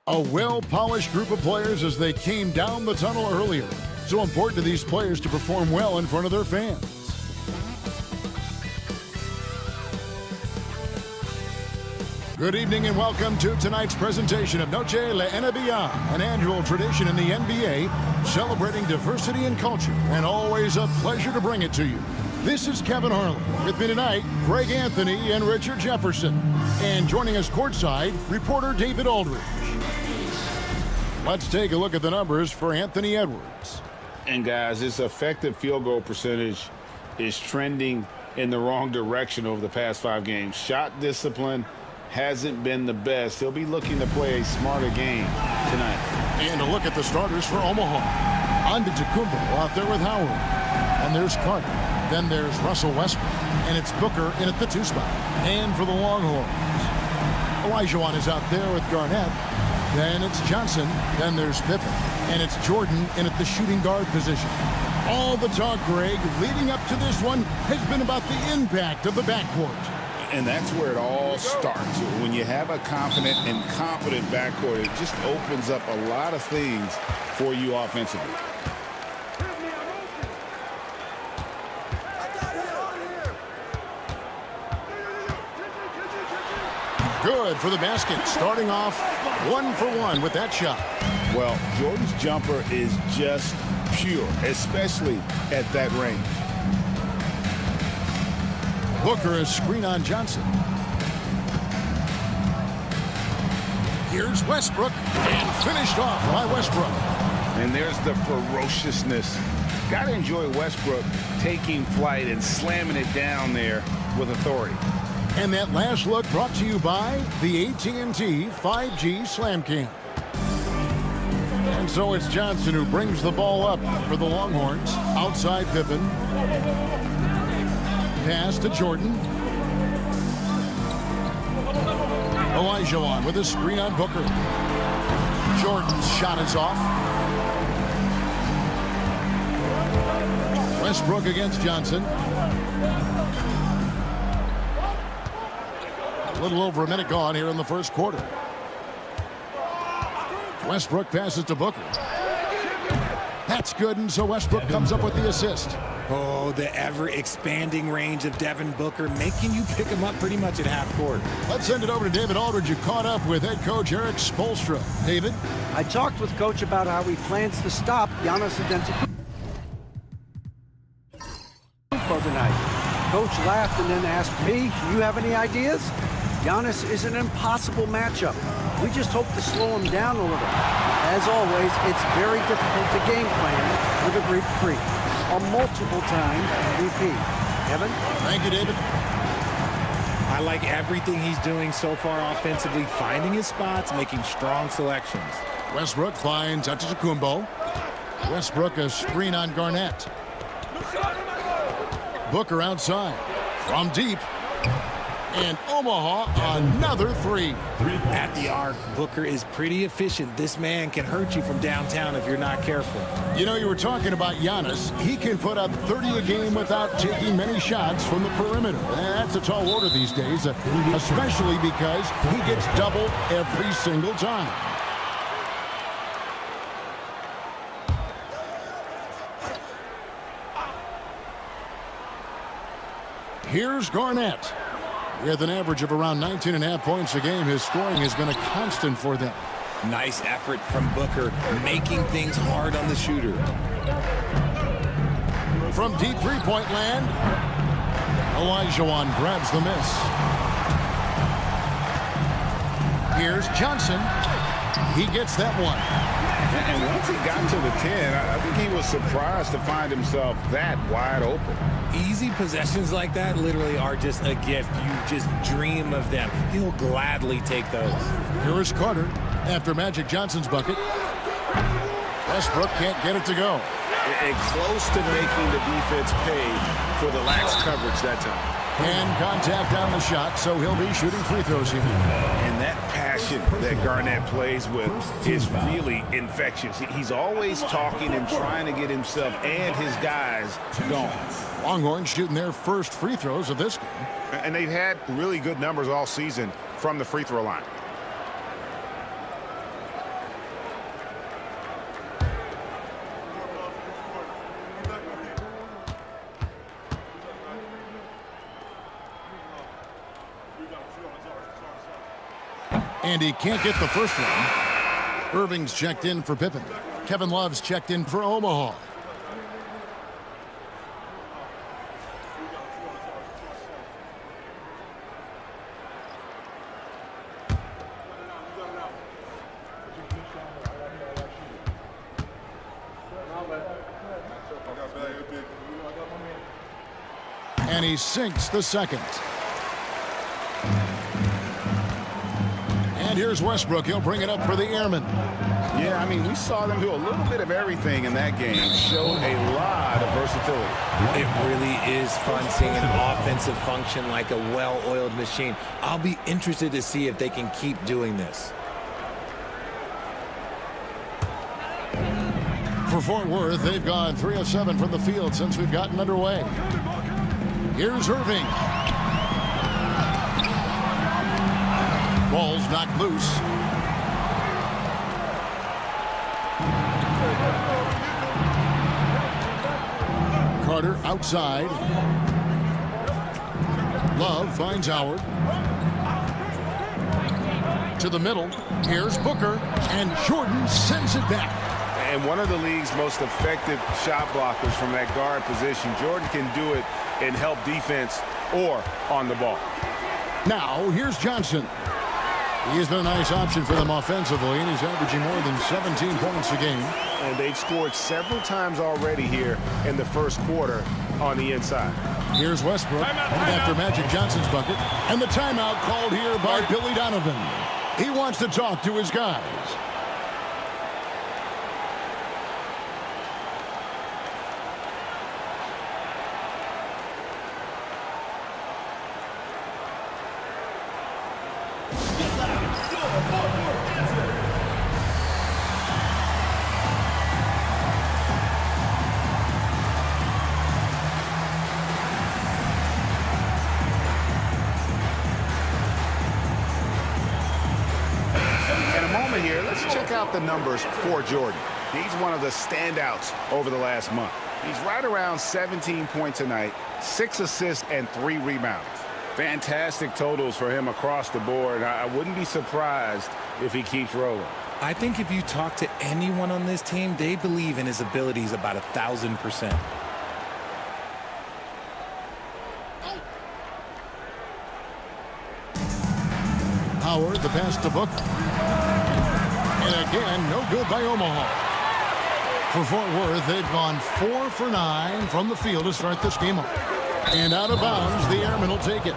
A well-polished group of players as they came down the tunnel earlier. So important to these players to perform well in front of their fans. Good evening and welcome to tonight's presentation of Noche la NBA, an annual tradition in the NBA celebrating diversity and culture, and always a pleasure to bring it to you. This is Kevin Harlan. With me tonight, Greg Anthony and Richard Jefferson. And joining us courtside, reporter David Aldridge. Let's take a look at the numbers for Anthony Edwards. And guys, his effective field goal percentage is trending in the wrong direction over the past 5 games. Shot discipline hasn't been the best. He'll be looking to play a smarter game tonight. And a look at the starters for Omaha. Antetokounmpo out there with Howard. And there's Carter. Then there's Russell Westbrook. And it's Booker in at the 2 spot. And for the Longhorns, Olajuwon is out there with Garnett. Then it's Johnson. Then there's Pippen. And it's Jordan in at the shooting guard position. All the talk, Greg, leading up to this one has been about the impact of the backcourt. And that's where it all starts. When you have a confident and competent backcourt, it just opens up a lot of things for you offensively. Good for the basket, starting off 1 for 1 with that shot. Well, Jordan's jumper is just pure, especially at that range. Booker a screen on Johnson. Here's Westbrook, and finished off by Westbrook. And there's the ferociousness. Got to enjoy Westbrook taking flight and slamming it down there with authority. And that last look brought to you by the AT&T 5G Slam Cam. And so it's Johnson who brings the ball up for the Longhorns. Outside Pippen. Pass to Jordan. Olajuwon with a screen on Booker. Jordan's shot is off. Westbrook against Johnson. A little over a minute gone here in the first quarter. Westbrook passes to Booker. That's good, and so Westbrook comes up with the assist. Oh, the ever-expanding range of Devin Booker, making you pick him up pretty much at half court. Let's send it over to David Aldridge, who caught up with head coach Eric Spoelstra. David? I talked with Coach about how he plans to stop Giannis Antetokounmpo tonight. Coach laughed and then asked me, "You have any ideas?" Giannis is an impossible matchup. We just hope to slow him down a little. As always, it's very difficult to game plan with a Greek freak. A multiple-time MVP. Kevin? Thank you, David. I like everything he's doing so far offensively, finding his spots, making strong selections. Westbrook finds Antetokounmpo. Westbrook a screen on Garnett. Booker outside. From deep. And Omaha, another 3. At the arc, Booker is pretty efficient. This man can hurt you from downtown if you're not careful. You know, you were talking about Giannis. He can put up 30 a game without taking many shots from the perimeter. That's a tall order these days, especially because he gets doubled every single time. Here's Garnett. With an average of around 19.5 points a game, his scoring has been a constant for them. Nice effort from Booker, making things hard on the shooter. From deep three-point land, Olajuwon grabs the miss. Here's Johnson. He gets that one. And once he got to the 10, I think he was surprised to find himself that wide open. Easy possessions like that literally are just a gift. You just dream of them. He'll gladly take those. Here is Carter after Magic Johnson's bucket. Westbrook can't get it to go. And close to making the defense pay for the lax coverage that time. And contact on the shot, so he'll be shooting free throws here. And that passion that Garnett plays with is really infectious. He's always talking and trying to get himself and his guys going. Longhorns shooting their first free throws of this game. And they've had really good numbers all season from the free throw line. And he can't get the first one. Irving's checked in for Pippen. Kevin Love's checked in for Omaha. And he sinks the second. And here's Westbrook. He'll bring it up for the Airmen. Yeah, I mean, we saw them do a little bit of everything in that game. Showed a lot of versatility. It really is fun seeing an offensive function like a well-oiled machine. I'll be interested to see if they can keep doing this. For Fort Worth, they've gone 3 of 7 from the field since we've gotten underway. Here's Irving. Ball's knocked loose. Carter outside. Love finds Howard. To the middle. Here's Booker. And Jordan sends it back. And one of the league's most effective shot blockers from that guard position. Jordan can do it in help defense or on the ball. Now, here's Johnson. He has been a nice option for them offensively, and he's averaging more than 17 points a game. And they've scored several times already here in the first quarter on the inside. Here's Westbrook after Magic Johnson's bucket. And the timeout called here by Billy Donovan. He wants to talk to his guys. Check out the numbers for Jordan. He's one of the standouts over the last month. He's right around 17 points a night, 6 assists, and 3 rebounds. Fantastic totals for him across the board. I wouldn't be surprised if he keeps rolling. I think if you talk to anyone on this team, they believe in his abilities about 1,000%. Howard, the pass to Booker. And again, no good by Omaha. For Fort Worth, they've gone 4 for 9 from the field to start this game off. And out of bounds, the Airmen will take it.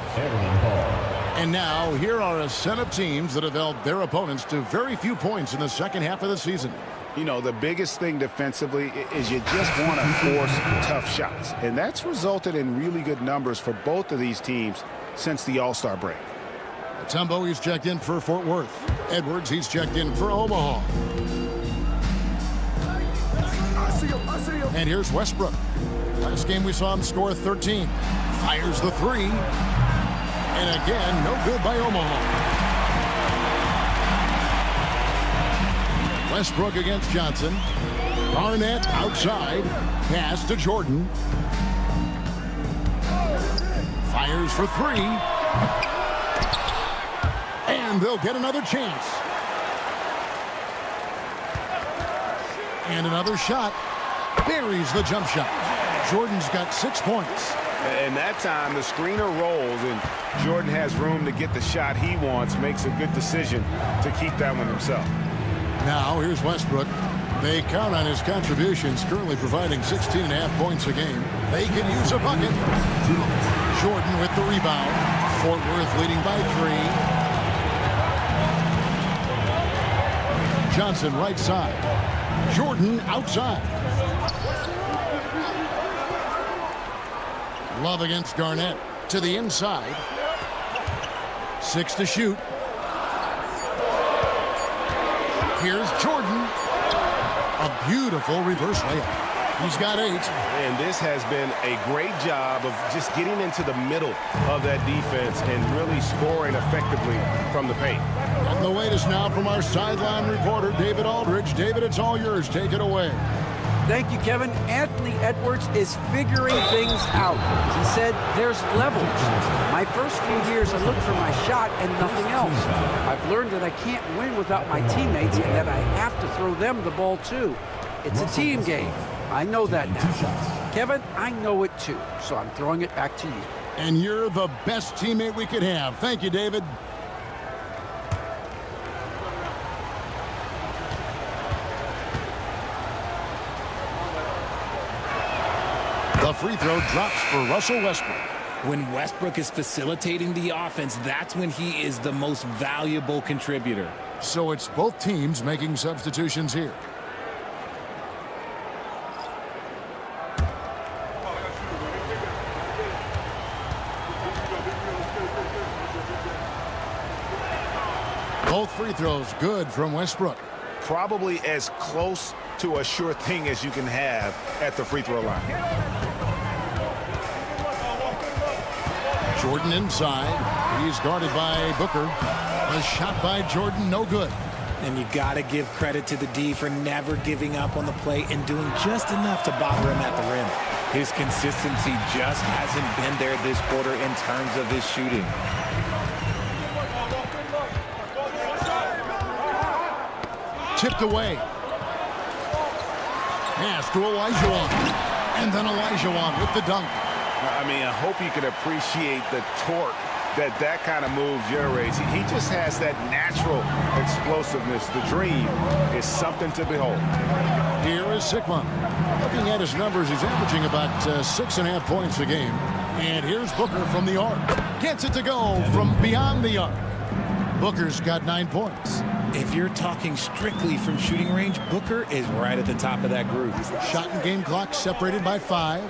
And now, here are a set of teams that have held their opponents to very few points in the second half of the season. You know, the biggest thing defensively is you just want to force tough shots. And that's resulted in really good numbers for both of these teams since the All-Star break. Tumbo, he's checked in for Fort Worth. Edwards, he's checked in for Omaha. And here's Westbrook. Last game we saw him score 13. Fires the 3. And again, no good by Omaha. Westbrook against Johnson. Barnett outside. Pass to Jordan. Fires for 3. And they'll get another chance. And another shot. Buries the jump shot. Jordan's got 6 points. And that time, the screener rolls, and Jordan has room to get the shot he wants, makes a good decision to keep that one himself. Now, here's Westbrook. They count on his contributions, currently providing 16.5 points a game. They can use a bucket. Jordan with the rebound. Fort Worth leading by 3. Johnson right side. Jordan outside. Love against Garnett. To the inside. 6 to shoot. Here's Jordan. A beautiful reverse layup. He's got 8. And this has been a great job of just getting into the middle of that defense and really scoring effectively from the paint. And the latest now from our sideline reporter, David Aldridge. David, it's all yours. Take it away. Thank you, Kevin. Anthony Edwards is figuring things out. He said there's levels. My first few years, I looked for my shot and nothing else. I've learned that I can't win without my teammates and that I have to throw them the ball too. It's a team game. I know that now. Kevin, I know it too, so I'm throwing it back to you. And you're the best teammate we could have. Thank you, David. The free throw drops for Russell Westbrook. When Westbrook is facilitating the offense, that's when he is the most valuable contributor. So it's both teams making substitutions here. Both free throws good from Westbrook. Probably as close to a sure thing as you can have at the free throw line. Jordan inside. He's guarded by Booker. A shot by Jordan, no good. And you got to give credit to the D for never giving up on the play and doing just enough to bother him at the rim. His consistency just hasn't been there this quarter in terms of his shooting. Tipped away. Pass to Olajuwon. And then Olajuwon with the dunk. I mean, I hope you can appreciate the torque that kind of move generates. He just has that natural explosiveness. The dream is something to behold. Here is Sigma. Looking at his numbers, he's averaging about 6.5 points a game. And here's Booker from the arc. Gets it to go from beyond the arc. Booker's got 9 points. If you're talking strictly from shooting range, Booker is right at the top of that group. Shot and game clock separated by 5.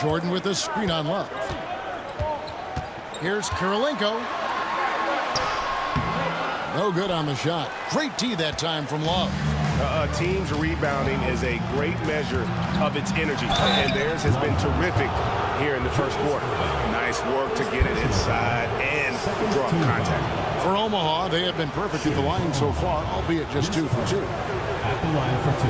Jordan with a screen on Love. Here's Kirilenko. No good on the shot. Great D that time from Love. A team's rebounding is a great measure of its energy, and theirs has been terrific here in the first quarter. Nice work to get it inside and draw contact. For Omaha, they have been perfect at the line so far, albeit just 2 for 2. At the line for 2.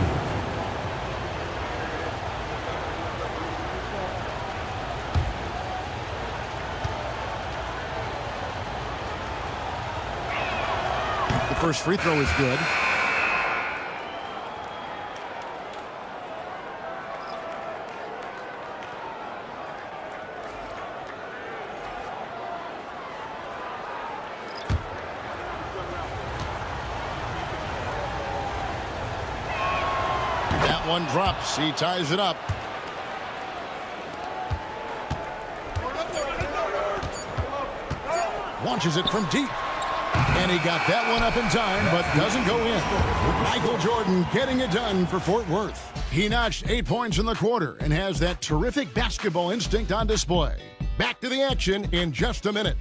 The first free throw is good. That one drops. He ties it up. Launches it from deep. And he got that one up in time, but doesn't go in. Michael Jordan getting it done for Fort Worth. He notched 8 points in the quarter and has that terrific basketball instinct on display. Back to the action in just a minute.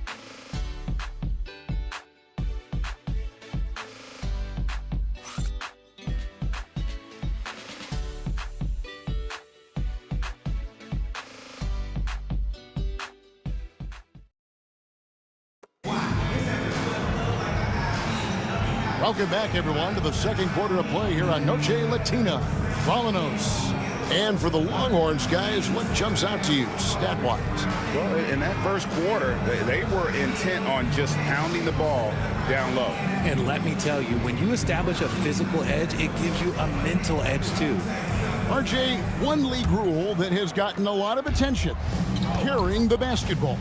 Welcome back, everyone, to the second quarter of play here on Noche Latina. Vámonos. And for the Longhorns, guys, what jumps out to you stat-wise? Well, in that first quarter, they were intent on just pounding the ball down low. And let me tell you, when you establish a physical edge, it gives you a mental edge too. RJ, one league rule that has gotten a lot of attention, carrying the basketball.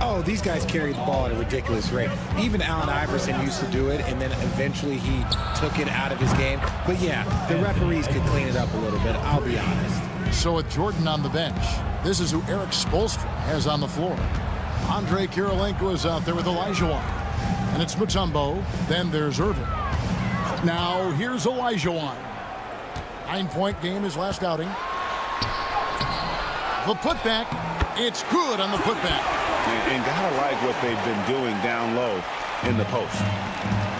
Oh, these guys carry the ball at a ridiculous rate. Even Allen Iverson used to do it, and then eventually he took it out of his game. But yeah, the referees could clean it up a little bit, I'll be honest. So with Jordan on the bench, this is who Eric Spoelstra has on the floor. Andre Kirilenko is out there with Olajuwon. And it's Mutombo. Then there's Irvin. Now here's Olajuwon. 9-point game his last outing. The putback. It's good on the putback. And gotta like what they've been doing down low in the post.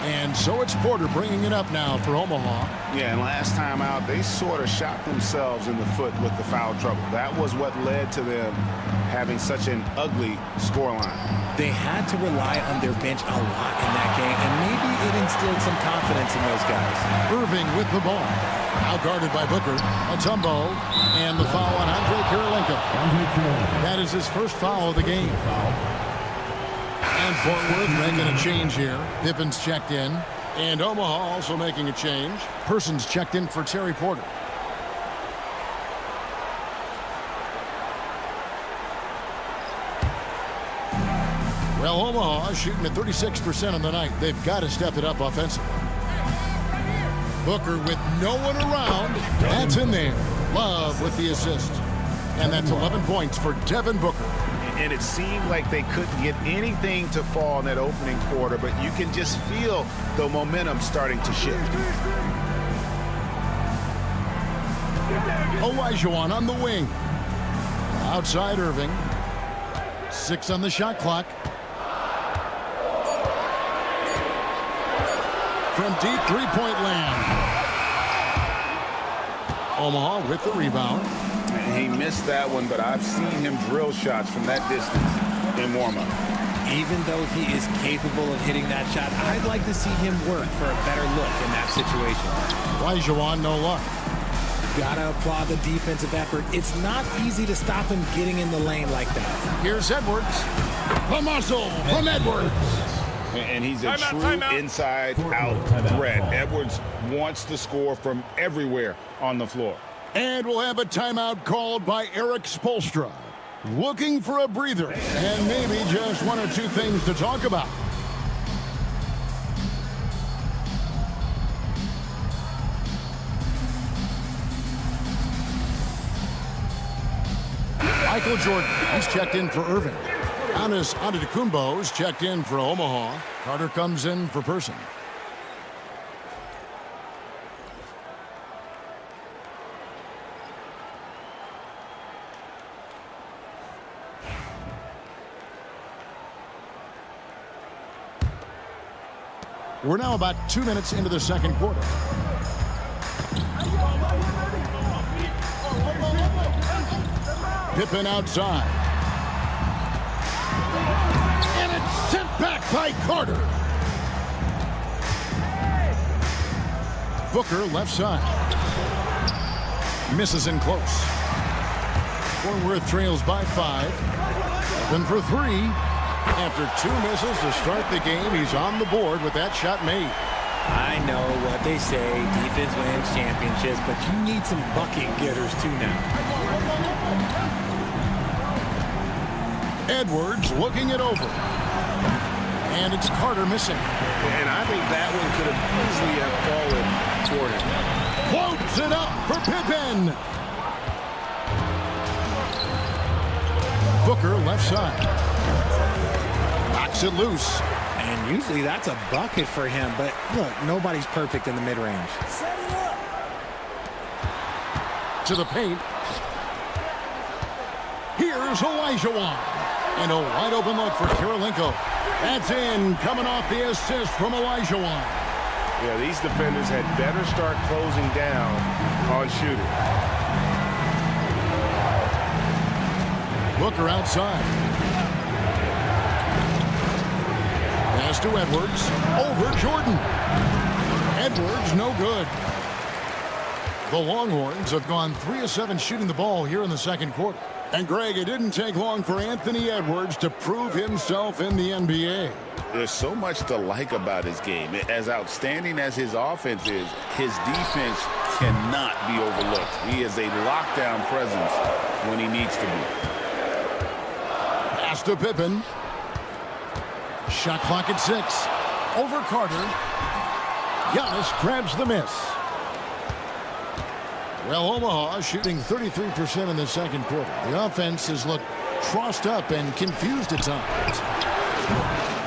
And so it's Porter bringing it up now for Omaha. Yeah, and last time out, they sort of shot themselves in the foot with the foul trouble. That was what led to them having such an ugly scoreline. They had to rely on their bench a lot in that game, and maybe it instilled some confidence in those guys. Irving with the ball. Out guarded by Booker. Mutombo. And the foul on Andre Kirilenko. That is his first foul of the game. And Fort Worth making a change here. Pippen's checked in. And Omaha also making a change. Persons checked in for Terry Porter. Well, Omaha is shooting at 36% on the night. They've got to step it up offensively. Booker with no one around. That's in there. Love with the assist. And that's 11 points for Devin Booker. And it seemed like they couldn't get anything to fall in that opening quarter, but you can just feel the momentum starting to shift. Olajuwon on the wing. Outside Irving. 6 on the shot clock. From deep three-point land. Omaha with the rebound. He missed that one, but I've seen him drill shots from that distance in warm-up. Even though he is capable of hitting that shot, I'd like to see him work for a better look in that situation. Olajuwon, no luck. Gotta applaud the defensive effort. It's not easy to stop him getting in the lane like that. Here's Edwards. The muscle from Edwards. And he's a true inside-out threat. Edwards wants to score from everywhere on the floor. And we'll have a timeout called by Eric Spoelstra. Looking for a breather and maybe just one or two things to talk about. Michael Jordan, he's checked in for Irving. Giannis Antetokounmpo's checked in for Omaha. Carter comes in for Person. We're now about 2 minutes into the second quarter. Pippen outside. And it's sent back by Carter. Booker left side. Misses in close. Fort Worth trails by 5. Open for 3. After 2 misses to start the game, he's on the board with that shot made. I know what they say, defense wins championships, but you need some bucket getters too now. Edwards looking it over. And it's Carter missing. And I think that one could have easily have fallen toward him. Floats it up for Pippen. Booker left side. Knocks it loose. And usually that's a bucket for him, but look, nobody's perfect in the mid-range. To the paint. Here's Olajuwon. And a wide open look for Kirilenko. That's in, coming off the assist from Olajuwon. Yeah, these defenders had better start closing down on shooting. Booker outside. Pass to Edwards. Over Jordan. Edwards, no good. The Longhorns have gone 3 of 7 shooting the ball here in the second quarter. And Greg, it didn't take long for Anthony Edwards to prove himself in the NBA. There's so much to like about his game. As outstanding as his offense is, his defense cannot be overlooked. He is a lockdown presence when he needs to be. Pass to Pippen. Shot clock at 6. Over Carter. Giannis grabs the miss. Well, Omaha shooting 33% in the second quarter. The offense has looked crossed up and confused at times.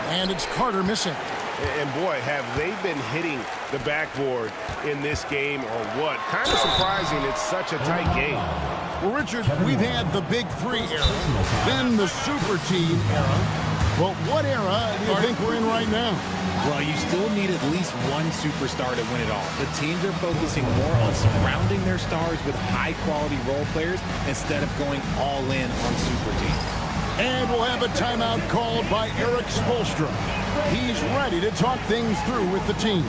And it's Carter missing. And boy, have they been hitting the backboard in this game or what? Kind of surprising it's such a tight game. Well, Richard, we've had the Big Three era, then the Super Team era. Well, what era do you think we're in right now? Well, you still need at least one superstar to win it all. The teams are focusing more on surrounding their stars with high-quality role players instead of going all in on super teams. And we'll have a timeout called by Eric Spoelstra. He's ready to talk things through with the team.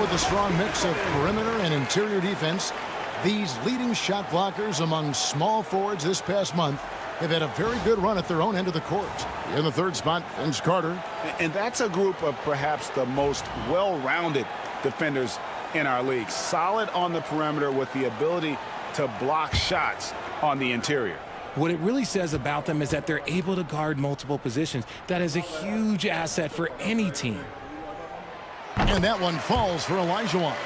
With a strong mix of perimeter and interior defense, these leading shot blockers among small forwards this past month have had a very good run at their own end of the court. In the third spot, Vince Carter. And that's a group of perhaps the most well-rounded defenders in our league. Solid on the perimeter with the ability to block shots on the interior. What it really says about them is that they're able to guard multiple positions. That is a huge asset for any team. And that one falls for Elijah.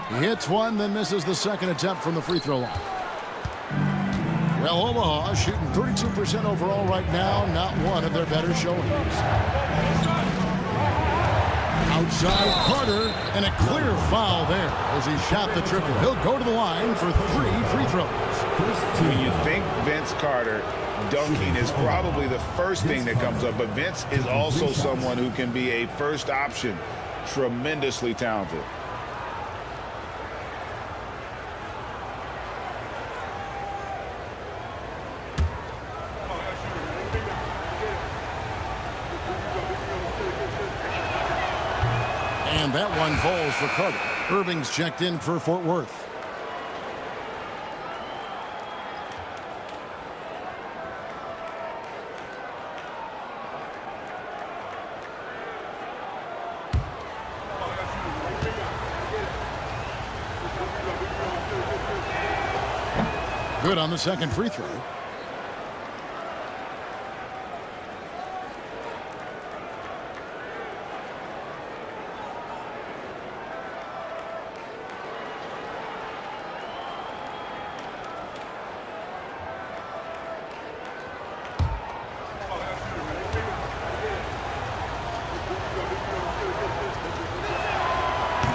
He hits one, then misses the second attempt from the free throw line. Well, Omaha shooting 32% overall right now, not one of their better showings. Outside Carter, and a clear foul there as he shot the triple. He'll go to the line for 3 free throws. When you think Vince Carter, dunking is probably the first thing that comes up, but Vince is also someone who can be a first option. Tremendously talented. And that one falls for Carter. Irving's checked in for Fort Worth. Good on the second free throw.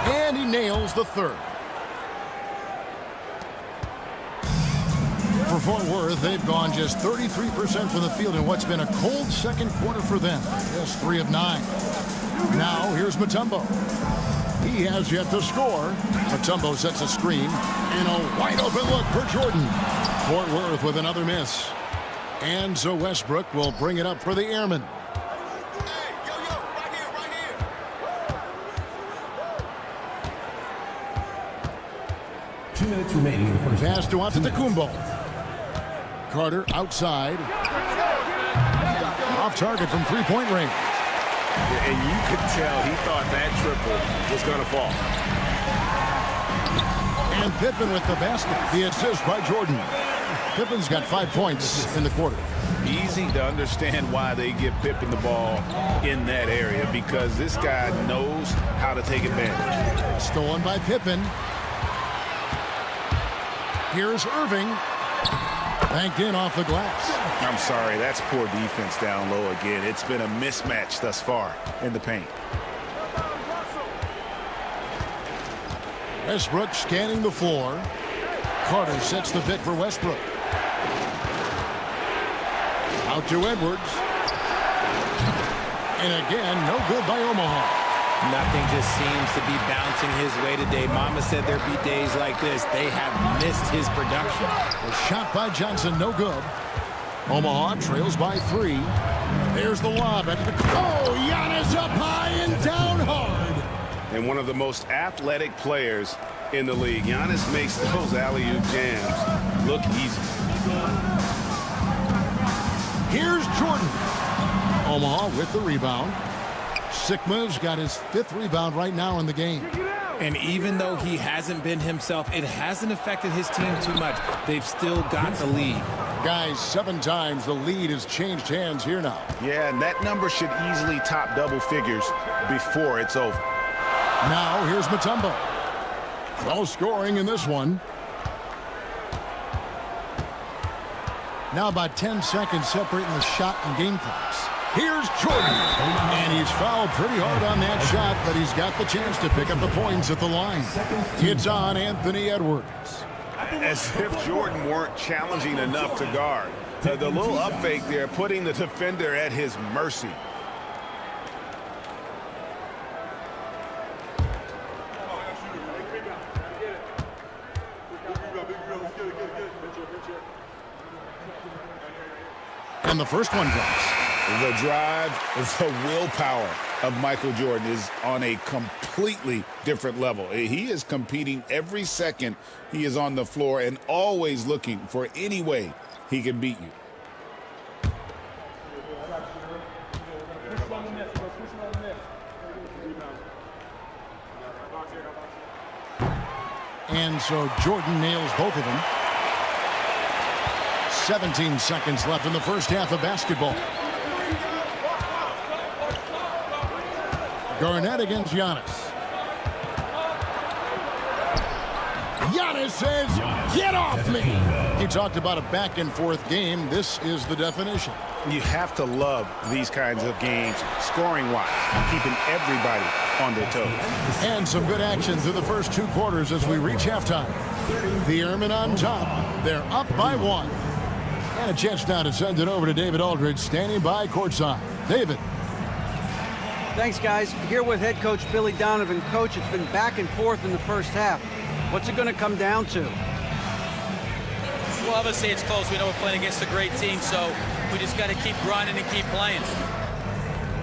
And he nails the third. For Fort Worth, they've gone just 33% from the field in what's been a cold second quarter for them. Just 3 of 9. Now here's Mutombo. He has yet to score. Mutombo sets a screen and a wide open look for Jordan. Fort Worth with another miss. And so Westbrook will bring it up for the Airmen. 2 minutes remaining in the first. Pass to Antetokounmpo. Carter outside. Off target from three-point range. And you could tell he thought that triple was going to fall. And Pippen with the basket. The assist by Jordan. Pippen's got 5 points in the quarter. Easy to understand why they give Pippen the ball in that area, because this guy knows how to take advantage. Stolen by Pippen. Here's Irving. Banked in off the glass. I'm sorry, that's poor defense down low again. It's been a mismatch thus far in the paint. Westbrook scanning the floor. Carter sets the pick for Westbrook. Out to Edwards. And again, no good by Omaha. Nothing just seems to be bouncing his way today. Mama said there'd be days like this. They have missed his production. A shot by Johnson, no good. Omaha trails by 3. There's the lob. Oh, Giannis up high and down hard. And one of the most athletic players in the league. Giannis makes those alley-oop jams look easy. Here's Jordan. Omaha with the rebound. Sikma's got his 5th rebound right now in the game. And even though he hasn't been himself, it hasn't affected his team too much. They've still got the lead. Guys, 7 times the lead has changed hands here now. Yeah, and that number should easily top double figures before it's over. Now here's Mutombo. No scoring in this one. Now about 10 seconds separating the shot and game clocks. Here's Jordan. And he's fouled pretty hard on that shot, but he's got the chance to pick up the points at the line. It's on Anthony Edwards. As if Jordan weren't challenging enough to guard. The little up fake there, putting the defender at his mercy. And the first one drops. The drive, the willpower of Michael Jordan is on a completely different level. He is competing every second he is on the floor and always looking for any way he can beat you. And so Jordan nails both of them. 17 seconds left in the first half of basketball. Garnett against Giannis. Giannis says, get off me. He talked about a back and forth game. This is the definition. You have to love these kinds of games, scoring-wise, keeping everybody on their toes. And some good action through the first 2 quarters as we reach halftime. The Airmen on top. They're up by 1. And a chance now to send it over to David Aldridge, standing by courtside. David. Thanks, guys. Here with head coach Billy Donovan. Coach, it's been back and forth in the first half. What's it going to come down to? Well, obviously it's close. We know we're playing against a great team, so we just got to keep grinding and keep playing.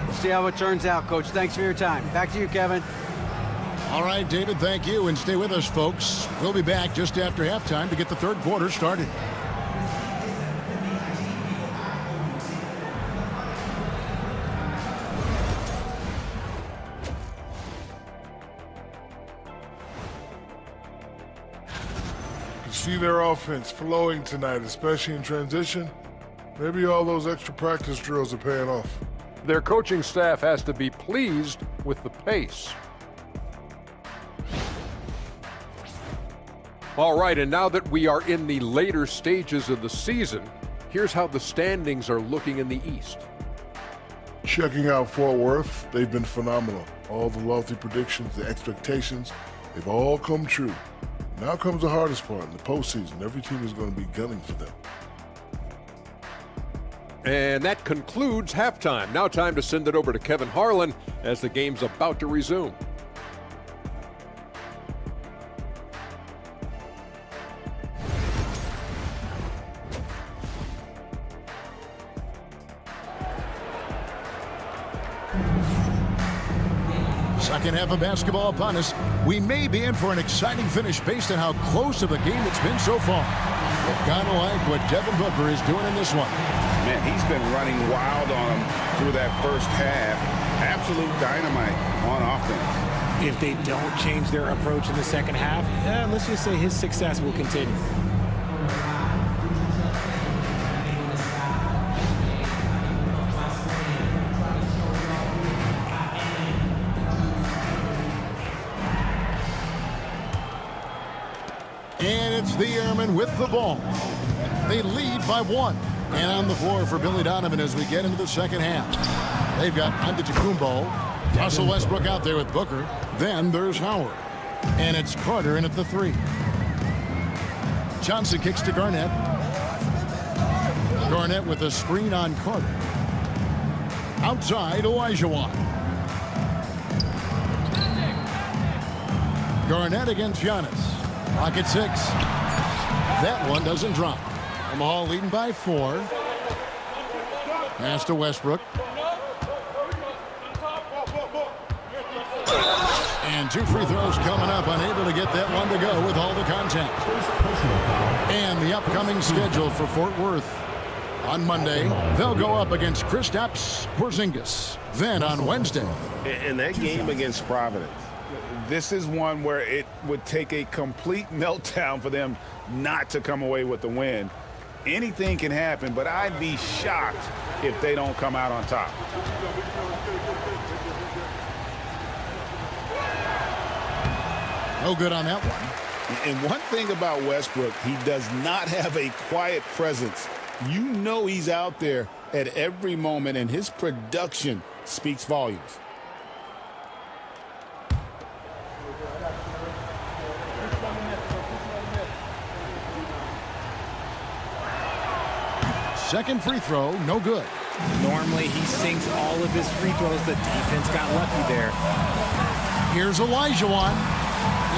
We'll see how it turns out, Coach. Thanks for your time. Back to you, Kevin. All right, David, thank you. And stay with us, folks. We'll be back just after halftime to get the third quarter started. See their offense flowing tonight, especially in transition. Maybe all those extra practice drills are paying off. Their coaching staff has to be pleased with the pace. All right, and now that we are in the later stages of the season, here's how the standings are looking in the East. Checking out Fort Worth, they've been phenomenal. All the lofty predictions, the expectations, they've all come true. Now comes the hardest part in the postseason. Every team is going to be gunning for them. And that concludes halftime. Now time to send it over to Kevin Harlan as the game's about to resume. Second half of basketball upon us. We may be in for an exciting finish based on how close of a game it's been so far. But kind of like what Devin Booker is doing in this one. Man, he's been running wild on him through that first half. Absolute dynamite on offense. If they don't change their approach in the second half, let's just say his success will continue. And it's the Airmen with the ball. They lead by 1. And on the floor for Billy Donovan as we get into the second half. They've got Antetokounmpo, Russell Westbrook out there with Booker. Then there's Howard. And it's Carter in at the 3. Johnson kicks to Garnett. Garnett with a screen on Carter. Outside, Olajuwon. Garnett against Giannis. Pocket 6. That one doesn't drop. Omaha leading by 4. Pass to Westbrook. And 2 free throws coming up. Unable to get that one to go with all the contact. And the upcoming schedule for Fort Worth. On Monday, they'll go up against Kristaps Porzingis. Then on Wednesday. And that game against Providence, this is one where it would take a complete meltdown for them not to come away with the win. Anything can happen, but I'd be shocked if they don't come out on top. No good on that one. And one thing about Westbrook, he does not have a quiet presence. You know he's out there at every moment, and his production speaks volumes. Second free throw, no good. Normally he sinks all of his free throws. The defense got lucky there. Here's Olajuwon.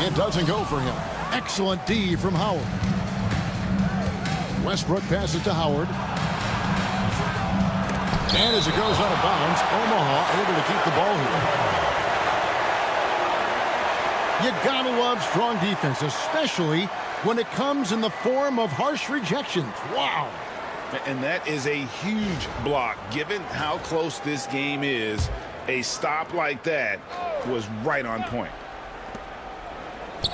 It doesn't go for him. Excellent D from Howard. Westbrook passes to Howard. And as it goes out of bounds, Omaha able to keep the ball here. You gotta love strong defense, especially when it comes in the form of harsh rejections. Wow. And that is a huge block. Given how close this game is, a stop like that was right on point.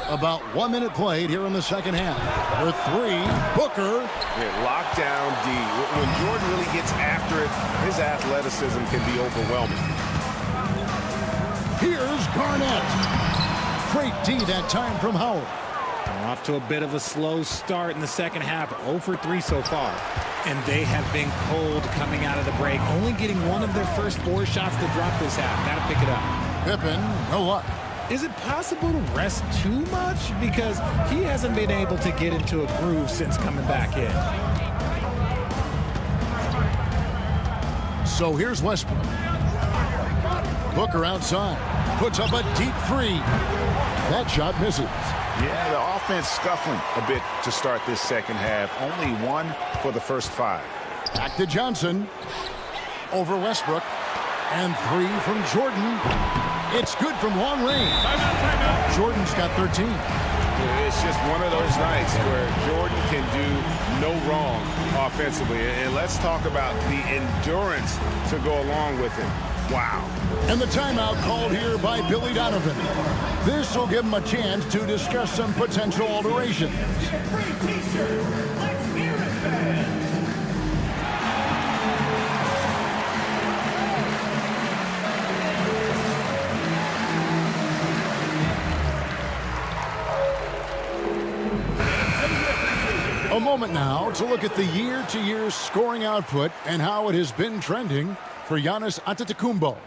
About 1 minute played here in the second half. For 3, Booker. Yeah, lockdown D. When Jordan really gets after it, his athleticism can be overwhelming. Here's Garnett. Great D that time from Howard. Off to a bit of a slow start in the second half. 0 for 3 so far. And they have been cold coming out of the break. Only getting one of their first 4 shots to drop this half. Got to pick it up. Pippen, no luck. Is it possible to rest too much? Because he hasn't been able to get into a groove since coming back in. So here's Westbrook. Booker outside. Puts up a deep 3. That shot misses. Yeah, the offense scuffling a bit to start this second half. Only 1 for the first 5. Back to Johnson. Over Westbrook. And 3 from Jordan. It's good from long range. Jordan's got 13. It's just one of those nights where Jordan can do no wrong offensively. And let's talk about the endurance to go along with it. Wow. And the timeout called here by Billy Donovan. This will give him a chance to discuss some potential alterations. A moment now to look at the year-to-year scoring output and how it has been trending for Giannis Antetokounmpo.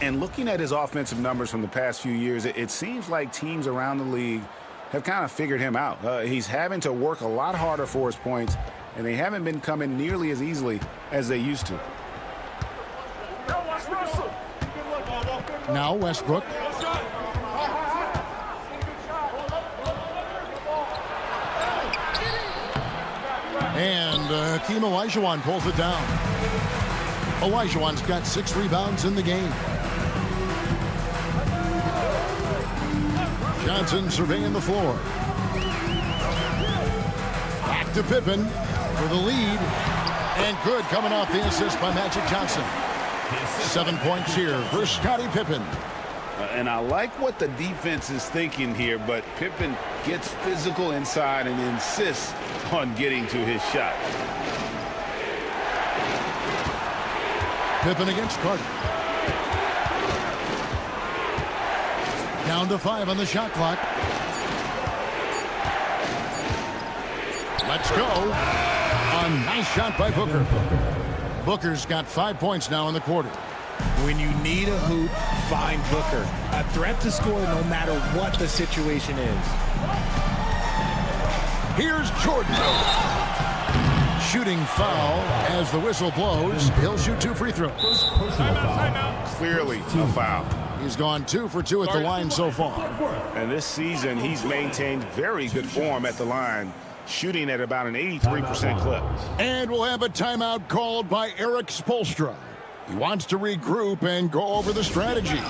And looking at his offensive numbers from the past few years, it seems like teams around the league have kind of figured him out. He's having to work a lot harder for his points, and they haven't been coming nearly as easily as they used to. Now Westbrook. And Hakeem Olajuwon pulls it down. Olajuwon's got 6 rebounds in the game. Johnson surveying the floor. Back to Pippen for the lead. And good coming off the assist by Magic Johnson. 7 points here for Scottie Pippen. And I like what the defense is thinking here, but Pippen gets physical inside and insists on getting to his shot. Pippen against Carter. Down to 5 on the shot clock. Let's go. A nice shot by Booker. Booker's got 5 points now in the quarter. When you need a hoop, find Booker. A threat to score no matter what the situation is. Here's Jordan. shooting foul as the whistle blows. He'll shoot 2 free throws. Clearly a foul. He's gone 2 for 2 at the line so far. And this season, he's maintained very good form at the line, shooting at about an 83% clip. And we'll have a timeout called by Eric Spoelstra. He wants to regroup and go over the strategy.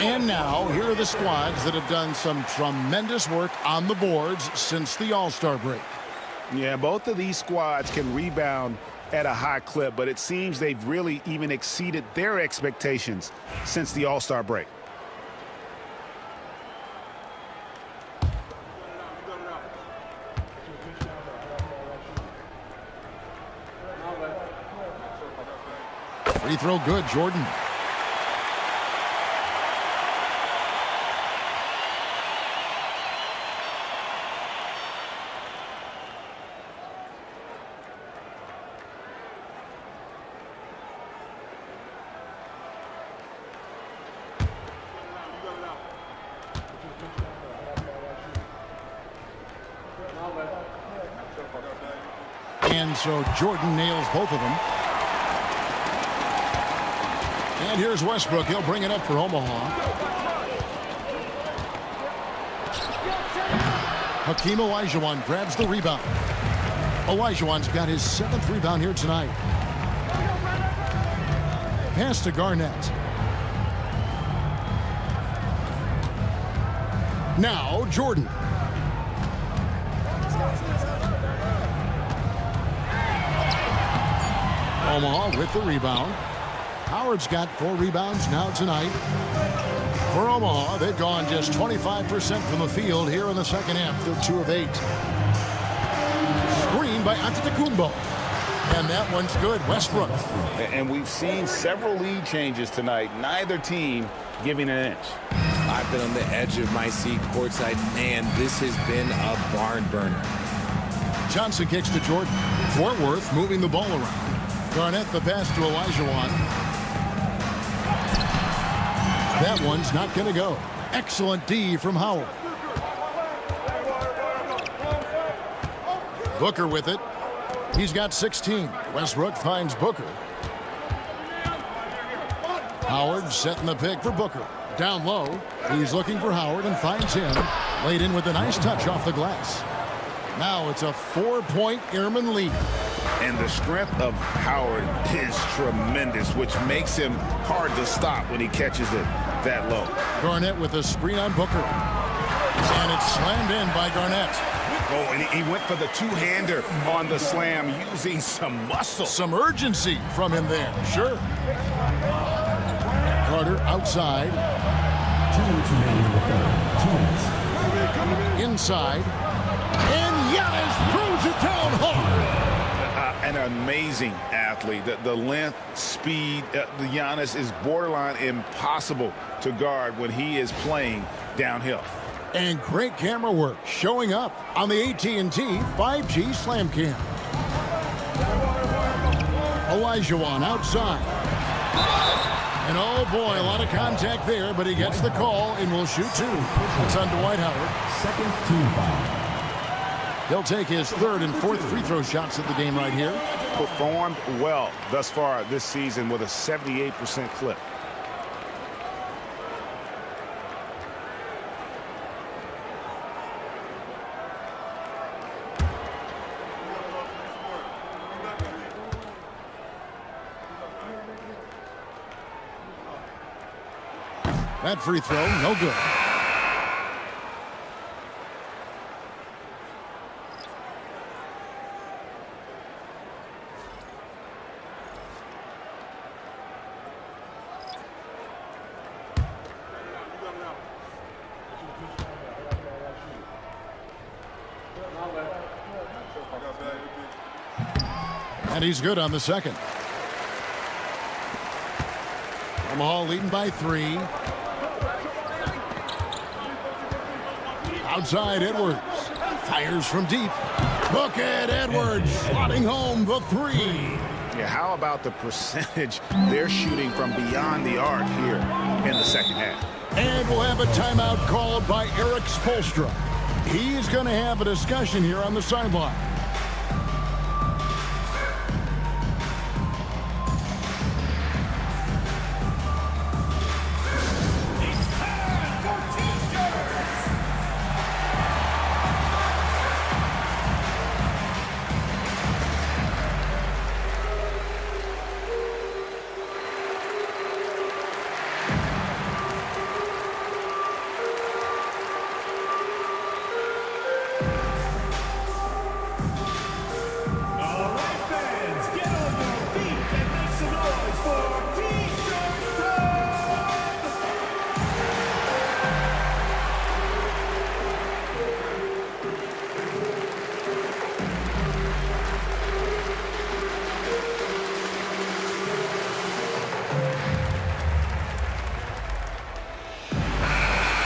And now, here are the squads that have done some tremendous work on the boards since the All-Star break. Yeah, both of these squads can rebound at a high clip, but it seems they've really even exceeded their expectations since the All-Star break. Free throw good, Jordan. And so Jordan nails both of them. And here's Westbrook. He'll bring it up for Omaha. Hakeem Olajuwon grabs the rebound. Olajuwon's got his 7th rebound here tonight. Pass to Garnett. Now Jordan. Omaha with the rebound. Howard's got 4 rebounds now tonight. For Omaha, they've gone just 25% from the field here in the second half. They're 2 of 8. Screen by Antetokounmpo. And that one's good. Westbrook. And we've seen several lead changes tonight. Neither team giving an inch. I've been on the edge of my seat courtside. Man, this has been a barn burner. Johnson kicks to Jordan. Fort Worth moving the ball around. Garnett the pass to Olajuwon. That one's not going to go. Excellent D from Howard. Booker with it. He's got 16. Westbrook finds Booker. Howard setting the pick for Booker. Down low. He's looking for Howard and finds him. Laid in with a nice touch off the glass. Now it's a 4-point Airman lead. And the strength of Howard is tremendous, which makes him hard to stop when he catches it that low. Garnett with a screen on Booker. And it's slammed in by Garnett. Oh, and he went for the two-hander on the slam, using some muscle. Some urgency from him there, sure. Carter outside. 2 minutes remaining in the third. 2 minutes. Inside. And Giannis throws it down hard. An amazing athlete. The length, speed, the Giannis is borderline impossible to guard when he is playing downhill. And great camera work showing up on the AT&T 5G Slam Cam. Olajuwon outside. And oh boy, a lot of contact there, but he gets the call and will shoot 2. It's on Dwight Howard. Second team foul. He'll take his 3rd and 4th free throw shots of the game right here. Performed well thus far this season with a 78% clip. That free throw, no good. And he's good on the second. Omaha leading by 3. Outside Edwards. Fires from deep. Look at Edwards slotting home the three. Yeah, how about the percentage they're shooting from beyond the arc here in the second half? And we'll have a timeout called by Eric Spoelstra. He's going to have a discussion here on the sideline.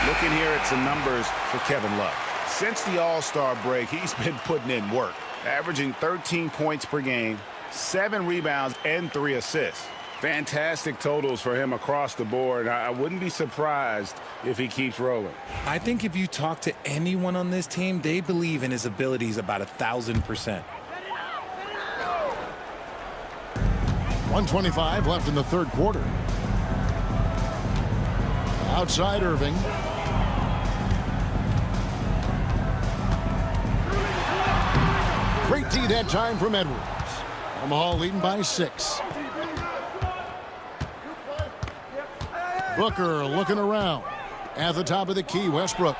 Looking here at some numbers for Kevin Love. Since the All-Star break, he's been putting in work, averaging 13 points per game, 7 rebounds, and 3 assists. Fantastic totals for him across the board. I wouldn't be surprised if he keeps rolling. I think if you talk to anyone on this team, they believe in his abilities about 1,000%. 1:25 left in the third quarter. Outside Irving. Great D that time from Edwards. Omaha leading by 6. Booker looking around. At the top of the key, Westbrook.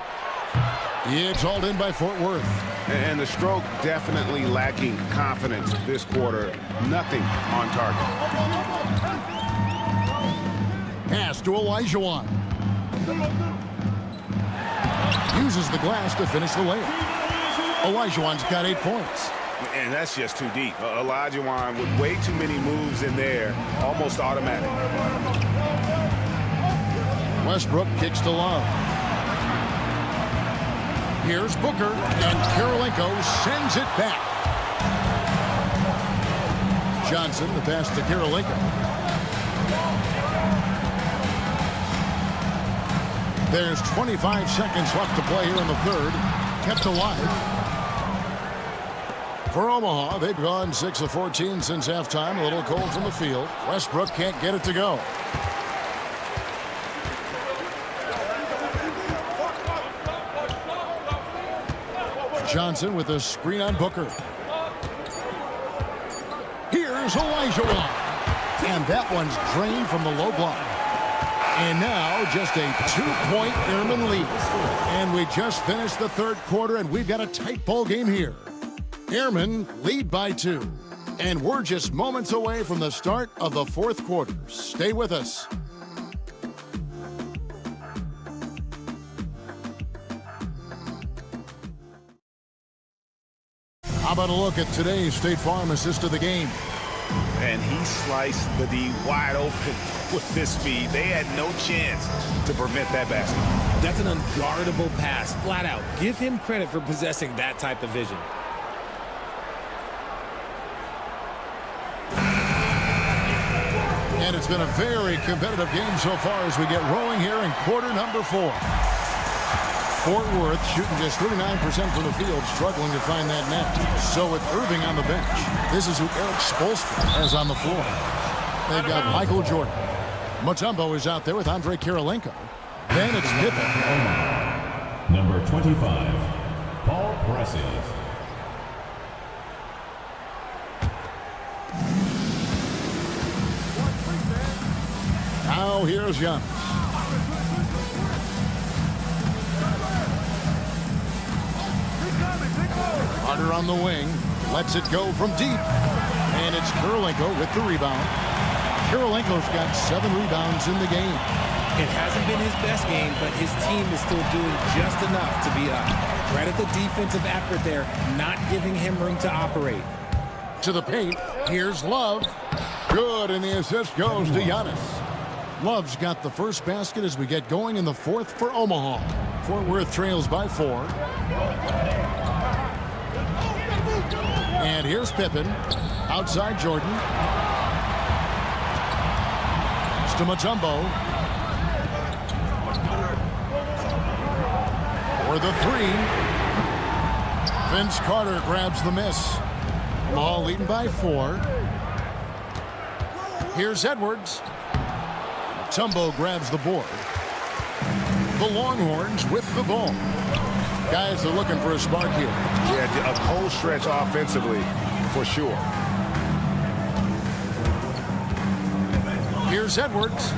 It's hauled in by Fort Worth. And the stroke definitely lacking confidence this quarter. Nothing on target. Pass to Olajuwon. Uses the glass to finish the layup. Olajuwon's got 8 points. And that's just too deep. Olajuwon with way too many moves in there, almost automatic. Westbrook kicks to Love. Here's Booker, and Karolinko sends it back. Johnson, the pass to Karolinko. There's 25 seconds left to play here in the third. Kept alive. For Omaha, they've gone 6 of 14 since halftime. A little cold from the field. Westbrook can't get it to go. Johnson with a screen on Booker. Here's Olajuwon. And that one's drained from the low block. And now just a 2-point Airman lead. And we just finished the third quarter, and we've got a tight ball game here. Airmen lead by 2. And we're just moments away from the start of the fourth quarter. Stay with us. How about a look at today's State Farm assist of the game? And he sliced the D wide open with this speed. They had no chance to prevent that basket. That's an unguardable pass, flat out. Give him credit for possessing that type of vision. And it's been a very competitive game so far as we get rolling here in quarter number 4. Fort Worth shooting just 39% from the field, struggling to find that net. So with Irving on the bench, this is who Eric Spoelstra has on the floor. They've got Michael Jordan. Mutombo is out there with Andre Karolinko. Then it's Pippen. Number 25, Paul Pressey. Now here's Giannis. Carter on the wing. Lets it go from deep. And it's Karolinko with the rebound. Karolinko's got 7 rebounds in the game. It hasn't been his best game, but his team is still doing just enough to be up. Credit the defensive effort there, not giving him room to operate. To the paint. Here's Love. Good, and the assist goes to Giannis. Love's got the first basket as we get going in the fourth for Omaha. Fort Worth trails by 4. And here's Pippen. Outside Jordan. Pass to Mutombo. For the three. Vince Carter grabs the miss. Ball leading by 4. Here's Edwards. Mutombo grabs the board. The Longhorns with the ball. Guys are looking for a spark here. Yeah, a cold stretch offensively, for sure. Here's Edwards.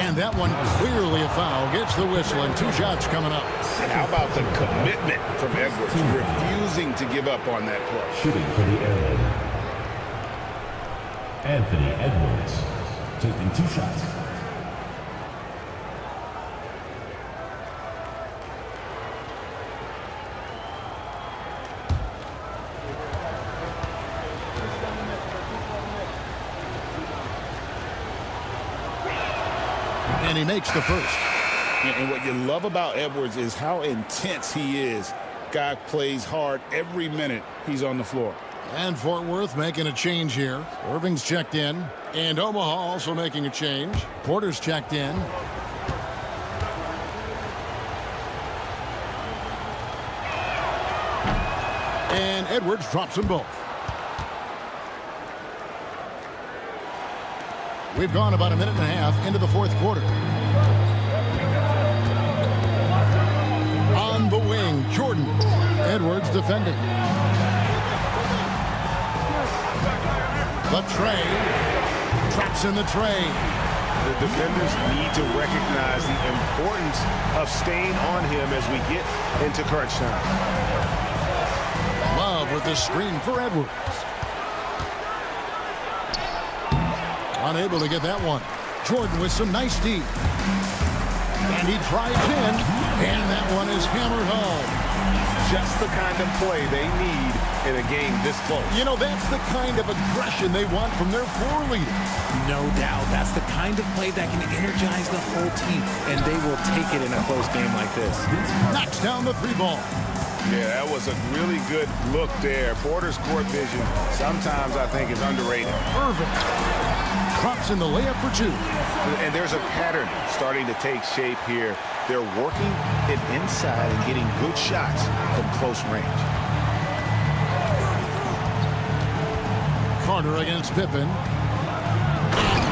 And that one clearly a foul. Gets the whistle and 2 shots coming up. And how about the commitment from Edwards, refusing to give up on that play. Shooting for the air. Anthony Edwards taking 2 shots. And he makes the first. And what you love about Edwards is how intense he is. Guy plays hard every minute he's on the floor. And Fort Worth making a change here. Irving's checked in. And Omaha also making a change. Porter's checked in. And Edwards drops them both. We've gone about a minute and a half into the 4th quarter. On the wing, Jordan. Edwards defending. The tray. Traps in the tray. The defenders need to recognize the importance of staying on him as we get into crunch time. Love with the screen for Edwards. Unable to get that one. Jordan with some nice D. And he drives in. And that one is hammered home. Just the kind of play they need in a game this close. You know, that's the kind of aggression they want from their floor leader. No doubt. That's the kind of play that can energize the whole team, and they will take it in a close game like this. Knocks down the 3 ball. Yeah, that was a really good look there. Porter's court vision sometimes I think is underrated. Irving drops in the layup for 2. And there's a pattern starting to take shape here. They're working it inside and getting good shots from close range. Carter against Pippen.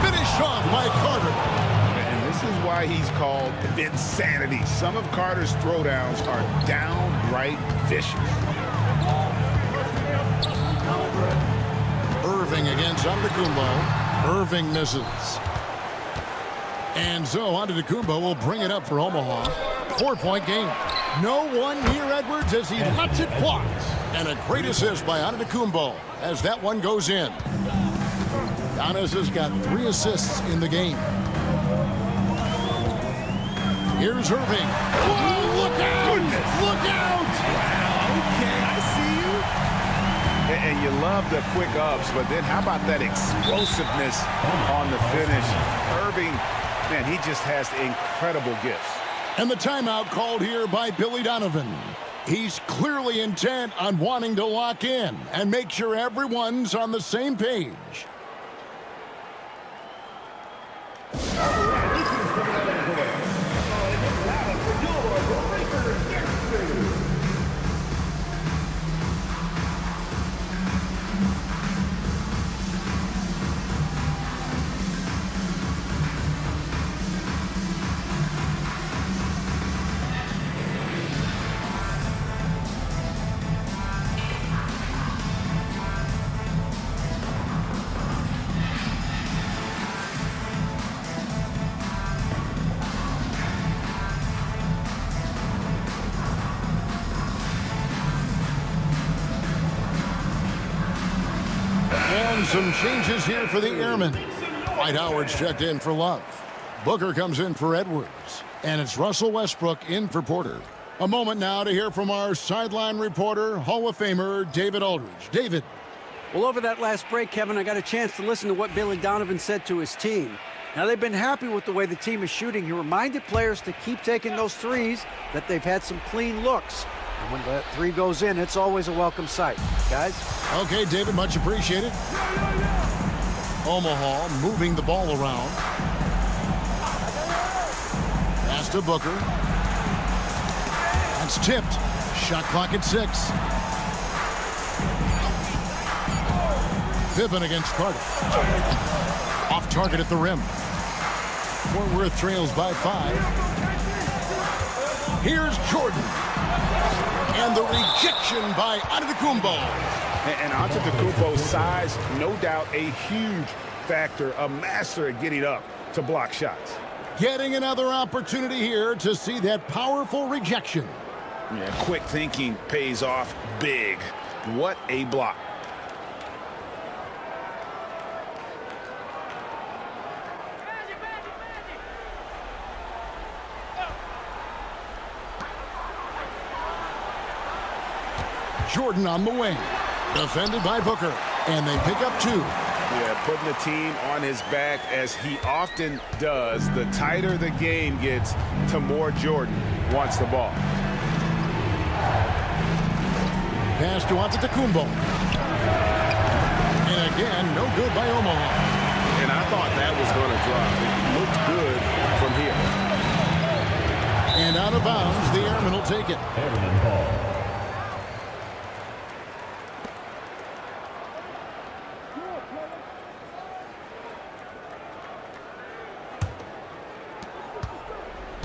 Finished off by Carter. And this is why he's called Vinsanity. Some of Carter's throwdowns are downright vicious. Irving against Antetokounmpo. Irving misses. And so Antetokounmpo will bring it up for Omaha. 4-point game. No one near Edwards as he lets it fly. And a great assist by Antetokounmpo as that one goes in. Giannis has got 3 assists in the game. Here's Irving. Whoa, look out! Goodness. Look out! Wow, okay, I see you. And you love the quick ups, but then how about that explosiveness on the finish? Irving, man, he just has incredible gifts. And the timeout called here by Billy Donovan. He's clearly intent on wanting to lock in and make sure everyone's on the same page. And some changes here for the Airmen. Dwight Howard's checked in for Love. Booker comes in for Edwards. And it's Russell Westbrook in for Porter. A moment now to hear from our sideline reporter, Hall of Famer David Aldridge. David. Well, over that last break, Kevin, I got a chance to listen to what Billy Donovan said to his team. Now, they've been happy with the way the team is shooting. He reminded players to keep taking those threes, that they've had some clean looks. And when that three goes in, it's always a welcome sight. Guys? Okay, David, much appreciated. Omaha moving the ball around. Pass to Booker. That's tipped. Shot clock at 6. Pippen against Carter. Off target at the rim. Fort Worth trails by 5. Here's Jordan. And the rejection by Antetokounmpo. And Antetokounmpo's size, no doubt a huge factor, a master at getting up to block shots. Getting another opportunity here to see that powerful rejection. Yeah, quick thinking pays off big. What a block. Jordan on the wing. Defended by Booker. And they pick up 2. Yeah, putting the team on his back as he often does. The tighter the game gets, the more Jordan wants the ball. Pass to Antetokounmpo. And again, no good by Omaha. And I thought that was going to drop. It looked good from here. And out of bounds, the Airmen will take it. Airman ball.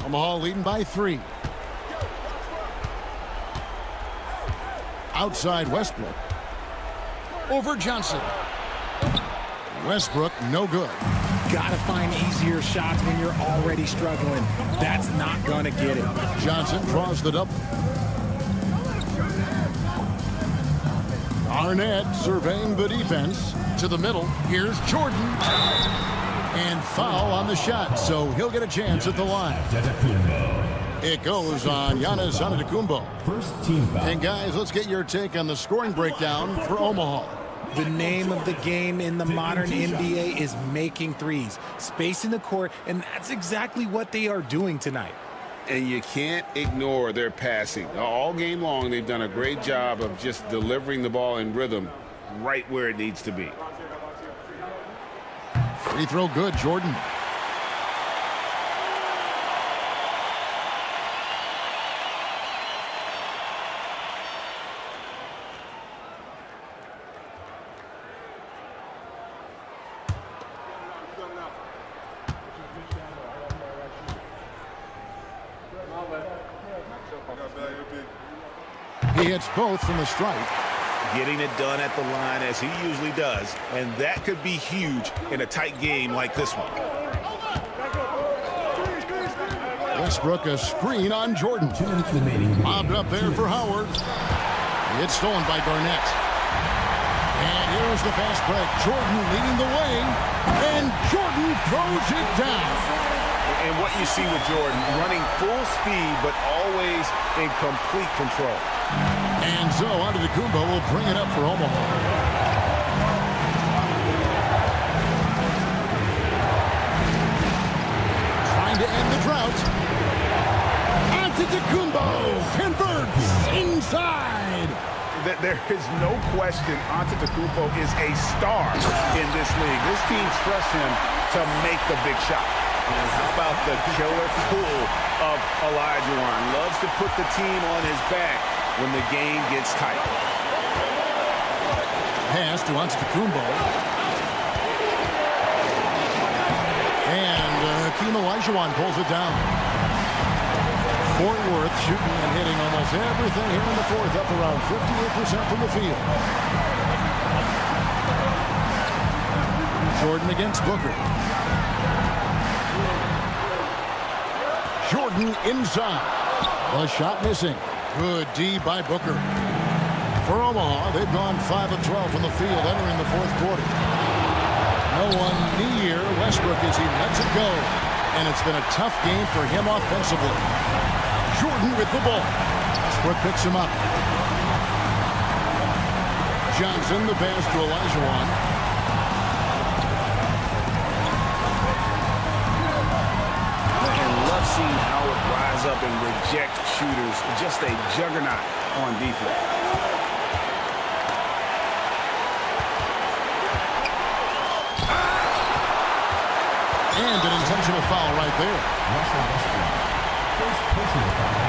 Omaha leading by 3. Outside Westbrook. Over Johnson. Westbrook, no good. Gotta find easier shots when you're already struggling. That's not gonna get it. Johnson draws the double. Arnett surveying the defense. To the middle. Here's Jordan. And foul on the shot, so he'll get a chance at the line. It goes on Giannis Antetokounmpo. First team foul. And guys, let's get your take on the scoring breakdown for Omaha. The name of the game in the modern NBA is making threes, spacing the court, and that's exactly what they are doing tonight. And you can't ignore their passing. All game long, they've done a great job of just delivering the ball in rhythm right where it needs to be. Free throw good, Jordan. He hits both from the stripe. Getting it done at the line as he usually does, and that could be huge in a tight game like this one. Westbrook a screen on Jordan. 2 minutes remaining. Bobbed up there for Howard. It's stolen by Garnett. And here's the fast break. Jordan leading the way, and Jordan throws it down. And what you see with Jordan, running full speed, but always in complete control. And so Antetokounmpo will bring it up for Omaha. Trying to end the drought. Antetokounmpo converts inside. There is no question Antetokounmpo is a star in this league. This team trusts him to make the big shot. And how about the killer pull of Olajuwon? Loves to put the team on his back when the game gets tight. Pass to Antetokounmpo. And Hakeem Olajuwon pulls it down. Fort Worth shooting and hitting almost everything here in the fourth, up around 58% from the field. Jordan against Booker. Jordan inside. A shot missing. Good D by Booker. For Omaha, they've gone 5 of 12 from the field entering the fourth quarter. No one near Westbrook as he lets it go. And it's been a tough game for him offensively. Jordan with the ball. Westbrook picks him up. Johnson, the pass to Olajuwon. Seeing Howard rise up and reject shooters. Just a juggernaut on defense. And an intentional foul right there. Russell Westbrook. First personal foul.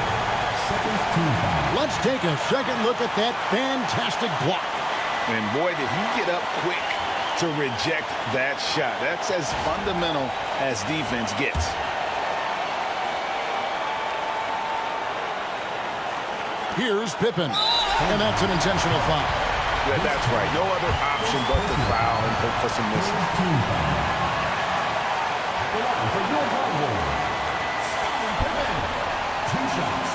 Second team foul. Let's take a second look at that fantastic block. And boy, did he get up quick to reject that shot. That's as fundamental as defense gets. Here's Pippen. And that's an intentional foul. Yeah, that's right. No other option but to foul and hope for some misses. Team foul. For your Warriors, Scottie Pippen. 2 shots.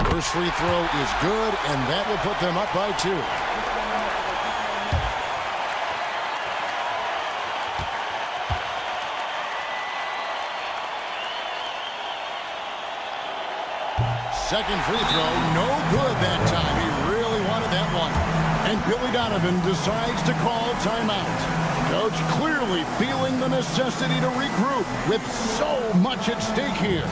First free throw is good, and that will put them up by 2. Second free throw, no good that time. He really wanted that one. And Billy Donovan decides to call timeout. Coach clearly feeling the necessity to regroup with so much at stake here.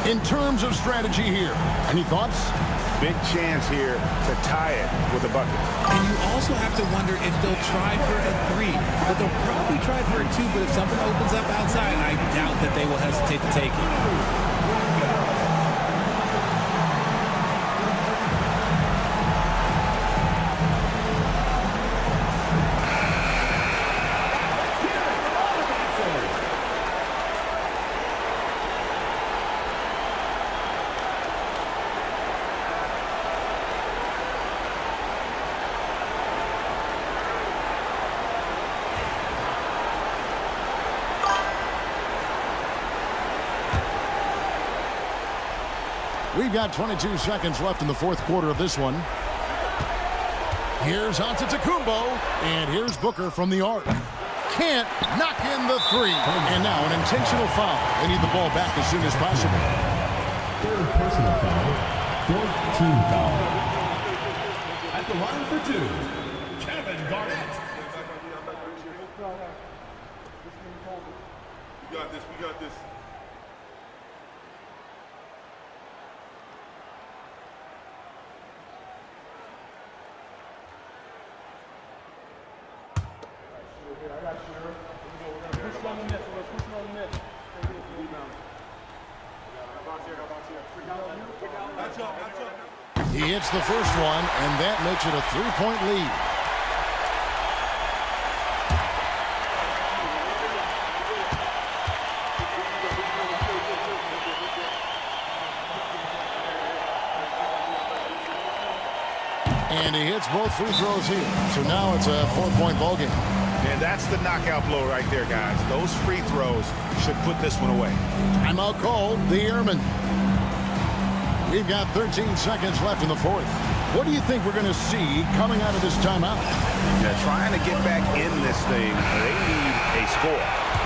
In terms of strategy here, any thoughts? Big chance here to tie it with a bucket. And you also have to wonder if they'll try for a 3. But they'll probably try for a 2. But if something opens up outside, I doubt that they will hesitate to take it. We've got 22 seconds left in the fourth quarter of this one. Here's Antetokounmpo, and here's Booker from the arc. Can't knock in the 3. And now an intentional foul. They need the ball back as soon as possible. Third personal foul. Fourth team foul. At the line for 2, Kevin Garnett. We got this. We got this. He hits the first one, and that makes it a 3-point lead. And he hits both free throws here. So now it's a 4-point ball game. And that's the knockout blow right there, guys. Those free throws should put this one away. Timeout called, the Airmen. We've got 13 seconds left in the fourth. What do you think we're going to see coming out of this timeout? Yeah, trying to get back in this thing, they need a score.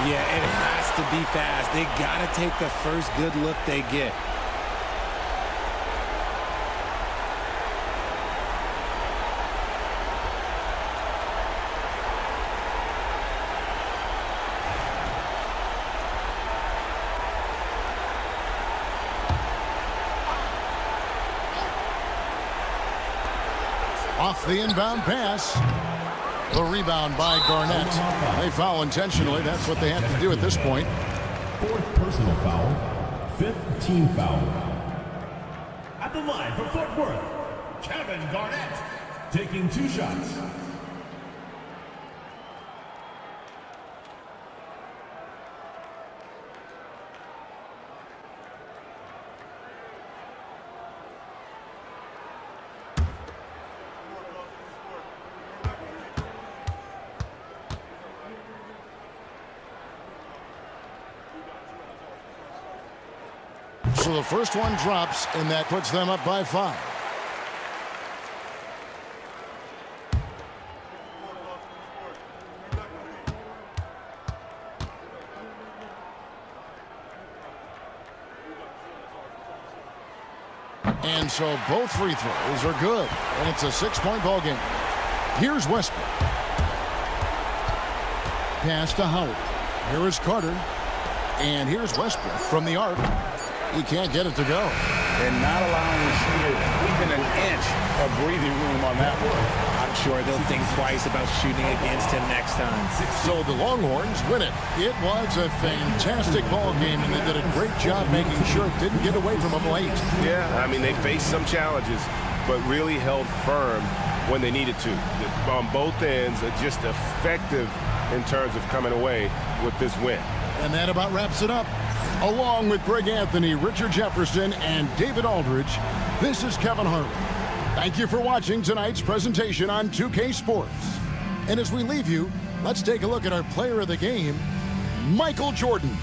Yeah, it has to be fast. They got to take the first good look they get. Off the inbound pass. The rebound by Garnett. They foul intentionally. That's what they have to do at this point. Fourth personal foul. Fifth team foul. At the line for Fort Worth, Kevin Garnett. Taking 2 shots. So the first one drops, and that puts them up by 5. And so both free throws are good. And it's a 6-point ball game. Here's Westbrook. Pass to Howard. Here is Carter. And here's Westbrook from the arc. He can't get it to go. And not allowing the shooter even an inch of breathing room on that one. I'm sure they'll think twice about shooting against him next time. So the Longhorns win it. It was a fantastic ball game, and they did a great job making sure it didn't get away from them late. Yeah, I mean, they faced some challenges, but really held firm when they needed to. On both ends, just effective in terms of coming away with this win. And that about wraps it up. Along with Greg Anthony, Richard Jefferson, and David Aldridge, this is Kevin Harlan. Thank you for watching tonight's presentation on 2K Sports. And as we leave you, let's take a look at our player of the game, Michael Jordan.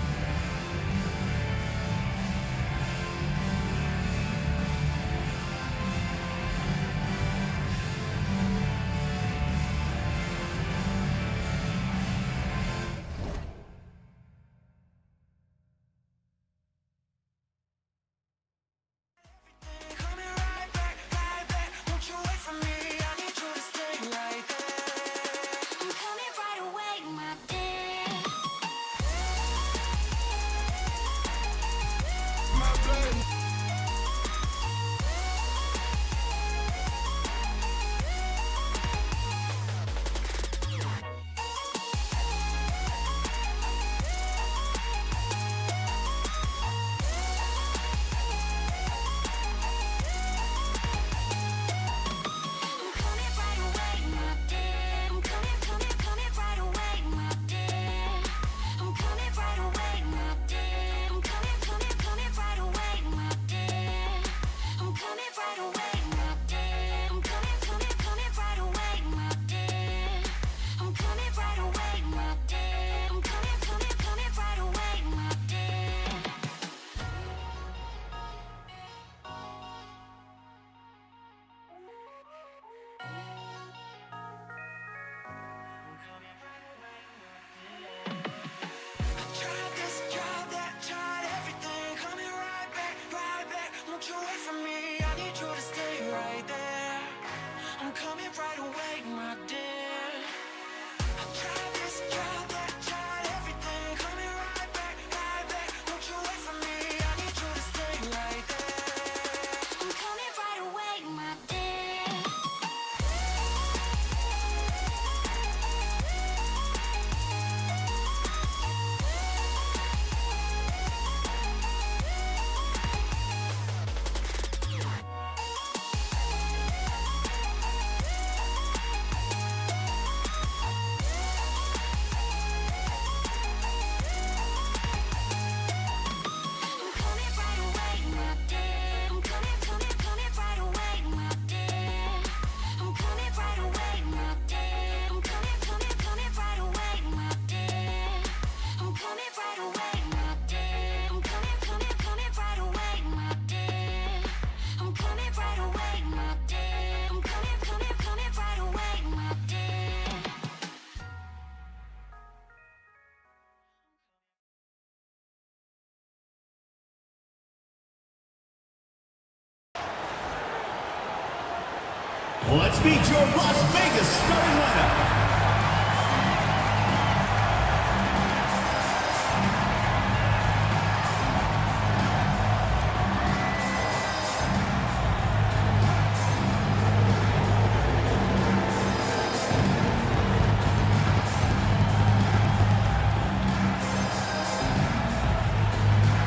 Let's meet your Las Vegas starting lineup.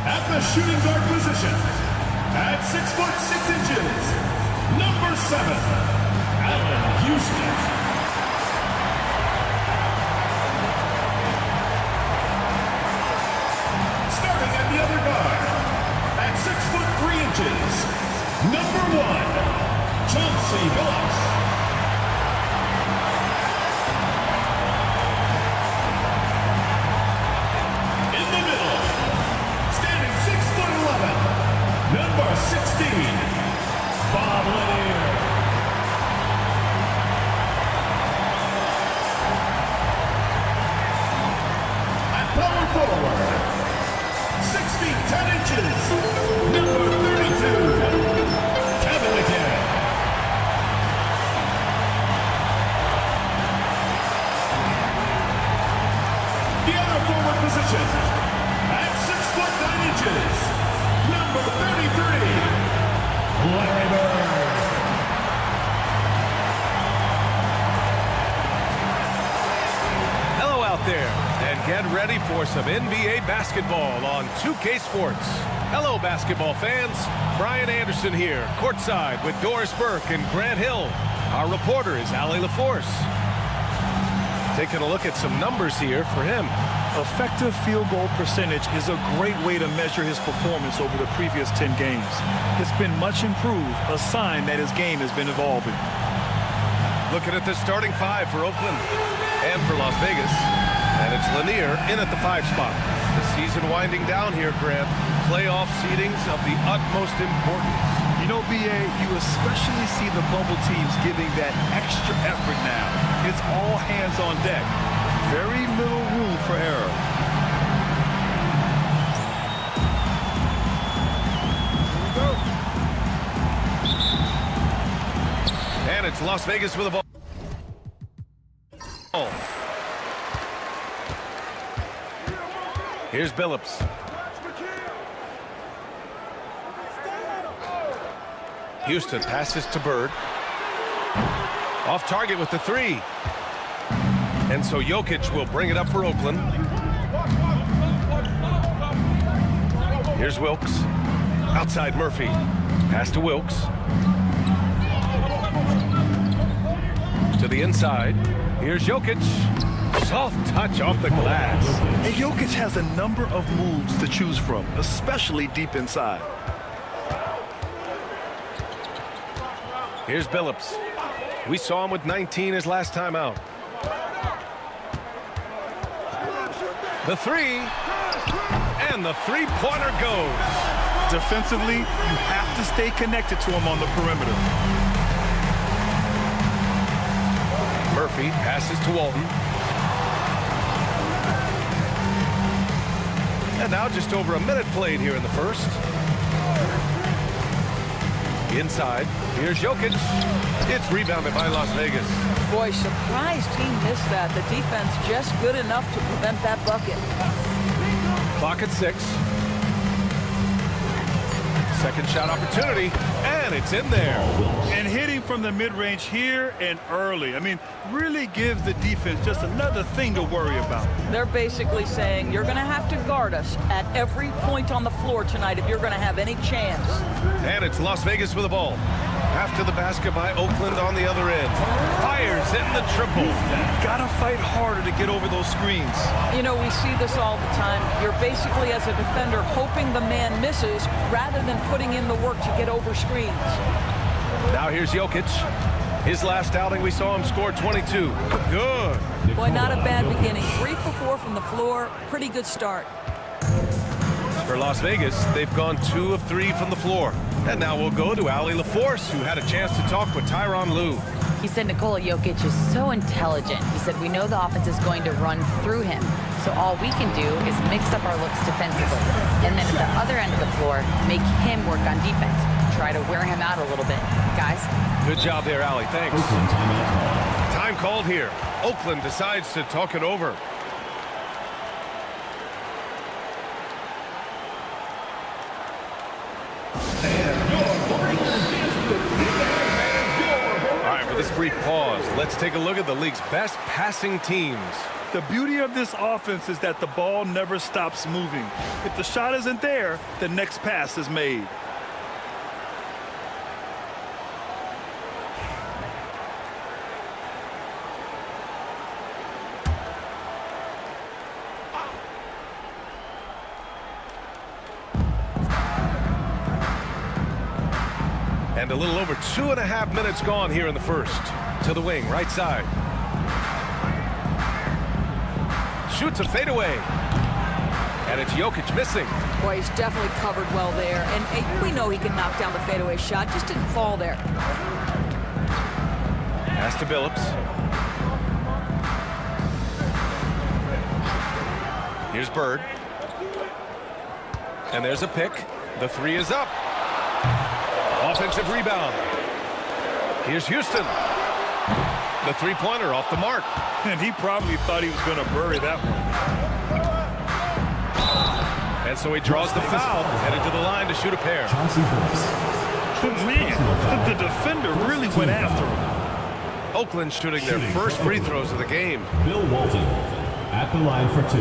At the shooting guard position, at 6'6", number 7. Houston. Starting at the other guard, at 6'3", number 1, Chauncey Billups. In the middle, standing 6'11", number 16, Bob Lanier. Forward, 6 feet 10 inches, number 32, ready for some NBA basketball on 2K Sports. Hello, basketball fans. Brian Anderson here, courtside with Doris Burke and Grant Hill. Our reporter is Allie LaForce. Taking a look at some numbers here for him. Effective field goal percentage is a great way to measure his performance over the previous 10 games. It's been much improved, a sign that his game has been evolving. Looking at the starting five for Oakland and for Las Vegas. And it's Lanier in at the 5 spot. The season winding down here, Grant. Playoff seedings of the utmost importance. You know, B.A., you especially see the bubble teams giving that extra effort now. It's all hands on deck. Very little room for error. And it's Las Vegas with the ball. Here's Billups. Houston passes to Bird. Off target with the 3. And so Jokic will bring it up for Oakland. Here's Wilkes. Outside Murphy. Pass to Wilkes. To the inside. Here's Jokic. Soft touch off the glass. And Jokic has a number of moves to choose from, especially deep inside. Here's Billups. We saw him with 19 his last time out. The 3. And the three-pointer goes. Defensively, you have to stay connected to him on the perimeter. Murphy passes to Walton. And now just over a minute played here in the first. Inside, here's Jokic. It's rebounded by Las Vegas. Boy, surprised he missed that. The defense just good enough to prevent that bucket. Clock at 6. Second shot opportunity, and it's in there. And hitting from the mid-range here and early. I mean, really gives the defense just another thing to worry about. They're basically saying you're going to have to guard us at every point on the floor tonight if you're going to have any chance. And it's Las Vegas with the ball. After the basket by Oakland on the other end. Fires in the triple. Gotta fight harder to get over those screens. You know, we see this all the time. You're basically, as a defender, hoping the man misses rather than putting in the work to get over screens. Now here's Jokic. His last outing, we saw him score 22. Good. Boy, not a bad beginning. 3 for 4 from the floor. Pretty good start. For Las Vegas, they've gone 2 of 3 from the floor. And now we'll go to Allie LaForce, who had a chance to talk with Tyronn Lue. He said Nikola Jokic is so intelligent. He said we know the offense is going to run through him. So all we can do is mix up our looks defensively. And then at the other end of the floor, make him work on defense. Try to wear him out a little bit. Guys? Good job there, Allie. Thanks. Time called here. Oakland decides to talk it over. This brief pause. Let's take a look at the league's best passing teams. The beauty of this offense is that the ball never stops moving. If the shot isn't there, the next pass is made. And a little over 2.5 minutes gone here in the first. To the wing, right side. Shoots a fadeaway. And it's Jokic missing. Boy, he's definitely covered well there. And we know he can knock down the fadeaway shot. Just didn't fall there. Pass to Billups. Here's Bird. And there's a pick. The 3 is up. Offensive rebound. Here's Houston. The three-pointer off the mark. And he probably thought he was going to bury that one. And so he draws the foul, headed to the line to shoot a pair. Man, the defender really went after him. Oakland shooting their first free throws of the game. Bill Walton at the line for 2.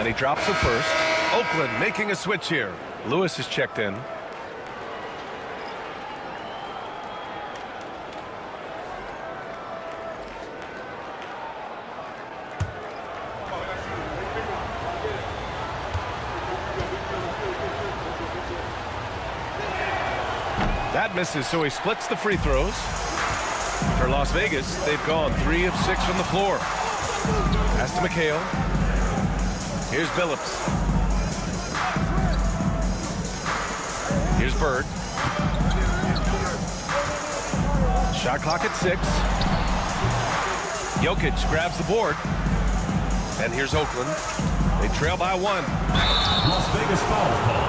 And he drops it first. Oakland making a switch here. Lewis is checked in. That misses, so he splits the free throws. For Las Vegas, they've gone 3 of 6 from the floor. Pass to McHale. Here's Billups. Here's Bird. Shot clock at 6. Jokic grabs the board. And here's Oakland. They trail by 1. Las Vegas foul call.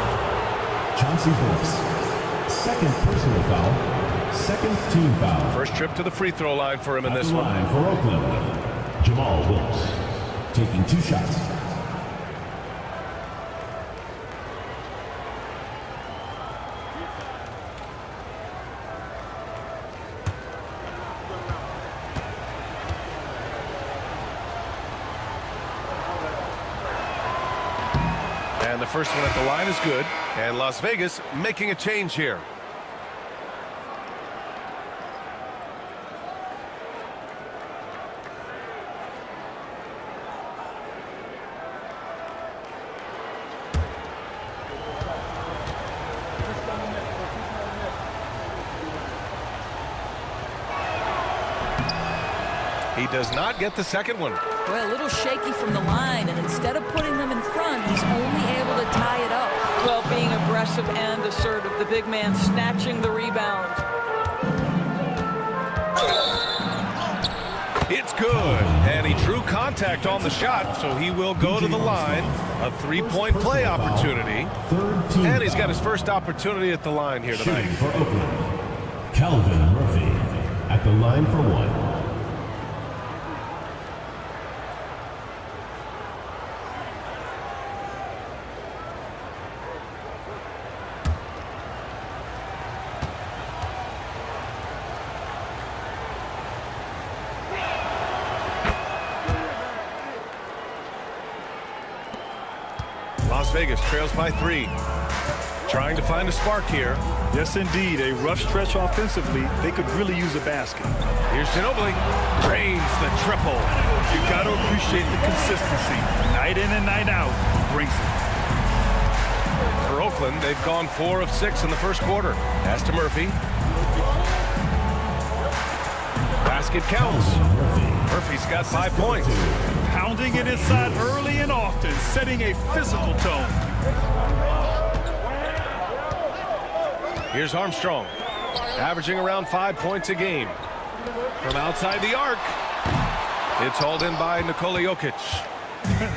Chauncey Billups. Second personal foul. Second team foul. First trip to the free throw line for him in this one. Line for Oakland. Jamal Wilkes taking 2 shots. And the first one at the line is good. And Las Vegas making a change here. He does not get the second one. Well, a little shaky from the line, and instead of putting them in front, he's only able to tie it up. Well, being aggressive and assertive, the big man snatching the rebound. It's good, and he drew contact on the shot, so he will go to the line. A 3-point play opportunity, and he's got his first opportunity at the line here tonight. Shooting for Oakland, Calvin Murphy at the line for 1. Las Vegas trails by 3. Trying to find a spark here. Yes, indeed. A rough stretch offensively. They could really use a basket. Here's Ginobili. Drains the triple. You got to appreciate the consistency. Night in and night out, he brings it. For Oakland, they've gone 4 of 6 in the first quarter. Pass to Murphy. Basket counts. Murphy's got 5 points. Pounding it inside early and often, setting a physical tone. Here's Armstrong, averaging around 5 points a game. From outside the arc, it's hauled in by Nikola Jokic.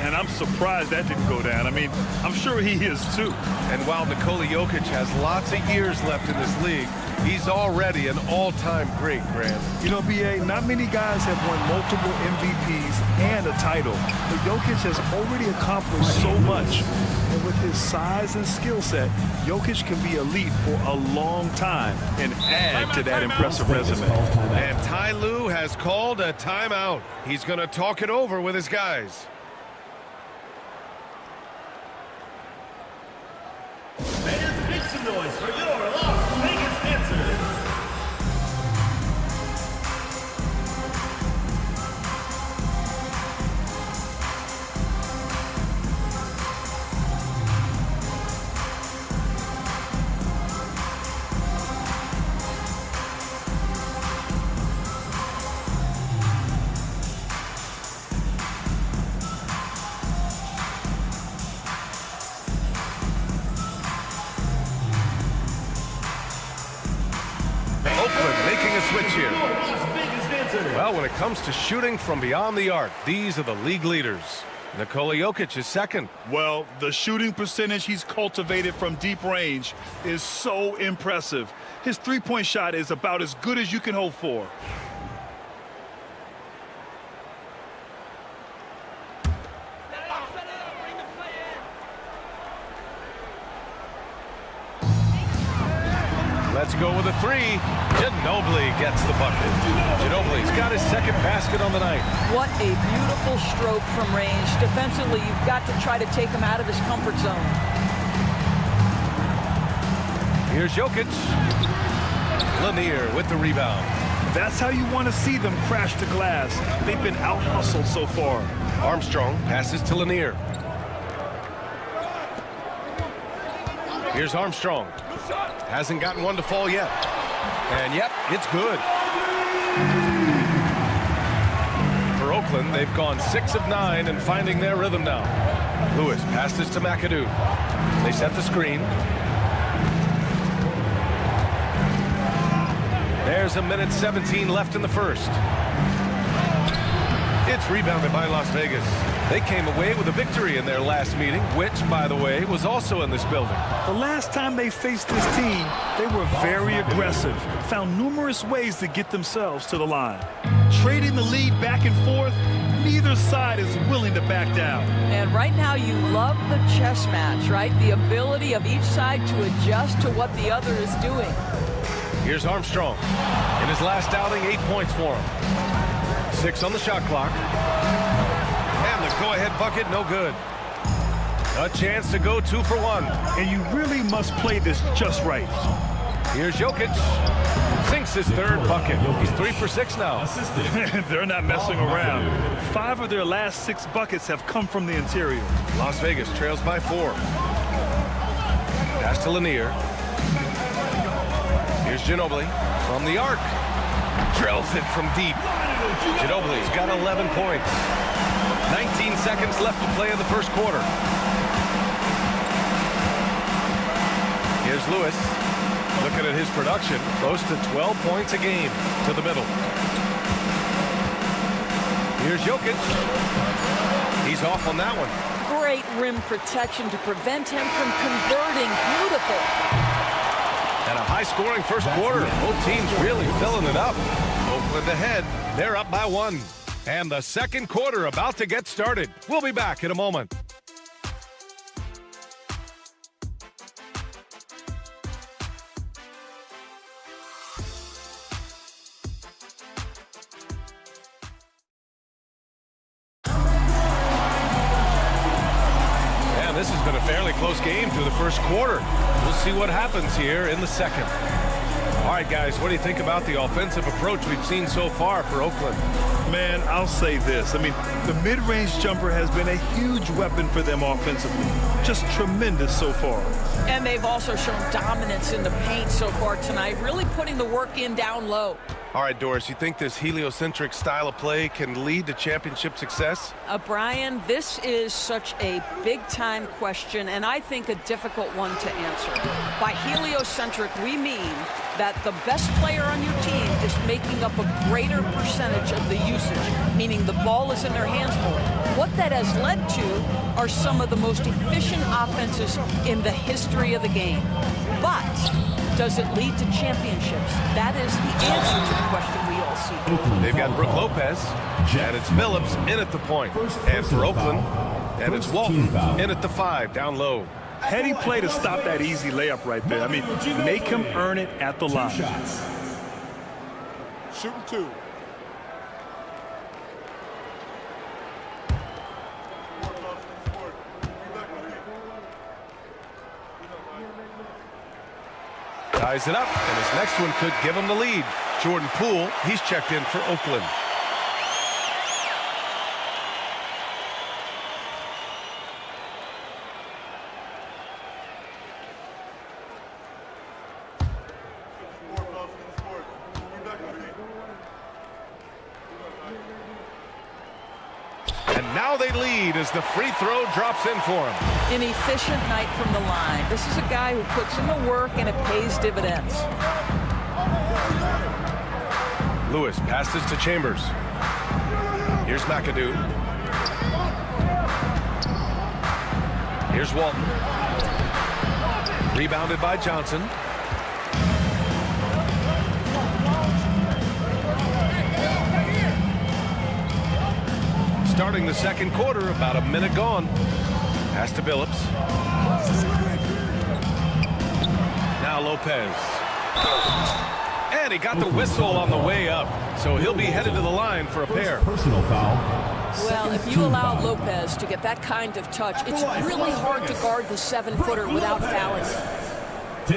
And I'm surprised that didn't go down. I mean, I'm sure he is too. And while Nikola Jokic has lots of years left in this league, he's already an all-time great, Grant. You know, B.A., not many guys have won multiple MVPs and a title. But Jokic has already accomplished so much. And with his size and skill set, Jokic can be elite for a long time and add to that impressive resume. And Ty Lue has called a timeout. He's going to talk it over with his guys. Make some noise for your Las Vegas dancers. Switch here. Well, when it comes to shooting from beyond the arc, these are the league leaders. Nikola Jokic is second. Well, the shooting percentage he's cultivated from deep range is so impressive. His three-point shot is about as good as you can hope for. Let's go with a three. Ginobili gets the bucket. Ginobili's got his second basket on the night. What a beautiful stroke from range. Defensively, you've got to try to take him out of his comfort zone. Here's Jokic. Lanier with the rebound. That's how you want to see them crash the glass. They've been out-hustled so far. Armstrong passes to Lanier. Here's Armstrong. Hasn't gotten one to fall yet. And yep, it's good. For Oakland, they've gone 6 of 9 and finding their rhythm now. Lewis passes to McAdoo. They set the screen. There's a minute 17 left in the first. It's rebounded by Las Vegas. They came away with a victory in their last meeting, which, by the way, was also in this building. The last time they faced this team, they were very aggressive, found numerous ways to get themselves to the line. Trading the lead back and forth, neither side is willing to back down. And right now you love the chess match, right? The ability of each side to adjust to what the other is doing. Here's Armstrong. In his last outing, 8 points for him. 6 on the shot clock. And the go-ahead bucket, no good. A chance to go 2 for 1. And you really must play this just right. Here's Jokic. Sinks his third bucket. He's 3 for 6 now. They're not messing around. 5 of their last 6 buckets have come from the interior. Las Vegas trails by 4. Pass to Lanier. Here's Ginobili from the arc. Drills it from deep. Ginobili's got 11 points. 19 seconds left to play in the first quarter. Here's Lewis. Looking at his production, close to 12 points a game to the middle. Here's Jokic. He's off on that one. Great rim protection to prevent him from converting. Beautiful. And a high-scoring first quarter. Both teams really filling it up. Oakland ahead. They're up by 1. And the second quarter about to get started. We'll be back in a moment. And this has been a fairly close game through the first quarter. We'll see what happens here in the second. All right, guys, what do you think about the offensive approach we've seen so far for Oakland? Man, I'll say this. I mean, the mid-range jumper has been a huge weapon for them offensively. Just tremendous so far. And they've also shown dominance in the paint so far tonight, really putting the work in down low. All right, Doris, you think this heliocentric style of play can lead to championship success? Brian, this is such a big-time question, and I think a difficult one to answer. By heliocentric, we mean that the best player on your team is making up a greater percentage of the usage, meaning the ball is in their hands more. What that has led to are some of the most efficient offenses in the history of the game. But does it lead to championships? That is the answer to the question we all see. They've got Brook Lopez, and it's Phillips in at the point. And for Oakland, and it's Walton in at the 5, down low. Heady play to stop that easy layup right there. I mean, make him earn it at the line. Shooting 2. Ties it up, and his next one could give him the lead. Jordan Poole, he's checked in for Oakland. And now they lead as the free throw drops in for him. An efficient night from the line. This is a guy who puts in the work and it pays dividends. Lewis passes to Chambers. Here's McAdoo. Here's Walton. Rebounded by Johnson. Starting the second quarter, about a minute gone. Pass to Phillips. Now Lopez. And he got the whistle on the way up, so he'll be headed to the line for a pair. Personal foul. Well, if you allow Lopez to get that kind of touch, it's really hard to guard the 7-footer without fouling.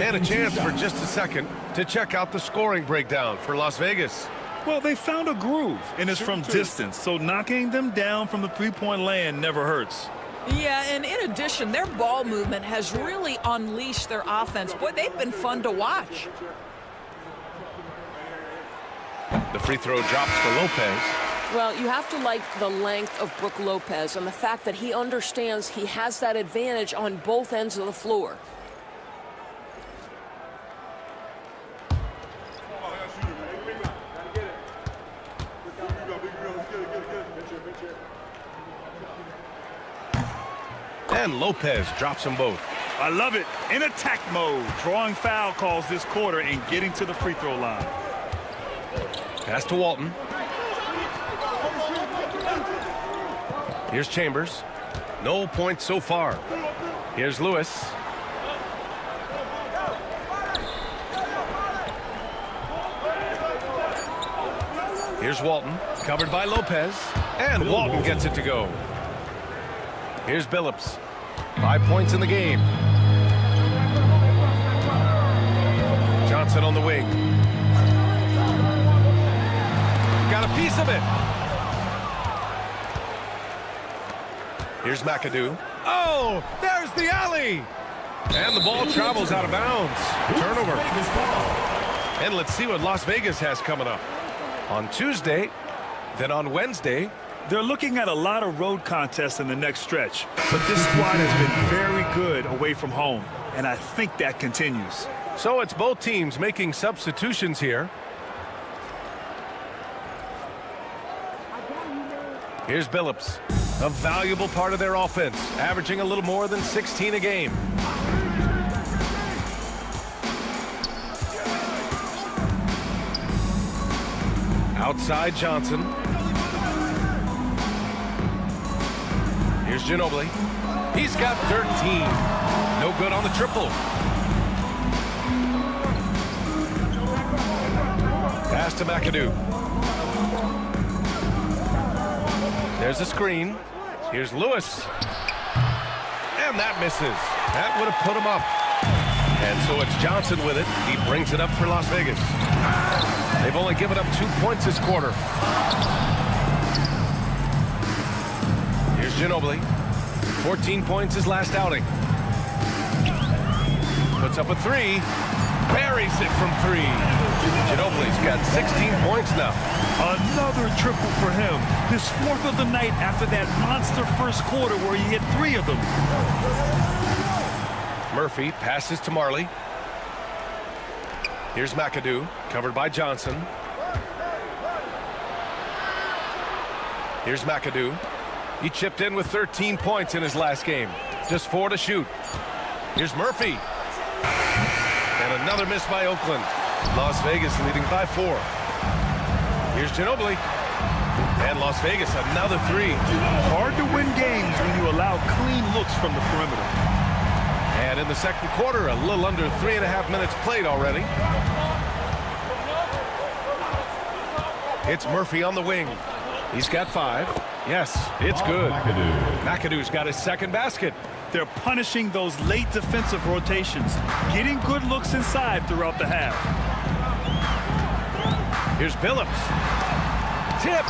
And a chance for just a second to check out the scoring breakdown for Las Vegas. Well, they found a groove, and it's from distance, so knocking them down from the three-point land never hurts. Yeah, and in addition, their ball movement has really unleashed their offense. Boy, they've been fun to watch. The free throw drops for Lopez. Well, you have to like the length of Brook Lopez and the fact that he understands he has that advantage on both ends of the floor. And Lopez drops them both. I love it. In attack mode, drawing foul calls this quarter and getting to the free throw line. Pass to Walton. Here's Chambers. No points so far. Here's Lewis. Here's Walton, covered by Lopez. And Walton gets it to go. Here's Billups. 5 points in the game. Johnson on the wing. Got a piece of it. Here's McAdoo. Oh, there's the alley. And the ball travels out of bounds. Turnover. And let's see what Las Vegas has coming up. On Tuesday, then on Wednesday. They're looking at a lot of road contests in the next stretch, but this squad has been very good away from home, and I think that continues. So it's both teams making substitutions here. Here's Billups, a valuable part of their offense, averaging a little more than 16 a game. Outside Johnson. Here's Ginobili. He's got 13. No good on the triple. Pass to McAdoo. There's a screen. Here's Lewis. And that misses. That would have put him up. And so it's Johnson with it. He brings it up for Las Vegas. They've only given up 2 points this quarter. Here's Ginobili. 14 points his last outing. Puts up a three. Buries it from three. Ginobili's got 16 points now. Another triple for him. His 4th of the night after that monster first quarter where he hit 3 of them. Murphy passes to Marley. Here's McAdoo, covered by Johnson. Here's McAdoo. He chipped in with 13 points in his last game. Just 4 to shoot. Here's Murphy. And another miss by Oakland. Las Vegas leading by 4. Here's Ginobili. And Las Vegas, another 3. Hard to win games when you allow clean looks from the perimeter. And in the second quarter, a little under 3.5 minutes played already. It's Murphy on the wing. He's got 5. Yes, it's good. McAdoo's got his second basket. They're punishing those late defensive rotations, getting good looks inside throughout the half. Here's Billups. Tipped.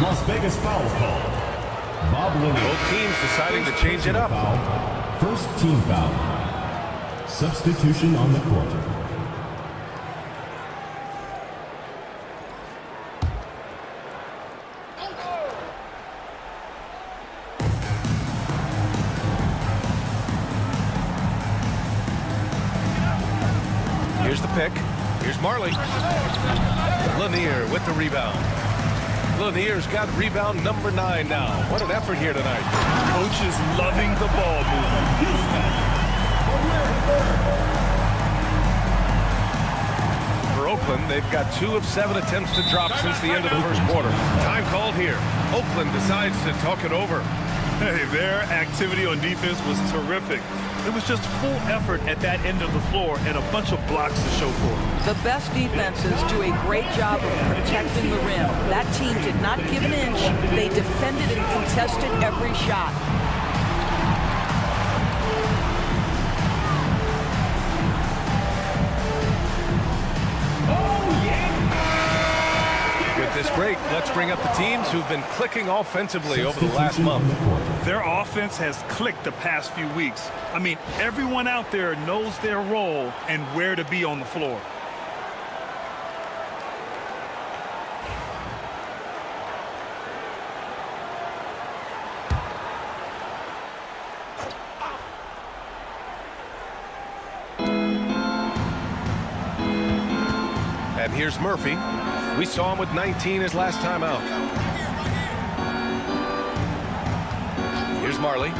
Las Vegas foul call. Bob Linney. Both teams deciding to change it up. First team foul. Substitution on the court. Here's the pick. Here's Marley. Lanier with the rebound. Lanier's got rebound number 9 now. What an effort here tonight. Coach is loving the ball movement. For Oakland, they've got 2 of 7 attempts to drop since the end of the first quarter. Time called here. Oakland decides to talk it over. Hey, their activity on defense was terrific. It was just full effort at that end of the floor and a bunch of blocks to show for it. The best defenses do a great job of protecting the rim. That team did not give an inch. They defended and contested every shot. With this break, let's bring up the teams who've been clicking offensively over the last month. Their offense has clicked the past few weeks. I mean, everyone out there knows their role and where to be on the floor. And here's Murphy. We saw him with 19 his last time out. Here's Marley.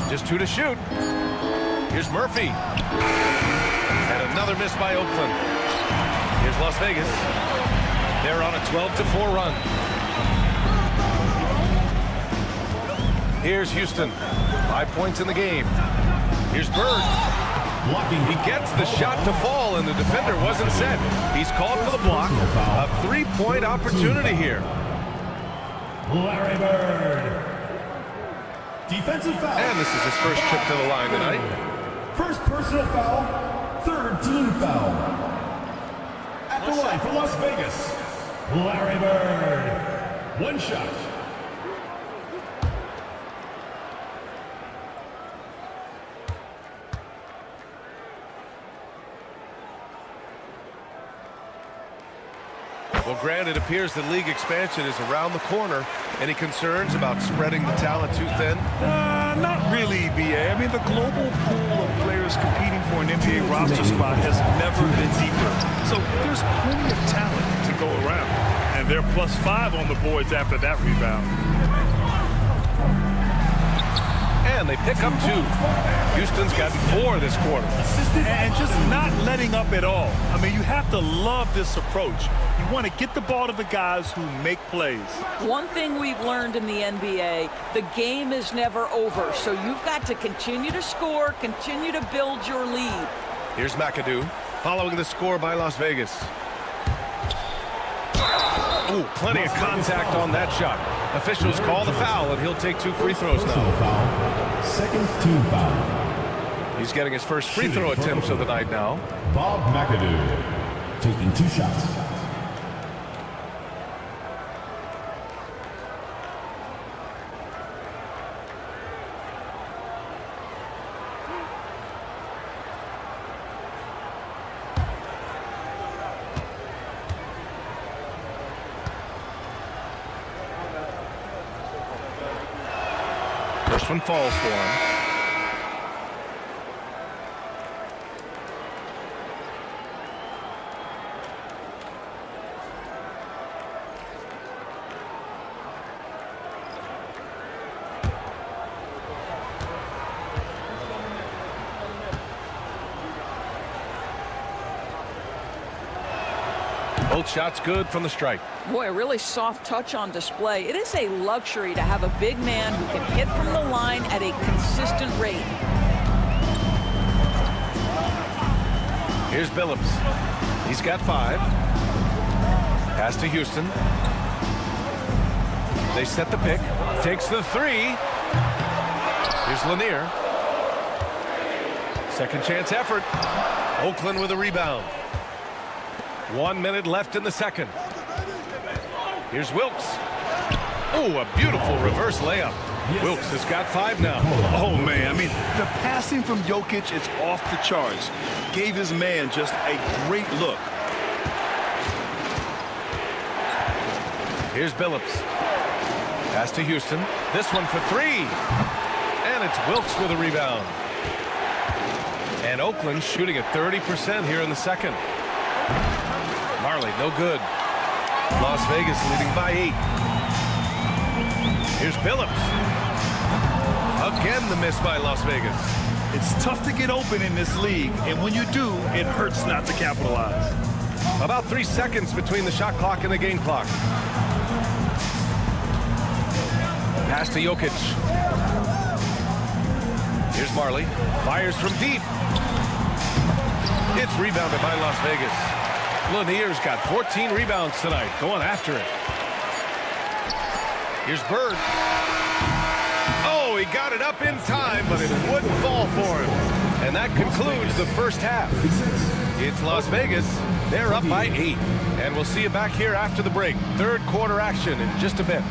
Just 2 to shoot. Here's Murphy. And another miss by Oakland. Here's Las Vegas. They're on a 12-4 run. Here's Houston. 5 points in the game. Here's Bird. He gets the shot to fall, and the defender wasn't set. He's called for the block. A 3-point opportunity here. Larry Bird. Defensive foul. And this is his first trip to the line tonight. First personal foul. Third team foul. At the line for Las Vegas, Larry Bird. 1 shot. Well, Grant, it appears the league expansion is around the corner. Any concerns about spreading the talent too thin? Not really, BA. I mean, the global pool of players competing for an NBA roster spot has never been deeper. So there's plenty of talent to go around. And they're +5 on the boards after that rebound. And they pick up 2. Houston's got 4 this quarter. And just not letting up at all. I mean, you have to love this approach. You want to get the ball to the guys who make plays. One thing we've learned in the NBA, the game is never over. So you've got to continue to score, continue to build your lead. Here's McAdoo following the score by Las Vegas. Ooh, plenty of contact on that shot. Officials call the foul, and he'll take 2 free throws now. Foul. Second team foul. He's getting his first free throw attempts of the night now. Bob McAdoo taking 2 shots. First one falls for him. Both shots good from the strike. Boy, a really soft touch on display. It is a luxury to have a big man who can hit from the line at a consistent rate. Here's Billups. He's got 5. Pass to Houston. They set the pick. Takes the 3. Here's Lanier. Second chance effort. Oakland with a rebound. 1 minute left in the second. Here's Wilkes. Oh, a beautiful reverse layup. Wilkes has got 5 now. Oh, man. I mean, the passing from Jokic is off the charts. Gave his man just a great look. Here's Billups. Pass to Houston. This one for 3. And it's Wilkes with a rebound. And Oakland shooting at 30% here in the second. Marley, no good. Las Vegas leading by 8. Here's Billups. Again, the miss by Las Vegas. It's tough to get open in this league, and when you do, it hurts not to capitalize. About 3 seconds between the shot clock and the game clock. Pass to Jokic. Here's Marley. Fires from deep. It's rebounded by Las Vegas. Lanier's got 14 rebounds tonight, going after it. Here's Bird. Oh, he got it up in time, but it wouldn't fall for him. And that concludes the first half. It's Las Vegas. They're up by 8. And we'll see you back here after the break. Third quarter action in just a bit.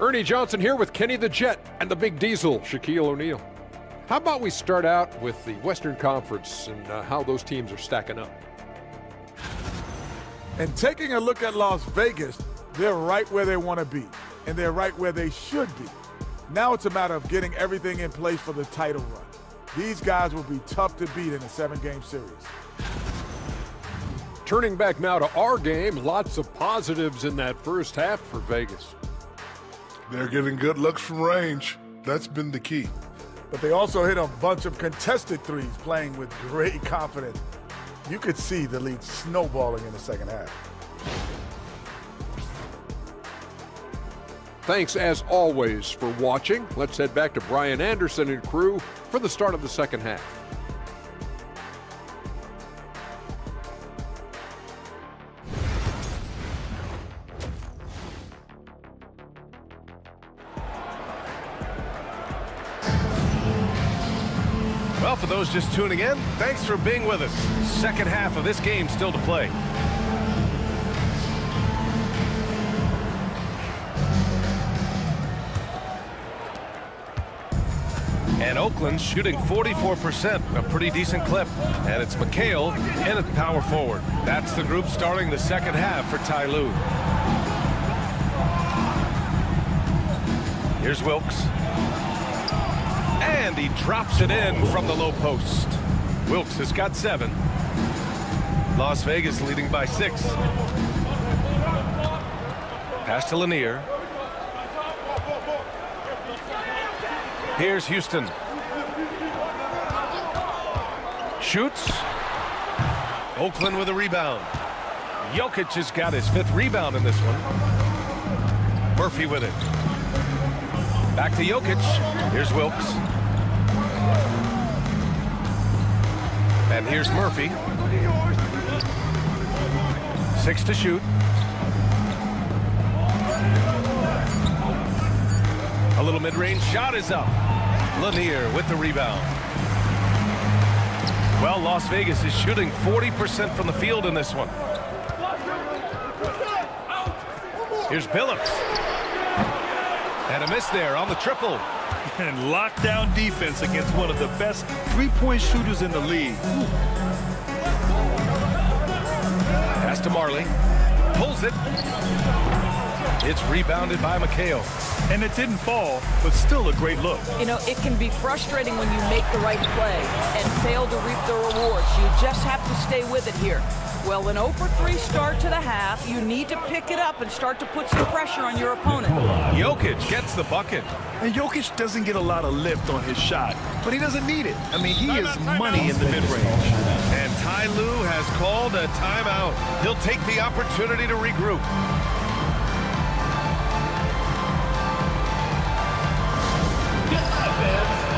Ernie Johnson here with Kenny the Jet and the Big Diesel, Shaquille O'Neal. How about we start out with the Western Conference and how those teams are stacking up? And taking a look at Las Vegas, they're right where they want to be, and they're right where they should be. Now it's a matter of getting everything in place for the title run. These guys will be tough to beat in a 7-game series. Turning back now to our game, lots of positives in that first half for Vegas. They're getting good looks from range. That's been the key. But they also hit a bunch of contested threes, playing with great confidence. You could see the lead snowballing in the second half. Thanks, as always, for watching. Let's head back to Brian Anderson and crew for the start of the second half. Well, for those just tuning in, thanks for being with us. Second half of this game still to play. And Oakland shooting 44%, a pretty decent clip. And it's McHale in at power forward. That's the group starting the second half for Ty Lue. Here's Wilkes. And he drops it in from the low post. Wilkes has got 7. Las Vegas leading by 6. Pass to Lanier. Here's Houston. Shoots. Oakland with a rebound. Jokic has got his 5th rebound in this one. Murphy with it. Back to Jokic. Here's Wilkes. And here's Murphy. 6 to shoot. A little mid-range shot is up. Lanier with the rebound. Well, Las Vegas is shooting 40% from the field in this one. Here's Billups. And a miss there on the triple. And lockdown defense against one of the best three-point shooters in the league. Pass to Marley. Pulls it. It's rebounded by McHale. And it didn't fall, but still a great look. You know, it can be frustrating when you make the right play and fail to reap the rewards. You just have to stay with it here. Well, an 0-for-3 start to the half. You need to pick it up and start to put some pressure on your opponent. Jokic gets the bucket. And Jokic doesn't get a lot of lift on his shot, but he doesn't need it. I mean, he is money in the mid-range. And Ty Lue has called a timeout. He'll take the opportunity to regroup.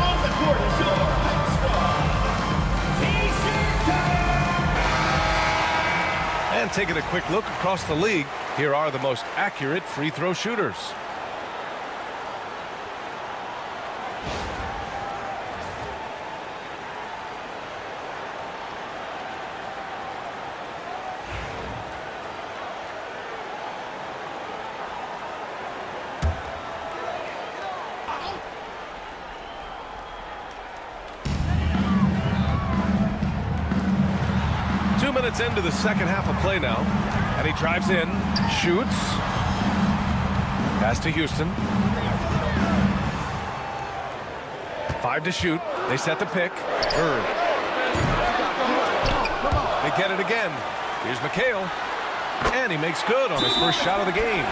On the court is your top star, And taking a quick look across the league, here are the most accurate free throw shooters. Minutes into the second half of play now, and he drives in, shoots, pass to Houston. 5 to shoot. They set the pick. Bird get it again. Here's McHale. And he makes good on his first shot of the game.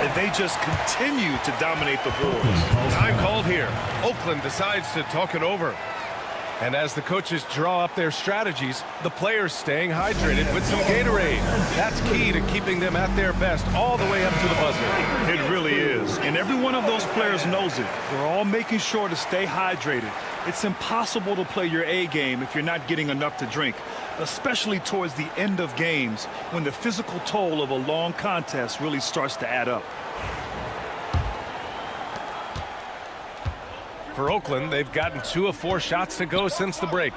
And they just continue to dominate the boards. Time called here. Oakland decides to talk it over. And as the coaches draw up their strategies, the players staying hydrated with some Gatorade. That's key to keeping them at their best all the way up to the buzzer. It really is. And every one of those players knows it. They're all making sure to stay hydrated. It's impossible to play your A game if you're not getting enough to drink, especially towards the end of games when the physical toll of a long contest really starts to add up. For Oakland, they've gotten 2 of 4 shots to go since the break.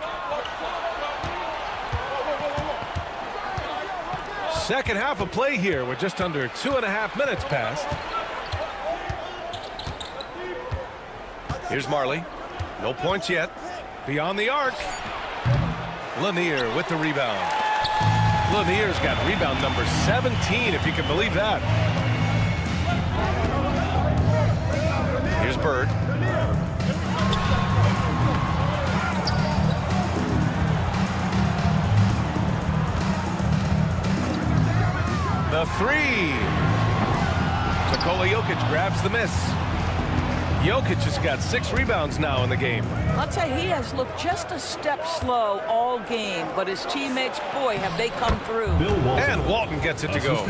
Second half of play here with just under 2.5 minutes passed. Here's Marley. No points yet. Beyond the arc. Lanier with the rebound. Lanier's got rebound number 17, if you can believe that. Here's Bird. The 3. Nikola Jokic grabs the miss. Jokic has got 6 rebounds now in the game. I'll tell you, he has looked just a step slow all game, but his teammates, boy, have they come through. And Walton gets it to go.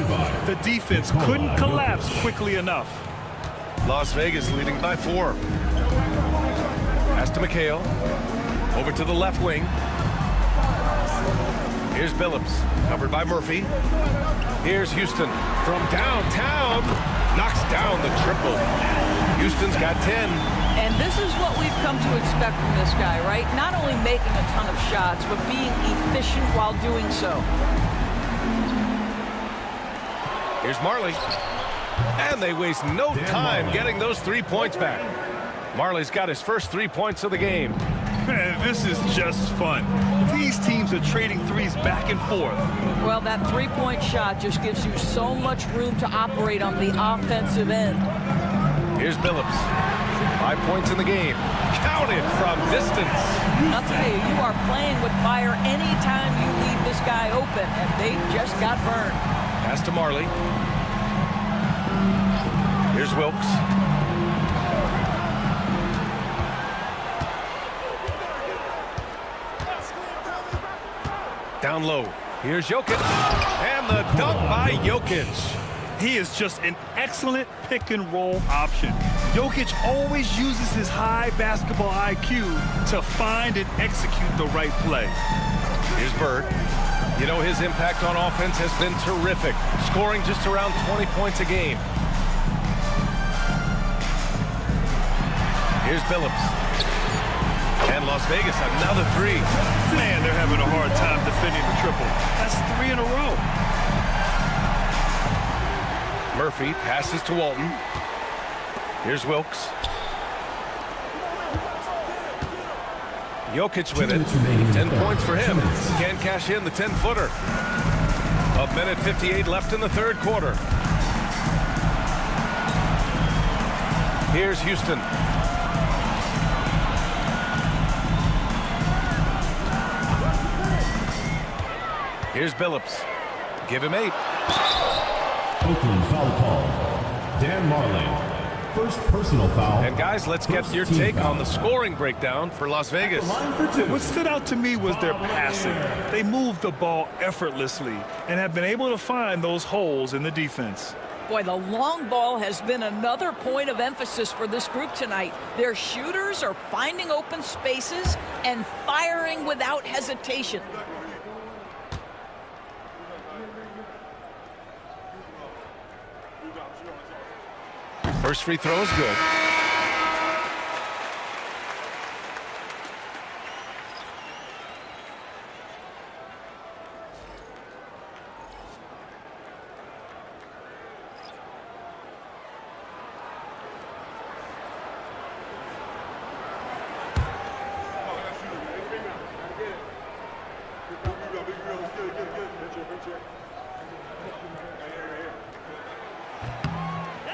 The defense couldn't collapse quickly enough. Las Vegas leading by 4. Pass to McHale. Over to the left wing. Here's Billups, covered by Murphy. Here's Houston from downtown. Knocks down the triple. Houston's got 10. And this is what we've come to expect from this guy, right? Not only making a ton of shots, but being efficient while doing so. Here's Marley. And they waste no time getting those 3 points back. Marley's got his first 3 points of the game. Man, this is just fun. These teams are trading threes back and forth. Well, that 3-point shot just gives you so much room to operate on the offensive end. Here's Billups. 5 points in the game. Counted from distance. I'll tell you, you are playing with fire anytime you leave this guy open, and they just got burned. Pass to Marley. Here's Wilkes. Down low. Here's Jokic. And the dunk by Jokic. He is just an excellent pick-and-roll option. Jokic always uses his high basketball IQ to find and execute the right play. Here's Bird. You know, his impact on offense has been terrific, scoring just around 20 points a game. Here's Billups. And Las Vegas, another 3. Man, they're having a hard time defending the triple. That's 3 in a row. Murphy passes to Walton. Here's Wilkes. Jokic with it. 10 points for him. Can't cash in the 10-footer. 1:58 left in the third quarter. Here's Houston. Here's Billups. Give him 8. Oakland foul call. Dan Marley. First personal foul. And guys, let's get your take on the scoring breakdown for Las Vegas. What stood out to me was their passing. They moved the ball effortlessly and have been able to find those holes in the defense. Boy, the long ball has been another point of emphasis for this group tonight. Their shooters are finding open spaces and firing without hesitation. First free throw is good.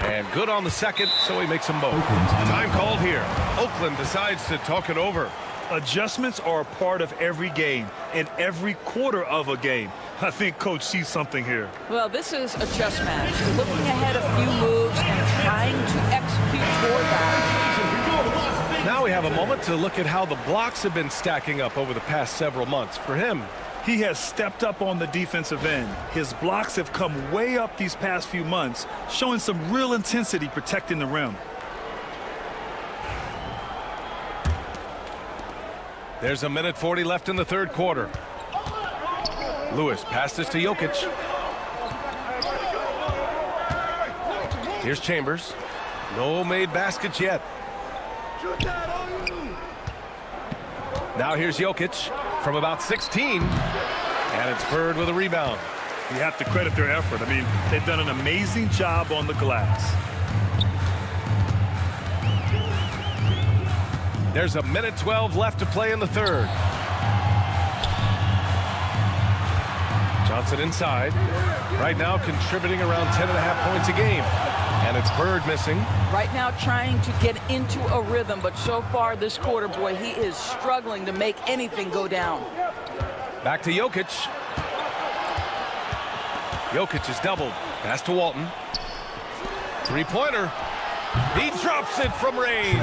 And good on the second, so he makes them both. Time called here. Oakland decides to talk it over. Adjustments are a part of every game and every quarter of a game. I think Coach sees something here. Well, this is a chess match. Looking ahead a few moves and trying to execute toward that. Now we have a moment to look at how the blocks have been stacking up over the past several months for him. He has stepped up on the defensive end. His blocks have come way up these past few months, showing some real intensity protecting the rim. There's 1:40 left in the third quarter. Lewis passes to Jokic. Here's Chambers. No made baskets yet. Now here's Jokic from about 16. And it's Bird with a rebound. You have to credit their effort. I mean, they've done an amazing job on the glass. There's 1:12 left to play in the third. Johnson inside. Right now contributing around 10.5 points a game. And it's Bird missing. Right now trying to get into a rhythm, but so far this quarter, boy, he is struggling to make anything go down. Back to Jokic. Jokic is doubled. Pass to Walton. Three-pointer. He drops it from range.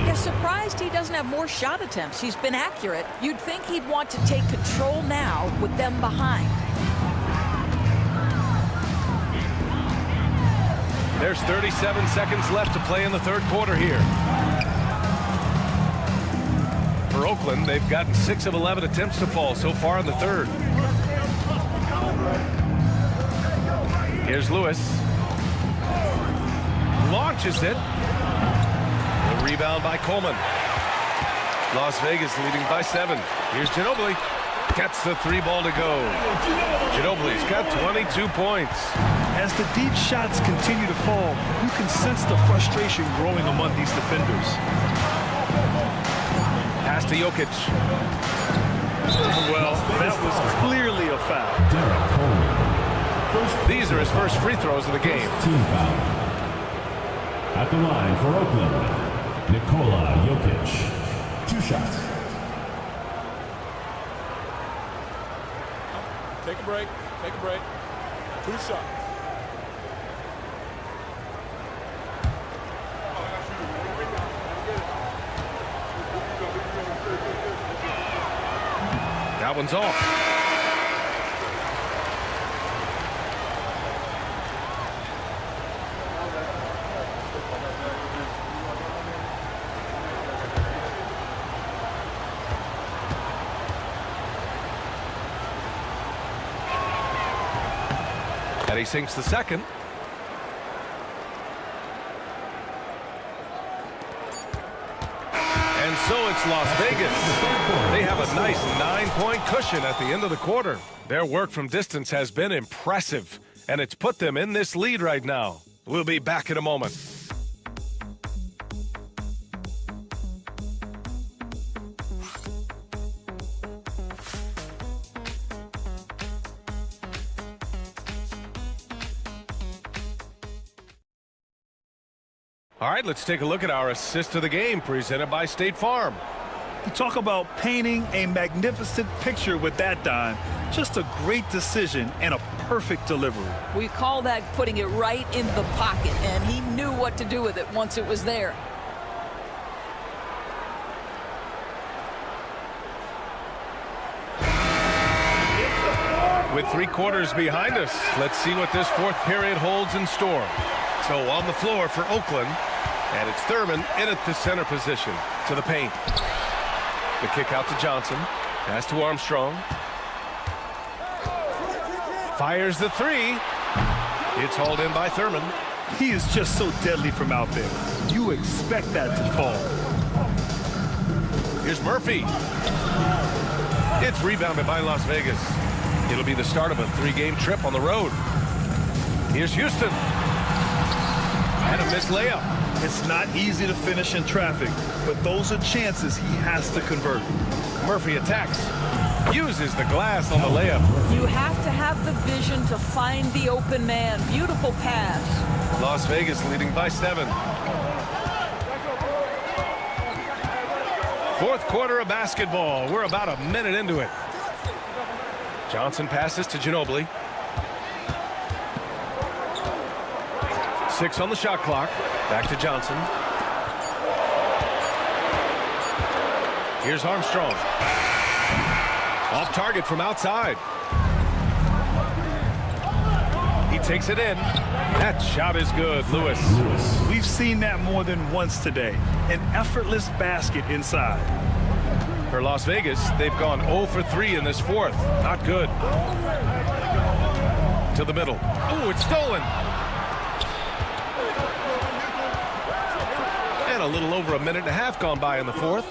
Yeah, surprised he doesn't have more shot attempts. He's been accurate. You'd think he'd want to take control now with them behind. There's 37 seconds left to play in the third quarter here. For Oakland, they've gotten 6 of 11 attempts to fall so far in the third. Here's Lewis. Launches it. A rebound by Coleman. Las Vegas leading by 7. Here's Ginobili. Gets the 3 ball to go. Ginobili's got 22 points. As the deep shots continue to fall, you can sense the frustration growing among these defenders. Pass to Jokic. Well, that was clearly a foul. These are his first free throws of the game. Team foul. At the line for Oakland, Nikola Jokic. 2 shots. Take a break. Take a break. 2 shots. That one's off. And he sinks the second. And so it's Las Vegas. They have a nice 9-point cushion at the end of the quarter. Their work from distance has been impressive, and it's put them in this lead right now. We'll be back in a moment. All right, let's take a look at our assist of the game presented by State Farm. You talk about painting a magnificent picture with that dime. Just a great decision and a perfect delivery. We call that putting it right in the pocket, and he knew what to do with it once it was there. With 3 quarters behind us, let's see what this fourth period holds in store. So on the floor for Oakland, and it's Thurman in at the center position to the paint. The kick out to Johnson. Pass to Armstrong. Fires the 3. It's hauled in by Thurman. He is just so deadly from out there. You expect that to fall. Here's Murphy. It's rebounded by Las Vegas. It'll be the start of a 3-game trip on the road. Here's Houston. And a missed layup. It's not easy to finish in traffic, but those are chances he has to convert. Murphy attacks. Uses the glass on the layup. You have to have the vision to find the open man. Beautiful pass. Las Vegas leading by 7. Fourth quarter of basketball. We're about a minute into it. Johnson passes to Ginobili. 6 on the shot clock. Back to Johnson. Here's Armstrong. Off target from outside. He takes it in. That shot is good, Lewis. We've seen that more than once today. An effortless basket inside. For Las Vegas, they've gone 0 for 3 in this fourth. Not good. To the middle. Ooh, it's stolen. And a little over a minute and a half gone by in the fourth.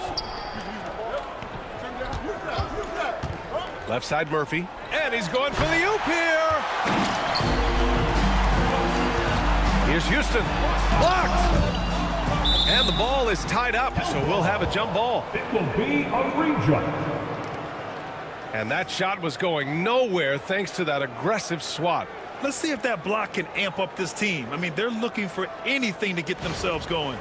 Left side Murphy. And he's going for the oop here. Here's Houston. Blocked. And the ball is tied up, so we'll have a jump ball. It will be a re-jump. And that shot was going nowhere thanks to that aggressive swat. Let's see if that block can amp up this team. I mean, they're looking for anything to get themselves going.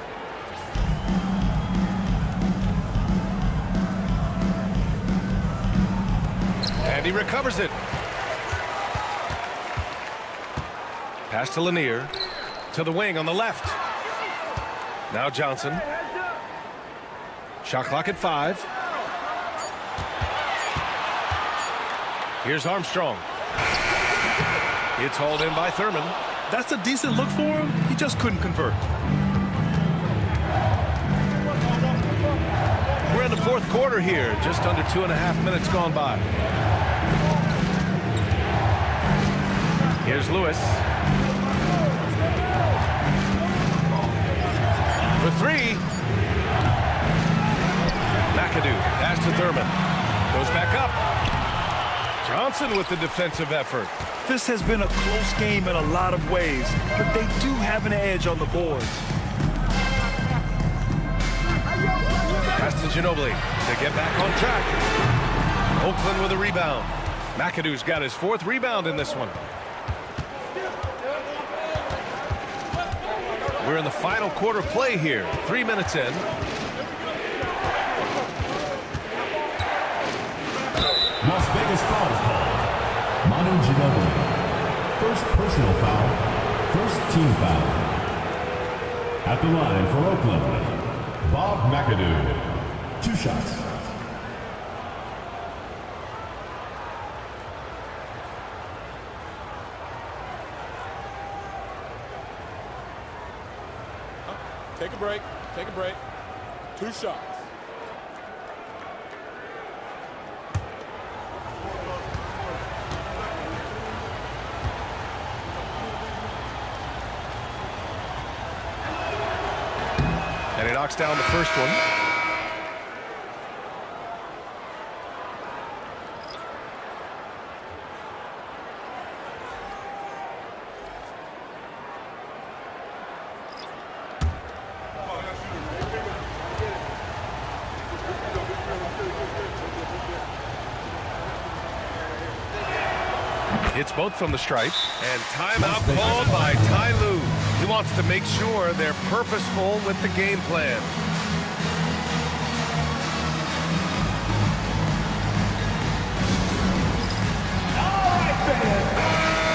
And he recovers it. Pass to Lanier. To the wing on the left. Now Johnson. Shot clock at 5. Here's Armstrong. It's hauled in by Thurman. That's a decent look for him. He just couldn't convert. We're in the fourth quarter here. Just under 2.5 minutes gone by. Here's Lewis. For 3. McAdoo. Pass to Thurman. Goes back up. Johnson with the defensive effort. This has been a close game in a lot of ways, but they do have an edge on the boards. Pass to Ginobili to get back on track. Oakland with a rebound. McAdoo's got his 4th rebound in this one. We're in the final quarter play here. 3 minutes in. Las Vegas foul call. Manu Ginobili. First personal foul. First team foul. At the line for Oakland, Bob McAdoo. 2 shots. Take a break. Take a break. 2 shots. And he knocks down the first one. Hits both from the stripe. And timeout called by Ty Lue. He wants to make sure they're purposeful with the game plan.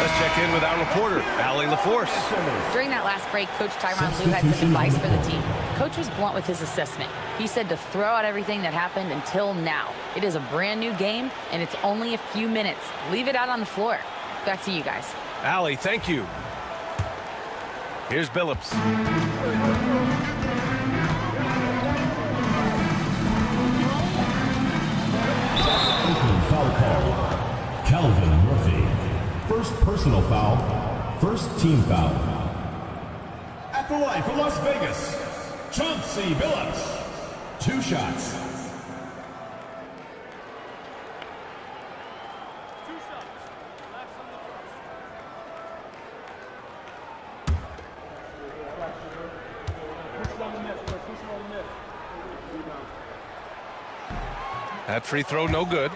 Let's check in with our reporter, Allie LaForce. During that last break, Coach Tyronn Lue had some advice for the team. Coach was blunt with his assessment. He said to throw out everything that happened until now. It is a brand new game, and it's only a few minutes. Leave it out on the floor. Back to you guys. Allie, thank you. Here's Billups. Oakland foul call. Calvin Murphy. First personal foul. First team foul. At the line for Las Vegas, Chauncey Billups. 2 shots. That free throw no good.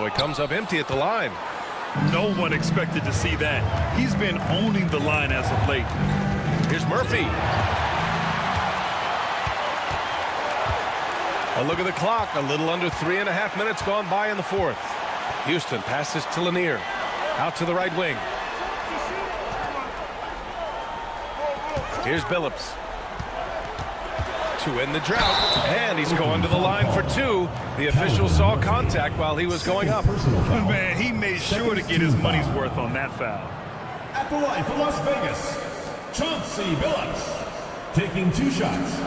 So it comes up empty at the line. No one expected to see that. He's been owning the line as of late. Here's Murphy. A look at the clock. A little under 3.5 minutes gone by in the fourth. Houston passes to Lanier. Out to the right wing. Here's Billups. To end the drought. And he's going to the line for two. The official saw contact while he was going up. Man, he made sure to get his money's worth on that foul. At the line for Las Vegas, Chauncey Billups, taking 2 shots.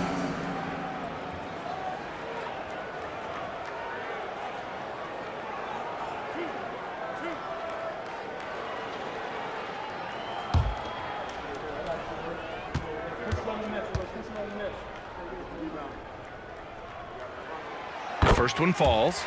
First one falls.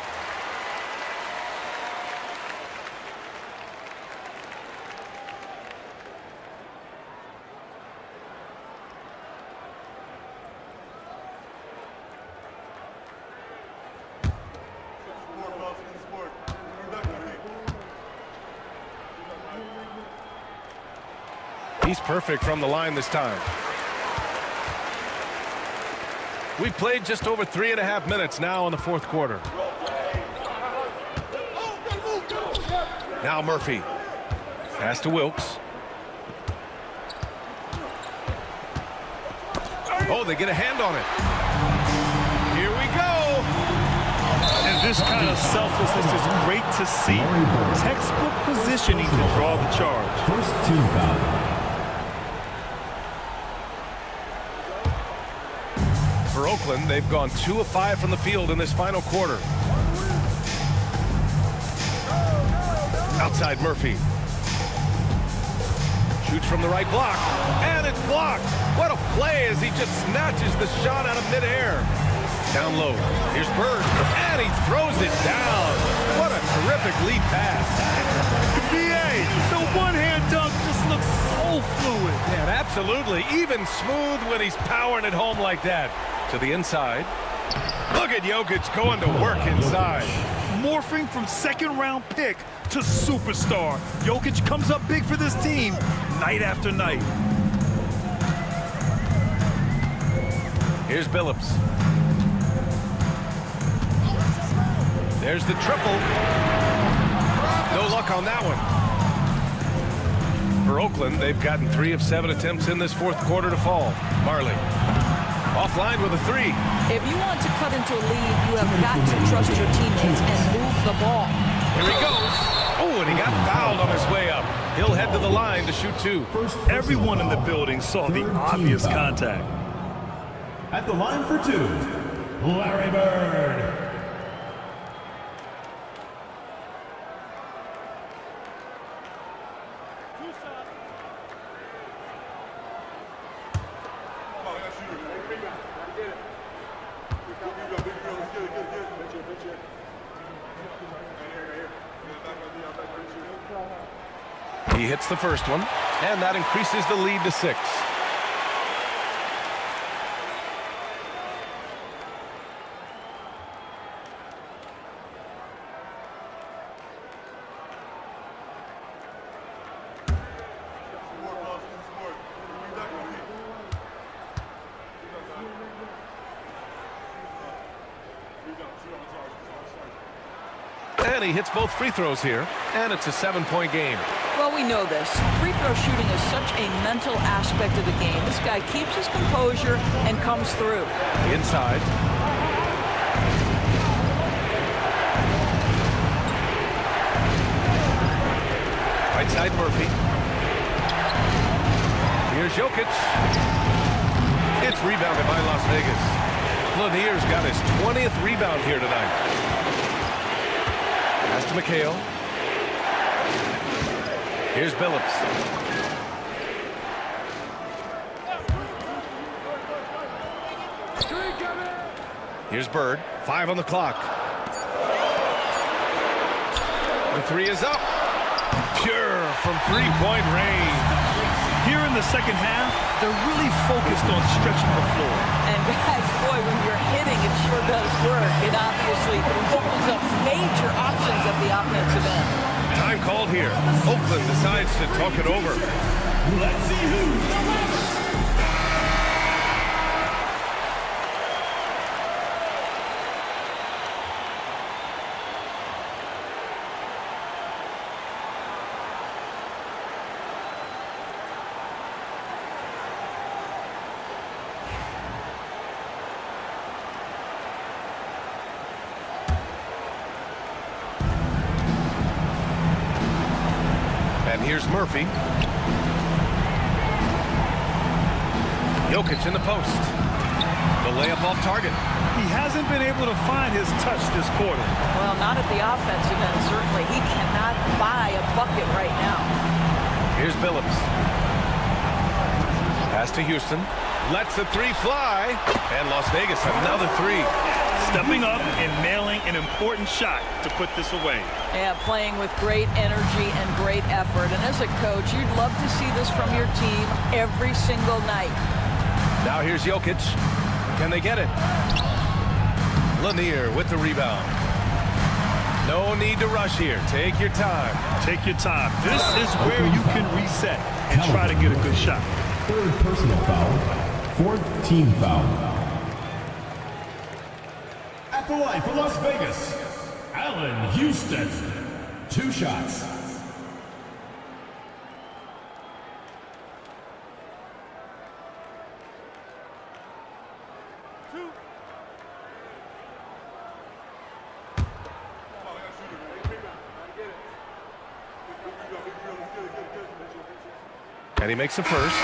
He's perfect from the line this time. We played just over 3.5 minutes now in the fourth quarter. Now Murphy. Pass to Wilkes. Oh, they get a hand on it. Here we go. And this kind of selflessness is great to see. Textbook positioning to draw the charge. First team foul. For Oakland, they've gone 2 of 5 from the field in this final quarter. Outside Murphy. Shoots from the right block, and it's blocked. What a play as he just snatches the shot out of midair. Down low, here's Bird, and he throws it down. What a terrific lead pass. BA, the one-hand dunk just looks so fluid. Yeah, absolutely. Even smooth when he's powering it home like that. To the inside. Look at Jokic going to work inside. Morphing from second-round pick to superstar. Jokic comes up big for this team night after night. Here's Billups. There's the triple. No luck on that one. For Oakland, they've gotten 3 of 7 attempts in this fourth quarter to fall. Marley. Offline with a 3. If you want to cut into a lead, you have got to trust your teammates and move the ball. Here he goes. Oh, and he got fouled on his way up. He'll head to the line to shoot 2. Everyone in the building saw the obvious contact. At the line for 2, Larry Bird. He hits the first one, and that increases the lead to 6. And he hits both free throws here, and it's a 7-point game. Well, we know this. Free throw shooting is such a mental aspect of the game. This guy keeps his composure and comes through. Inside. Right side Murphy. Here's Jokic. It's rebounded by Las Vegas. Lanier's got his 20th rebound here tonight. Pass to McHale. Here's Billups. Here's Bird. 5 on the clock. The 3 is up. Pure from 3-point range. Here in the second half, they're really focused on stretching the floor. And guys, boy, when you're hitting, it sure does work. It obviously opens up major options at the offensive end. Time called here. Oakland decides to talk it over. Let's see who's the runners. And here's Murphy. Jokic in the post. The layup off target. He hasn't been able to find his touch this quarter. Well, not at the offensive end, certainly. He cannot buy a bucket right now. Here's Billups. Pass to Houston. Lets the three fly. And Las Vegas, another three. Stepping up and nailing an important shot to put this away. Yeah, playing with great energy and great effort. And as a coach, you'd love to see this from your team every single night. Now here's Jokic. Can they get it? Lanier with the rebound. No need to rush here. Take your time. Take your time. This is where you can reset and try to get a good shot. Third personal foul. Fourth team foul. At the line for Las Vegas, Allen Houston. 2 shots. And he makes the first.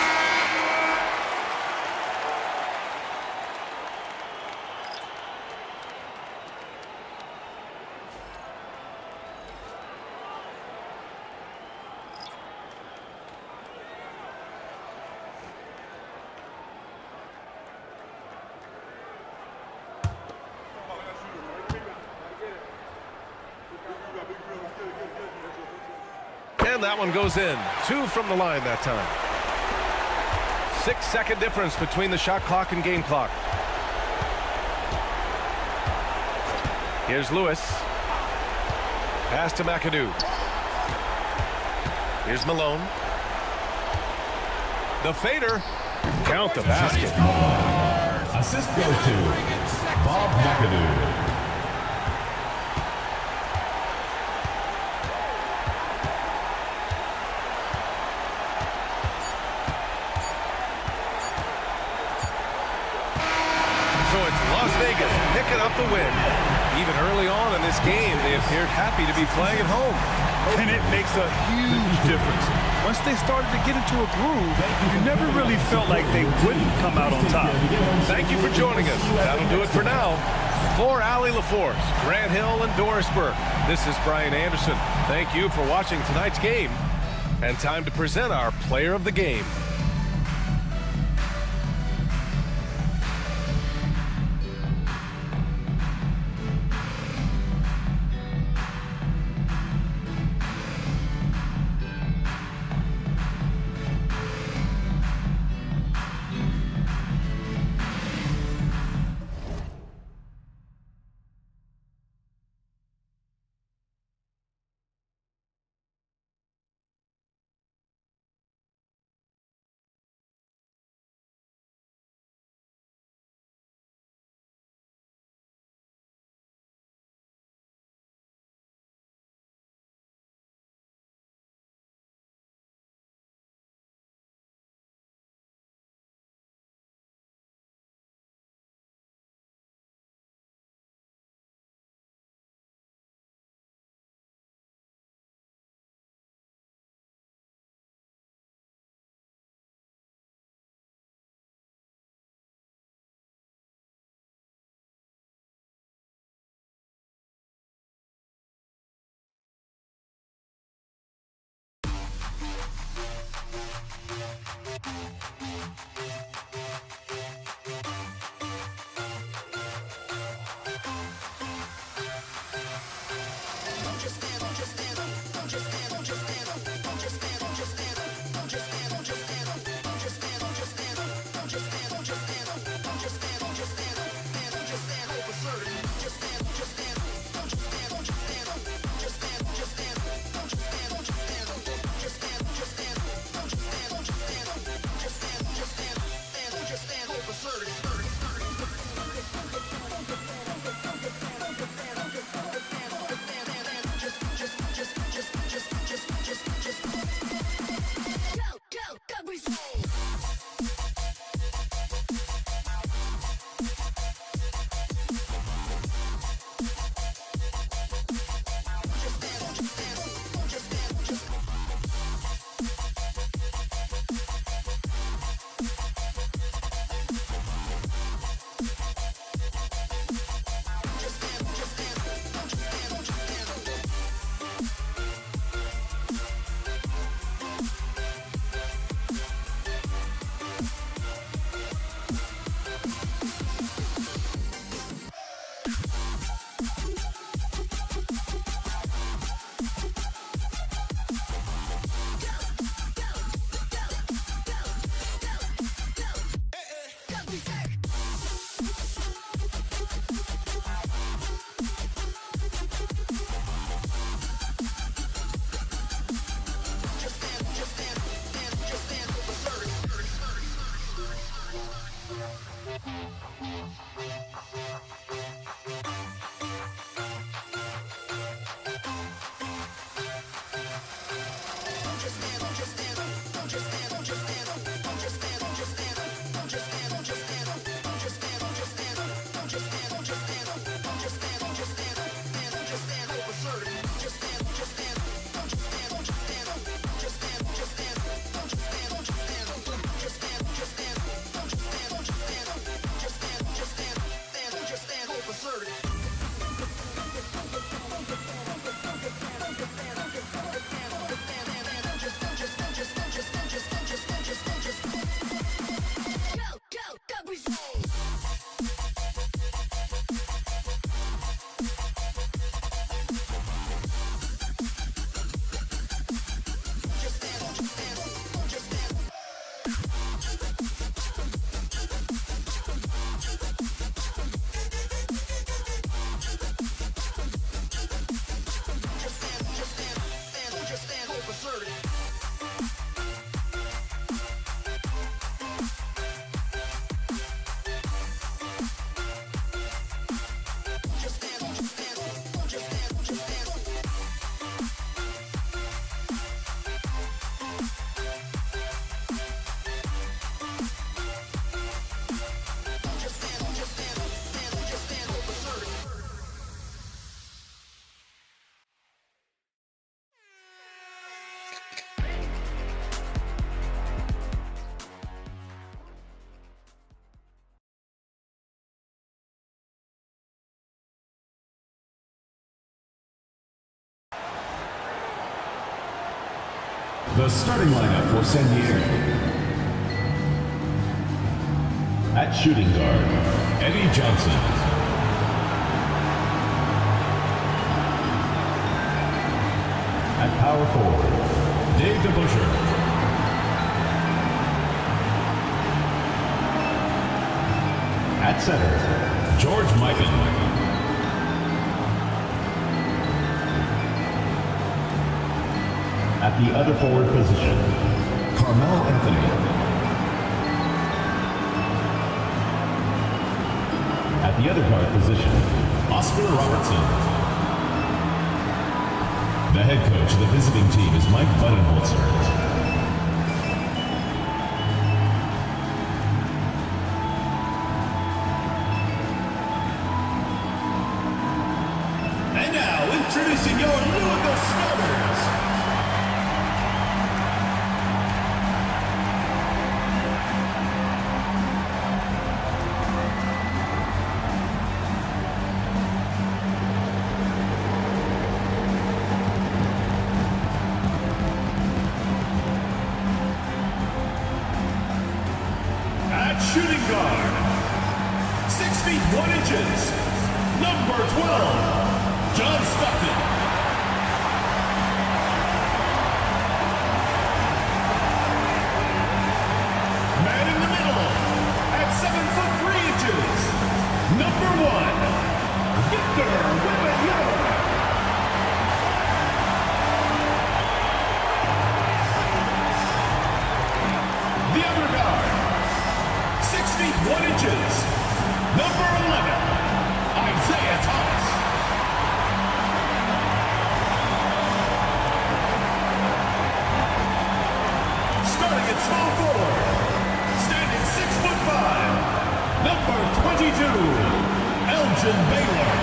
And that one goes in. 2 from the line that time. 6-second difference between the shot clock and game clock. Here's Lewis. Pass to McAdoo. Here's Malone. The fader. Count the basket. Assist goes to Bob McAdoo. Vegas picking up the win. Even early on in this game, they appeared happy to be playing at home. And it makes a huge difference. Once they started to get into a groove, you never really felt like they wouldn't come out on top. Thank you for joining us. That'll do it for now. For Allie LaForce, Grant Hill, and Doris Burke, this is Brian Anderson. Thank you for watching tonight's game. And time to present our player of the game. The starting lineup for San Diego. At shooting guard, Eddie Johnson. At power forward, Dave DeBuscher. At center, George Mikan. At the other forward position, Carmelo Anthony. At the other guard position, Oscar Robertson. The head coach of the visiting team is Mike Budenholzer. And now, introducing your Louisville starters. Shooting guard, 6 feet 1 inches, number 12, John Stockton. Man in the middle, at 7 foot 3 inches, number 1, Victor Wembanyama. The other guard, 6 feet 1 inches, number 11, Isaiah Thomas. Starting at small forward, standing 6 foot 5, number 22, Elgin Baylor.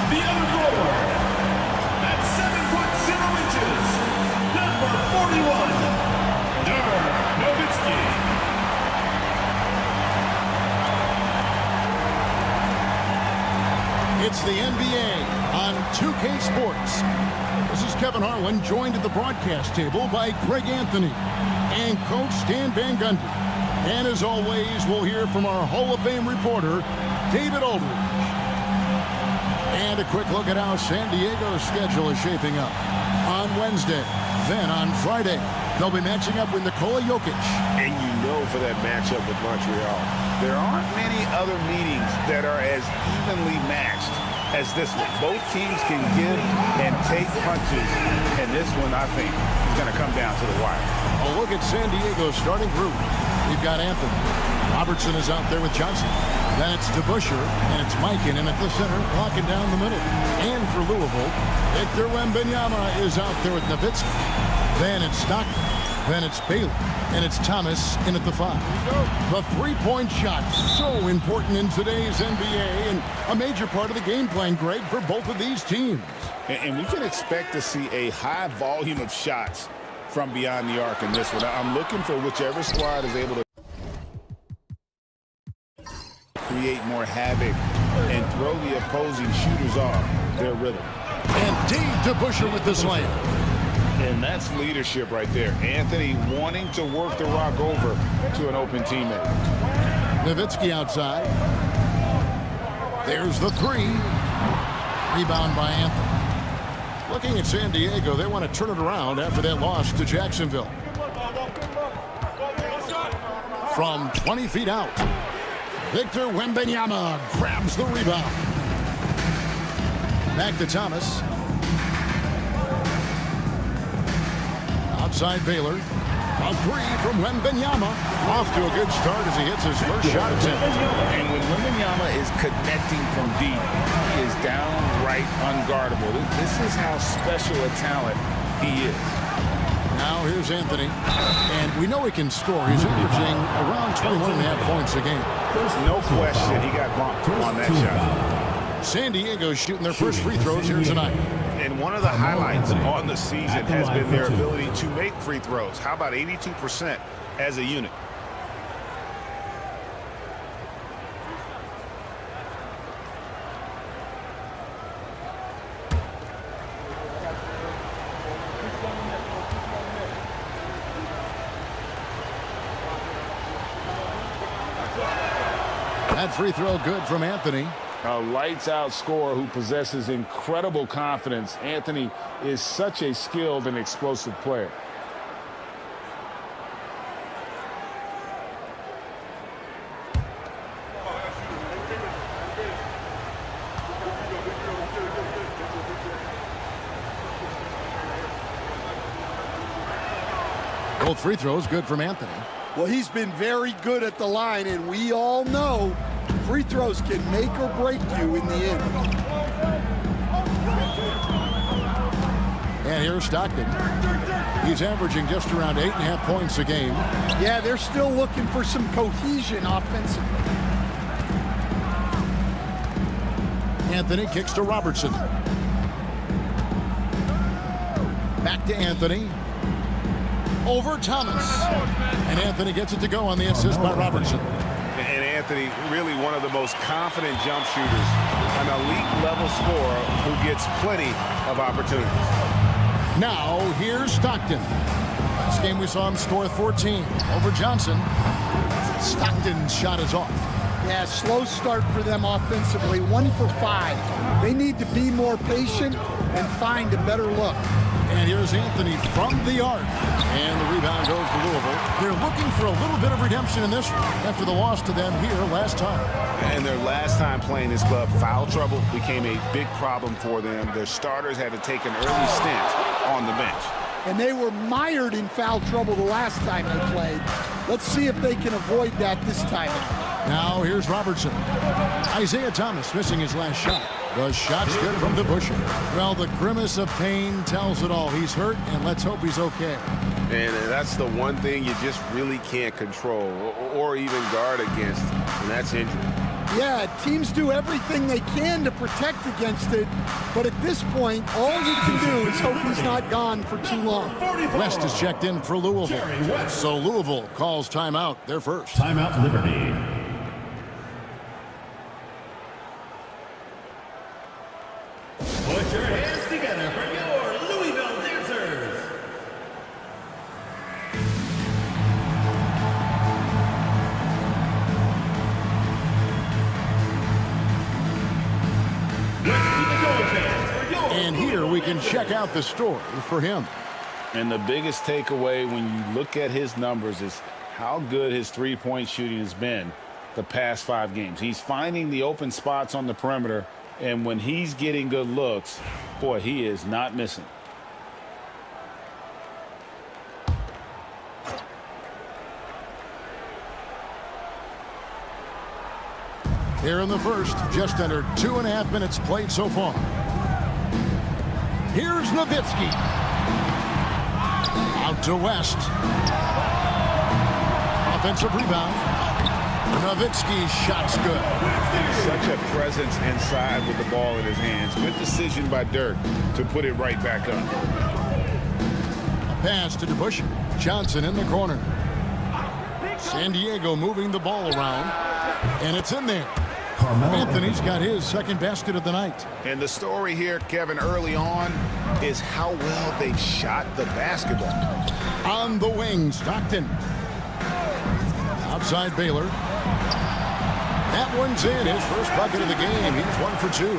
The other forward, at 7 foot 0 inches, number 41, Dirk Nowitzki. It's the NBA on 2K Sports. This is Kevin Harlan, joined at the broadcast table by Greg Anthony and Coach Stan Van Gundy. And as always, we'll hear from our Hall of Fame reporter, David Aldridge. And a quick look at how San Diego's schedule is shaping up. On Wednesday, then on Friday, they'll be matching up with Nikola Jokic. And you know for that matchup with Montreal, there aren't many other meetings that are as evenly matched as this one. Both teams can give and take punches, and And this one, I think, is going to come down to the wire. A look at San Diego's starting group. We've got Anthony. Robertson is out there with Johnson. Then it's DeBusschere, and it's Mikan in at the center, blocking down the middle. And for Louisville, Victor Wembanyama is out there with Nowitzki. Then it's Stockton. Then it's Baylor. And it's Thomas in at the 5. The three-point shot, so important in today's NBA, and a major part of the game plan, Greg, for both of these teams. And we can expect to see a high volume of shots from beyond the arc in this one. I'm looking for whichever squad is able to create more havoc and throw the opposing shooters off their rhythm. And DeBusschere with the slam. And that's leadership right there. Anthony wanting to work the rock over to an open teammate. Nowitzki outside. There's the 3. Rebound by Anthony. Looking at San Diego, they want to turn it around after that loss to Jacksonville. From 20 feet out, Victor Wembanyama grabs the rebound. Back to Thomas. Outside Baylor. A 3 from Wembanyama. Off to a good start as he hits his first shot attempt. And when Wembanyama is connecting from deep, he is downright unguardable. This is how special a talent he is. Now here's Anthony. And we know he can score. He's averaging around 21.5 points a game. There's no question he got bumped on that shot. San Diego's shooting their first free throws here tonight. And one of the highlights on the season has been their ability to make free throws. How about 82% as a unit? That free throw good from Anthony. A lights-out scorer who possesses incredible confidence. Anthony is such a skilled and explosive player. Both free throws good from Anthony. Well, he's been very good at the line, and we all know free throws can make or break you in the end. And here's Stockton. He's averaging just around 8.5 points a game. Yeah, they're still looking for some cohesion offensively. Anthony kicks to Robertson. Back to Anthony. Over Thomas. And Anthony gets it to go on the assist by Robertson. And Anthony, really one of the most confident jump shooters, an elite level scorer who gets plenty of opportunities. Now, here's Stockton. Last game we saw him score 14 over Johnson. Stockton's shot is off. Yeah, slow start for them offensively, 1 for 5. They need to be more patient and find a better look. And here's Anthony from the arc. And the rebound goes to Louisville. They're looking for a little bit of redemption in this one after the loss to them here last time. And their last time playing this club, foul trouble became a big problem for them. Their starters had to take an early stint on the bench. And they were mired in foul trouble the last time they played. Let's see if they can avoid that this time out. Now here's Robertson. Isaiah Thomas missing his last shot. The shot's good from DeBusschere. Well, the grimace of pain tells it all. He's hurt, and let's hope he's okay. And that's the one thing you just really can't control or even guard against, and that's injury. Yeah, teams do everything they can to protect against it, but at this point, all you can do is hope he's not gone for too long. West is checked in for Louisville. So Louisville calls timeout, their first. Timeout Liberty. Put your hands together for your Louisville dancers. And here we can check out the story for him. And the biggest takeaway when you look at his numbers is how good his three-point shooting has been the past 5 games. He's finding the open spots on the perimeter, and when he's getting good looks, boy, he is not missing. Here in the first, just under 2.5 minutes played so far. Here's Nowitzki. Out to West. Offensive rebound. Nowitzki's shot's good. Such a presence inside with the ball in his hands. Good decision by Dirk to put it right back up. A pass to DeBusschere. Johnson in the corner. San Diego moving the ball around. And it's in there. Anthony's got his second basket of the night. And the story here, Kevin, early on is how well they've shot the basketball. On the wing, Stockton. Outside Baylor. That one's in. His first bucket of the game. He's 1 for 2.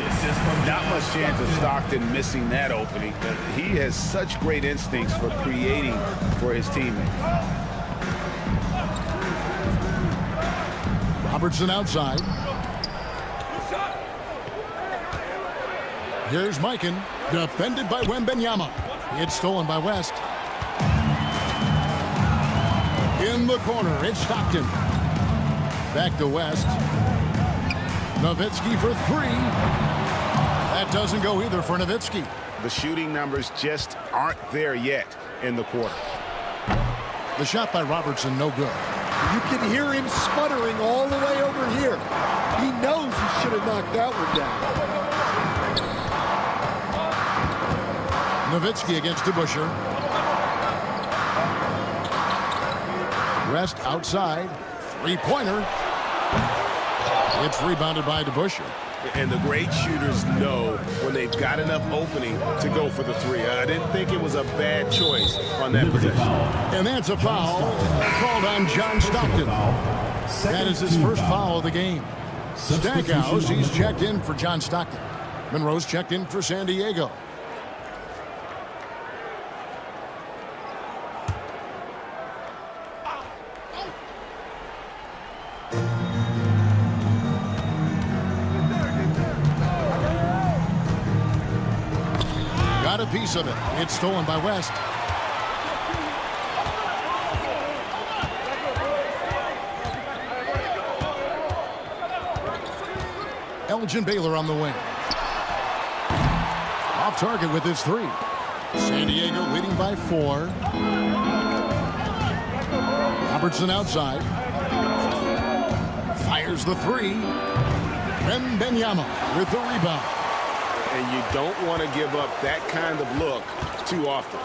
Not much chance of Stockton missing that opening. He has such great instincts for creating for his teammates. Robertson outside. Here's Mikan, defended by Wembanyama. It's stolen by West. In the corner, it's Stockton. Back to West. Nowitzki for 3. That doesn't go either for Nowitzki. The shooting numbers just aren't there yet in the quarter. The shot by Robertson, no good. You can hear him sputtering all the way over here. He knows he should have knocked that one down. Nowitzki against DeBusschere. West outside. Three-pointer. It's rebounded by DeBusschere. And the great shooters know when they've got enough opening to go for the three. I didn't think it was a bad choice on that possession. And that's a foul called on John Stockton. That is his first foul of the game. Stackhouse, he's checked in for John Stockton. Monroe's checked in for San Diego. Got a piece of it. It's stolen by West. Elgin Baylor on the wing. Off target with his 3. San Diego leading by 4. Robertson outside. Fires the 3. Wembanyama with the rebound. And you don't want to give up that kind of look too often.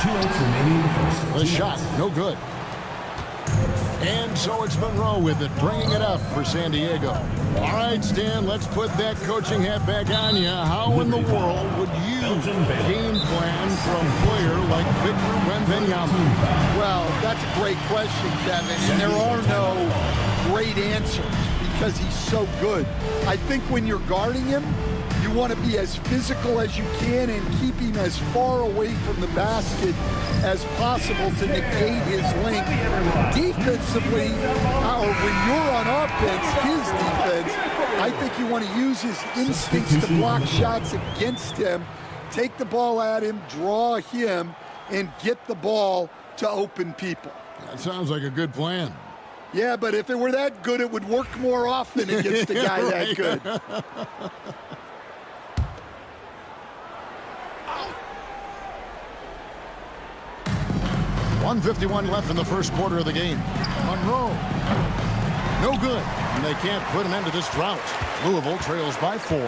2 minutes remaining in the first. The shot, no good. And so it's Monroe with it, bringing it up for San Diego. All right, Stan, let's put that coaching hat back on you. How in the world would you game plan for a player like Victor Wembanyama? Well, that's a great question, Kevin, and there are no great answers because he's so good. I think when you're guarding him, you want to be as physical as you can and keep him as far away from the basket as possible to negate his length. Defensively, or when you're on offense, his defense, I think you want to use his instincts to block shots against him, take the ball at him, draw him, and get the ball to open people. That sounds like a good plan. Yeah, but if it were that good, it would work more often against a guy that good. 1:51 left in the first quarter of the game. Monroe, no good, and they can't put an end to this drought. Louisville trails by 4.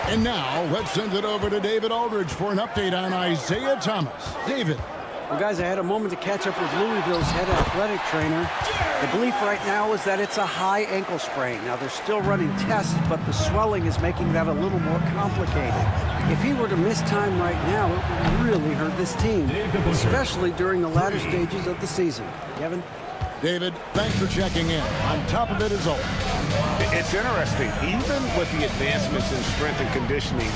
And now let's send it over to David Aldridge for an update on Isaiah Thomas. David. Well, guys, I had a moment to catch up with Louisville's head athletic trainer. The belief right now is that it's a high ankle sprain. Now, they're still running tests, but the swelling is making that a little more complicated. If he were to miss time right now, it would really hurt this team, especially during the latter stages of the season. Kevin? David, thanks for checking in. On top of it as always. It's interesting. Even with the advancements in strength and conditioning,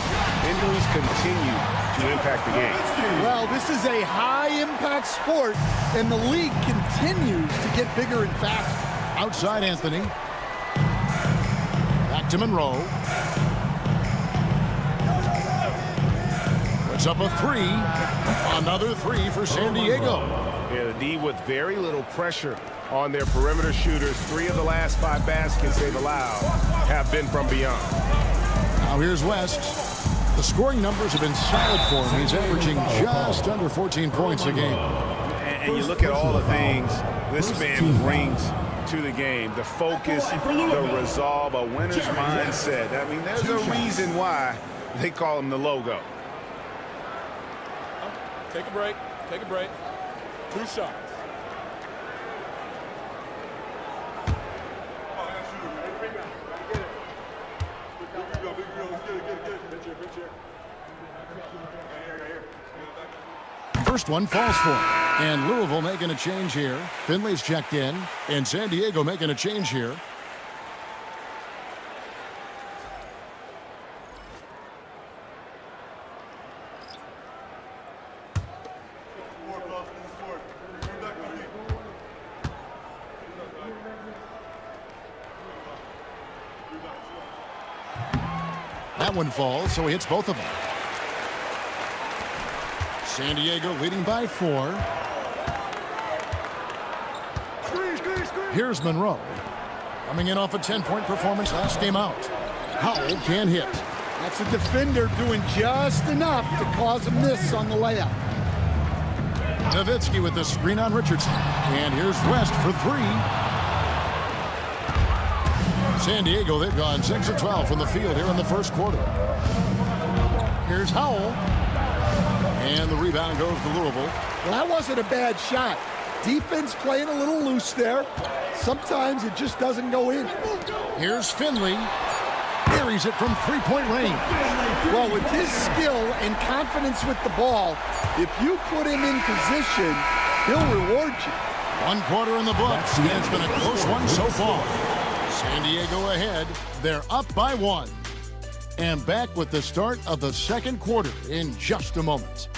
injuries continue to impact the game. Well, this is a high-impact sport, and the league continues to get bigger and faster. Outside Anthony. Back to Monroe. Puts up a 3. Another 3 for San Diego. Yeah, the D with very little pressure on their perimeter shooters. 3 of the last 5 baskets they've allowed have been from beyond. Now here's West. The scoring numbers have been solid for him. He's averaging just under 14 points a game. And you look at all the things this man brings to the game, the focus, the resolve, a winner's mindset. I mean, there's a reason why they call him the logo. Take a break. Take a break. 2 shots. First one falls for him. And Louisville making a change here. Finley's checked in. And San Diego making a change here. That one falls, so he hits both of them. San Diego leading by 4. Here's Monroe. Coming in off a 10-point performance last game out. Howell can't hit. That's a defender doing just enough to cause a miss on the layup. Nowitzki with the screen on Richardson. And here's West for 3. San Diego, they've gone 6 of 12 from the field here in the first quarter. Here's Howell. And the rebound goes to Louisville. Well, that wasn't a bad shot. Defense playing a little loose there. Sometimes it just doesn't go in. Here's Finley. Buries it from 3-point range. Well, with his skill and confidence with the ball, if you put him in position, he'll reward you. 1 quarter in the books, and it's been a close one so far. San Diego ahead. They're up by 1. And back with the start of the second quarter in just a moment.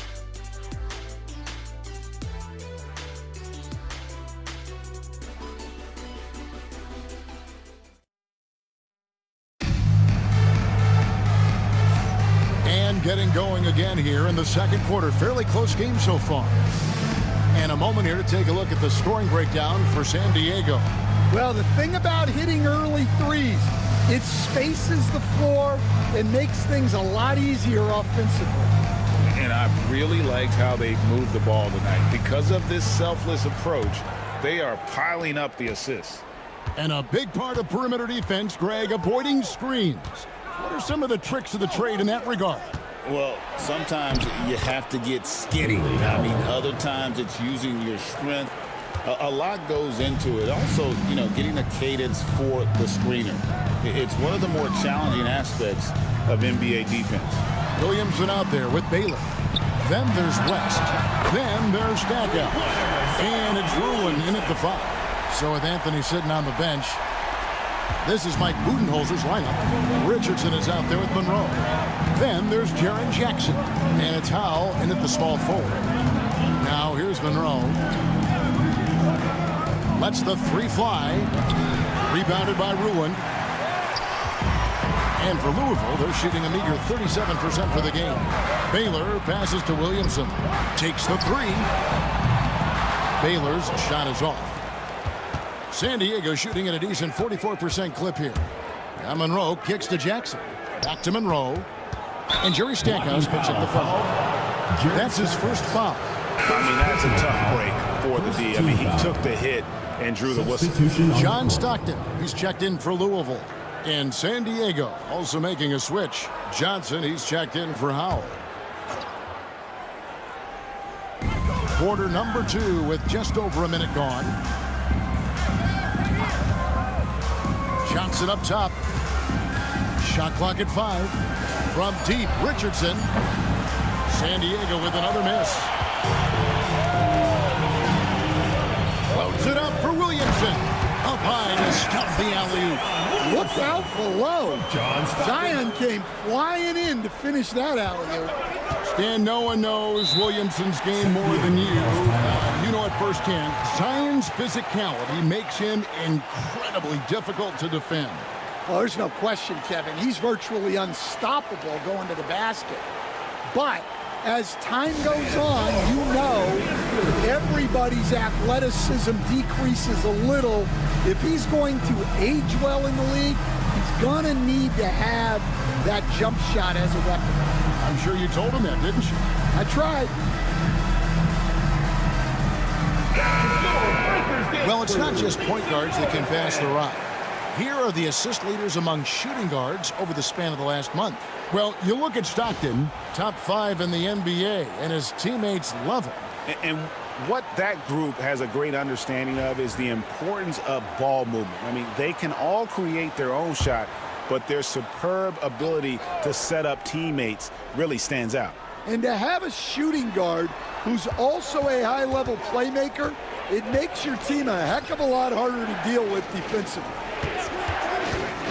And getting going again here in the second quarter. Fairly close game so far. And a moment here to take a look at the scoring breakdown for San Diego. Well, the thing about hitting early threes, it spaces the floor and makes things a lot easier offensively. And I really liked how they moved the ball tonight. Because of this selfless approach, they are piling up the assists. And a big part of perimeter defense, Greg, avoiding screens. What are some of the tricks of the trade in that regard? Well, sometimes you have to get skinny. I mean, other times it's using your strength. A lot goes into it. Also, getting a cadence for the screener. It's one of the more challenging aspects of NBA defense. Williamson out there with Baylor. Then there's West. Then there's Stackhouse. And it's Ruin in at the 5. So with Anthony sitting on the bench, this is Mike Budenholzer's lineup. Richardson is out there with Monroe. Then there's Jaren Jackson. And it's Howell in at the small forward. Now here's Monroe. Lets the 3 fly. Rebounded by Ruin. And for Louisville, they're shooting a meager 37% for the game. Baylor passes to Williamson. Takes the 3. Baylor's shot is off. San Diego shooting at a decent 44% clip here. Now Monroe kicks to Jackson. Back to Monroe. And Jerry Stackhouse picks up the foul. That's his first foul. I mean, that's a tough break for the D. I mean, he took the hit and drew the whistle. John Stockton, he's checked in for Louisville. And San Diego also making a switch. Johnson, he's checked in for Howell. Quarter number 2 with just over a minute gone. Johnson up top. Shot clock at 5. From deep, Richardson. San Diego with another miss. Loads it up for Williamson. Up high to stuff the alley-oop. Look out below. Zion came flying in to finish that alley-oop. Stan, no one knows Williamson's game more than you. You know it firsthand. Zion's physicality makes him incredibly difficult to defend. Well, there's no question, Kevin. He's virtually unstoppable going to the basket. But as time goes on, you know everybody's athleticism decreases a little. If he's going to age well in the league, he's going to need to have that jump shot as a weapon. I'm sure you told him that, didn't you? I tried. Well, it's not just point guards that can pass the rock. Here are the assist leaders among shooting guards over the span of the last month. Well, you look at Stockton, top 5 in the NBA, and his teammates love him. And what that group has a great understanding of is the importance of ball movement. I mean, they can all create their own shot, but their superb ability to set up teammates really stands out. And to have a shooting guard who's also a high-level playmaker, it makes your team a heck of a lot harder to deal with defensively.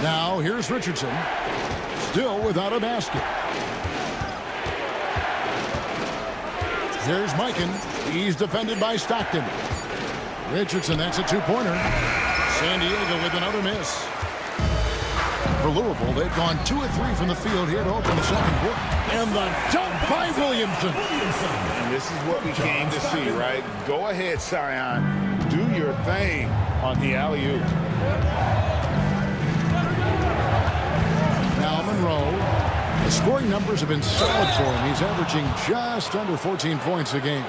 Now, here's Richardson, still without a basket. Here's Mikan. He's defended by Stockton. Richardson, that's a two-pointer. San Diego with another miss. For Louisville, they've gone 2 of 3 from the field here to open the second quarter. And the dunk by Williamson. And this is what we came to see, right? Go ahead, Sion. Do your thing on the alley-oop. Now Monroe. The scoring numbers have been solid for him. He's averaging just under 14 points a game.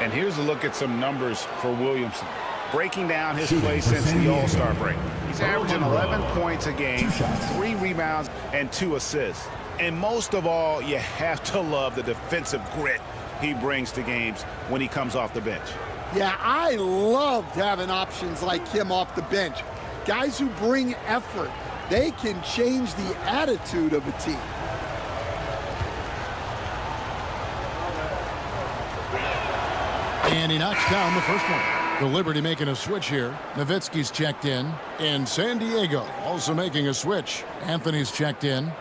And here's a look at some numbers for Williamson. Breaking down his play since the All-Star break. He's averaging 11 points a game, 3 rebounds, and 2 assists. And most of all, you have to love the defensive grit he brings to games when he comes off the bench. Yeah, I loved having options like him off the bench. Guys who bring effort. They can change the attitude of a team. And he knocks down the first one. The Liberty making a switch here. Nowitzki's checked in. And San Diego also making a switch. Anthony's checked in.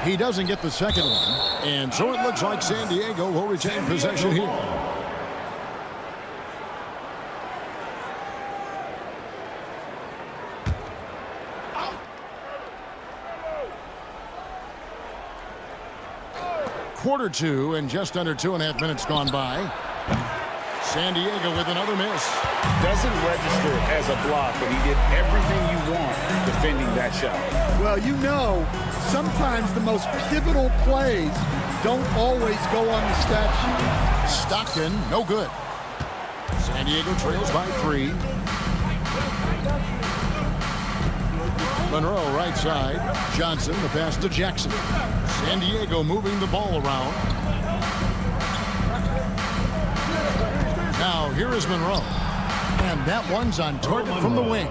He doesn't get the second one. And so it looks like San Diego will retain possession here. Quarter 2 and just under 2.5 minutes gone by. San Diego with another miss. Doesn't register as a block, but he did everything you want defending that shot. Well, you know, sometimes the most pivotal plays don't always go on the stat sheet. Stockton, no good. San Diego trails by 3. Monroe right side. Johnson, the pass to Jackson. San Diego moving the ball around. Now, here is Monroe. And that one's on target from the wing.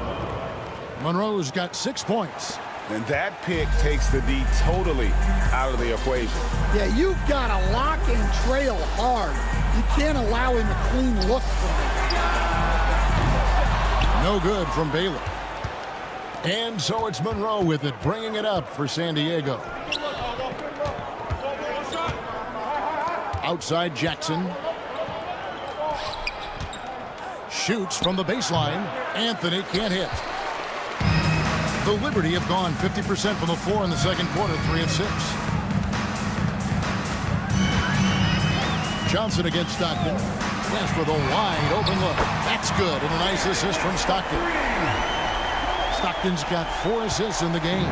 Monroe's got 6 points. And that pick takes the D totally out of the equation. Yeah, you've got to lock and trail hard. You can't allow him a clean look from it. No good from Baylor. And so it's Monroe with it, bringing it up for San Diego. Outside Jackson. Shoots from the baseline. Anthony can't hit. The Liberty have gone 50% from the floor in the second quarter, 3 of 6. Johnson against Stockton. West with a wide open look. That's good, and a nice assist from Stockton. Stockton's got 4 assists in the game.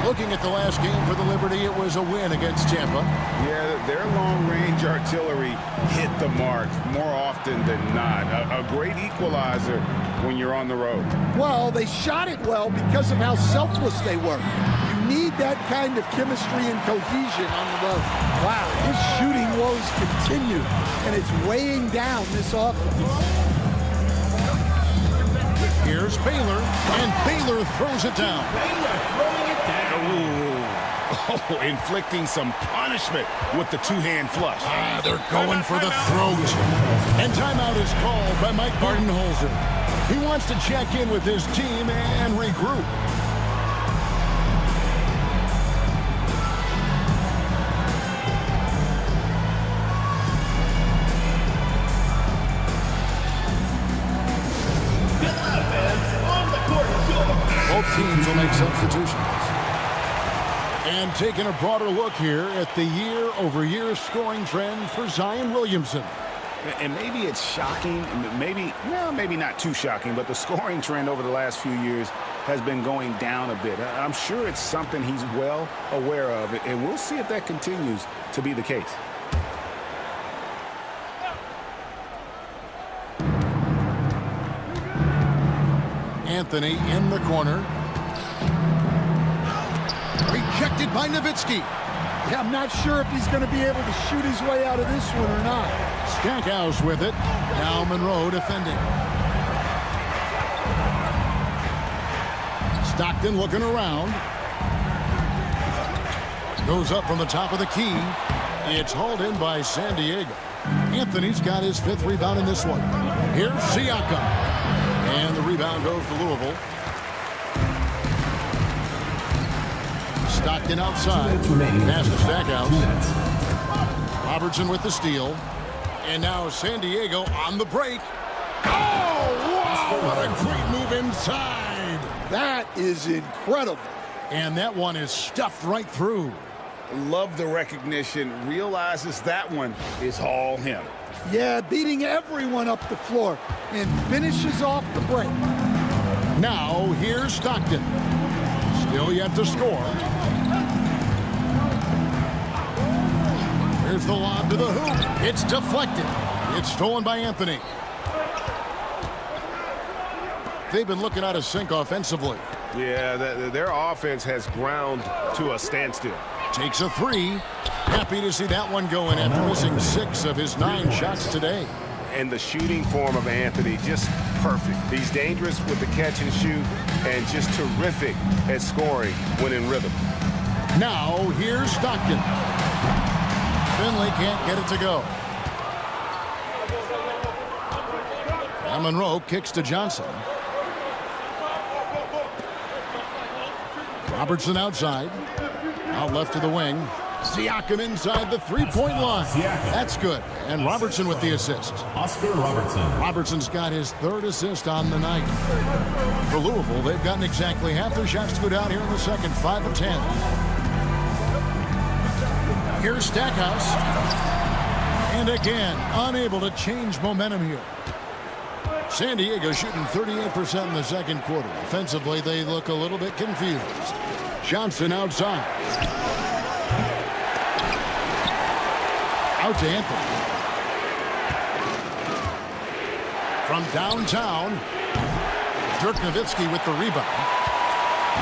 Looking at the last game for the Liberty, it was a win against Tampa. Yeah, their long-range artillery hit the mark more often than not. A great equalizer when you're on the road. Well, they shot it well because of how selfless they were. You need that kind of chemistry and cohesion on the road. Wow, his shooting woes continue, and it's weighing down this offense. Here's Baylor, and Baylor throws it down. Oh, inflicting some punishment with the two-hand flush. They're going for the throat. And timeout is called by Mike Bardenholzer. He wants to check in with his team and regroup. substitutions. And taking a broader look here at the year-over-year scoring trend for Zion Williamson. And maybe it's shocking, maybe not too shocking, but the scoring trend over the last few years has been going down a bit. I'm sure it's something he's well aware of, and we'll see if that continues to be the case. Anthony in the corner. Rejected by Nowitzki. Yeah, I'm not sure if he's going to be able to shoot his way out of this one or not. Stackhouse with it. Now Monroe defending. Stockton looking around. Goes up from the top of the key. It's hauled in by San Diego. Anthony's got his 5th rebound in this one. Here's Siakam. And the rebound goes to Louisville. Stockton outside. Pass to Stackhouse. Robertson with the steal. And now San Diego on the break. Oh, wow! What a great move inside. That is incredible. And that one is stuffed right through. Love the recognition. Realizes that one is all him. Yeah, beating everyone up the floor and finishes off the break. Now here's Stockton. Still yet to score. Here's the lob to the hoop. It's deflected. It's stolen by Anthony. They've been looking out of sync offensively. Yeah, their offense has ground to a standstill. Takes a 3. Happy to see that one go in after missing 6 of his 9 shots today. And the shooting form of Anthony, just perfect. He's dangerous with the catch and shoot and just terrific at scoring when in rhythm. Now, here's Stockton. Finley can't get it to go. And Monroe kicks to Johnson. Robertson outside. Out left to the wing. Siakam inside the 3-point line. That's good. And Robertson with the assist. Oscar Robertson. Robertson's got his 3rd assist on the night. For Louisville, they've gotten exactly half their shots to go down here in the second. 5 of 10. Here's Stackhouse. And again, unable to change momentum here. San Diego shooting 38% in the second quarter. Offensively, they look a little bit confused. Johnson outside. Out to Anthony. From downtown, Dirk Nowitzki with the rebound.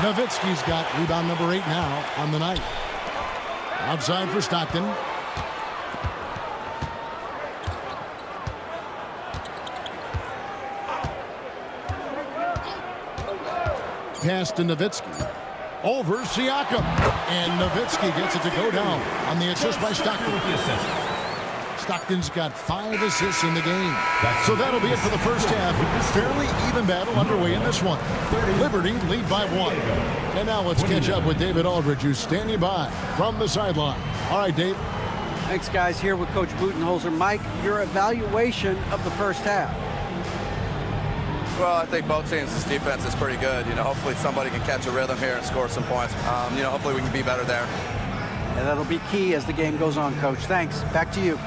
Nowitzki's got rebound number 8 now on the night. Outside for Stockton. Pass to Nowitzki. Over Siakam. And Nowitzki gets it to go down on the assist by Stockton. Stockton's got 5 assists in the game. So that'll be it for the first half. Fairly even battle underway in this one. Liberty lead by 1. And now let's catch up with David Aldridge, who's standing by from the sideline. All right, Dave. Thanks, guys. Here with Coach Budenholzer. Mike, your evaluation of the first half. Well, I think both teams' defense is pretty good. Hopefully somebody can catch a rhythm here and score some points. Hopefully we can be better there. And that'll be key as the game goes on, Coach. Thanks. Back to you.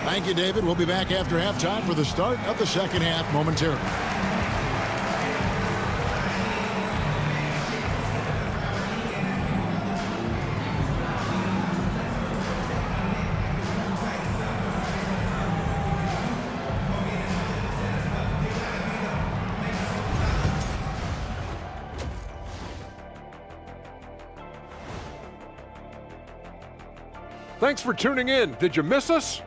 Thank you, David. We'll be back after halftime for the start of the second half momentarily. Thanks for tuning in. Did you miss us?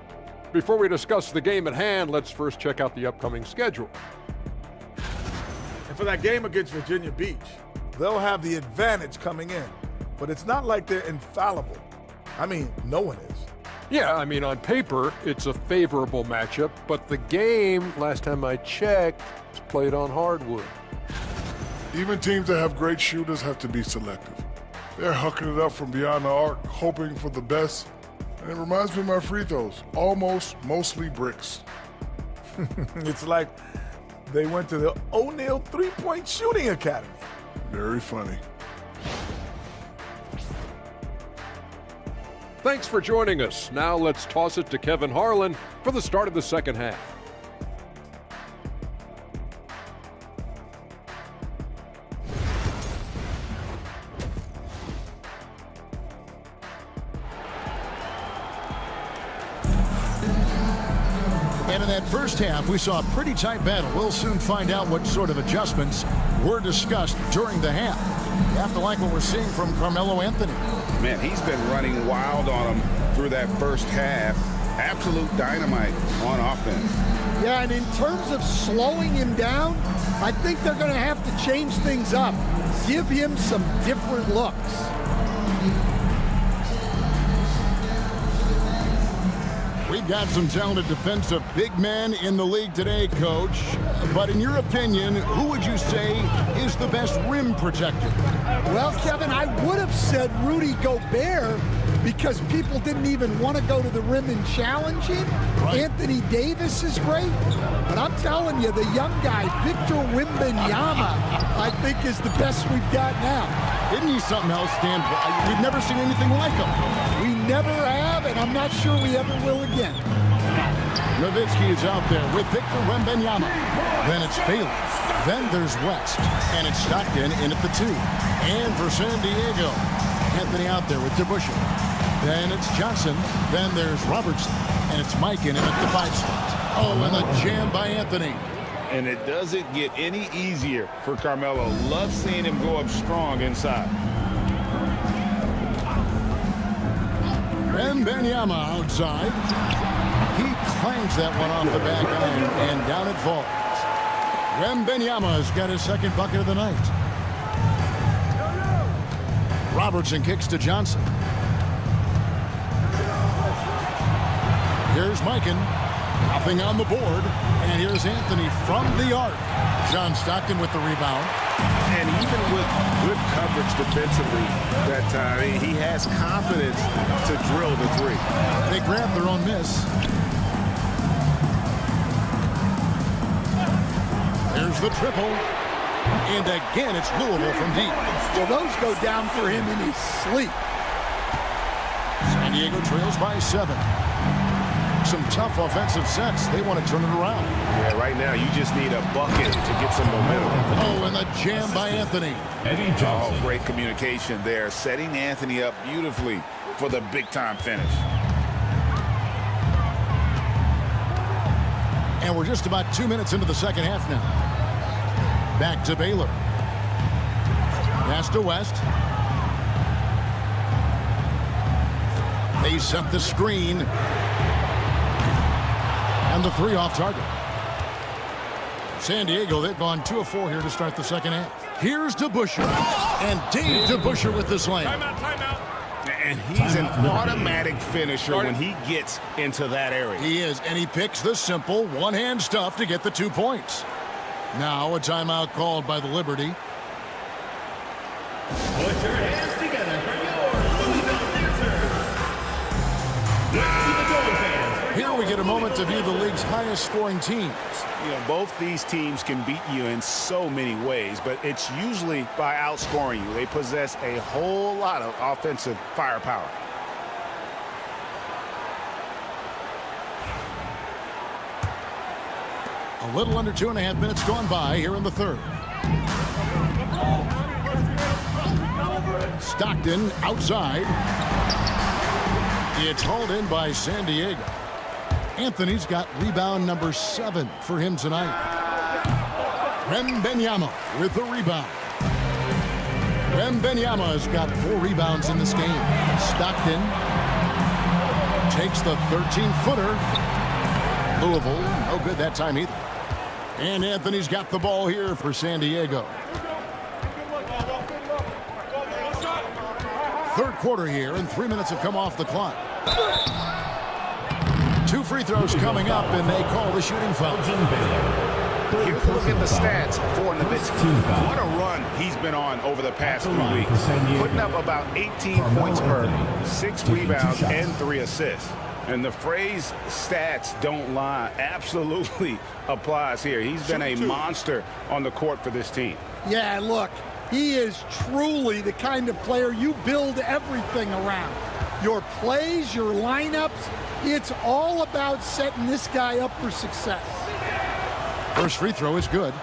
Before we discuss the game at hand, let's first check out the upcoming schedule. And for that game against Virginia Beach, they'll have the advantage coming in. But it's not like they're infallible. I mean, no one is. Yeah, on paper, it's a favorable matchup, but the game, last time I checked, was played on hardwood. Even teams that have great shooters have to be selective. They're hucking it up from beyond the arc, hoping for the best. And it reminds me of my free throws. Almost, mostly bricks. It's like they went to the O'Neal three-point shooting academy. Very funny. Thanks for joining us. Now let's toss it to Kevin Harlan for the start of the second half. And in that first half, we saw a pretty tight battle. We'll soon find out what sort of adjustments were discussed during the half. You have to like what we're seeing from Carmelo Anthony. Man, he's been running wild on him through that first half. Absolute dynamite on offense. Yeah, and in terms of slowing him down, I think they're going to have to change things up. Give him some different looks. We've got some talented defensive big men in the league today, Coach. But in your opinion, who would you say is the best rim protector? Well, Kevin, I would have said Rudy Gobert because people didn't even want to go to the rim and challenge him. Right. Anthony Davis is great. But I'm telling you, the young guy, Victor Wembanyama, I think is the best we've got now. Isn't he something else, Stan? We've never seen anything like him. We never have, and I'm not sure we ever will again. Nowitzki is out there with Victor Wembanyama. Then it's Bailey. Then there's West. And it's Stockton in at the 2. And for San Diego, Anthony out there with DeBusschere. Then it's Johnson. Then there's Robertson. And it's Mike in at the 5 spot. Oh, and the jam by Anthony. And it doesn't get any easier for Carmelo. Love seeing him go up strong inside. Wembanyama outside. He clangs that one off the back iron, and down it falls. Wembanyama's got his second bucket of the night. Robertson kicks to Johnson. Here's Mikan. Nothing on the board. And here's Anthony from the arc. John Stockton with the rebound. And even with good coverage defensively that time, he has confidence to drill the 3. They grab their own miss. There's the triple. And again, it's Louisville from deep. Well, those go down for him in his sleep. San Diego trails by 7. Some tough offensive sets. They want to turn it around. Yeah, right now you just need a bucket to get some momentum. Oh, and the jam by Anthony. Eddie Johnson. Oh, great communication there. Setting Anthony up beautifully for the big-time finish. And we're just about 2 minutes into the second half now. Back to Baylor. Pass to West. They set the screen. And the 3 off target. San Diego, they've gone 2 of 4 here to start the second half. Here's DeBusschere. And Dave DeBusschere with the slam. Timeout. And he's an automatic finisher when he gets into that area. He is, and he picks the simple one-hand stuff to get the 2 points. Now a timeout called by the Liberty. Put your hands together for your Louisville Dancers. Here we get a moment to view the league's highest scoring teams. You know, both these teams can beat you in so many ways, but it's usually by outscoring you. They possess a whole lot of offensive firepower. A little under 2.5 minutes gone by here in the third. Stockton outside. It's hauled in by San Diego. Anthony's got rebound number 7 for him tonight. Wembanyama with the rebound. Wembanyama's got 4 rebounds in this game. Stockton takes the 13-footer. Louisville, no good that time either. And Anthony's got the ball here for San Diego. Third quarter here, and 3 minutes have come off the clock. 2 free throws coming up, and they call the shooting foul. Here's a look at the stats for Nowitzki. What a run he's been on over the past 3 weeks. Putting up about 18 points per, 6 rebounds, and 3 assists. And the phrase stats don't lie absolutely applies here. He's been a monster on the court for this team. Yeah, look, he is truly the kind of player you build everything around. your plays, your lineups. It's all about setting this guy up for success. First free throw is good.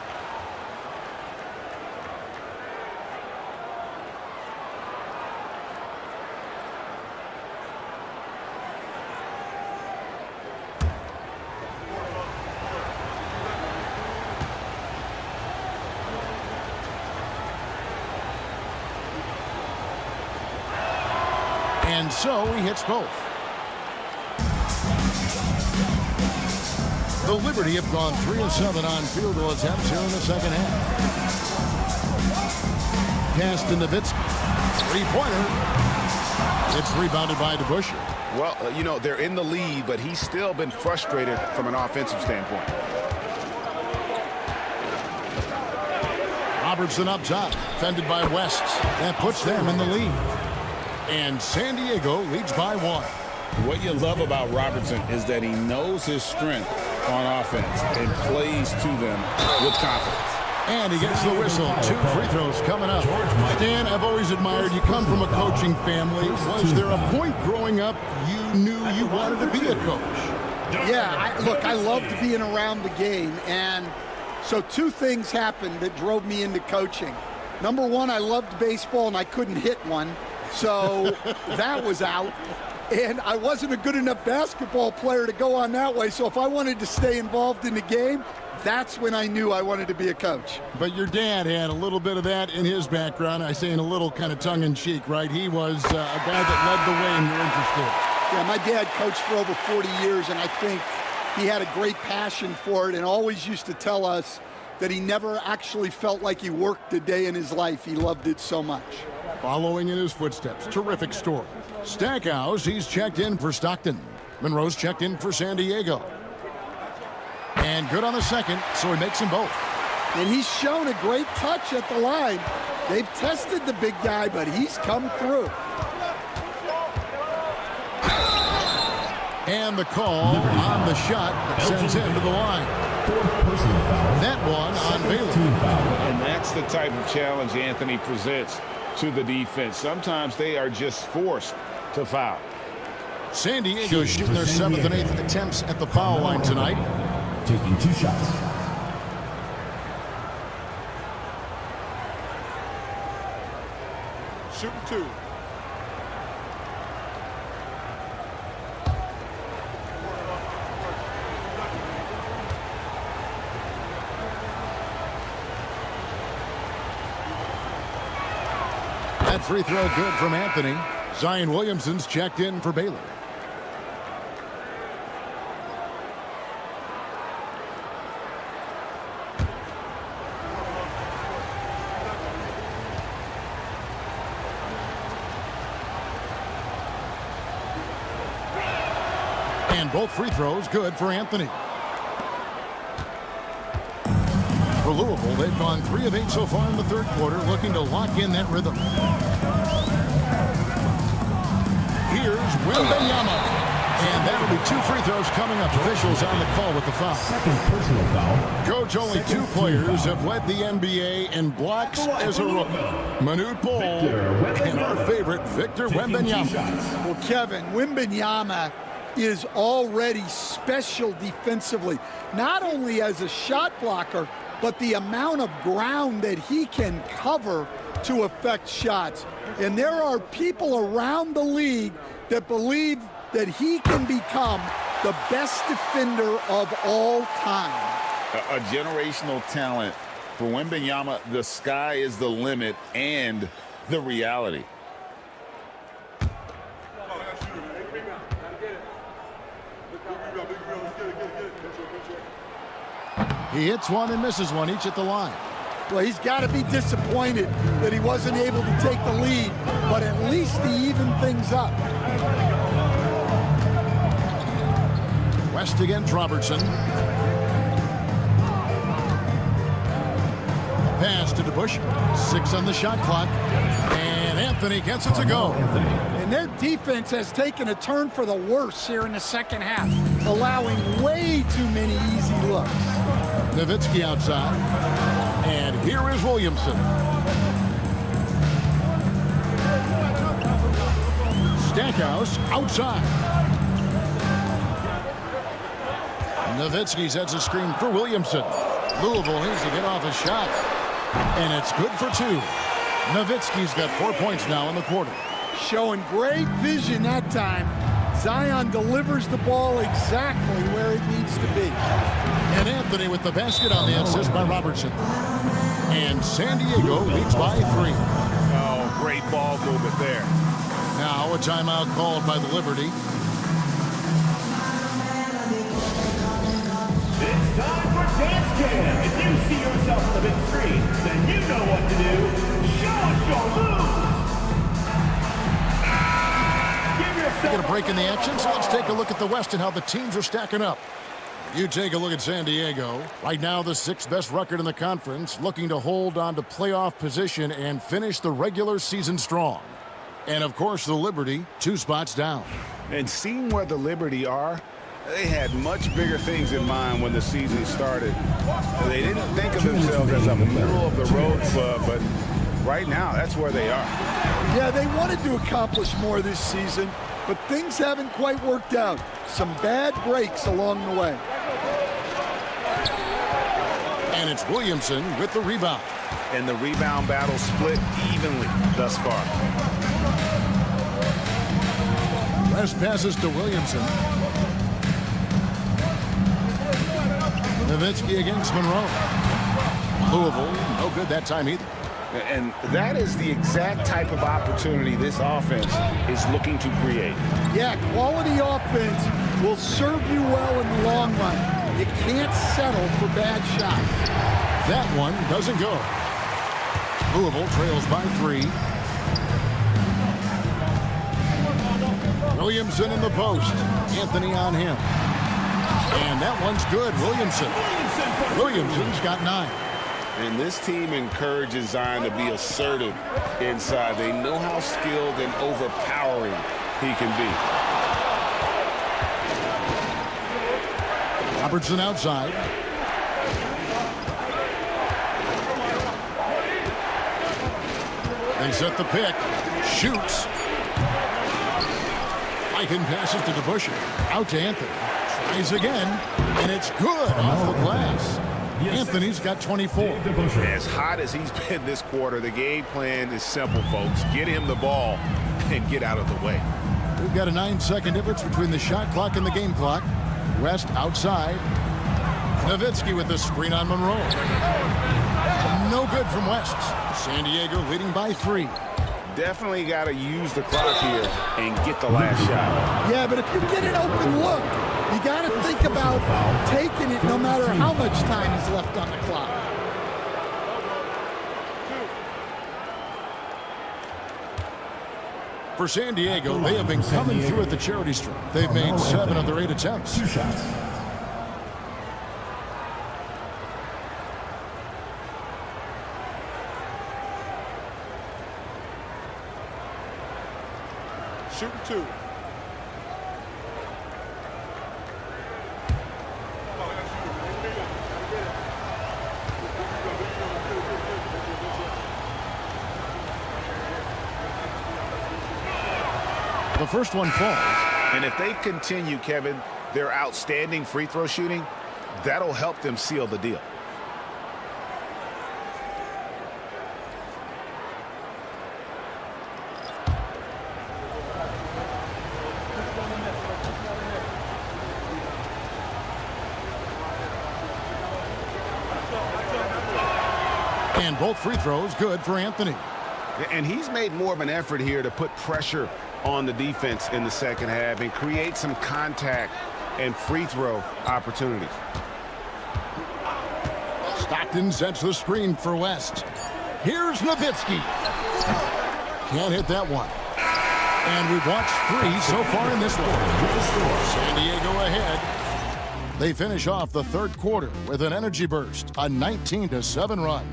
And so he hits both. The Liberty have gone 3 of 7 on field goal attempts here in the second half. Pass to Nowitzki. Three-pointer. It's rebounded by DeBusschere. Well, you know, they're in the lead, but he's still been frustrated from an offensive standpoint. Robertson up top, fended by West. That puts them in the lead. And San Diego leads by 1. What you love about Robertson is that he knows his strength on offense and plays to them with confidence. And he gets the whistle. 2 free throws coming up. Stan, I've always admired you. Come from a coaching family. Was there a point growing up you knew you wanted to be a coach? Yeah, look, I loved being around the game. And so 2 things happened that drove me into coaching. Number 1, I loved baseball and I couldn't hit one. So that was out. And I wasn't a good enough basketball player to go on that way. So if I wanted to stay involved in the game, that's when I knew I wanted to be a coach. But your dad had a little bit of that in his background. I say in a little kind of tongue-in-cheek, right? He was a guy that led the way and you're interested. Yeah, my dad coached for over 40 years, and I think he had a great passion for it and always used to tell us that he never actually felt like he worked a day in his life. He loved it so much. Following in his footsteps, terrific story. Stackhouse, he's checked in for Stockton. Monroe's checked in for San Diego. And good on the second, so he makes them both. And he's shown a great touch at the line. They've tested the big guy, but he's come through. And the call on the shot that sends him to the line. That one on Baylor. And that's the type of challenge Anthony presents to the defense. Sometimes they are just forced to foul. San Diego shooting their 7th and 8th attempts at the foul line tonight. Taking 2 shots. Shooting 2. That free throw good from Anthony. Zion Williamson's checked in for Baylor. And both free throws good for Anthony. For Louisville, they've gone 3 of 8 so far in the third quarter, looking to lock in that rhythm. Here's Wembanyama. And that'll be 2 free throws coming up. Officials on the call with the foul. Second personal foul. Coach, only 2 players have led the NBA in blocks as a rookie. Manute Bol and our favorite, Victor Wembanyama. Well, Kevin, Wembanyama is already special defensively, not only as a shot blocker, but the amount of ground that he can cover to affect shots. And there are people around the league that believe that he can become the best defender of all time. A generational talent. For Wembanyama, the sky is the limit and the reality. He hits one and misses one, each at the line. Well, he's got to be disappointed that he wasn't able to take the lead, but at least he evened things up. West against Robertson. A pass to DeBusschere. 6 on the shot clock. And Anthony gets it to go. And their defense has taken a turn for the worse here in the second half, allowing way too many easy looks. Nowitzki outside. And here is Williamson. Stackhouse outside. Nowitzki sets a screen for Williamson. Louisville needs to get off a shot. And it's good for 2. Nowitzki's got 4 points now in the quarter. Showing great vision that time. Zion delivers the ball exactly where it needs to be. And Anthony with the basket on the assist by Robertson. And San Diego leads by 3. Oh, great ball movement there. Now a timeout called by the Liberty. It's time for Dance Jam. If you see yourself on the big screen, then you know what to do. Show us your moves. We get a break in the action, so let's take a look at the West and how the teams are stacking up. You take a look at San Diego. Right now, the 6th best record in the conference, looking to hold on to playoff position and finish the regular season strong. And, of course, the Liberty, 2 spots down. And seeing where the Liberty are, they had much bigger things in mind when the season started. They didn't think of themselves as a middle-of-the-road club, but right now, that's where they are. Yeah, they wanted to accomplish more this season, but things haven't quite worked out. Some bad breaks along the way. And it's Williamson with the rebound. And the rebound battle split evenly thus far. West passes to Williamson. Nowitzki against Monroe. Louisville, no good that time either. And that is the exact type of opportunity this offense is looking to create. Yeah, quality offense will serve you well in the long run. You can't settle for bad shots. That one doesn't go. Louisville trails by 3. Williamson in the post. Anthony on him. And that one's good. Williamson's got 9. And this team encourages Zion to be assertive inside. They know how skilled and overpowering he can be. Robertson outside. They set the pick. Shoots. Eichen passes to DeBusschere. Out to Anthony. Tries again. And it's good off the glass. Anthony's got 24. As hot as he's been this quarter, the game plan is simple, folks. Get him the ball and get out of the way. We've got a 9-second difference between the shot clock and the game clock. West outside. Nowitzki with the screen on Monroe. No good from West. San Diego leading by 3. Definitely got to use the clock here and get the last shot. Yeah, but if you get an open look, you got to think about taking it no matter how much time is left on the clock. For San Diego, they have been coming through at the charity stripe. They've made 7 of their 8 attempts. 2 shots. Shooting 2. The first one falls. And if they continue, Kevin, their outstanding free throw shooting, that'll help them seal the deal. And both free throws good for Anthony. And he's made more of an effort here to put pressure on the defense in the second half and create some contact and free throw opportunities. Stockton sets the screen for West. Here's Nowitzki. Can't hit that one. And we've watched 3 so far in this one. San Diego ahead. They finish off the third quarter with an energy burst, a 19-7 run.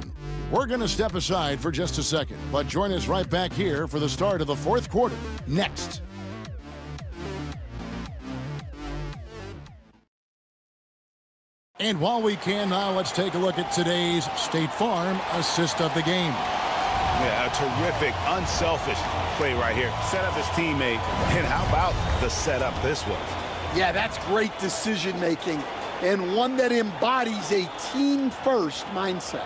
We're going to step aside for just a second, but join us right back here for the start of the fourth quarter next. And while we can now, let's take a look at today's State Farm assist of the game. Yeah, a terrific, unselfish play right here. Set up his teammate, and how about the setup this was? Yeah, that's great decision-making, and one that embodies a team-first mindset.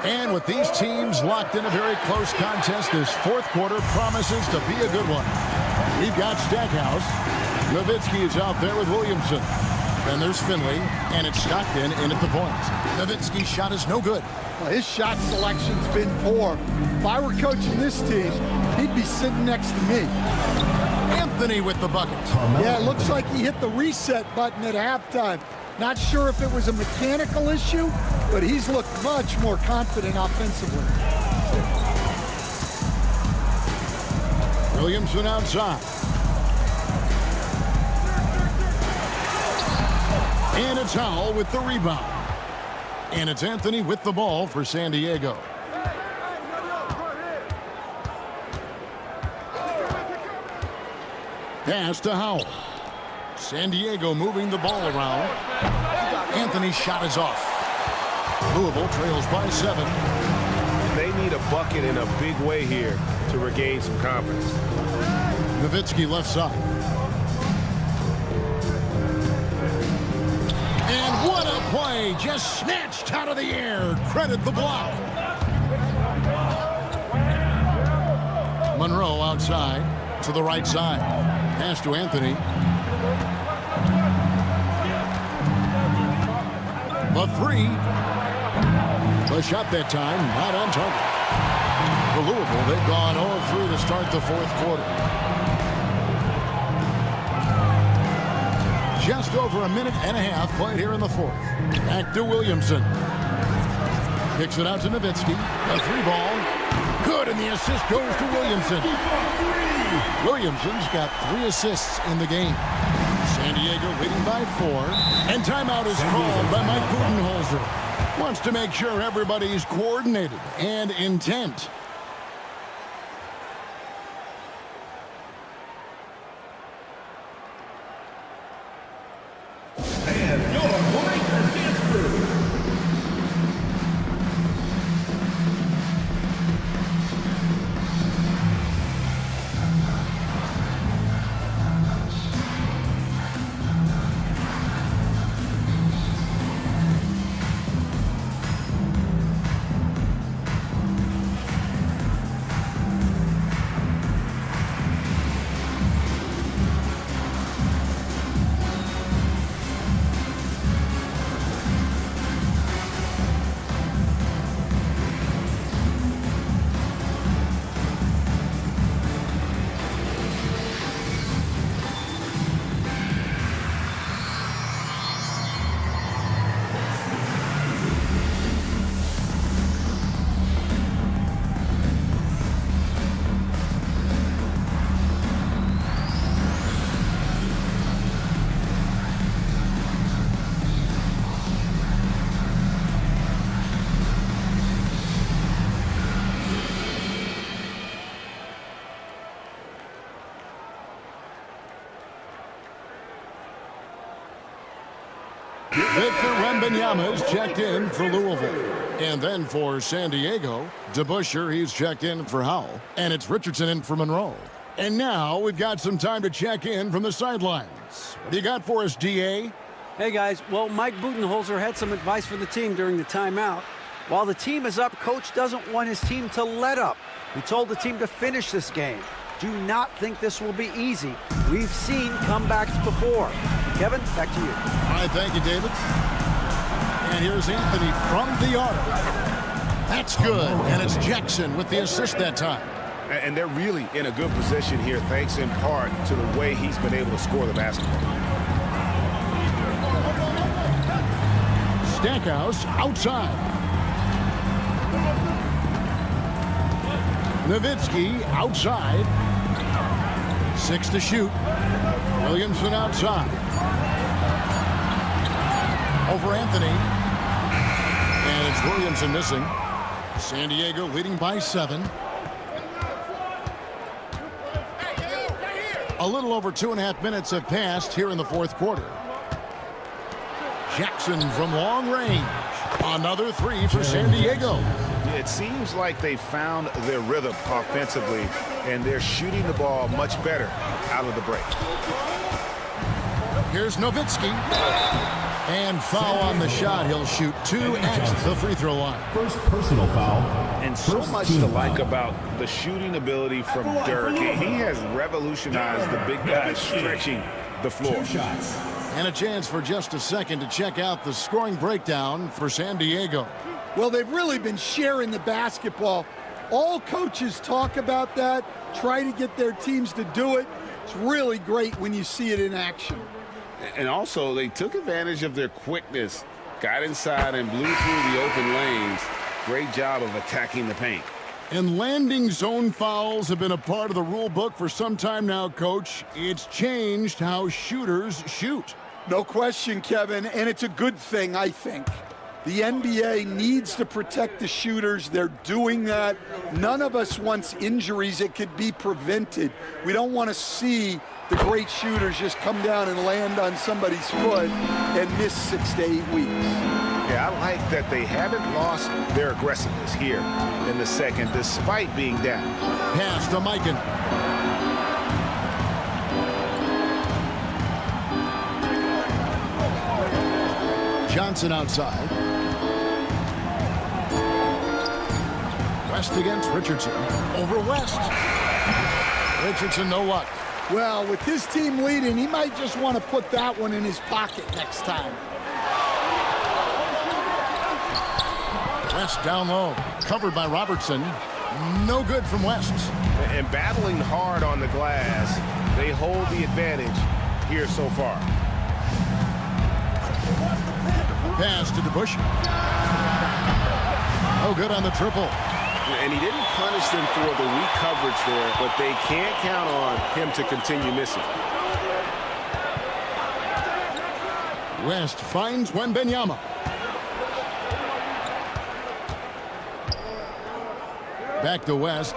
And with these teams locked in a very close contest, this fourth quarter promises to be a good one. We've got Stackhouse. Nowitzki is out there with Williamson. Then there's Finley, and it's Stockton in at the point. Nowitzki's shot is no good. Well, his shot selection's been poor. If I were coaching this team, he'd be sitting next to me. Anthony with the bucket. Yeah, it looks like he hit the reset button at halftime. Not sure if it was a mechanical issue, but he's looked much more confident offensively. Williamson outside. And it's Howell with the rebound. And it's Anthony with the ball for San Diego. Pass to Howell. San Diego moving the ball around. Anthony's shot is off. Louisville trails by 7. They need a bucket in a big way here to regain some confidence. Nowitzki left side. And what a play! Just snatched out of the air. Credit the block. Monroe outside to the right side. Pass to Anthony. The three. The shot that time, not on target. For Louisville, they've gone 0-3 to start the fourth quarter. Just over a minute and a half played here in the fourth. Back to Williamson. Kicks it out to Nowitzki. A three ball. Good, and the assist goes to Williamson. Williamson's got 3 assists in the game. San Diego leading by 4. And timeout is called by Mike Budenholzer. Wants to make sure everybody's coordinated and intent. Victor Wembanyama's checked in for Louisville. And then for San Diego, DeBusschere, he's checked in for Howell. And it's Richardson in for Monroe. And now we've got some time to check in from the sidelines. What do you got for us, DA? Hey, guys. Well, Mike Budenholzer had some advice for the team during the timeout. While the team is up, Coach doesn't want his team to let up. He told the team to finish this game. Do not think this will be easy. We've seen comebacks before. Kevin, back to you. All right, thank you, David. And here's Anthony from the arc. That's good, and it's Jackson with the assist that time. And they're really in a good position here, thanks in part to the way he's been able to score the basketball. Stackhouse outside. Nowitzki outside. 6 to shoot. Williamson outside. Over Anthony. And it's Williamson missing. San Diego leading by 7. A little over 2.5 minutes have passed here in the fourth quarter. Jackson from long range. Another 3 for San Diego. It seems like they found their rhythm offensively, and they're shooting the ball much better out of the break. Here's Nowitzki. And foul on the shot. He'll shoot 2 at the free throw line. First personal foul. And so much to like about the shooting ability from Dirk. He has revolutionized the big guys stretching the floor. 2 shots. And a chance for just a second to check out the scoring breakdown for San Diego. Well, they've really been sharing the basketball. All coaches talk about that, try to get their teams to do it. It's really great when you see it in action. And also, they took advantage of their quickness, got inside and blew through the open lanes. Great job of attacking the paint. And landing zone fouls have been a part of the rule book for some time now, Coach. It's changed how shooters shoot. No question, Kevin, and it's a good thing, I think. The NBA needs to protect the shooters. They're doing that. None of us wants injuries that could be prevented. We don't want to see the great shooters just come down and land on somebody's foot and miss 6 to 8 weeks. Yeah, I like that they haven't lost their aggressiveness here in the second, despite being down. Pass to Mikan. Johnson outside. West against Richardson. Over West. Richardson, no luck. Well, with his team leading, he might just want to put that one in his pocket next time. West down low. Covered by Robertson. No good from West. And battling hard on the glass, they hold the advantage here so far. Pass to DeBush. No good on the triple. And he didn't punish them for the weak coverage there, but they can't count on him to continue missing. West finds Wembanyama. Back to West.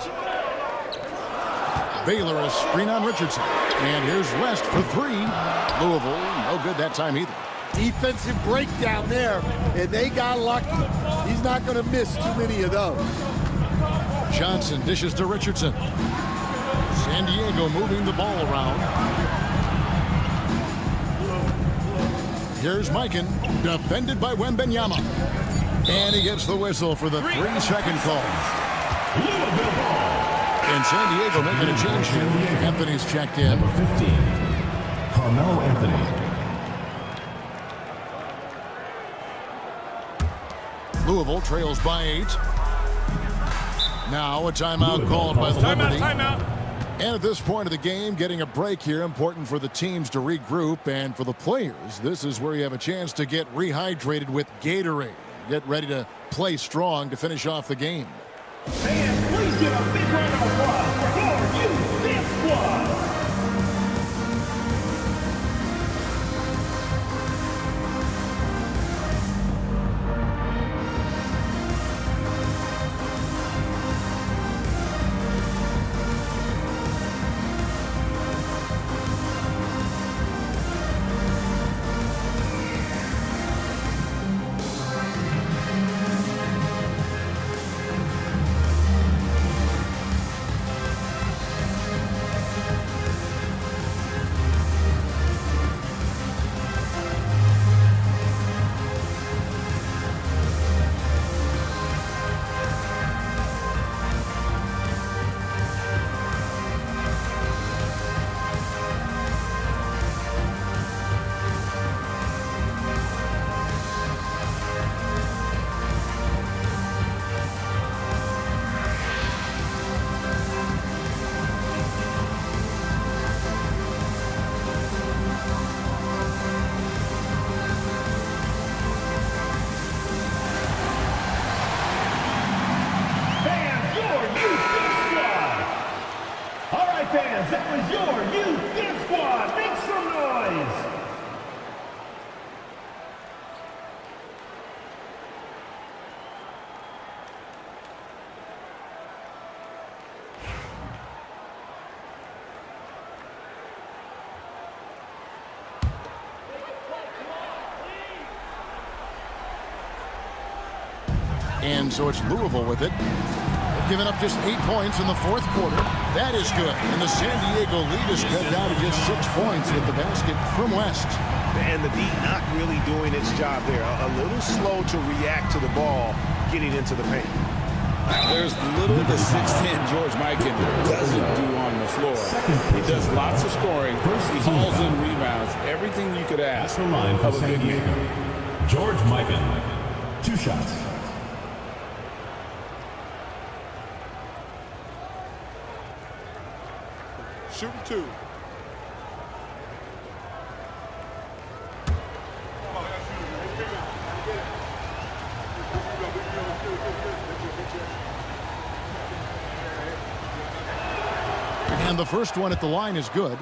Baylor a screen on Richardson. And here's West for 3. Louisville, no good that time either. Defensive breakdown there, and they got lucky. He's not going to miss too many of those. Johnson dishes to Richardson. San Diego moving the ball around. Here's Mikan, defended by Wembanyama. And he gets the whistle for the 3-second call. And San Diego making a change here. Anthony's checked in. Number 15, Carmelo Anthony. Louisville trails by 8. Now a timeout called by the Liberty. Timeout. And at this point of the game, getting a break here, important for the teams to regroup. And for the players, this is where you have a chance to get rehydrated with Gatorade. Get ready to play strong to finish off the game. Fans, please give a big round of applause for your youth dance squad. And so it's Louisville with it. They've given up just 8 points in the fourth quarter. That is good. And the San Diego lead is cut down to just 6 points with the basket from West. And the D not really doing its job there. A little slow to react to the ball getting into the paint. There's little the 6'10" George Mikan doesn't do on the floor. He does lots of scoring. He hauls in rebounds. Everything you could ask That's the line for of a San big Diego. man. George Mikan, 2 shots. Shooting 2. And the first one at the line is good.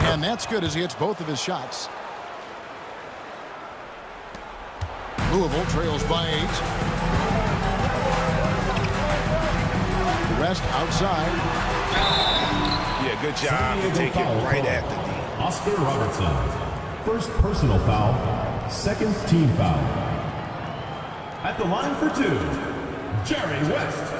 And that's good as he hits both of his shots. Louisville trails by 8. The rest outside. Yeah, good job to take it right at the D. Oscar Robertson. First personal foul. Second team foul. At the line for 2, Jerry West.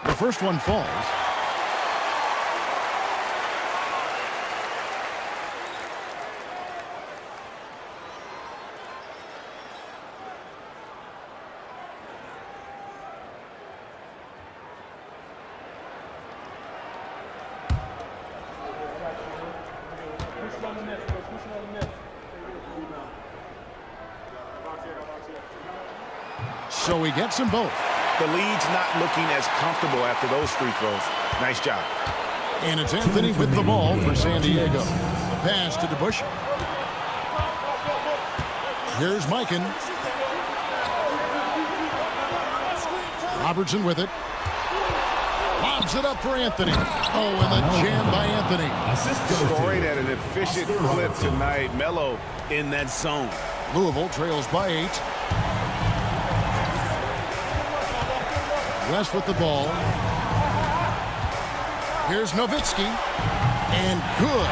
The first one falls. So he gets them both. The lead's not looking as comfortable after those free throws. Nice job. And it's Anthony with the ball for San Diego. The pass to DeBusch. Here's Mikan. Robertson with it. Lobs it up for Anthony. Oh, and the jam by Anthony. Scoring at an efficient clip tonight. Melo in that zone. Louisville trails by 8. West with the ball. Here's Nowitzki. And good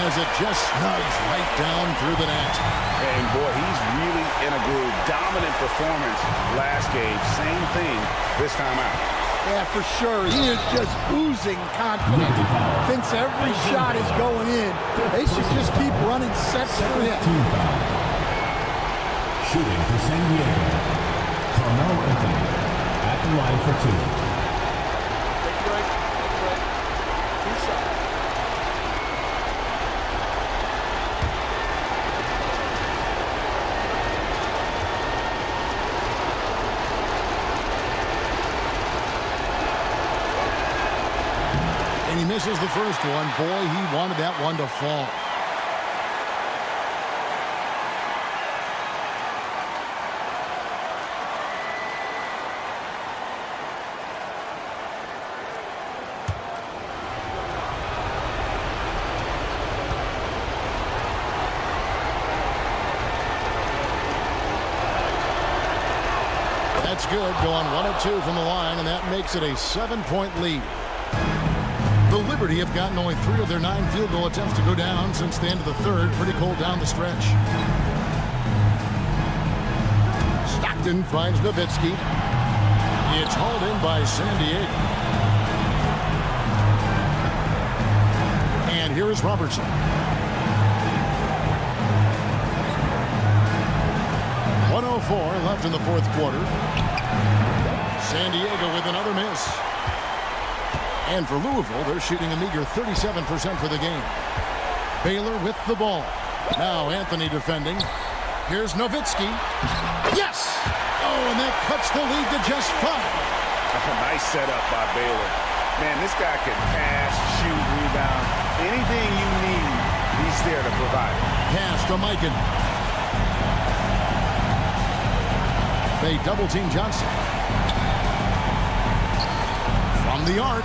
as it just snugs right down through the net. And boy, he's really in a groove. Dominant performance last game. Same thing this time out. Yeah, for sure. He is just oozing confidence. Thinks every shot is going in. They should just keep running sets for him. Shooting for San Diego, Carmelo Anthony. At the line for 2. And he misses the first one. Boy, he wanted that one to fall. That's good, going 1 of 2 from the line, and that makes it a 7-point lead. The Liberty have gotten only 3 of their 9 field goal attempts to go down since the end of the third. Pretty cold down the stretch. Stockton finds Nowitzki. It's hauled in by San Diego. And here is Robertson. .104 left in the fourth quarter. San Diego with another miss. And for Louisville, they're shooting a meager 37% for the game. Baylor with the ball. Now Anthony defending. Here's Nowitzki. Yes! Oh, and that cuts the lead to just 5. Nice setup by Baylor. Man, this guy can pass, shoot, rebound. Anything you need, he's there to provide. Pass to Mikan. They double-team Johnson. From the arc.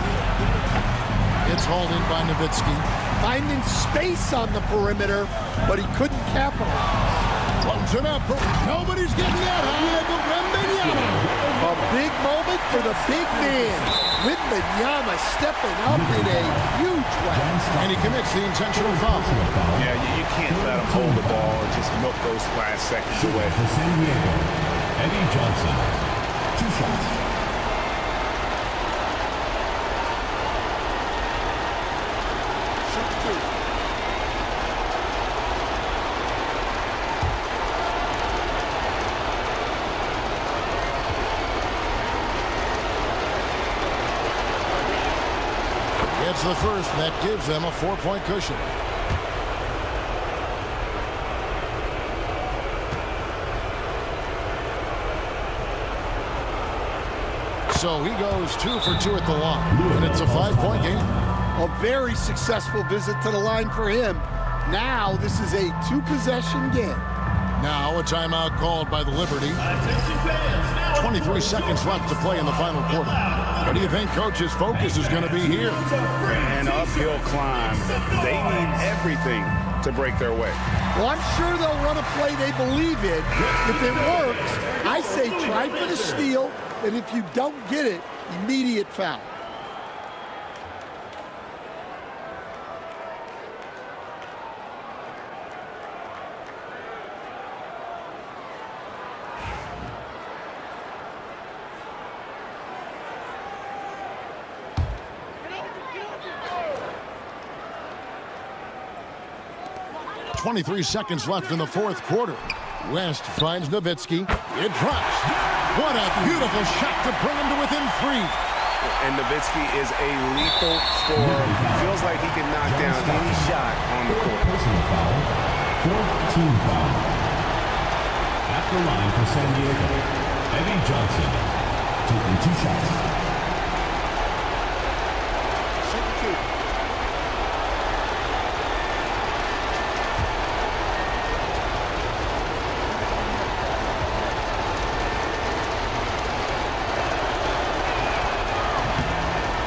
It's hauled in by Nowitzki. Finding space on the perimeter, but he couldn't capitalize. Floats it up. Nobody's getting that high. The Wembanyama. A big moment for the big man. Wembanyama stepping up in a huge way. And he commits the intentional foul. Yeah, you can't let him hold the ball and just milk those last seconds away. For San Diego, Eddie Johnson. 2 shots. It's the first, and that gives them a 4-point cushion. So he goes 2 for 2 at the line, and it's a 5-point game. A very successful visit to the line for him. Now this is a 2-possession game. Now a timeout called by the Liberty. 23 seconds left to play in the final quarter. What do you think Coach's focus is going to be here? An uphill climb. They need everything to break their way. Well, I'm sure they'll run a play they believe in. If it works, I say try for the steal, and if you don't get it, immediate foul. .23 seconds left in the fourth quarter. West finds Nowitzki. It drops. What a beautiful shot to bring him to within 3. And Nowitzki is a lethal scorer. Feels like he can knock down any shot on the court. Personal foul. 4th team foul. At the line for San Diego, Eddie Johnson. Taking 2 shots.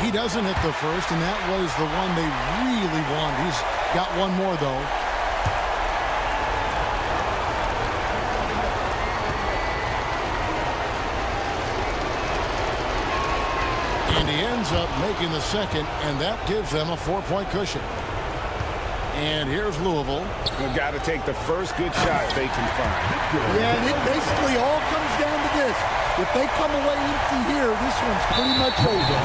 He doesn't hit the first, and that was the one they really wanted. He's got one more, though. And he ends up making the second, and that gives them a 4-point cushion. And here's Louisville. They've got to take the first good shot they can find. Yeah, and it basically all comes down to this. If they come away empty here, this one's pretty much over.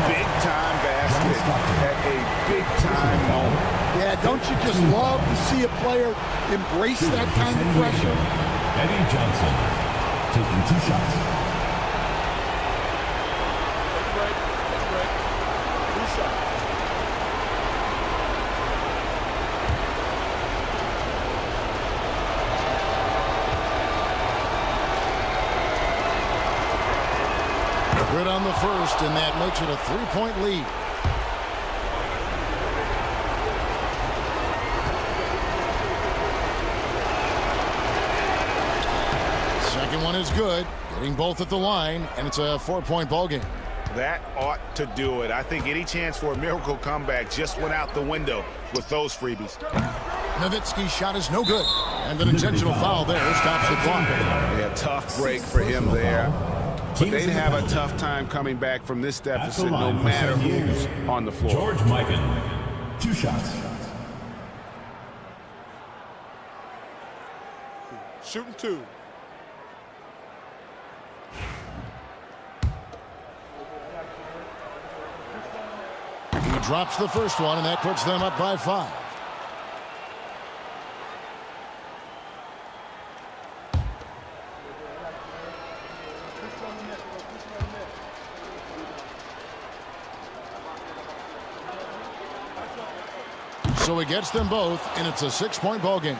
Big-time basket at a big-time moment. Yeah, don't you just love to see a player embrace that kind of pressure? Eddie Johnson taking 2 shots. Good on the first, and that makes it a 3-point lead. Second one is good, getting both at the line, and it's a 4-point ball game. That ought to do it. I think any chance for a miracle comeback just went out the window with those freebies. Nowitzki's shot is no good, and an intentional foul there stops the clock. Yeah, tough break for him there. But they'd have a tough time coming back from this deficit no matter who's on the floor. George Mikan, 2 shots. Shooting 2. He drops the first one, and that puts them up by 5. So he gets them both, and it's a 6-point ball game.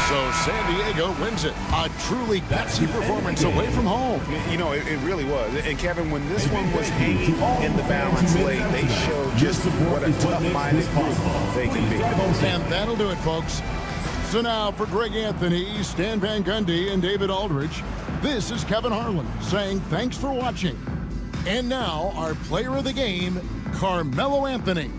So San Diego wins it. A truly gutsy performance away from home. You know, it really was. And Kevin, when this one was hanging in the balance late, they showed just what a tough-minded group they can be. And that'll do it, folks. So now for Greg Anthony, Stan Van Gundy, and David Aldridge, this is Kevin Harlan saying thanks for watching. And now our player of the game, Carmelo Anthony.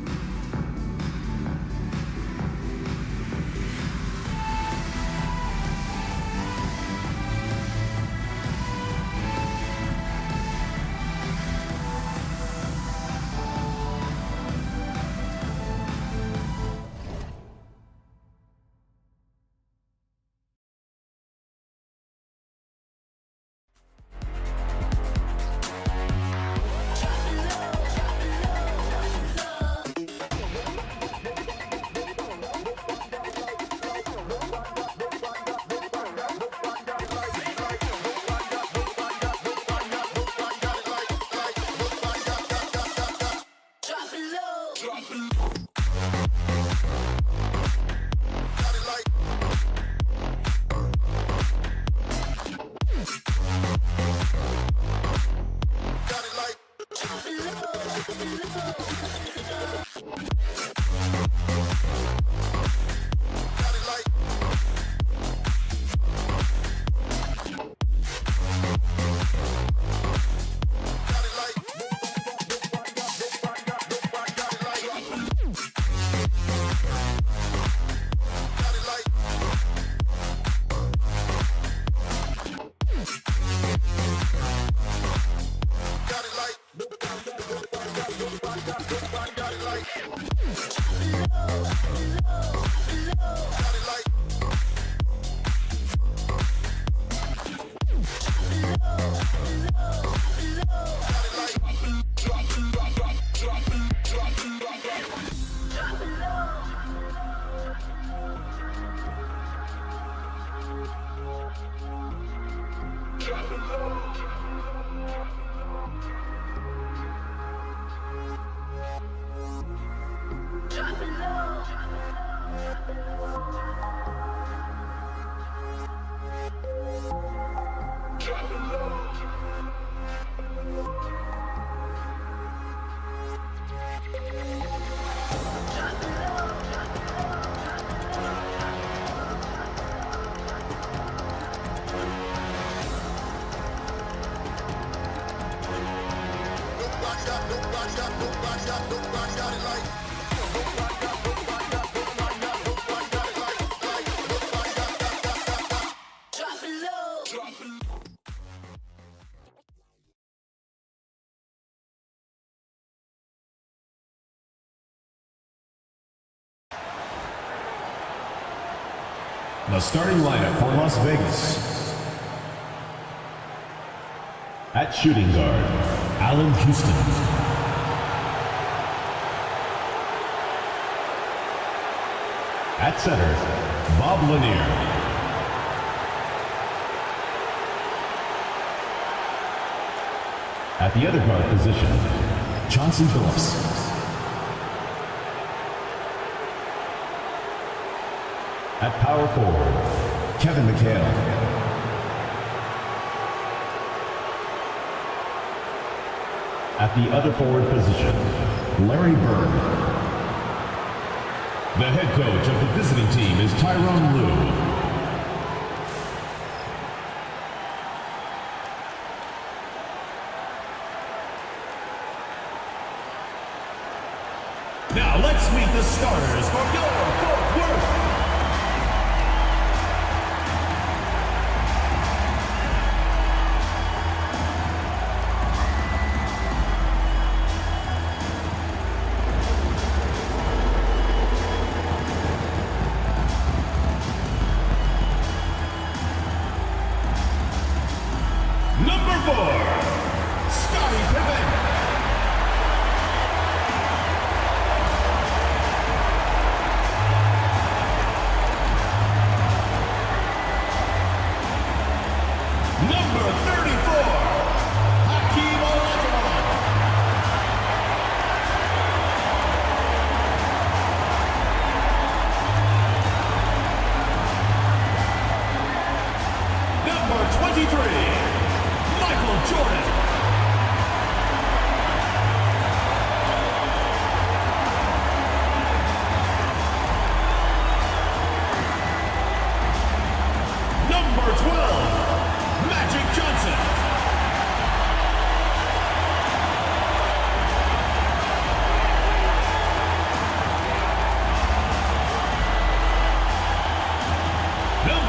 The starting lineup for Las Vegas. At shooting guard, Allen Houston. At center, Bob Lanier. At the other guard position, Chauncey Billups. At power forward, Kevin McHale. At the other forward position, Larry Bird. The head coach of the visiting team is Tyronn Lue. Now let's meet the starters for your Fort Worth.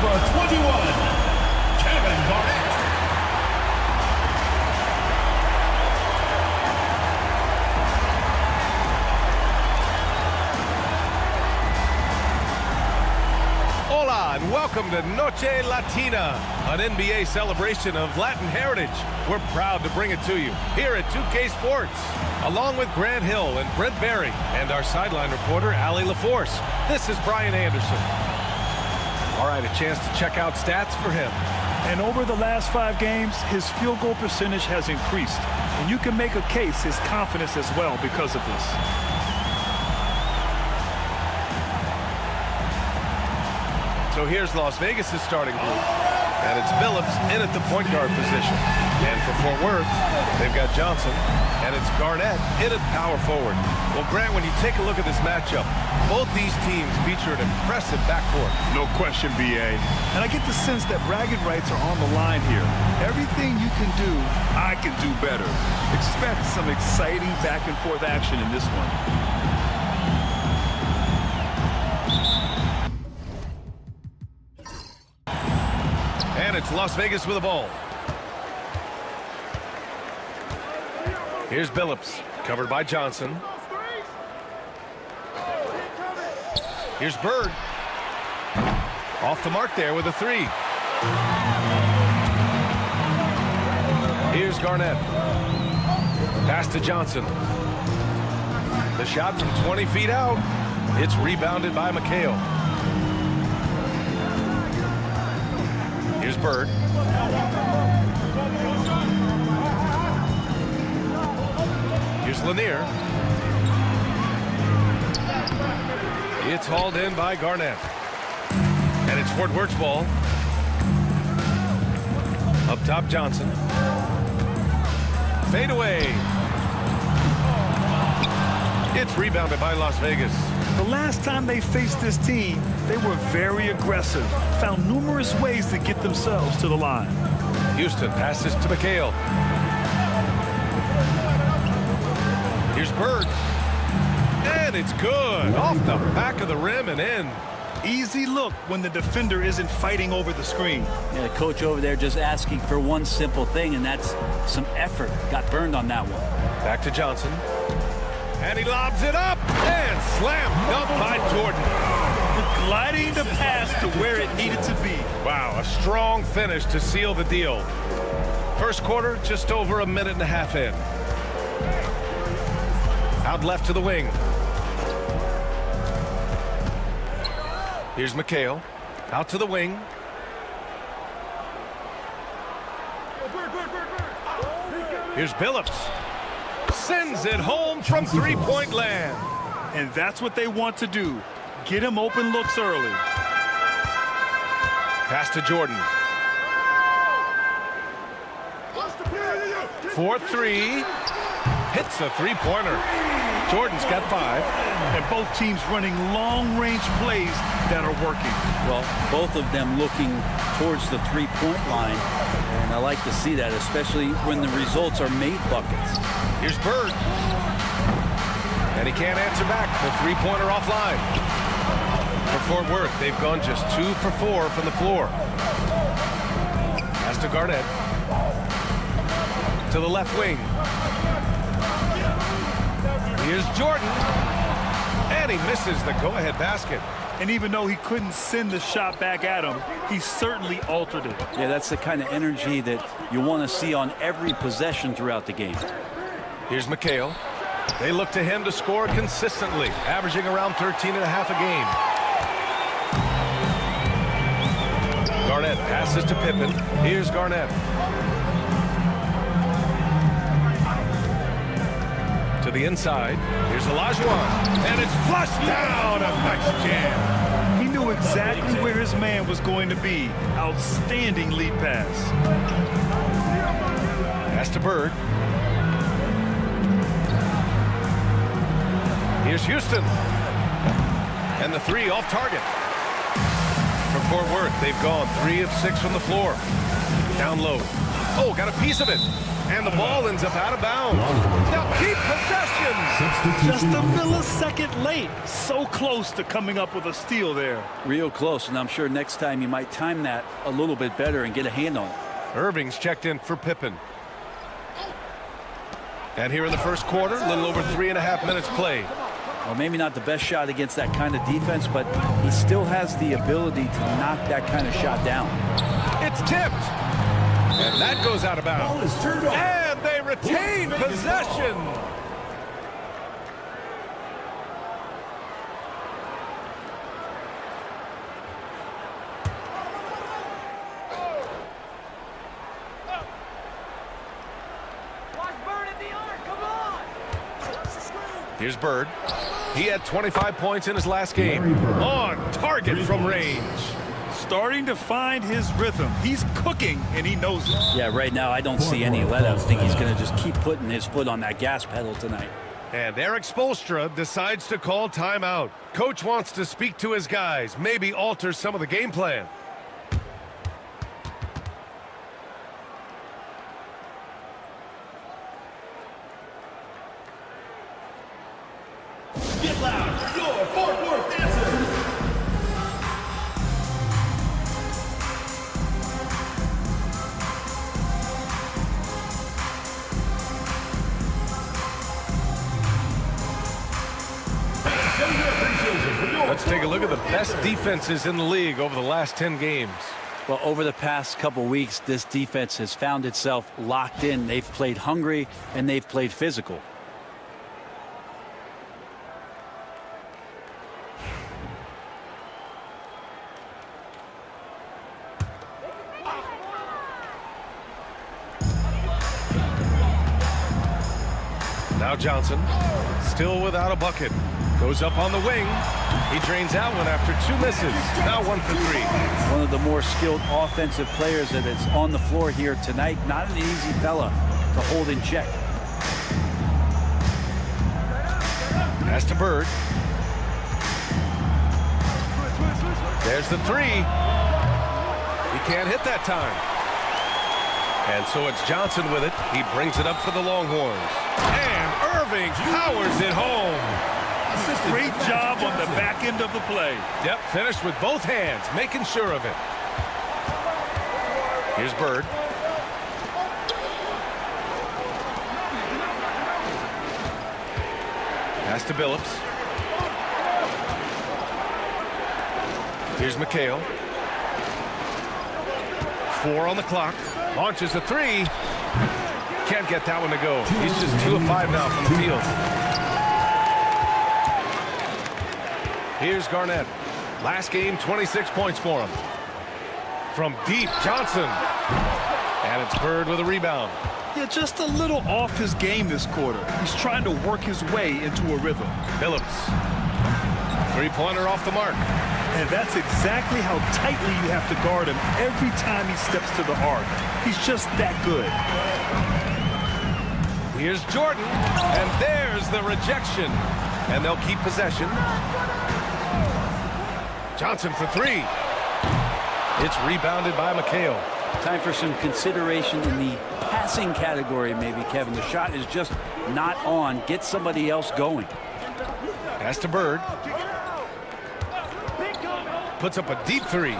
Number 21, Kevin Garnett. Hola and welcome to Noche Latina, an NBA celebration of Latin heritage. We're proud to bring it to you here at 2K Sports, along with Grant Hill and Brent Barry, and our sideline reporter, Allie LaForce. This is Brian Anderson. All right, a chance to check out stats for him. And over the last 5 games, his field goal percentage has increased. And you can make a case his confidence as well because of this. So here's Las Vegas' starting group. And it's Billups in at the point guard position. And for Fort Worth, they've got Johnson. And it's Garnett in at power forward. Well, Grant, when you take a look at this matchup, both these teams feature an impressive backcourt. No question, B.A. And I get the sense that bragging rights are on the line here. Everything you can do, I can do better. Expect some exciting back-and-forth action in this one. And it's Las Vegas with the ball. Here's Billups, covered by Johnson. Here's Bird. Off the mark there with a 3. Here's Garnett. Pass to Johnson. The shot from 20 feet out. It's rebounded by McHale. Here's Bird. Here's Lanier. It's hauled in by Garnett. And it's Fort Worth's ball. Up top, Johnson. Fade away. It's rebounded by Las Vegas. The last time they faced this team, they were very aggressive, found numerous ways to get themselves to the line. Houston passes to McHale. Here's Bird. And it's good. Off the back of the rim and in. Easy look when the defender isn't fighting over the screen. Yeah, the coach over there just asking for one simple thing, and that's some effort. Got burned on that one. Back to Johnson. And he lobs it up and slam dunk by Jordan. Gliding the pass to where it needed to be. Wow, a strong finish to seal the deal. First quarter, just over a minute and a half in. Out left to the wing. Here's McHale. Out to the wing. Here's Billups. Sends it home from three-point land. And that's what they want to do. Get him open looks early. Pass to Jordan. 4-3. Hits a three-pointer. Jordan's got 5. And both teams running long-range plays that are working. Well, both of them looking towards the three-point line. And I like to see that, especially when the results are made buckets. Here's Bird. And he can't answer back. The three-pointer offline. For Fort Worth, they've gone just 2 for 4 from the floor. Pass to Garnett. To the left wing. Here's Jordan. And he misses the go-ahead basket. And even though he couldn't send the shot back at him, he certainly altered it. Yeah, that's the kind of energy that you want to see on every possession throughout the game. Here's McHale. They look to him to score consistently, averaging around 13.5 a game. Garnett passes to Pippen. Here's Garnett. To the inside. Here's Olajuwon. And it's flushed down. A nice jam. He knew exactly where his man was going to be. Outstanding lead pass. Pass to Bird. Here's Houston. And the 3 off target. For Fort Worth, they've gone 3 of 6 from the floor. Down low. Oh, got a piece of it. And the ball ends up out of bounds. Now keep possession. Just a millisecond late. So close to coming up with a steal there. Real close, and I'm sure next time you might time that a little bit better and get a hand on it. Irving's checked in for Pippen. And here in the first quarter, a little over 3.5 minutes played. Well, maybe not the best shot against that kind of defense, but he still has the ability to knock that kind of shot down. It's tipped. And that goes out of bounds. And they retain possession. Here's Bird. He had 25 points in his last game. On target from range. Starting to find his rhythm. He's cooking, and he knows it. Yeah, right now I don't see any let up. I think he's going to just keep putting his foot on that gas pedal tonight. And Eric Spoelstra decides to call timeout. Coach wants to speak to his guys, maybe alter some of the game plan. Get loud for your Fort Worth answer. Let's take a look at the best defenses in the league over the last 10 games. Well, over the past couple weeks, this defense has found itself locked in. They've played hungry, and they've played physical. Now Johnson, still without a bucket. Goes up on the wing. He drains out one after 2 misses. Now 1 for 3. One of the more skilled offensive players that is on the floor here tonight. Not an easy fella to hold in check. Pass to Bird. There's the 3. He can't hit that time. And so it's Johnson with it. He brings it up for the Longhorns. And Irving powers it home. Great job on the back end of the play. Yep, finished with both hands, making sure of it. Here's Bird. Pass to Billups. Here's McHale. 4 on the clock. Launches a 3. Can't get that one to go. He's just 2 of 5 now from the field. Here's Garnett. Last game, 26 points for him. From deep, Johnson. And it's Bird with a rebound. Yeah, just a little off his game this quarter. He's trying to work his way into a rhythm. Billups. 3-pointer off the mark. And that's exactly how tightly you have to guard him every time he steps to the arc. He's just that good. Here's Jordan. And there's the rejection. And they'll keep possession. Johnson for 3. It's rebounded by McHale. Time for some consideration in the passing category, maybe, Kevin. The shot is just not on. Get somebody else going. Pass to Bird. Puts up a deep 3.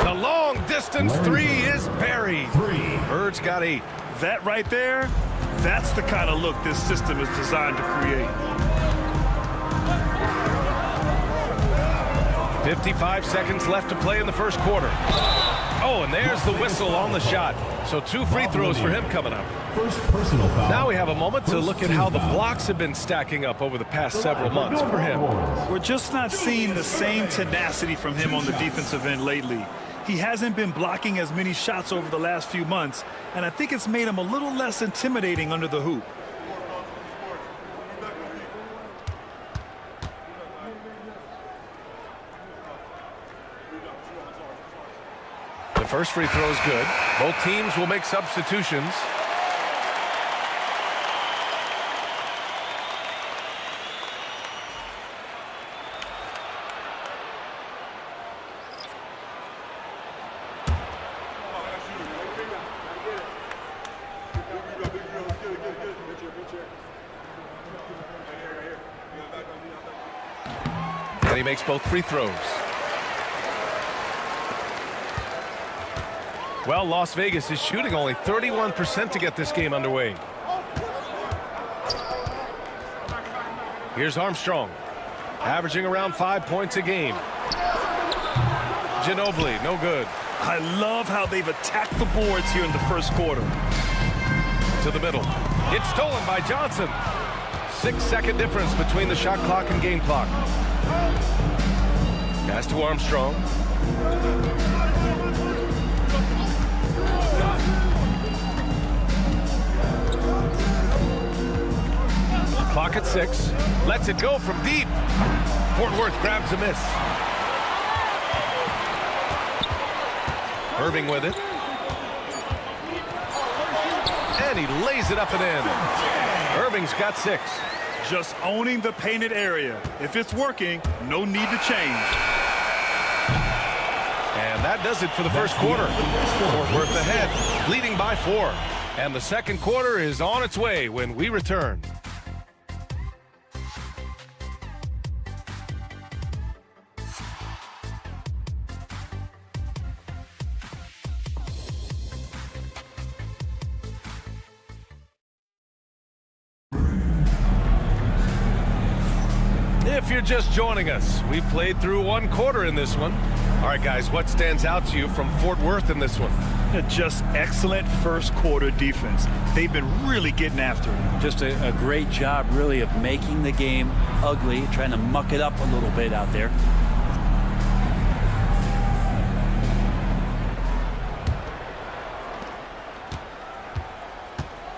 The long distance 3 is buried. Bird's got 8. That right there, that's the kind of look this system is designed to create. 55 seconds left to play in the first quarter. Oh, and there's the whistle on the shot. So 2 free throws for him coming up. First personal foul. Now we have a moment to look at how the blocks have been stacking up over the past several months for him. We're just not seeing the same tenacity from him on the defensive end lately. He hasn't been blocking as many shots over the last few months, and I think it's made him a little less intimidating under the hoop. The first free throw is good. Both teams will make substitutions. he makes both free throws. Well, Las Vegas is shooting only 31% to get this game underway. Here's Armstrong, averaging around 5 points a game. Ginobili, no good. I love how they've attacked the boards here in the first quarter. To the middle. It's stolen by Johnson. 6-second difference between the shot clock and game clock. Pass to Armstrong. Clock at 6. Lets it go from deep. Fort Worth grabs a miss. Irving with it. And he lays it up and in. Irving's got 6. Just owning the painted area. If it's working, no need to change. And that does it for the first quarter. Fort Worth ahead, leading by 4. And the second quarter is on its way when we return. If you're just joining us, we played through 1 quarter in this one. All right, guys, what stands out to you from Fort Worth in this one? Just excellent first quarter defense. They've been really getting after it. Just a great job, really, of making the game ugly, trying to muck it up a little bit out there.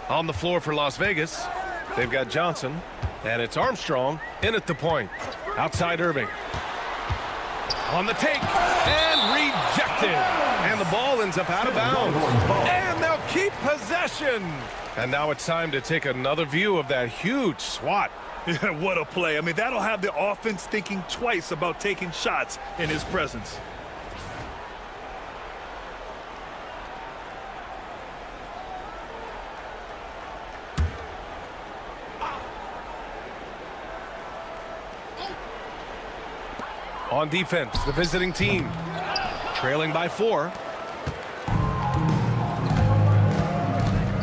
On the floor for Las Vegas, they've got Johnson, and it's Armstrong in at the point. Outside Irving. On the take, and rejected. And the ball ends up out of bounds. And they'll keep possession. And now it's time to take another view of that huge swat. Yeah, what a play. I mean, that'll have the offense thinking twice about taking shots in his presence. On defense, the visiting team, trailing by 4.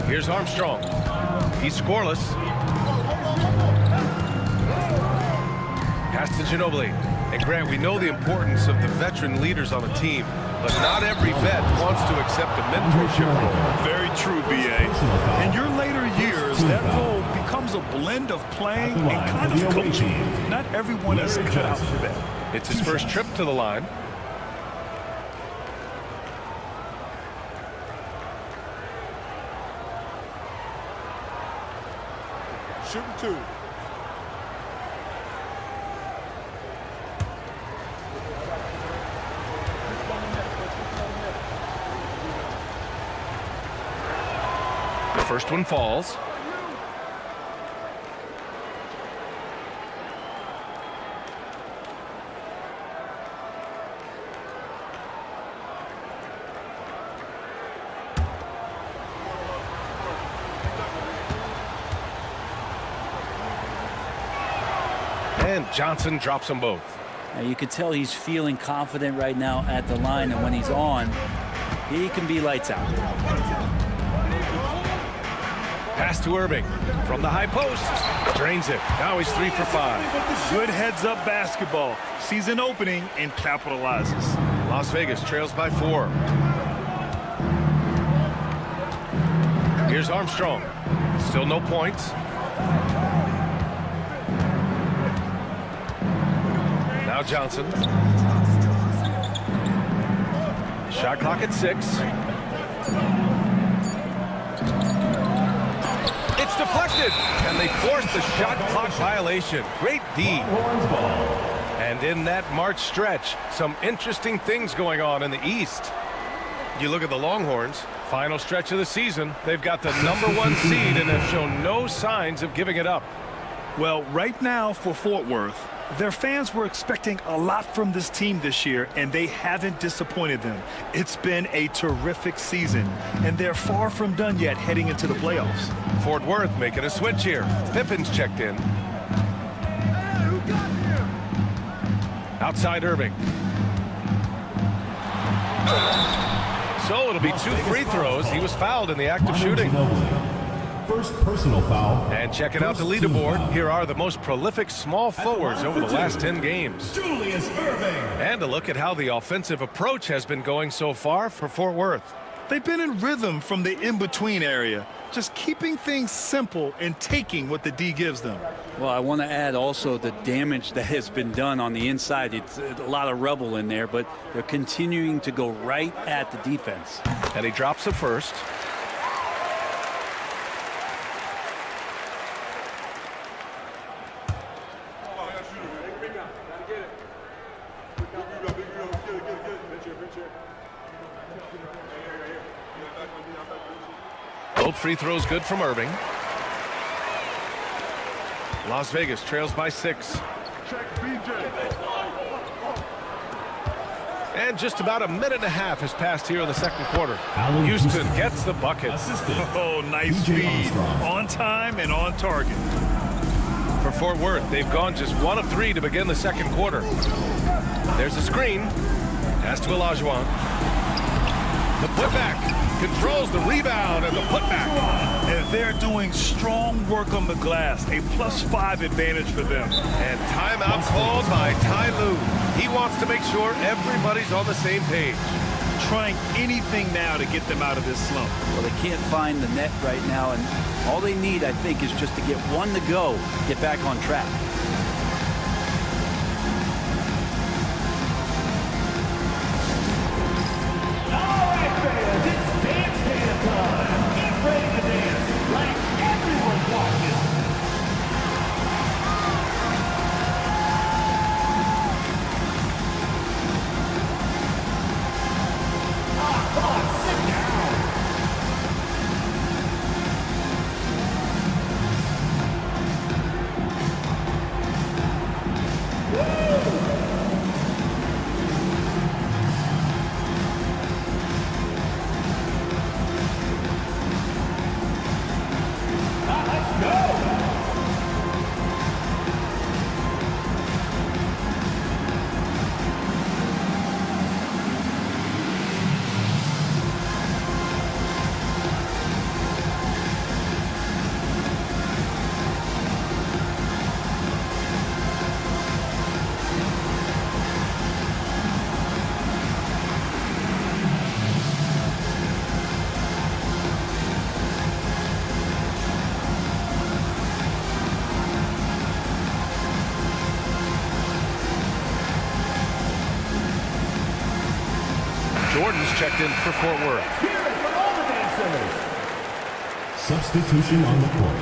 Here's Armstrong. He's scoreless. Pass to Ginobili. And Grant, we know the importance of the veteran leaders on a team, but not every vet wants to accept a mentorship role. Very true, B.A. In your later years, that role becomes a blend of playing and kind of coaching. Not everyone is cut out for that. It's his first trip to the line. Shooting 2. The first one falls. And Johnson drops them both. Now you could tell he's feeling confident right now at the line, and when he's on, he can be lights out. Pass to Irving from the high post. Drains it. Now he's 3 for 5. Good heads-up basketball. Sees an opening and capitalizes. Las Vegas trails by 4. Here's Armstrong. Still no points. Now Johnson. Shot clock at 6. It's deflected, and they force the shot clock violation. Great D. And in that March stretch, some interesting things going on in the East. You look at the Longhorns, final stretch of the season, they've got the #1 seed and have shown no signs of giving it up. Well, right now for Fort Worth, their fans were expecting a lot from this team this year, and they haven't disappointed them. It's been a terrific season, and they're far from done yet heading into the playoffs. Fort Worth making a switch here. Pippen's checked in. Outside Irving. So it'll be 2 free throws. He was fouled in the act of shooting. First personal foul. And checking out the leaderboard, here are the most prolific small forwards over the last 10 games. Julius Irving. And a look at how the offensive approach has been going so far for Fort Worth. They've been in rhythm from the in-between area, just keeping things simple and taking what the D gives them. Well, I want to add also the damage that has been done on the inside. It's a lot of rubble in there, but they're continuing to go right at the defense. And he drops it first. Both free throws good from Irving. Las Vegas trails by 6. And just about a minute and a half has passed here in the second quarter. Houston gets the bucket. Oh, nice feed. On time and on target. For Fort Worth, they've gone just 1 of 3 to begin the second quarter. There's a screen. Pass to Olajuwon. The putback. Controls the rebound and the putback. And they're doing strong work on the glass. A +5 advantage for them. And timeout called by Ty Lue. He wants to make sure everybody's on the same page. Trying anything now to get them out of this slump. Well, they can't find the net right now, and all they need, I think, is just to get one to go, get back on track. Jordan's checked in for Fort Worth. Substitution on the court.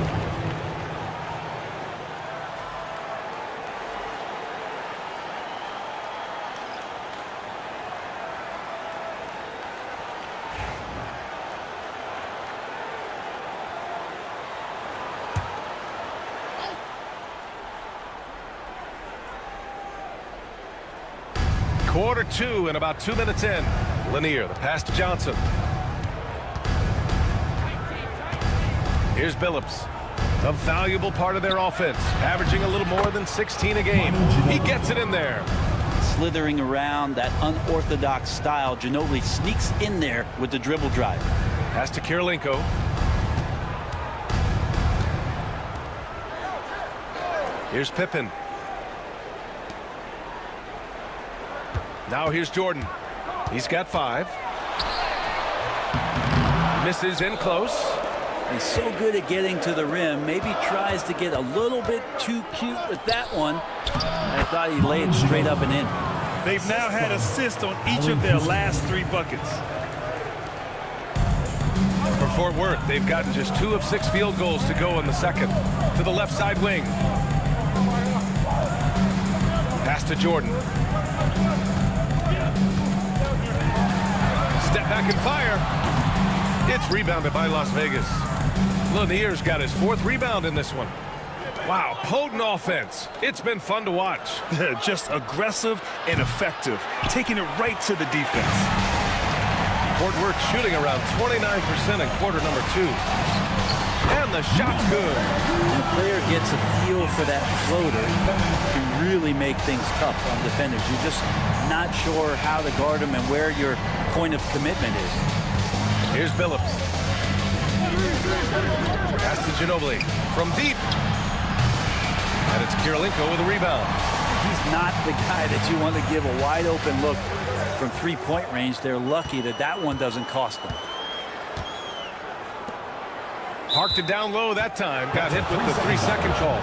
Quarter 2 and about 2 minutes in. Lanier, the pass to Johnson. Here's Billups, a valuable part of their offense, averaging a little more than 16 a game. He gets it in there. Slithering around that unorthodox style, Ginobili sneaks in there with the dribble drive. Pass to Kirilenko. Here's Pippen. Now here's Jordan. He's got 5. Misses in close. He's so good at getting to the rim. Maybe tries to get a little bit too cute with that one. I thought he laid it straight up and in. They've now had assists on each of their last 3 buckets. For Fort Worth, they've gotten just 2 of 6 field goals to go in the second. To the left side wing. Pass to Jordan. Step back and fire. It's rebounded by Las Vegas. Lanier's got his 4th rebound in this one. Wow, potent offense. It's been fun to watch. Just aggressive and effective, taking it right to the defense. Fort Worth shooting around 29% in quarter number 2. And the shot's good. When a player gets a feel for that floater, it can really make things tough on defenders. You're just not sure how to guard them and where your point of commitment is. Here's Billups. Pass to Ginobili from deep. And it's Kirilenko with a rebound. He's not the guy that you want to give a wide open look from three-point range. They're lucky that that one doesn't cost them. Parked it down low that time. Got hit with the 3-second call.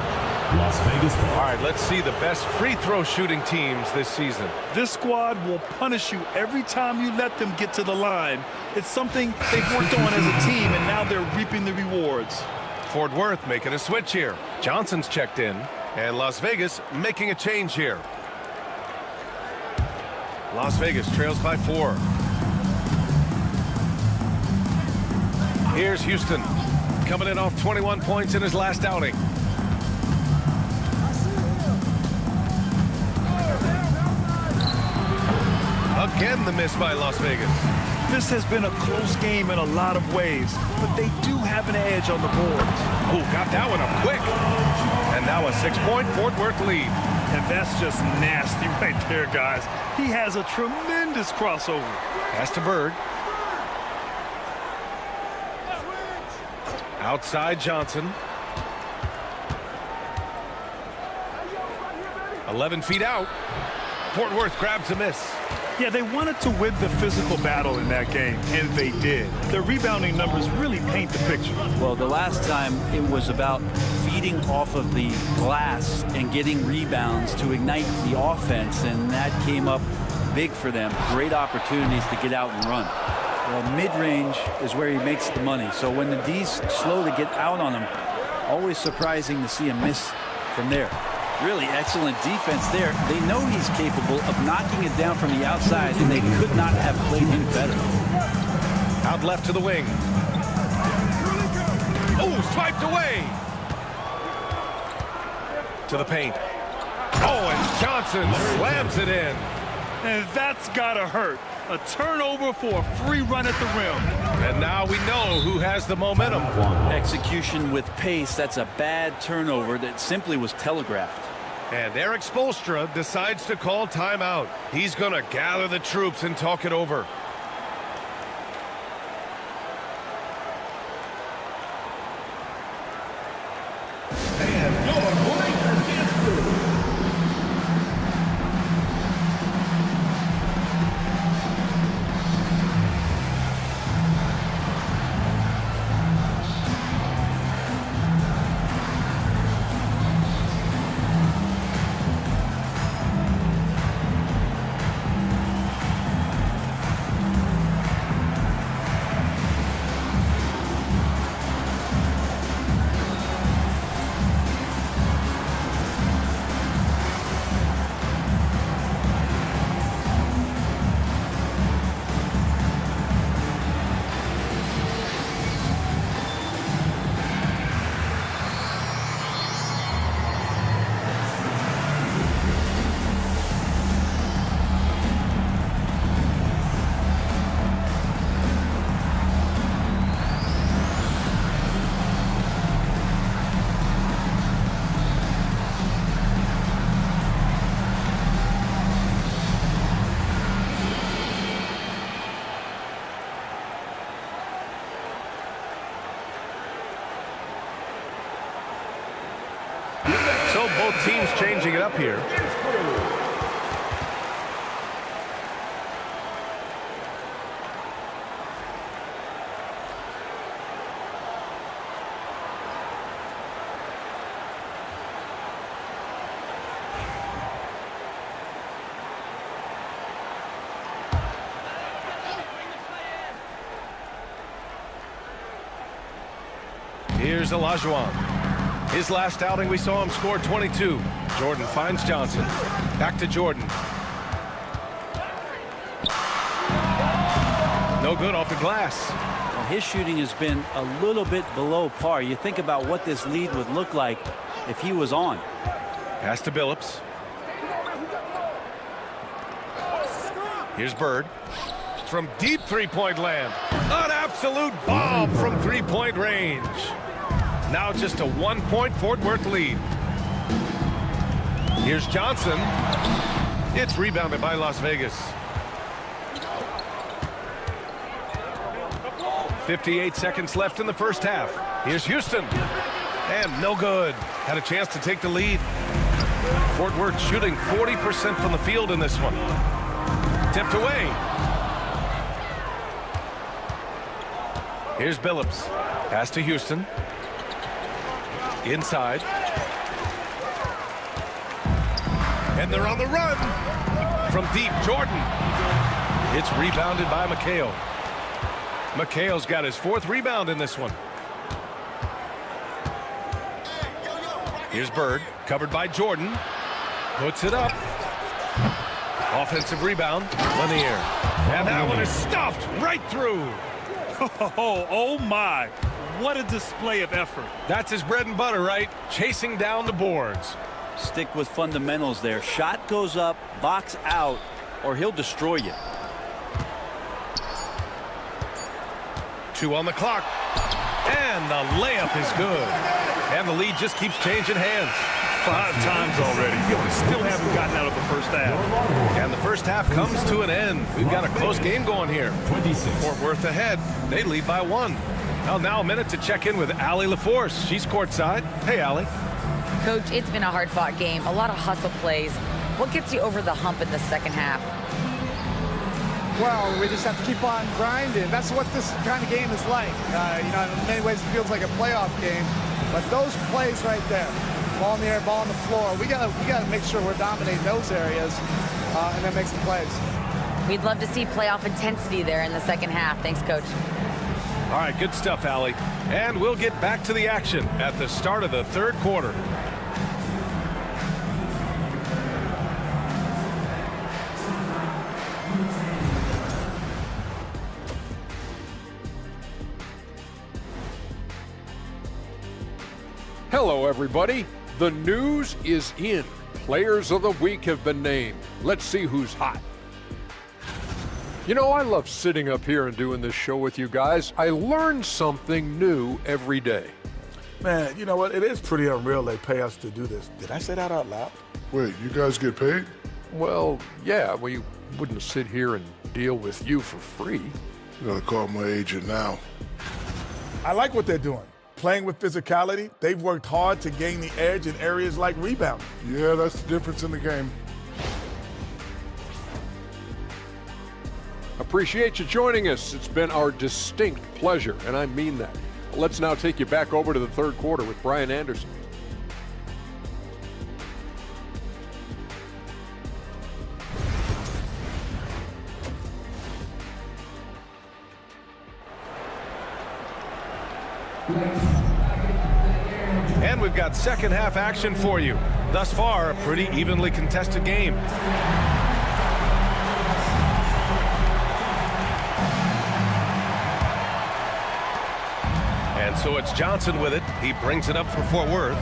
Las Vegas ball. All right, let's see the best free throw shooting teams this season. This squad will punish you every time you let them get to the line. It's something they've worked on as a team, and now they're reaping the rewards. Fort Worth making a switch here. Johnson's checked in, and Las Vegas making a change here. Las Vegas trails by 4. Here's Houston, coming in off 21 points in his last outing. Again, the miss by Las Vegas. This has been a close game in a lot of ways, but they do have an edge on the boards. Oh, got that one up quick. And now a 6-point Fort Worth lead. And that's just nasty right there, guys. He has a tremendous crossover. Pass to Bird. Outside Johnson. 11 feet out. Fort Worth grabs a miss. Yeah, they wanted to win the physical battle in that game, and they did. Their rebounding numbers really paint the picture. Well, the last time it was about feeding off of the glass and getting rebounds to ignite the offense, and that came up big for them. Great opportunities to get out and run. Well, mid-range is where he makes the money. So when the D's slow to get out on him, always surprising to see a miss from there. Really excellent defense there. They know he's capable of knocking it down from the outside, and they could not have played him better. Out left to the wing. Oh, swiped away. To the paint. Oh, and Johnson slams it in. And that's gotta hurt. A turnover for a free run at the rim. And now we know who has the momentum. Execution with pace, that's a bad turnover that simply was telegraphed. And Eric Spoelstra decides to call timeout. He's going to gather the troops and talk it over. So both teams changing it up here. Here's Olajuwon. His last outing, we saw him score 22. Jordan finds Johnson. Back to Jordan. No good off the glass. Well, his shooting has been a little bit below par. You think about what this lead would look like if he was on. Pass to Billups. Here's Bird. From deep three-point land. An absolute bomb from three-point range. Now just a 1-point Fort Worth lead. Here's Johnson. It's rebounded by Las Vegas. 58 seconds left in the first half. Here's Houston. And no good. Had a chance to take the lead. Fort Worth shooting 40% from the field in this one. Tipped away. Here's Billups. Pass to Houston. Inside. And they're on the run. From deep, Jordan. It's rebounded by McHale. McHale's got his 4th rebound in this one. Here's Bird, covered by Jordan. Puts it up. Offensive rebound, Lanier. And that one is stuffed right through. Oh my. What a display of effort. That's his bread and butter, right? Chasing down the boards. Stick with fundamentals there. Shot goes up, box out, or he'll destroy you. 2 on the clock. And the layup is good. And the lead just keeps changing hands. 5 times already. You still haven't gotten out of the first half. And the first half comes to an end. We've got a close game going here. 26. Fort Worth ahead. They lead by 1. Well, now a minute to check in with Allie LaForce. She's courtside. Hey, Allie. Coach, it's been a hard-fought game. A lot of hustle plays. What gets you over the hump in the second half? Well, we just have to keep on grinding. That's what this kind of game is like. In many ways it feels like a playoff game. But those plays right there, ball in the air, ball on the floor, we gotta make sure we're dominating those areas and then make some plays. We'd love to see playoff intensity there in the second half. Thanks, Coach. All right, good stuff, Allie. And we'll get back to the action at the start of the 3rd quarter. Hello, everybody. The news is in. Players of the week have been named. Let's see who's hot. You know, I love sitting up here and doing this show with you guys. I learn something new every day. Man, you know what? It is pretty unreal they pay us to do this. Did I say that out loud? Wait, you guys get paid? Well, yeah, we wouldn't sit here and deal with you for free. You gotta call my agent now. I like what they're doing. Playing with physicality, they've worked hard to gain the edge in areas like rebounding. Yeah, that's the difference in the game. Appreciate you joining us. It's been our distinct pleasure, and I mean that. Let's now take you back over to the 3rd quarter with Brian Anderson. And we've got second half action for you. Thus far, a pretty evenly contested game. And so it's Johnson with it. He brings it up for Fort Worth.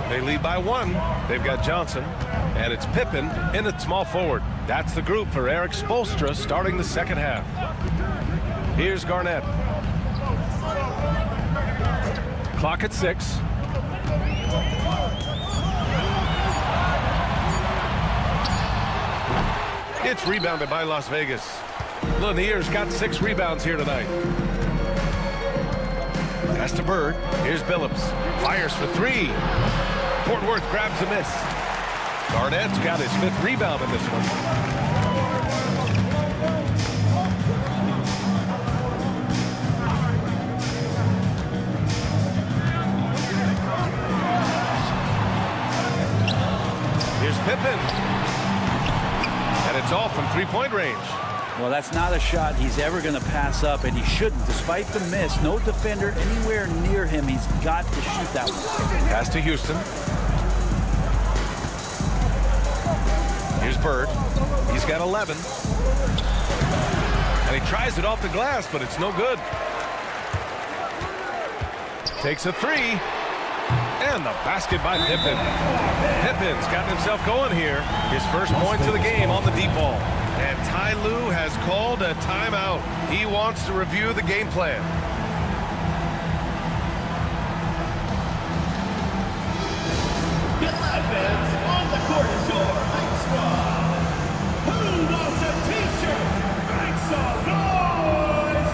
They lead by 1. They've got Johnson. And it's Pippen in at small forward. That's the group for Eric Spoelstra starting the second half. Here's Garnett. Clock at 6. It's rebounded by Las Vegas. Lanier's got 6 rebounds here tonight. Pass to Bird. Here's Billups. Fires for 3. Fort Worth grabs a miss. Garnett's got his 5th rebound in this one. Here's Pippen. And it's all from 3-point range. Well, that's not a shot he's ever going to pass up, and he shouldn't. Despite the miss, no defender anywhere near him. He's got to shoot that one. Pass to Houston. Here's Bird. He's got 11. And he tries it off the glass, but it's no good. Takes a 3. And the basket by Pippen. Pippen's gotten himself going here. His first points of the game on the deep ball. And Ty Lue has called a timeout. He wants to review the game plan. fans, on the court is your Night Squad. Who wants a t-shirt? Make some noise!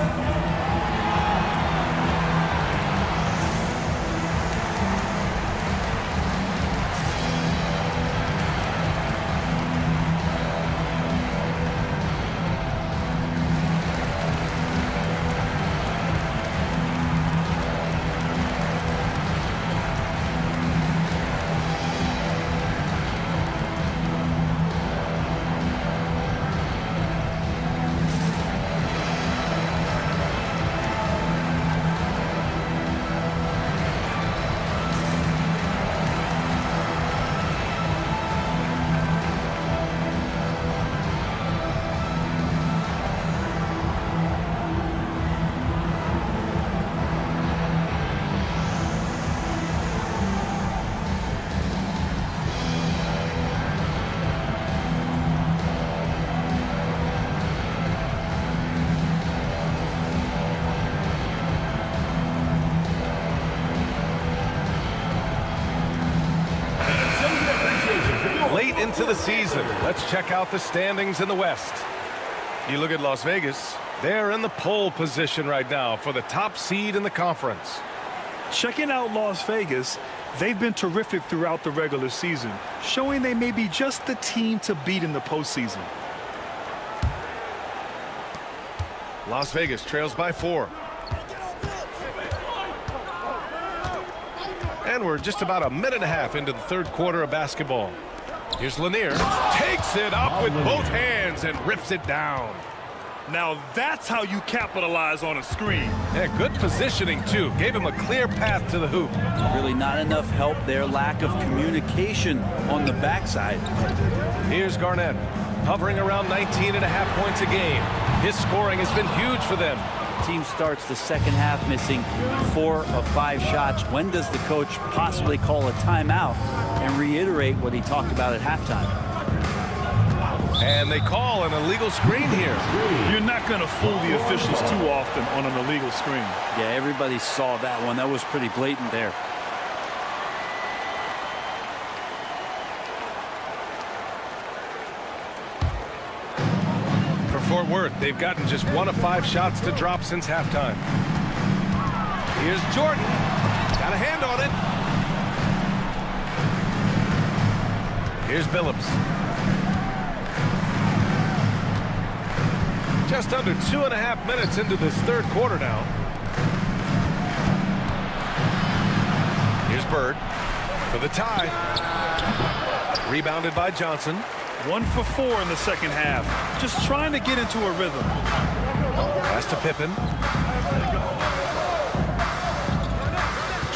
Late into the season, let's check out the standings in the West. You look at Las Vegas, they're in the pole position right now for the top seed in the conference. Checking out Las Vegas, they've been terrific throughout the regular season, showing they may be just the team to beat in the postseason. Las Vegas trails by 4. And we're just about a minute and a half into the third quarter of basketball. Here's Lanier, takes it up with both hands and rips it down. Now that's how you capitalize on a screen. Yeah, good positioning too. Gave him a clear path to the hoop. Really not enough help there. Lack of communication on the backside. Here's Garnett, hovering around 19.5 points a game. His scoring has been huge for them. Team starts the second half missing 4 of 5 shots. When does the coach possibly call a timeout and reiterate what he talked about at halftime? And they call an illegal screen here. You're not going to fool the officials too often on an illegal screen. Yeah, everybody saw that one. That was pretty blatant there. Fort Worth, they've gotten just 1 of 5 shots to drop since halftime. Here's Jordan. Got a hand on it. Here's Billups. Just under 2.5 minutes into this third quarter now. Here's Bird for the tie. Rebounded by Johnson. 1 for 4 in the second half. Just trying to get into a rhythm. Pass to Pippen.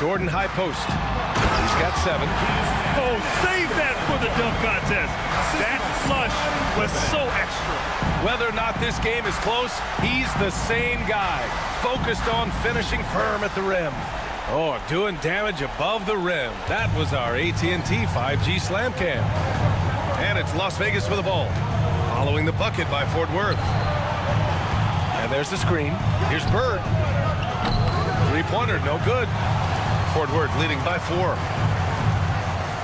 Jordan high post. He's got 7. Oh, save that for the dunk contest. That flush was so extra. Whether or not this game is close, he's the same guy. Focused on finishing firm at the rim. Oh, doing damage above the rim. That was our AT&T 5G Slam Cam. And it's Las Vegas with the ball. Following the bucket by Fort Worth. And there's the screen. Here's Bird. Three-pointer, no good. Fort Worth leading by 4.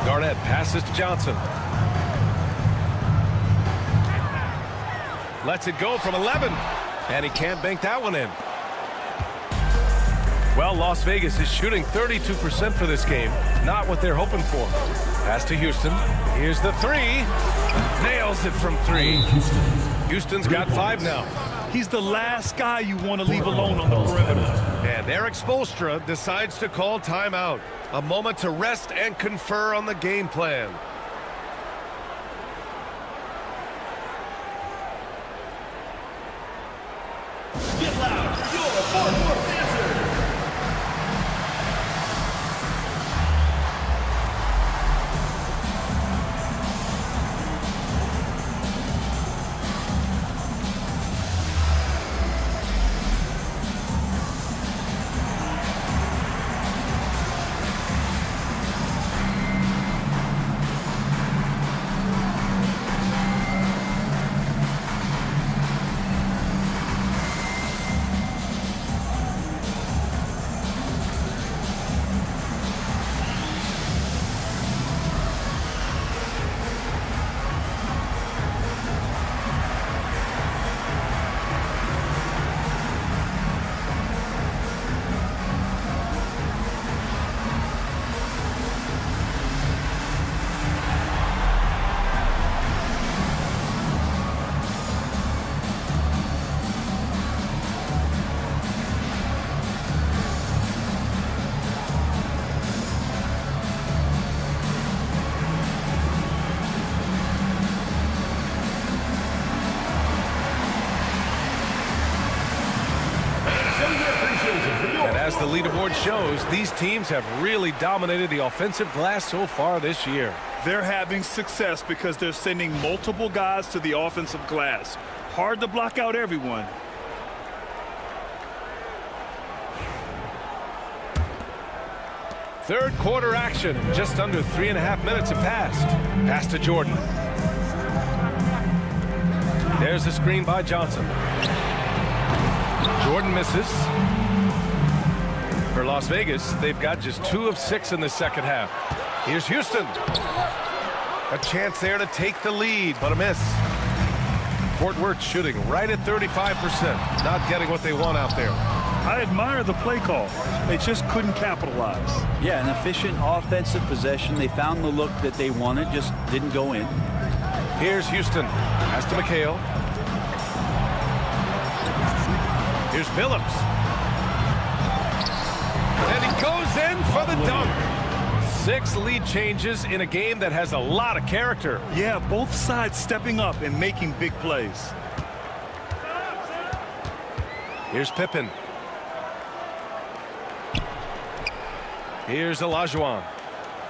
Garnett passes to Johnson. Lets it go from 11. And he can't bank that one in. Well, Las Vegas is shooting 32% for this game. Not what they're hoping for. Pass to Houston. Here's the 3. Nails it from 3. Houston's got 5 now. He's the last guy you want to leave alone on the perimeter. And Eric Spoelstra decides to call timeout. A moment to rest and confer on the game plan. Get loud, your Fort Worth answer. as the leaderboard shows, these teams have really dominated the offensive glass so far this year. They're having success because they're sending multiple guys to the offensive glass. Hard to block out everyone. Third quarter action. Just under 3.5 minutes have passed. Pass to Jordan. There's a screen by Johnson. Jordan misses. For Las Vegas, they've got just 2 of 6 in the second half. Here's Houston. A chance there to take the lead, but a miss. Fort Worth shooting right at 35%. Not getting what they want out there. I admire the play call. They just couldn't capitalize. Yeah, an efficient offensive possession. They found the look that they wanted, just didn't go in. Here's Houston. Pass to McHale. Here's Phillips. And he goes in for the dunk. 6 lead changes in a game that has a lot of character. Yeah, both sides stepping up and making big plays. Here's Pippen. Here's Olajuwon.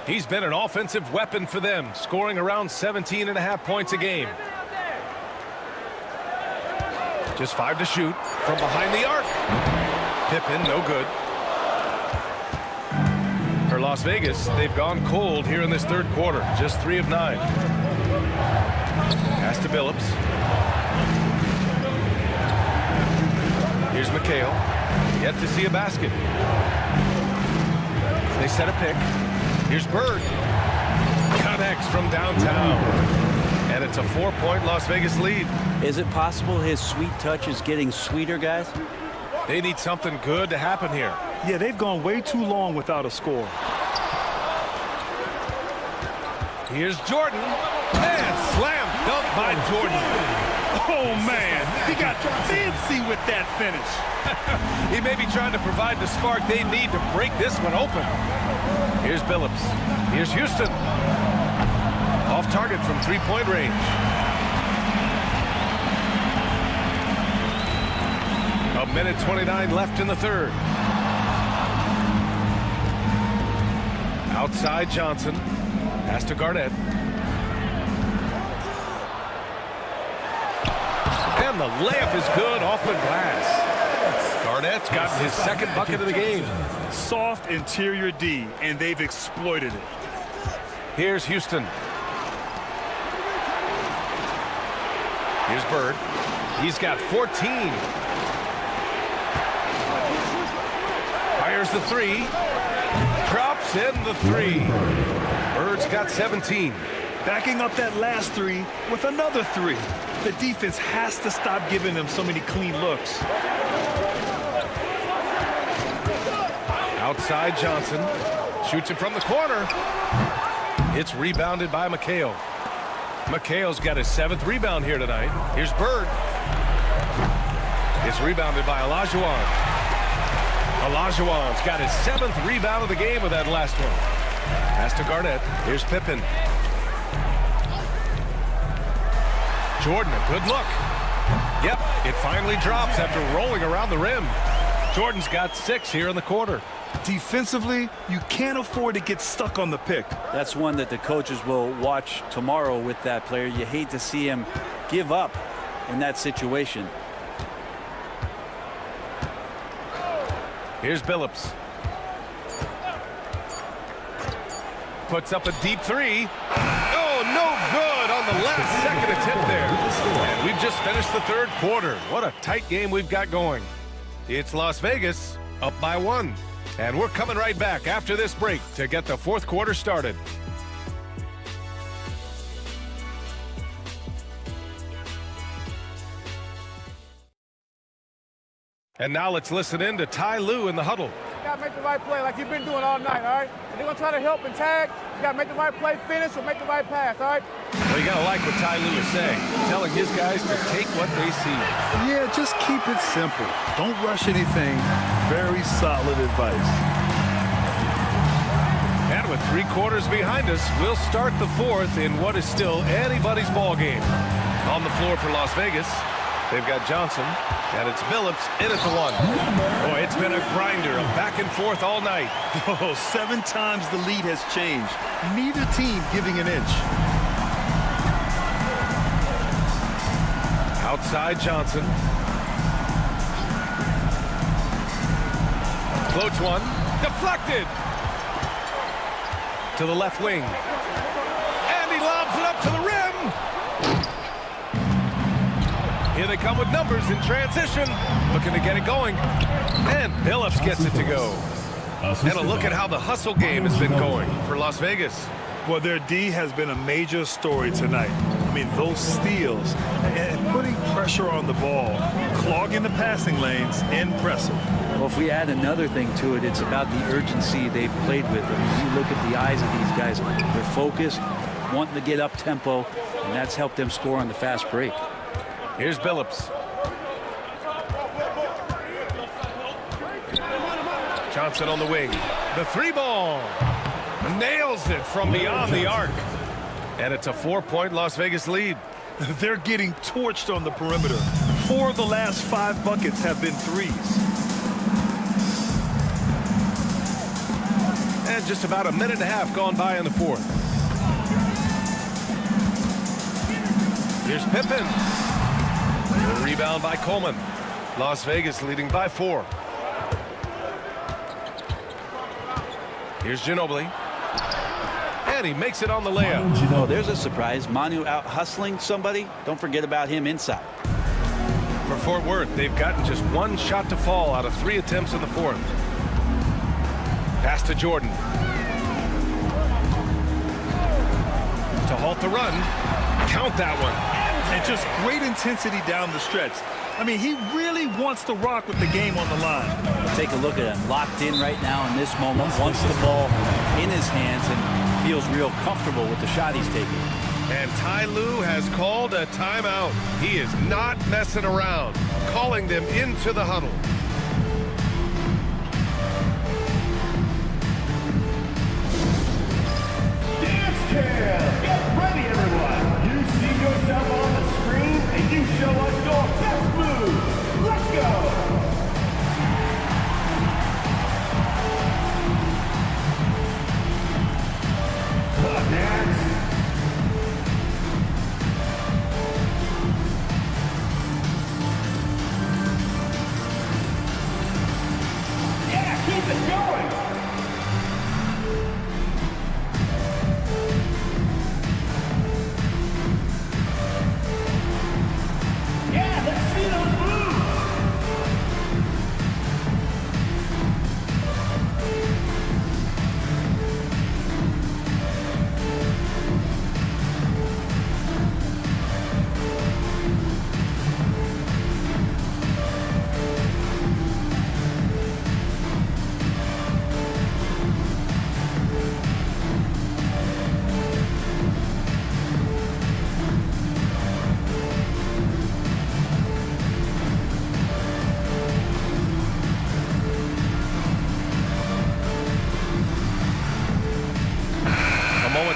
He's been an offensive weapon for them, scoring around 17.5 points a game. Just 5 to shoot from behind the arc. Pippen, no good. For Las Vegas, they've gone cold here in this third quarter. Just 3 of 9. Pass to Phillips. Here's McHale. Yet to see a basket. They set a pick. Here's Bird. Connects from downtown. And it's a 4-point Las Vegas lead. Is it possible his sweet touch is getting sweeter, guys? They need something good to happen here. Yeah, they've gone way too long without a score. Here's Jordan. And slam dunk by Jordan. Oh, man. He got fancy with that finish. He may be trying to provide the spark they need to break this one open. Here's Phillips. Here's Houston. Off target from 3-point range. A minute 29 left in the third. Outside Johnson. Pass to Garnett. And the layup is good off the glass. Garnett's gotten his second bucket of the game. Soft interior D, and they've exploited it. Here's Houston. Here's Bird. He's got 14. Fires the 3. Drops in the 3. Bird's got 17. Backing up that last 3 with another 3. The defense has to stop giving them so many clean looks. Outside Johnson. Shoots it from the corner. It's rebounded by McHale. McHale's got his 7th rebound here tonight. Here's Bird. It's rebounded by Olajuwon. Olajuwon's got his 7th rebound of the game with that last one. Pass to Garnett. Here's Pippen. Jordan, a good look. Yep, it finally drops after rolling around the rim. Jordan's got 6 here in the quarter. Defensively, you can't afford to get stuck on the pick. That's one that the coaches will watch tomorrow with that player. You hate to see him give up in that situation. Here's Phillips. Puts up a deep 3. Oh, no good on the last second attempt there. And we've just finished the third quarter. What a tight game we've got going. It's Las Vegas up by 1. And we're coming right back after this break to get the fourth quarter started. And now let's listen in to Ty Lue in the huddle. You got to make the right play like you've been doing all night, all right? If they're going to try to help and tag, you got to make the right play, finish, or make the right pass, all right? Well, you got to like what Ty Lue is saying, telling his guys to take what they see. Yeah, just keep it simple. Don't rush anything. Very solid advice. And with 3 quarters behind us, we'll start the fourth in what is still anybody's ball game. On the floor for Las Vegas, They've got Johnson, and it's Billups in at the one. Boy, it's been a grinder, a back and forth all night. Oh, 7 times the lead has changed. Neither team giving an inch. Outside Johnson. Floats one. Deflected. To the left wing. And he lobs it up to the rim. Here they come with numbers in transition. Looking to get it going. And Billups gets it to go. And a look at how the hustle game has been going for Las Vegas. Well, their D has been a major story tonight. I mean, those steals and putting pressure on the ball, clogging the passing lanes, impressive. Well, if we add another thing to it, it's about the urgency they've played with. I mean, you look at the eyes of these guys. They're focused, wanting to get up tempo, and that's helped them score on the fast break. Here's Billups. Johnson on the wing. The 3-ball. Nails it from beyond the arc. And it's a 4-point Las Vegas lead. They're getting torched on the perimeter. 4 of the last 5 buckets have been threes. And just about a minute and a half gone by in the fourth. Here's Pippen. A rebound by Coleman. Las Vegas leading by 4. Here's Ginobili. And he makes it on the layup. Oh, there's a surprise. Manu out hustling somebody. Don't forget about him inside. For Fort Worth, they've gotten just 1 shot to fall out of 3 attempts in the fourth. Pass to Jordan. To halt the run. Count that one. And just great intensity down the stretch. I mean, he really wants to rock with the game on the line. Take a look at him. Locked in right now in this moment. Wants the ball in his hands and feels real comfortable with the shot he's taking. And Ty Lue has called a timeout. He is not messing around. Calling them into the huddle. Dance Cam! Get ready, everyone! You see yourself on the screen, and you show us your best moves. Let's go! Dance! Yeah, keep it going! Yeah, let's see those moves!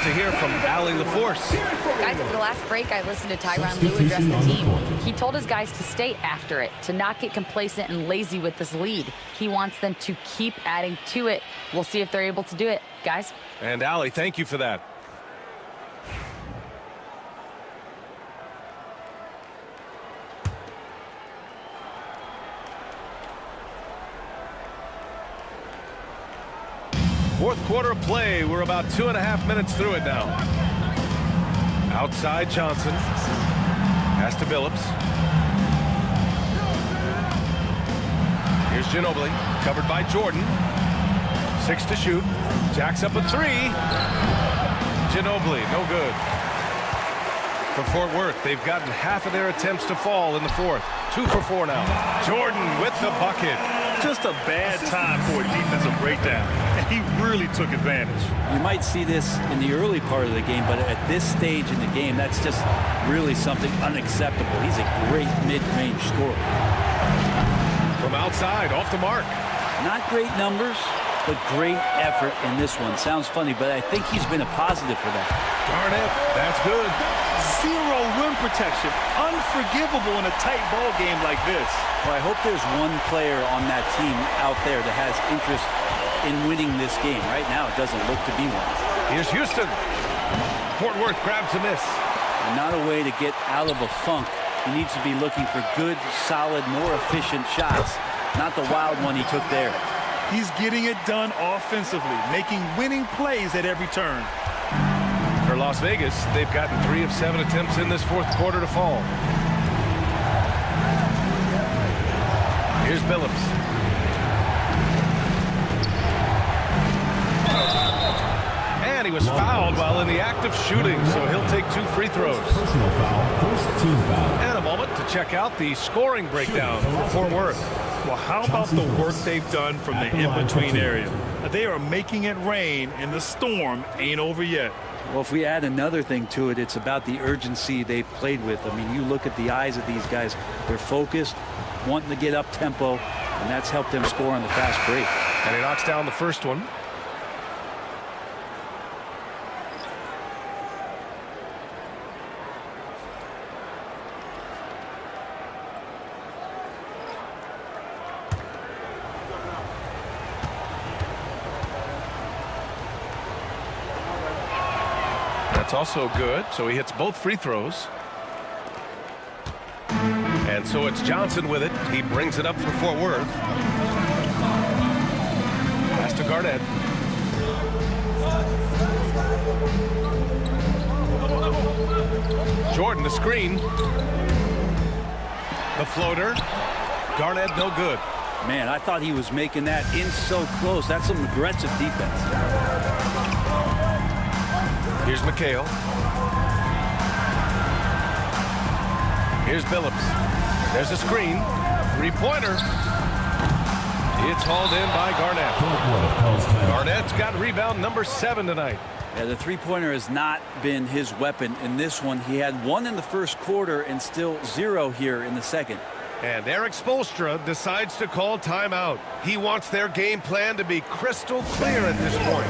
To hear from Allie LaForce. Guys, at the last break, I listened to Tyronn Lue address the team. He told his guys to stay after it, to not get complacent and lazy with this lead. He wants them to keep adding to it. We'll see if they're able to do it, guys. And Allie, thank you for that. Fourth quarter of play. We're about 2.5 minutes through it now. Outside Johnson. Pass to Billups. Here's Ginobili. Covered by Jordan. 6 to shoot. Jacks up a 3. Ginobili, no good. For Fort Worth, they've gotten half of their attempts to fall in the fourth. 2 for 4 now. Jordan with the bucket. Just a bad time for a defensive breakdown, and he really took advantage. You might see this in the early part of the game, but at this stage in the game, that's just really something unacceptable. He's a great mid-range scorer. From outside, off the mark. Not great numbers, but great effort in this one. Sounds funny, but I think he's been a positive for that. Garnett, that's good. Zero rim protection. Unforgivable in a tight ball game like this. Well, I hope there's one player on that team out there that has interest in winning this game. Right now, it doesn't look to be one. Here's Houston. Fort Worth grabs a miss. And not a way to get out of a funk. He needs to be looking for good, solid, more efficient shots. Not the wild one he took there. He's getting it done offensively, making winning plays at every turn. For Las Vegas, they've gotten 3 of 7 attempts in this fourth quarter to fall. Here's Billups. And he was fouled while in the act of shooting, so he'll take 2 free throws. Personal foul, first team foul. And a moment to check out the scoring breakdown for Fort Worth. Well, how about the work they've done from the in-between area? They are making it rain, and the storm ain't over yet. Well, if we add another thing to it, it's about the urgency they've played with. I mean, you look at the eyes of these guys. They're focused, wanting to get up tempo, and that's helped them score on the fast break. And he knocks down the first one. That's also good, so he hits both free throws. And so it's Johnson with it. He brings it up for Fort Worth. Pass to Garnett. Jordan, the screen. The floater. Garnett, no good. Man, I thought he was making that in so close. That's some aggressive defense. Here's McHale. Here's Billups. There's a screen. Three-pointer. It's hauled in by Garnett. Garnett's got rebound number 7 tonight. Yeah, the three-pointer has not been his weapon in this one. He had 1 in the first quarter and still 0 here in the second. And Eric Spoelstra decides to call timeout. He wants their game plan to be crystal clear at this point.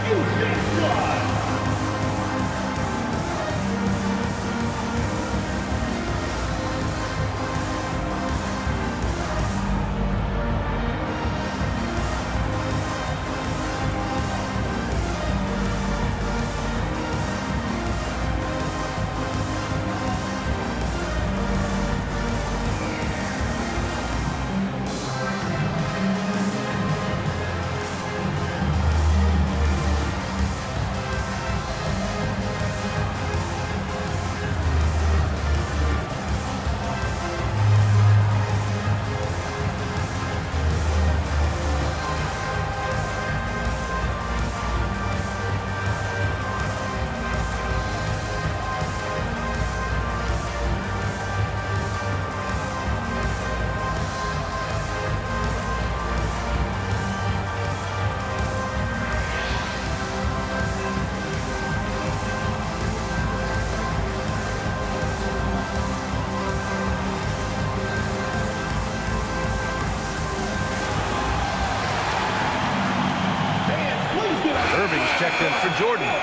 Checked in for Jordan. All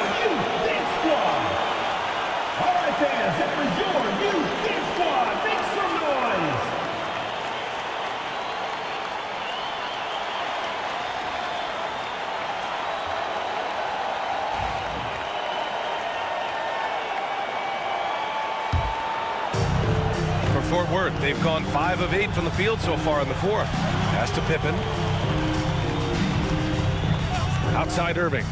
right, fans, that was your youth dance squad. Make some noise. For Fort Worth, they've gone 5 of 8 from the field so far in the fourth. Pass to Pippen. Outside Irving.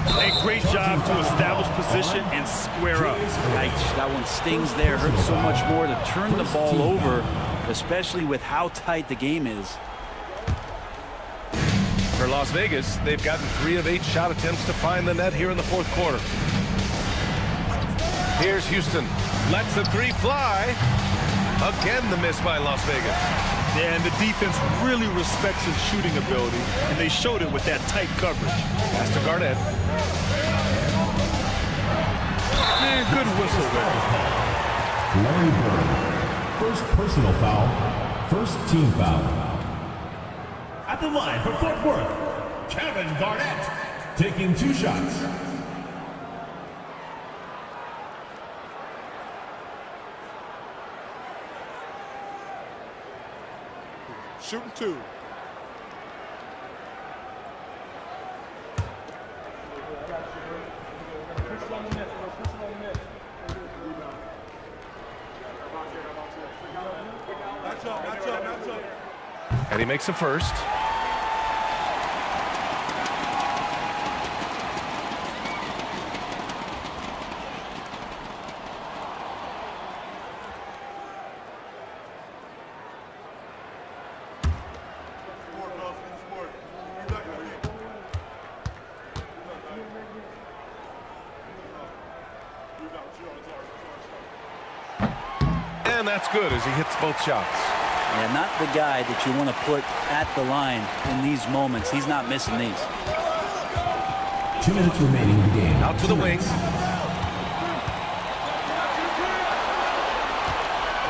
A great job to establish position and square up. Yikes, that one stings there. Hurts so much more to turn the ball over, especially with how tight the game is. For Las Vegas, they've gotten 3 of 8 shot attempts to find the net here in the fourth quarter. Here's Houston. Lets the 3 fly. Again, the miss by Las Vegas. Yeah, and the defense really respects his shooting ability, and they showed it with that tight coverage. Pass to Garnett. Man, good whistle there. Larry Bird, first personal foul, first team foul. At the line for Fort Worth, Kevin Garnett, taking 2 shots. Shooting 2. And he makes a first. And that's good as he hits both shots. Yeah, not the guy that you want to put at the line in these moments. He's not missing these. 2 minutes remaining in the game. Out to the wing.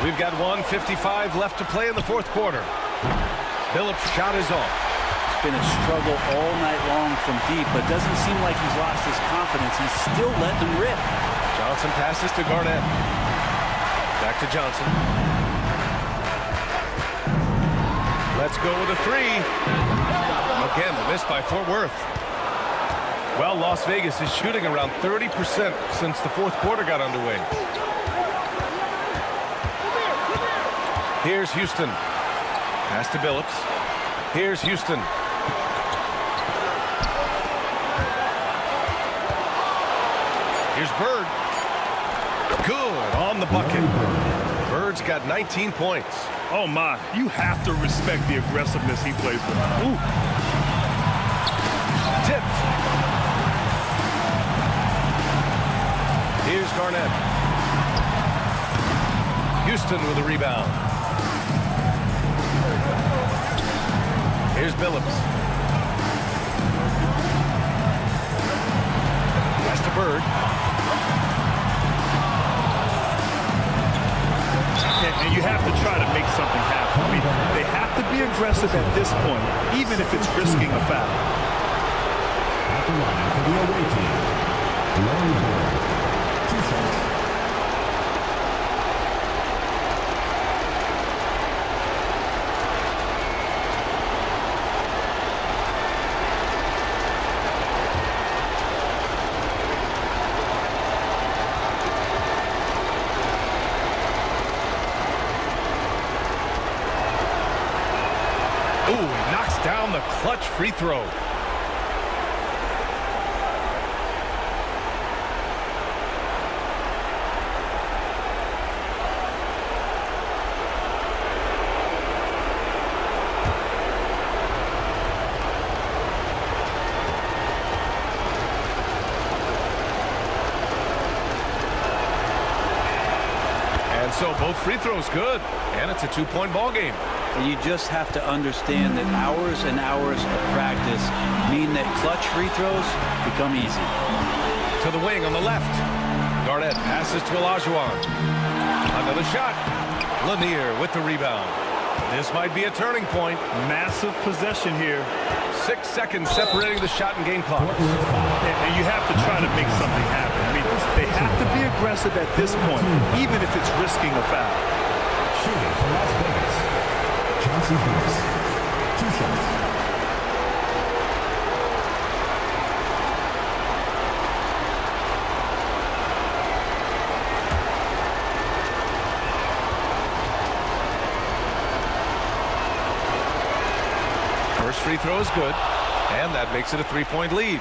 We've got 1:55 left to play in the fourth quarter. Phillips' shot is off. It's been a struggle all night long from deep, but doesn't seem like he's lost his confidence. He's still letting them rip. Johnson passes to Garnett. Back to Johnson. Let's go with a three. Again, the miss by Fort Worth. Well, Las Vegas is shooting around 30% since the fourth quarter got underway. Here's Houston. Pass to Billups. Here's Houston. Here's Bird. Good on the bucket. Bird's got 19 points. Oh, my. You have to respect the aggressiveness he plays with. Ooh. Tipped. Here's Garnett. Houston with a rebound. Here's Billups. Pass to Bird. And you have to try to make something happen. I mean, they have to be aggressive at this point, even if it's risking a foul. At the line for the away team, Larry Bird. 2 shots. Ooh, he knocks down the clutch free throw. And so both free throws good, and it's a 2-point ball game. And you just have to understand that hours and hours of practice mean that clutch free throws become easy. To the wing on the left. Garnett passes to Olajuwon. Another shot. Lanier with the rebound. This might be a turning point. Massive possession here. 6 seconds separating the shot and game clock. And you have to try to make something happen. I mean, they have to be aggressive at this point, even if it's risking a foul. Shooting for Las Vegas. Johnson Bruce. 2 shots. First free throw is good, and that makes it a 3-point lead.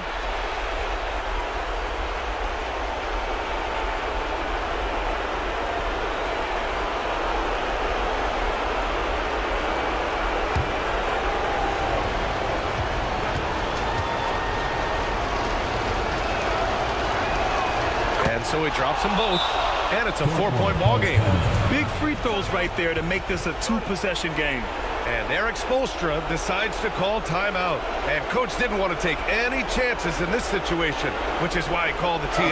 So he drops them both, and it's a 4-point ball game. Big free throws right there to make this a 2-possession game. And Eric Spoelstra decides to call timeout. And coach didn't want to take any chances in this situation, which is why he called the TO.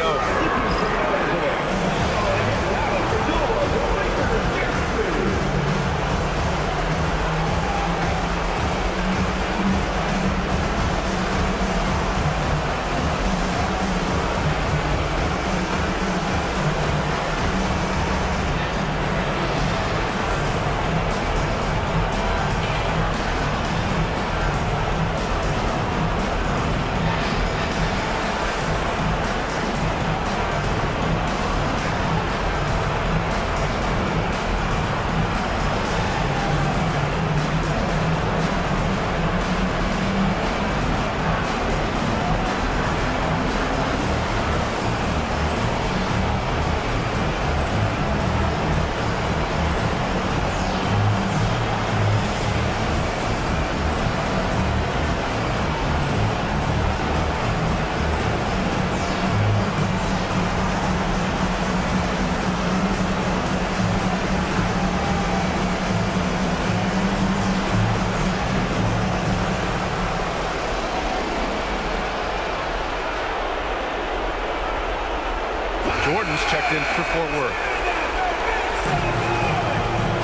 Jordan's checked in for Fort Worth.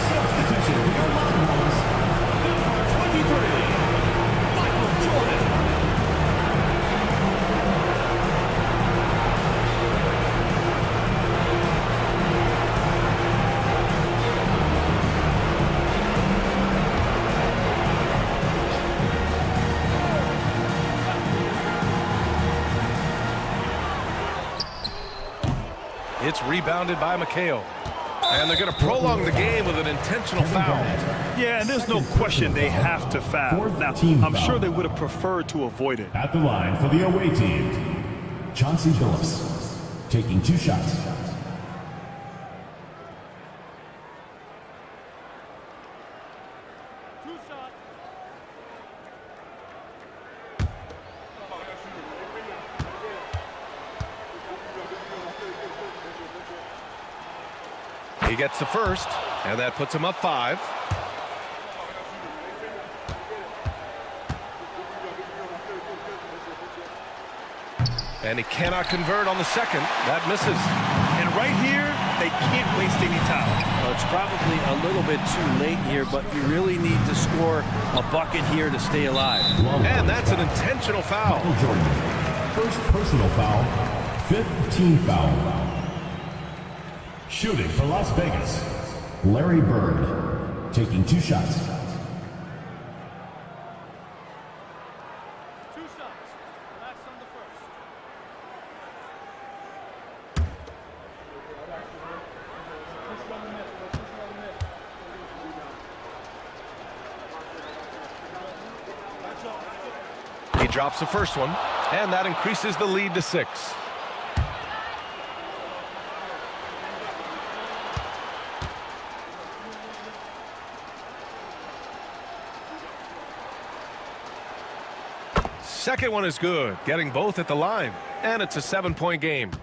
Substitution for your Longhorns, number 23, Michael Jordan. It's rebounded by McHale. And they're going to prolong the game with an intentional foul. Yeah, and there's no question they have to foul. Now, I'm sure they would have preferred to avoid it. At the line for the away team, Chauncey Billups, taking 2 shots. He gets the first, and that puts him up 5. And he cannot convert on the second. That misses. And right here, they can't waste any time. Well, it's probably a little bit too late here, but you really need to score a bucket here to stay alive. And that's an intentional foul. Michael Jordan, first personal foul, 5th team foul. Shooting for Las Vegas, Larry Bird, taking 2 shots. He drops the first one, and that increases the lead to 6. Second one is good, getting both at the line, and it's a 7-point game. So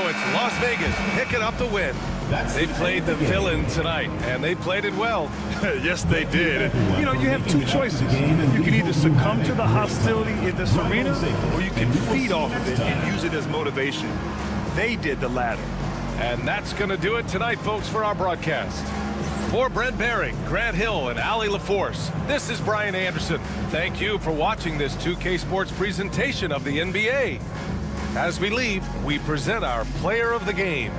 it's Las Vegas picking up the win. They played the villain tonight, and they played it well. Yes, they did. You know, you have 2 choices. You can either succumb to the hostility in this arena, or you can feed off of it and use it as motivation. They did the latter. And that's going to do it tonight, folks, for our broadcast. For Brent Behring, Grant Hill, and Allie LaForce, this is Brian Anderson. Thank you for watching this 2K Sports presentation of the NBA. As we leave, we present our player of the game.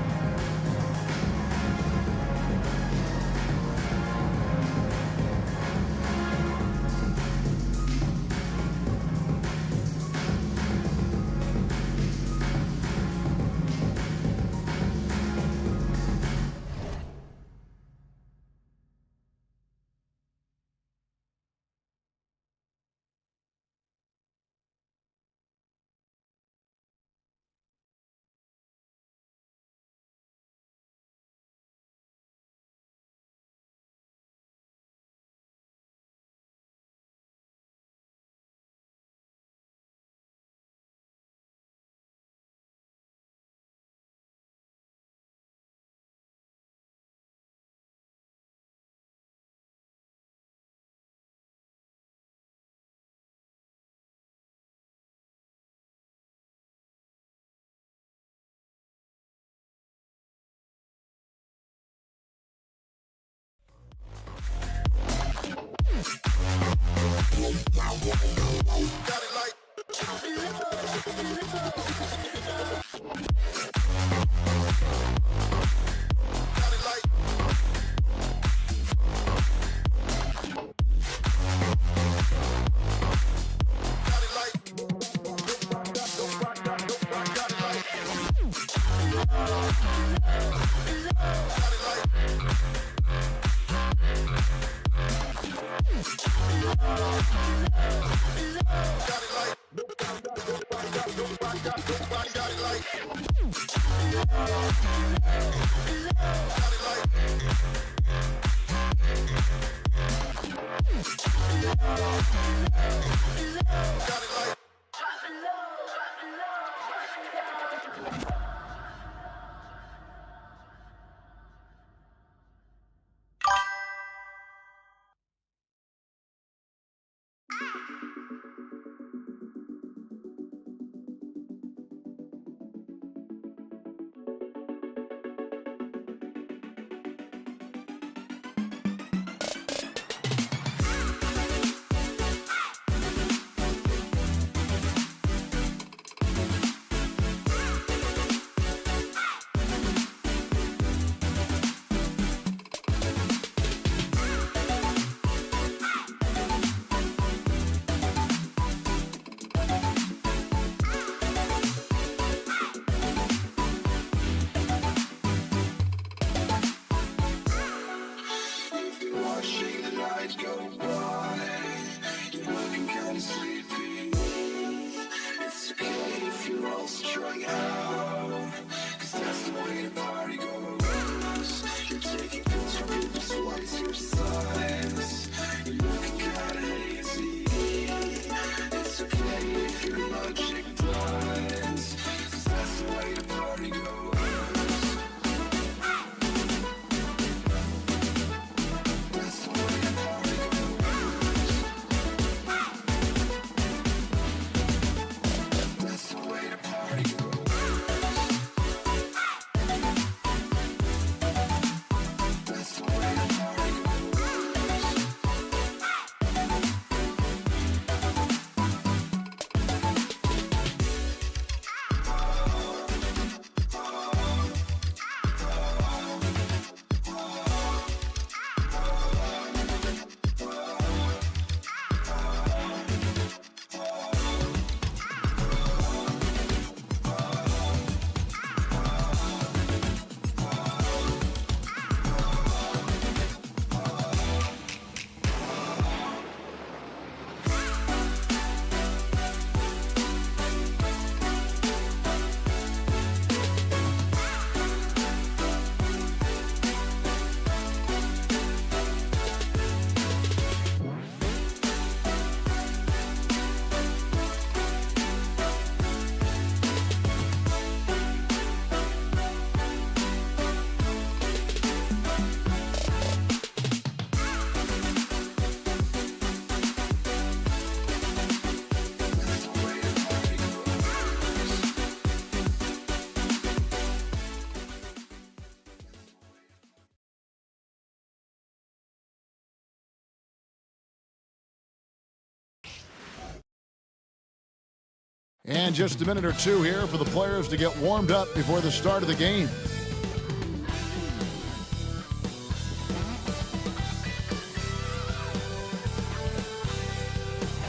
And just a minute or two here for the players to get warmed up before the start of the game.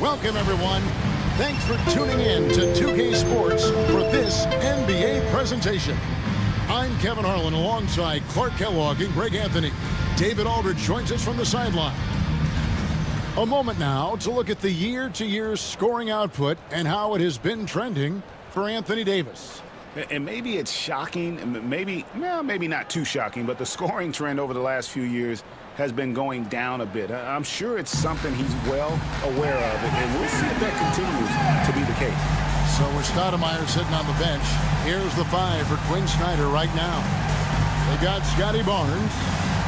Welcome, everyone. Thanks for tuning in to 2K Sports for this NBA presentation. I'm Kevin Harlan alongside Clark Kellogg and Greg Anthony. David Aldridge joins us from the sideline. A moment now to look at the year-to-year scoring output and how it has been trending for Anthony Davis. And maybe it's shocking, maybe not too shocking, but the scoring trend over the last few years has been going down a bit. I'm sure it's something he's well aware of, and we'll see if that continues to be the case. So with Stoudemire sitting on the bench, here's the 5 for Quinn Snyder right now. They got Scotty Barnes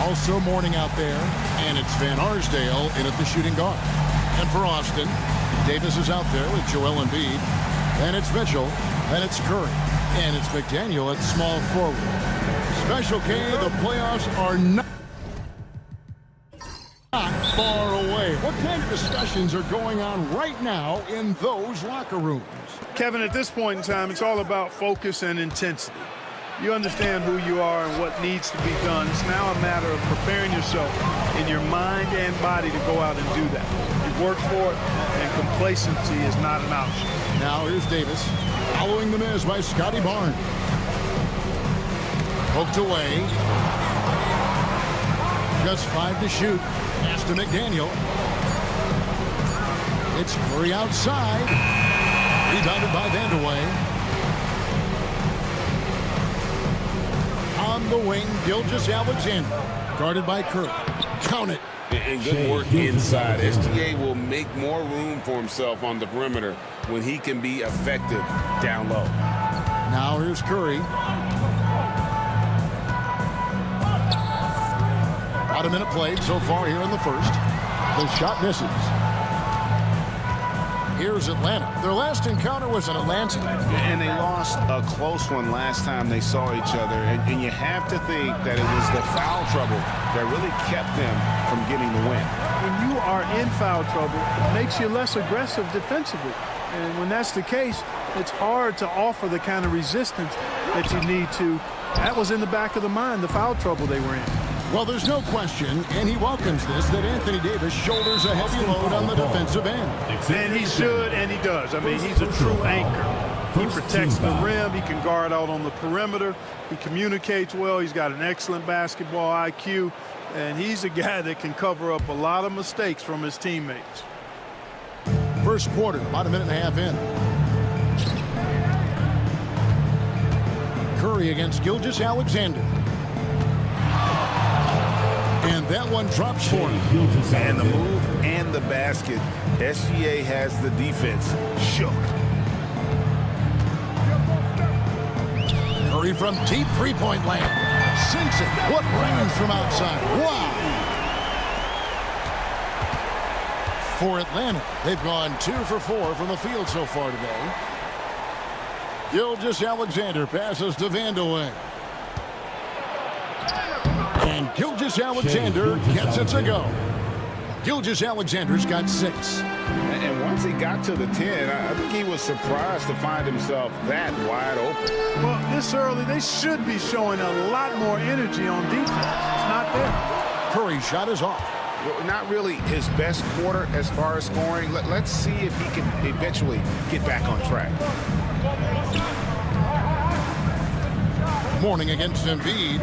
also mourning out there, and it's Van Arsdale in at the shooting guard. And for Austin, Davis is out there with Joel Embiid, and it's Mitchell, and it's Curry, and it's McDaniel at small forward. Special K, the playoffs are not far away. What kind of discussions are going on right now in those locker rooms? Kevin, at this point in time, it's all about focus and intensity. You understand who you are and what needs to be done. It's now a matter of preparing yourself in your mind and body to go out and do that. You've worked for it, and complacency is not an option. Now here's Davis, following the miss by Scotty Barnes. Poked away. Just 5 to shoot. Pass to McDaniel. It's Curry outside. Rebounded by Vandeweghe. On the wing, Gilgeous-Alexander. Guarded by Curry. Count it. And good work inside. SGA will make more room for himself on the perimeter when he can be effective down low. Now here's Curry. About a minute played so far here in the first. The shot misses. Here's Atlanta. Their last encounter was in Atlanta. And they lost a close one last time they saw each other. And you have to think that it was the foul trouble that really kept them from getting the win. When you are in foul trouble, it makes you less aggressive defensively. And when that's the case, it's hard to offer the kind of resistance that you need to. That was in the back of the mind, the foul trouble they were in. Well, there's no question, and he welcomes this, that Anthony Davis shoulders a heavy load on the defensive end. And he should, and he does. I mean, he's a true anchor. He protects the rim. He can guard out on the perimeter. He communicates well. He's got an excellent basketball IQ, and he's a guy that can cover up a lot of mistakes from his teammates. First quarter, about a minute and a half in. Curry against Gilgeous-Alexander. And that one drops for him. And the move and the basket. SGA has the defense shook. Curry from deep three-point land. Sinks it. What range from outside. Wow. For Atlanta, they've gone 2 for 4 from the field so far today. Gilgeous-Alexander passes to Vandeweghe. And Gilgeous-Alexander gets it to go. Gilgeous-Alexander's got 6. And once he got to the 10, I think he was surprised to find himself that wide open. Well, this early, they should be showing a lot more energy on defense. It's not there. Curry's shot is off. Well, not really his best quarter as far as scoring. Let's see if he can eventually get back on track. Morning against Embiid.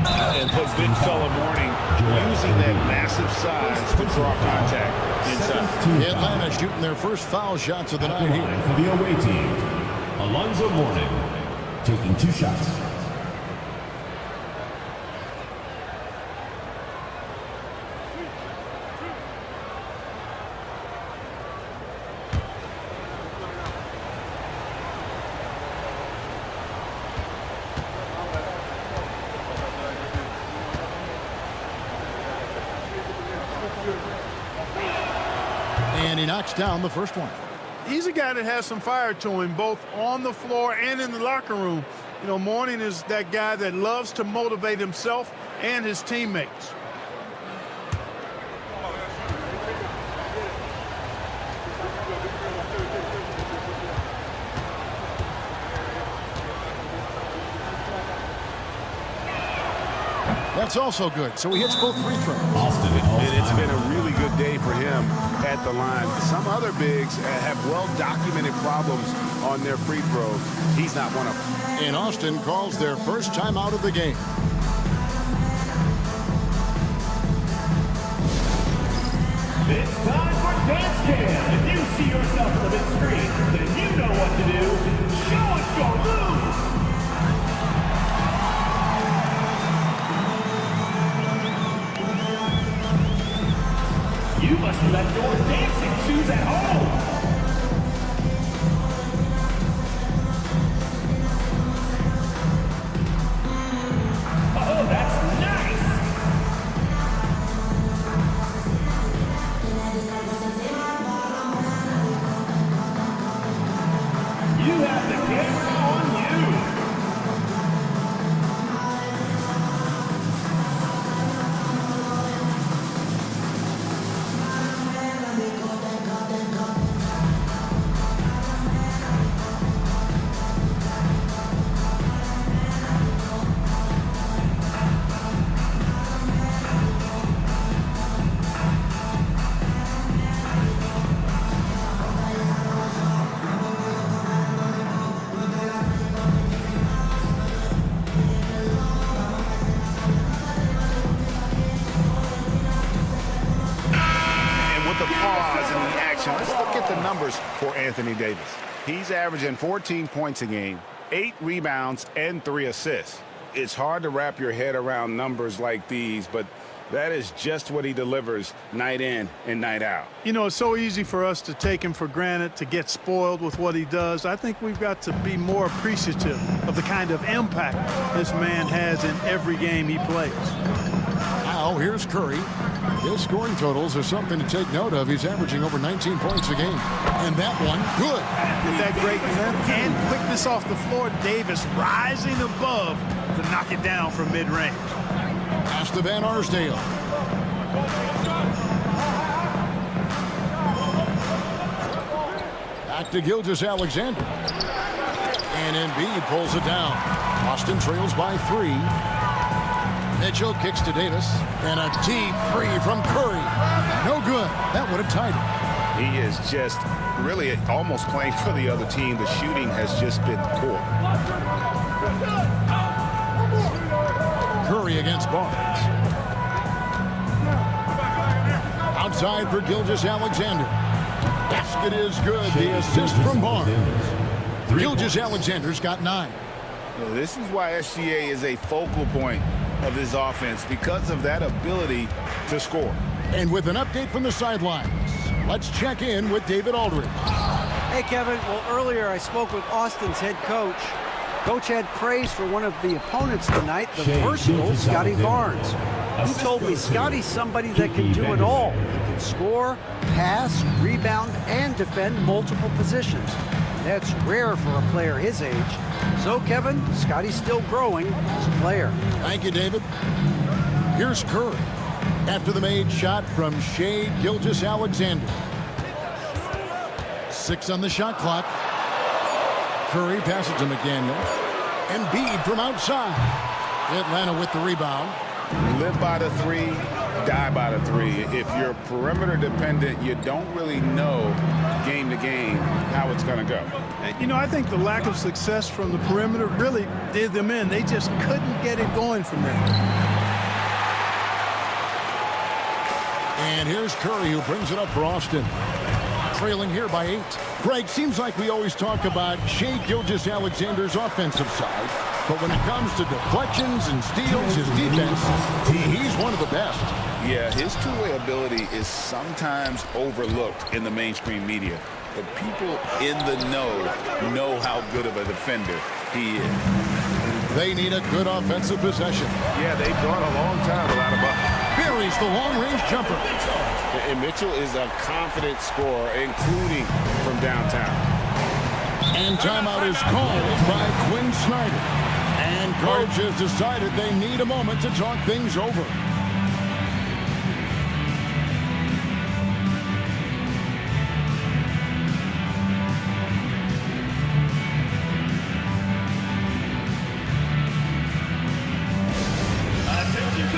And put big fella Morning using that massive size to draw contact inside. Atlanta shooting their first foul shots of the night here. For the away team, Alonzo Mourning taking 2 shots. And he knocks down the first one. He's a guy that has some fire to him, both on the floor and in the locker room. You know, Mourning is that guy that loves to motivate himself and his teammates. That's also good. So he hits both free throws. It's been a really good day for him at the line. Some other bigs have well-documented problems on their free throws. He's not one of them. And Austin calls their first time out of the game. It's time for Dance Cam. If you see yourself on the big screen, then you know what to do. Show us your moves. You must have left your dancing shoes at home. Oh, that's nice. You have the camera on you. Let's look at the numbers for Anthony Davis. He's averaging 14 points a game, 8 rebounds, and 3 assists. It's hard to wrap your head around numbers like these, but that is just what he delivers night in and night out. You know, it's so easy for us to take him for granted, to get spoiled with what he does. I think we've got to be more appreciative of the kind of impact this man has in every game he plays. Now, here's Curry. His scoring totals are something to take note of. He's averaging over 19 points a game. And that one, good. With that great length and quickness off the floor, Davis rising above to knock it down from mid-range. Pass to Van Arsdale. Back to Gilgeous-Alexander. And Embiid pulls it down. Boston trails by 3. Mitchell kicks to Davis. And a deep three from Curry. No good. That would have tied it. He is just really almost playing for the other team. The shooting has just been poor. Curry against Barnes. Outside for Gilgeous-Alexander. Basket is good. The assist from Barnes. Gilgeous-Alexander's got 9. Well, this is why SGA is a focal point of this offense, because of that ability to score. And with an update from the sidelines, let's check in with David Aldridge. Hey, Kevin. Well, earlier I spoke with Austin's head coach. Coach had praise for one of the opponents tonight, the versatile Scotty Barnes. He told me Scotty's somebody that can do it all. He can score, pass, rebound, and defend multiple positions. That's rare for a player his age. So, Kevin, Scotty's still growing as a player. Thank you, David. Here's Curry after the made shot from Shai Gilgeous-Alexander. 6 on the shot clock. Curry passes to McDaniel. Embiid from outside. Atlanta with the rebound. Live by the 3, die by the 3. If you're perimeter dependent, you don't really know game to game how it's going to go. You know, I think the lack of success from the perimeter really did them in. They just couldn't get it going from there. And here's Curry, who brings it up for Austin. Trailing here by 8. Greg, seems like we always talk about Shai Gilgeous-Alexander's offensive side, but when it comes to deflections and steals, his defense, he's one of the best. Yeah, his two-way ability is sometimes overlooked in the mainstream media, but people in the know how good of a defender he is. They need a good offensive possession. Yeah, they've gone a long time without a bucket. Buries the long-range jumper. And Mitchell is a confident scorer, including from downtown. And timeout is called by Quinn Snyder. And coach has decided they need a moment to talk things over. Attention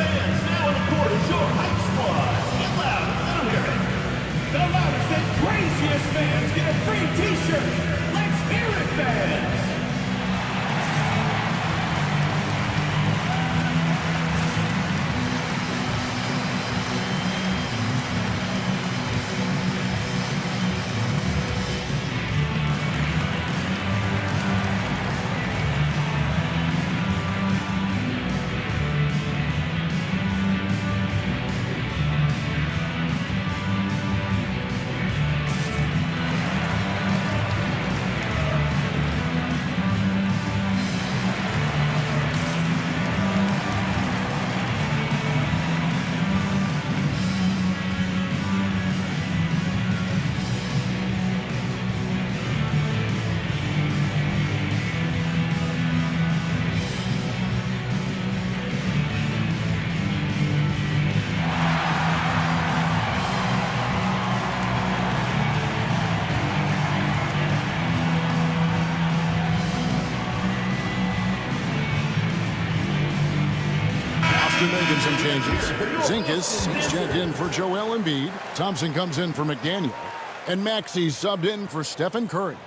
Austin making some changes. Zinkas is checked in for Joel Embiid. Thompson comes in for McDaniel. And Maxey subbed in for Stephen Curry.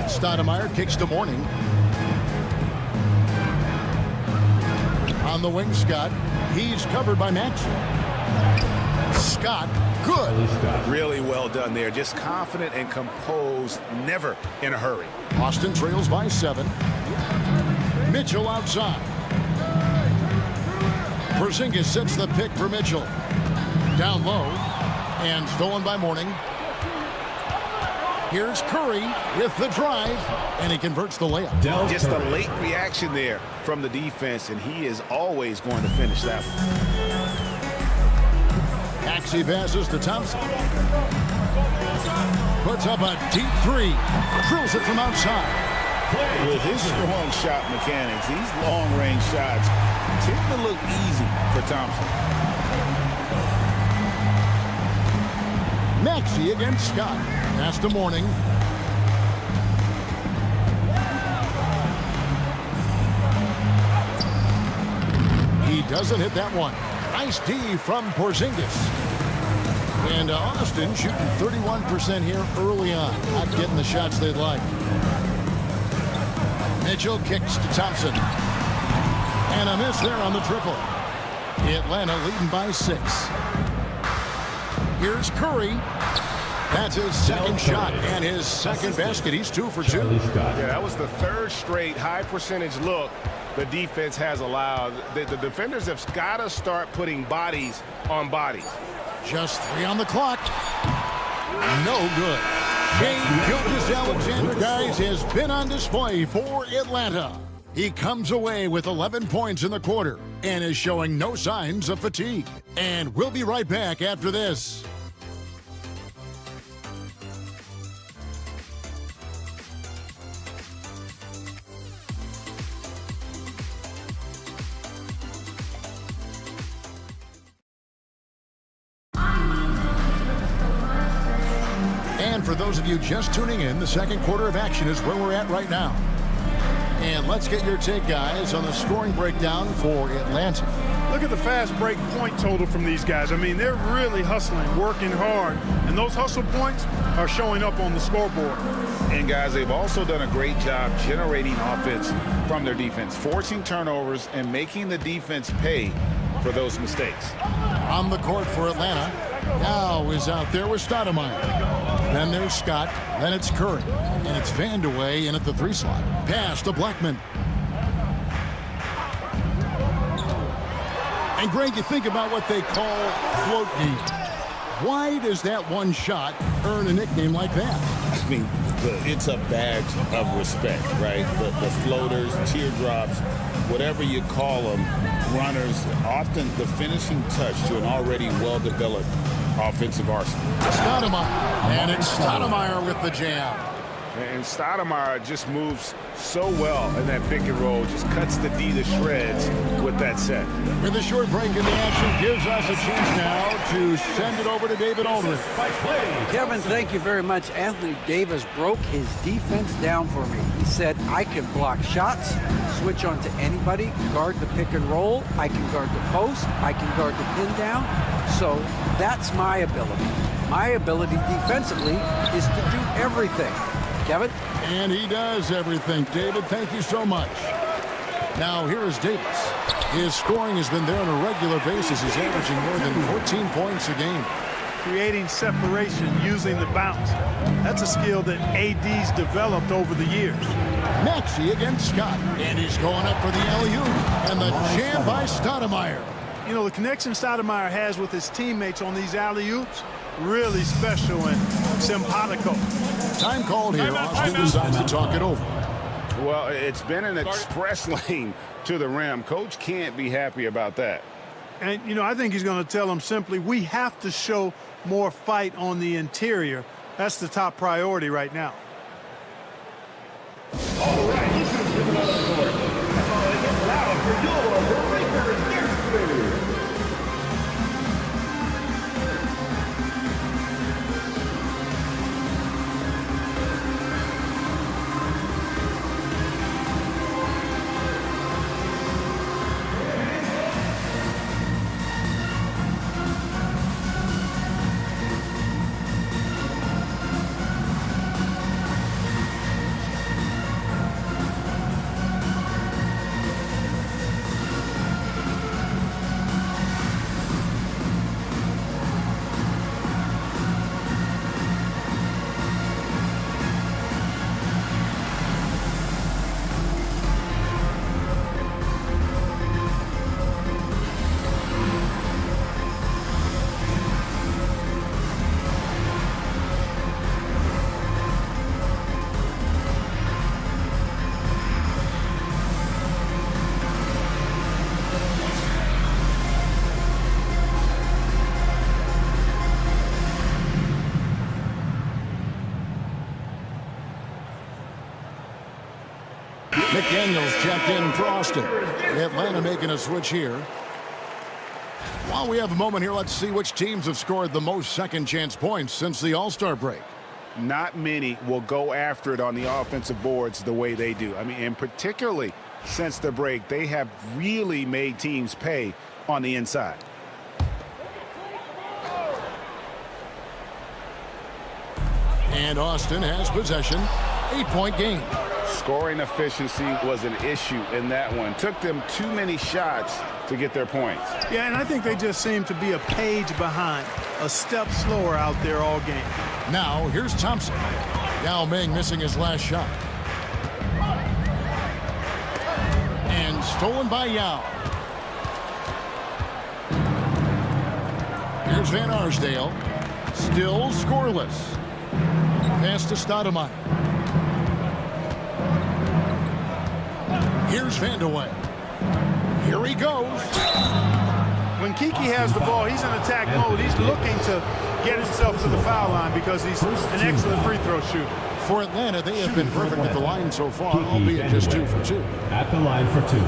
Stoudemire kicks to Mourning. On the wing, Scott. He's covered by Maxey. Scott, good. Really well done there. Just confident and composed, never in a hurry. Austin trails by 7. Mitchell outside. Porzingis sets the pick for Mitchell. Down low. And stolen by Mourning. Here's Curry with the drive, and he converts the layup. Just a late reaction there from the defense, and he is always going to finish that one. Maxey passes to Thompson. Puts up a deep 3. Drills it from outside. With his strong shot mechanics, these long-range shots tend to look easy for Thompson. Maxey against Scott. Pass to Mourning. He doesn't hit that one. Nice D from Porzingis. And Austin shooting 31% here early on. Not getting the shots they'd like. Mitchell kicks to Thompson. And a miss there on the triple. Atlanta leading by 6. Here's Curry. That's his second shot and his second basket. He's 2 for 2. Yeah, that was the third straight high percentage look the defense has allowed. The defenders have got to start putting bodies on bodies. Just 3 on the clock. No good. Shai Gilgeous-Alexander, guys, has been on display for Atlanta. He comes away with 11 points in the quarter and is showing no signs of fatigue. And we'll be right back after this. And for those of you just tuning in, the second quarter of action is where we're at right now. And let's get your take, guys, on the scoring breakdown for Atlanta. Look at the fast break point total from these guys. I mean, they're really hustling, working hard, and those hustle points are showing up on the scoreboard. And, guys, they've also done a great job generating offense from their defense, forcing turnovers and making the defense pay for those mistakes. On the court for Atlanta, now is out there with Stoudemire. Then there's Scott, then it's Curry, and it's Vandeweghe in at the 3 slot. Pass to Blackman. And Greg, you think about what they call float games. Why does that one shot earn a nickname like that? I mean, it's a badge of respect, right? The floaters, teardrops, whatever you call them, runners, often the finishing touch to an already well-developed offensive arsenal. Stoudemire, and it's Stoudemire with the jam. And Stoudemire just moves so well in that pick and roll, just cuts the D to shreds with that set. With a short break in the action, gives us a chance now to send it over to David Aldridge. Kevin, thank you very much. Anthony Davis broke his defense down for me. He said, I can block shots, switch on to anybody, guard the pick and roll, I can guard the post, I can guard the pin down. So that's my ability. My ability defensively is to do everything. Kevin? And he does everything. David, thank you so much. Now, here is Davis. His scoring has been there on a regular basis. He's averaging more than 14 points a game. Creating separation using the bounce. That's a skill that AD's developed over the years. Maxey against Scott. And he's going up for the alley-oop. And the jam by Stoudemire. You know, the connection Stoudemire has with his teammates on these alley-oops, really special and simpatico. Time called here. Austin decides to talk it over. Well, it's been an express lane to the rim. Coach can't be happy about that. And, you know, I think he's going to tell them simply, we have to show more fight on the interior. That's the top priority right now. All right, listen to another court. That's all I get loud for your Breakers Dance Crew. McDaniels checked in for Austin. Atlanta making a switch here. While we have a moment here, let's see which teams have scored the most second chance points since the All-Star break. Not many will go after it on the offensive boards the way they do. I mean, and particularly since the break, they have really made teams pay on the inside. And Austin has possession. 8-point game. Scoring efficiency was an issue in that one. Took them too many shots to get their points. Yeah, and I think they just seem to be a page behind, a step slower out there all game. Now, here's Thompson. Yao Ming missing his last shot. And stolen by Yao. Here's Van Arsdale. Still scoreless. Pass to Stoudemire. Here's Vandeweghe. Here he goes. When Kiki has the ball, he's in attack mode. He's looking to get himself to the foul line because he's an excellent free throw shooter. For Atlanta, they have been perfect at the line so far, albeit just 2 for 2. At the line for 2.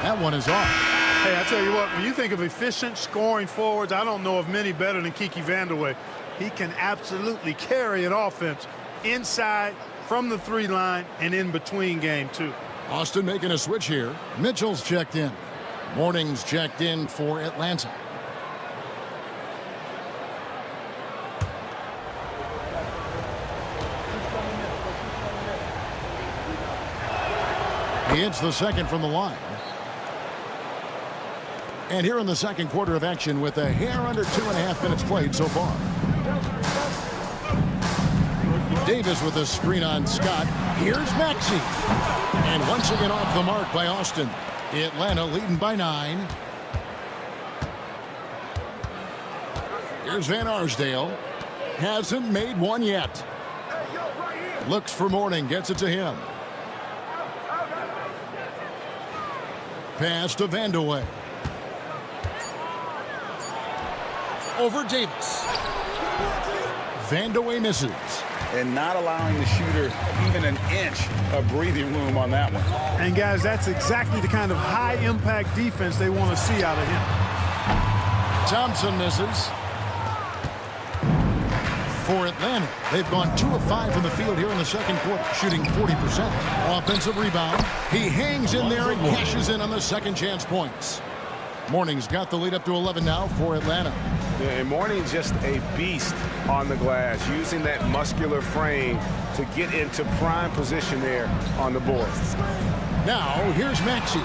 That one is off. Hey, I tell you what, when you think of efficient scoring forwards, I don't know of many better than Kiki Vandeweghe. He can absolutely carry an offense inside, from the 3 line, and in between game, too. Austin making a switch here. Mitchell's checked in. Morning's checked in for Atlanta. He hits the second from the line. And here in the second quarter of action with a hair under 2.5 minutes played so far. Davis with a screen on Scott. Here's Maxey. And once again off the mark by Austin. Atlanta leading by 9. Here's Van Arsdale. Hasn't made one yet. Looks for Mourning. Gets it to him. Pass to Vandeweghe. Over Davis. Vandeweghe misses. And not allowing the shooter even an inch of breathing room on that one. And, guys, that's exactly the kind of high-impact defense they want to see out of him. Thompson misses. For Atlanta, they've gone 2 of 5 from the field here in the second quarter, shooting 40%. Offensive rebound. He hangs in there and cashes in on the second chance points. Mourning's got the lead up to 11 now for Atlanta. Yeah, and Mourning's just a beast on the glass, using that muscular frame to get into prime position there on the board. Now, here's Maxey.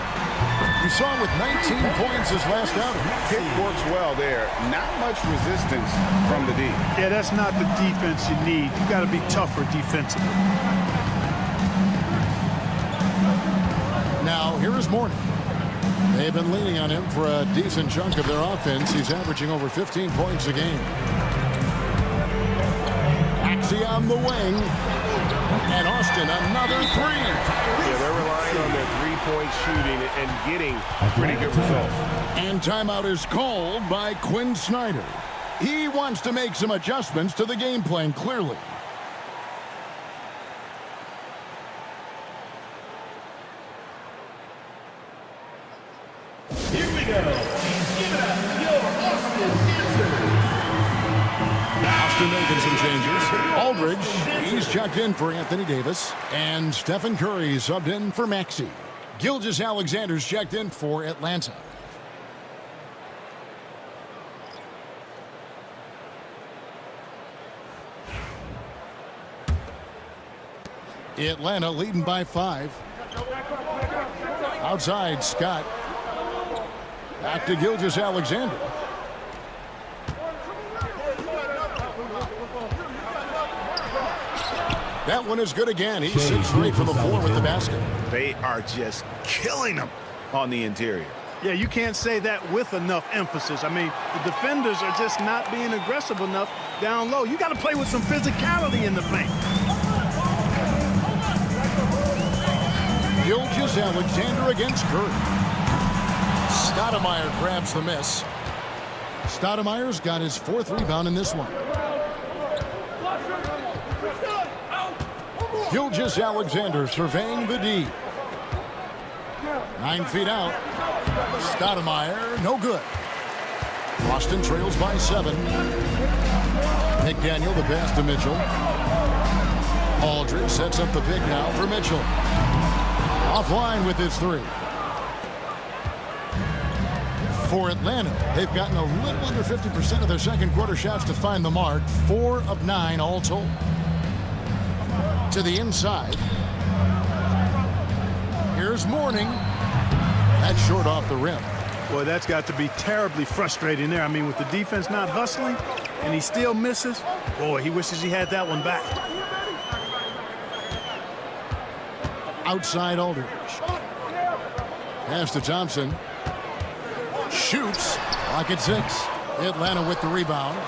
We saw him with 19 points his last outing. Kick works well there. Not much resistance from the D. Yeah, that's not the defense you need. You got to be tougher defensively. Now, here is Mourning. They've been leaning on him for a decent chunk of their offense. He's averaging over 15 points a game. Maxey on the wing. And Austin, another three. Yeah, they're relying on their three-point shooting and getting pretty good results. And timeout is called by Quinn Snyder. He wants to make some adjustments to the game plan, clearly. Here we go. Give it up, your Austin answers. Austin making some changes. Aldridge, he's checked in for Anthony Davis. And Stephen Curry subbed in for Maxey. Gilgeous-Alexander's checked in for Atlanta. Atlanta leading by 5. Outside, Scott. Back to Gilgeous-Alexander. That one is good again. He's 6 straight from the floor with the basket. They are just killing them on the interior. Yeah, you can't say that with enough emphasis. I mean, the defenders are just not being aggressive enough down low. You got to play with some physicality in the paint. Gilgeous-Alexander against Curry. Stoudemire grabs the miss. Stoudemire's got his 4th rebound in this one. Gilgeous-Alexander surveying the D. 9 feet out. Stoudemire, no good. Boston trails by 7. McDaniel, the pass to Mitchell. Aldridge sets up the pick now for Mitchell. Offline with his 3. For Atlanta, they've gotten a little under 50% of their second quarter shots to find the mark. 4 of 9 all told. To the inside. Here's Mourning. That's short off the rim. Boy, that's got to be terribly frustrating there. I mean, with the defense not hustling and he still misses, boy, he wishes he had that one back. Outside Aldridge. Pass to Thompson. Shoots. Lock at 6. Atlanta with the rebound.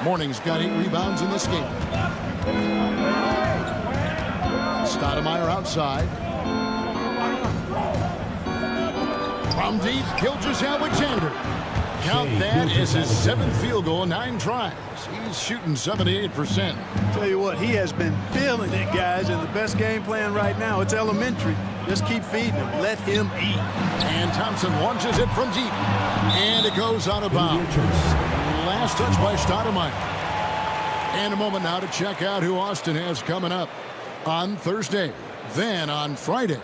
Mourning's got 8 rebounds in this game. Stoudemire outside. From deep, Gilgeous-Alexander. Count that as his 7th field goal, 9 tries. He's shooting 78%. Tell you what, he has been feeling it, guys, and the best game plan right now, it's elementary. Just keep feeding him. Let him eat. And Thompson launches it from deep. And it goes out of bounds. Last touch by Stoudemire. And a moment now to check out who Austin has coming up on Thursday. Then on Friday.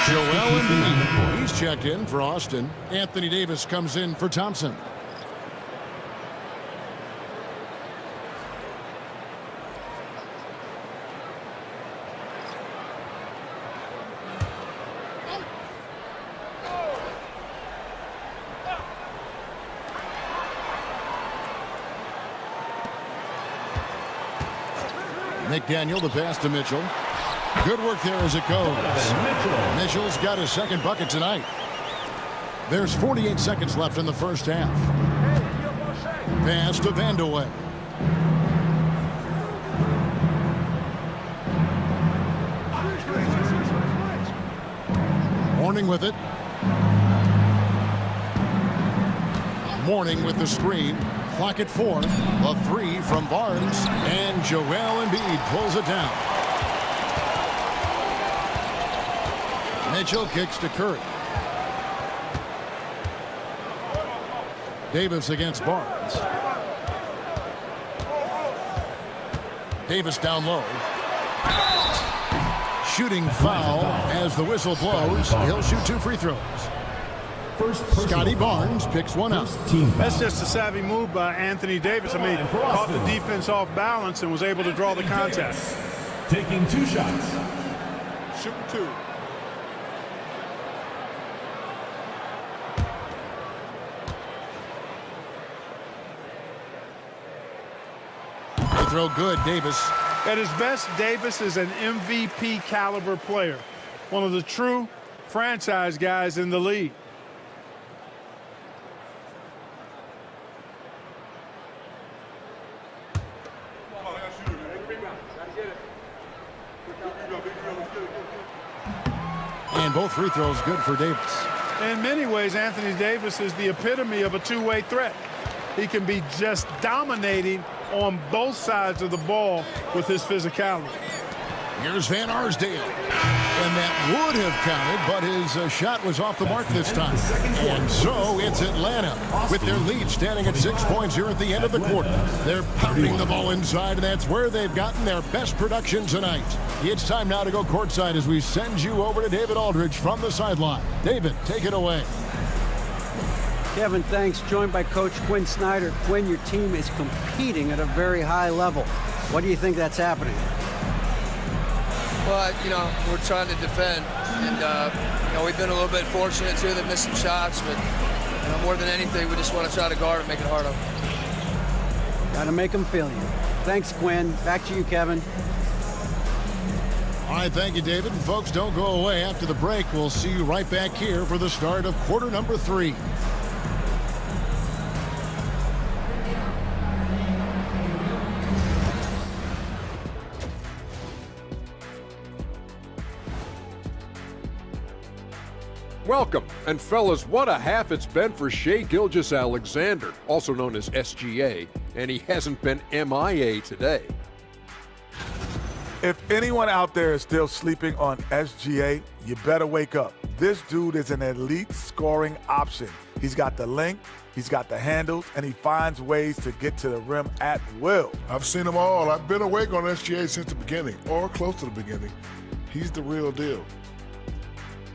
Joel Embiid, he's checked in for Austin. Anthony Davis comes in for Thompson. McDaniel, the pass to Mitchell. Good work there as it goes. Mitchell's got his 2nd bucket tonight. There's 48 seconds left in the first half. Pass to Vandeweghe. Mourning with it. Mourning with the screen. Clock at 4. A 3 from Barnes. And Joel Embiid pulls it down. Mitchell kicks to Curry. Davis against Barnes. Davis down low. Shooting foul as the whistle blows. He'll shoot 2 free throws. Scotty Barnes picks one up. That's just a savvy move by Anthony Davis. I mean, caught the defense off balance and was able to draw the contact. Taking 2 shots. Shooting 2. They throw good, Davis. At his best, Davis is an MVP caliber player. One of the true franchise guys in the league. And both free throws good for Davis. In many ways, Anthony Davis is the epitome of a two-way threat. He can be just dominating on both sides of the ball with his physicality. Here's Van Arsdale. And that would have counted, but his shot was off the mark this time. And so it's Atlanta with their lead standing at 6 points here at the end of the quarter. They're pounding the ball inside, and that's where they've gotten their best production tonight. It's time now to go courtside as we send you over to David Aldridge from the sideline. David, take it away. Kevin, thanks. Joined by Coach Quinn Snyder. Quinn, your team is competing at a very high level. What do you think that's happening? Well, we're trying to defend, and we've been a little bit fortunate too that missed some shots, but more than anything, we just want to try to guard and make it hard on them. Got to make them feel you. Thanks, Quinn. Back to you, Kevin. All right, thank you, David. And folks, don't go away. After the break, we'll see you right back here for the start of quarter number 3. Welcome, and fellas, what a half it's been for Shai Gilgeous-Alexander, also known as SGA, and he hasn't been MIA today. If anyone out there is still sleeping on SGA, you better wake up. This dude is an elite scoring option. He's got the length, he's got the handles, and he finds ways to get to the rim at will. I've seen them all. I've been awake on SGA since the beginning, or close to the beginning. He's the real deal.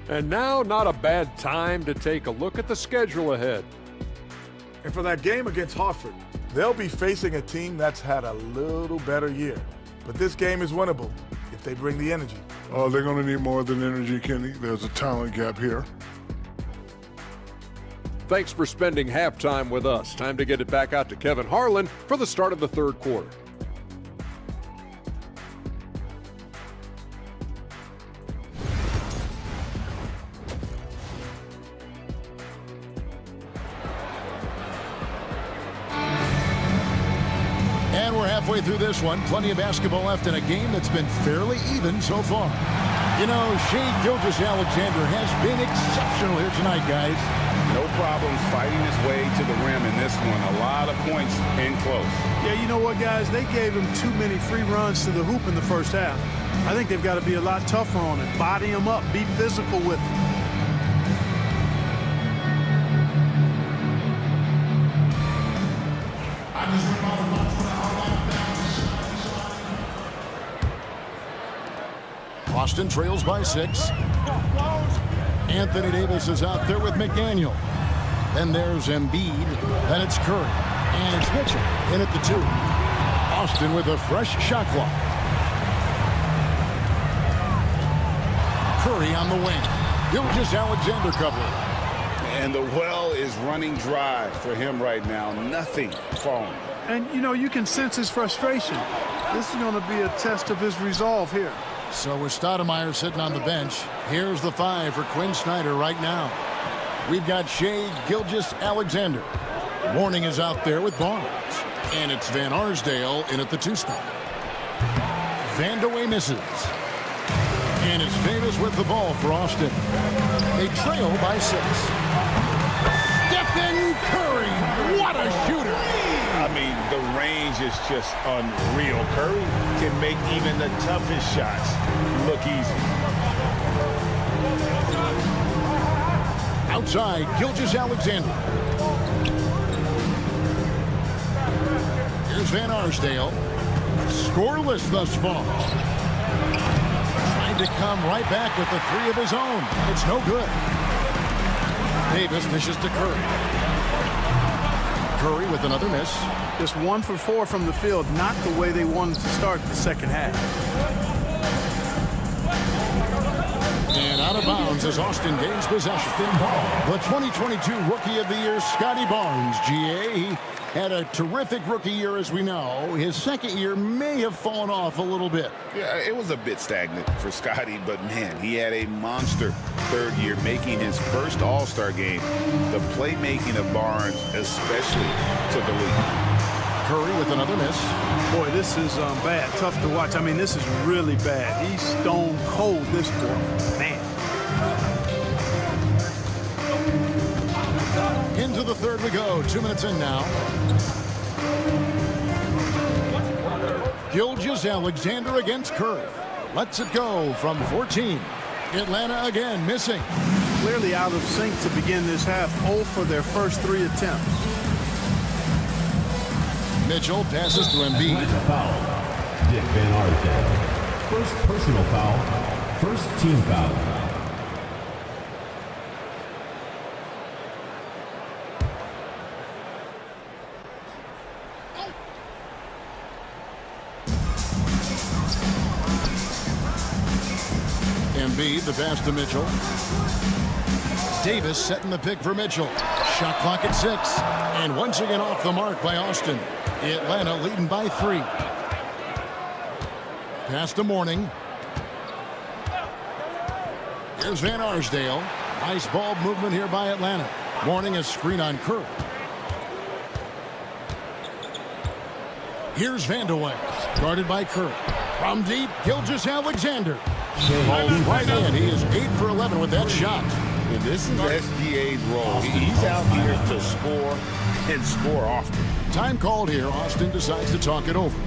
And now, not a bad time to take a look at the schedule ahead. And for that game against Hartford, they'll be facing a team that's had a little better year. But this game is winnable if they bring the energy. Oh, they're going to need more than energy, Kenny. There's a talent gap here. Thanks for spending halftime with us. Time to get it back out to Kevin Harlan for the start of the third quarter. And we're halfway through this one. Plenty of basketball left in a game that's been fairly even so far. Shai Gilgeous-Alexander has been exceptional here tonight, guys. No problems fighting his way to the rim in this one. A lot of points in close. Yeah, you know what, guys? They gave him too many free runs to the hoop in the first half. I think they've got to be a lot tougher on it. Body him up. Be physical with him. Boston trails by 6. Anthony Davis is out there with McDaniel. Then there's Embiid. Then it's Curry. And it's Mitchell in at the 2. Boston with a fresh shot clock. Curry on the wing. Gilgeous-Alexander covering. And the well is running dry for him right now. Nothing falling. And, you can sense his frustration. This is going to be a test of his resolve here. So with Stoudemire sitting on the bench, here's the 5 for Quinn Snyder right now. We've got Shai Gilgeous-Alexander. Warning is out there with Barnes. And it's Van Arsdale in at the 2 spot. Vandeweghe misses. And it's Davis with the ball for Austin. They trail by 6. Stephen Curry, what a shooter! I mean, the range is just unreal. Curry can make even the toughest shots look easy. Outside, Gilgeous-Alexander. Here's Van Arsdale. Scoreless thus far. Trying to come right back with the 3 of his own. It's no good. Davis dishes to Curry. Curry with another miss. Just 1 for 4 from the field, not the way they wanted to start the second half. And out of bounds as Austin gains possession. The 2022 Rookie of the Year, Scotty Barnes, GA. He had a terrific rookie year, as we know. His second year may have fallen off a little bit. Yeah, it was a bit stagnant for Scotty, but man, he had a monster third year, making his first All-Star game. The playmaking of Barnes especially took a lead. Curry with another miss. Boy, this is bad. Tough to watch. I mean, this is really bad. He's stone cold, this boy. Man. Into the third we go. 2 minutes in now. Gilgeous-Alexander against Curry. Lets it go from 14. Atlanta again missing. Clearly out of sync to begin this half. 0 for their first 3 attempts. Mitchell passes to Embiid. Foul. Dick Van Arsdale. First personal foul. First team foul. Embiid, the pass to Mitchell. Davis setting the pick for Mitchell. Shot clock at 6. And once again off the mark by Austin. Atlanta leading by 3. Pass to Mourning. Here's Van Arsdale. Nice ball movement here by Atlanta. Mourning a screen on Curry. Here's Vandeweghe. Guarded by Curry. From deep, Gilgeous-Alexander. Falls right in. He is 8 for 11 with that shot. And this is SGA's role. He's out here to score and score often. Time called here. Austin decides to talk it over.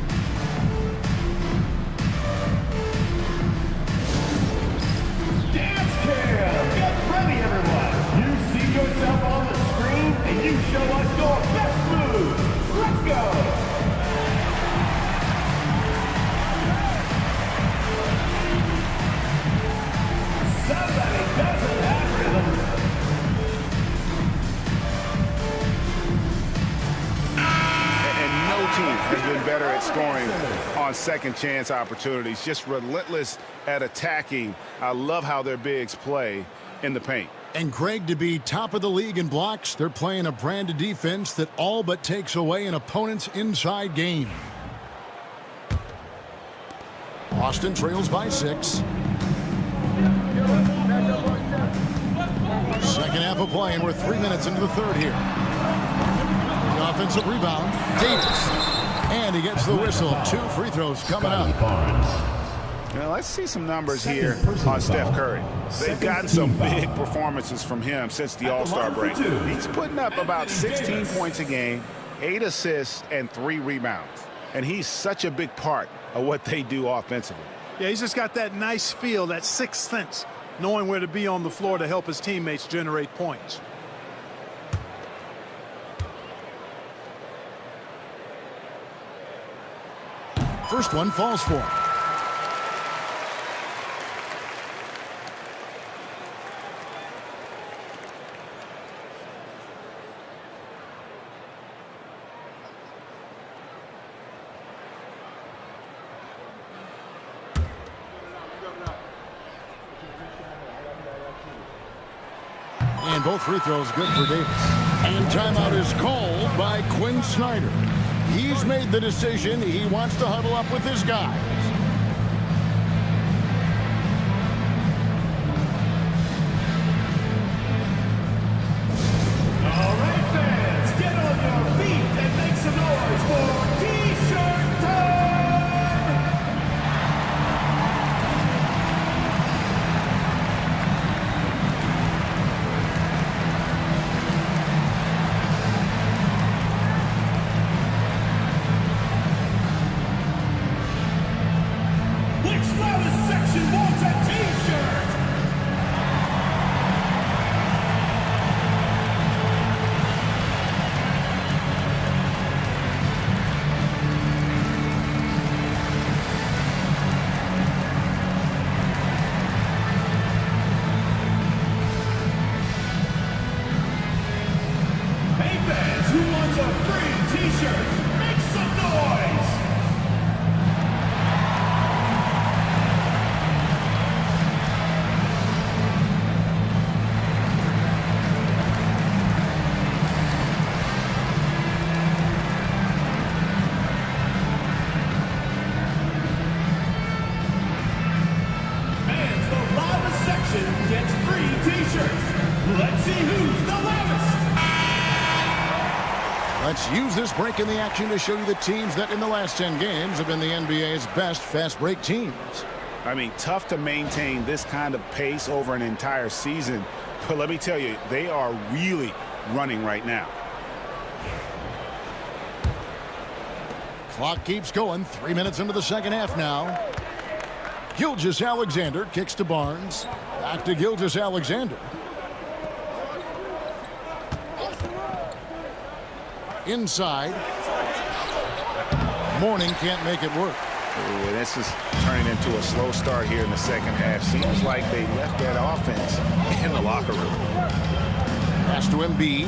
Dance cam! Get ready, everyone! You see yourself on the screen, and you show us your best moves. Let's go! Somebody doesn't have rhythm. And no team has been better at scoring on second chance opportunities. Just relentless at attacking. I love how their bigs play in the paint. And Greg, to be top of the league in blocks, they're playing a brand of defense that all but takes away an opponent's inside game. Austin trails by 6. Second half of play, and we're 3 minutes into the third here. The offensive rebound, Davis. And he gets the whistle. 2 free throws coming up. Now let's see some numbers here on Steph Curry. They've gotten some big performances from him since the All-Star break. He's putting up about 16 points a game, 8 assists, and 3 rebounds. And he's such a big part of what they do offensively. Yeah, he's just got that nice feel, that sixth sense, knowing where to be on the floor to help his teammates generate points. First one falls for him. And both free throws good for Davis. And timeout is called by Quinn Snyder. He's made the decision. He wants to huddle up with his guys. All right, fans, get on your feet and make some noise for T-shirt time! Which loudest section wants a T-shirt? Hey fans, who wants a free T-shirt? Make some noise! Let's use this break in the action to show you the teams that in the last 10 games have been the NBA's best fast break teams. I mean, tough to maintain this kind of pace over an entire season. But let me tell you, they are really running right now. Clock keeps going. 3 minutes into the second half now. Gilgeous-Alexander kicks to Barnes. Back to Gilgeous-Alexander. Inside. Mourning can't make it work. Ooh, this is turning into a slow start here in the second half. Seems like they left that offense in the locker room. Pass to Embiid.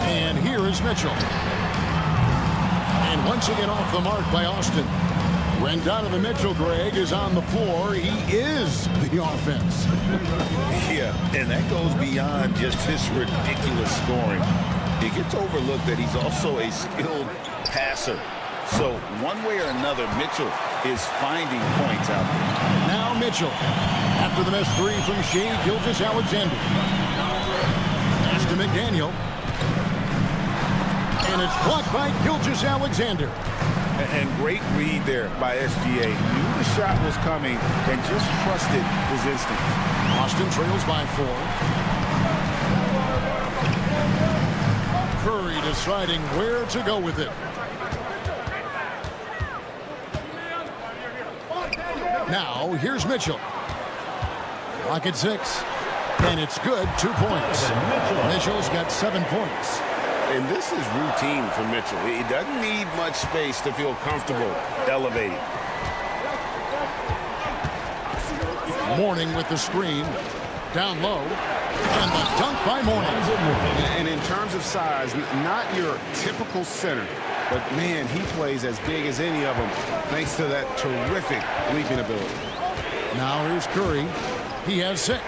And here is Mitchell. And once again off the mark by Austin. When Donovan Mitchell, Greg, is on the floor, he is the offense. Yeah, and that goes beyond just his ridiculous scoring. It gets overlooked that he's also a skilled passer. So one way or another, Mitchell is finding points out there. Now Mitchell. After the missed three from Shea Gilgeous-Alexander. Pass to McDaniel. And it's blocked by Gilgeous-Alexander. And great read there by SGA. Knew the shot was coming and just trusted his instincts. Austin trails by 4. Curry deciding where to go with it. Now, here's Mitchell. Clock at 6. And it's good. 2 points. Mitchell's got 7 points. And this is routine for Mitchell. He doesn't need much space to feel comfortable elevating. Mourning with the screen. Down low. And the dunk by Mourning. And in terms of size, not your typical center. But, man, he plays as big as any of them thanks to that terrific leaping ability. Now here's Curry. He has 6.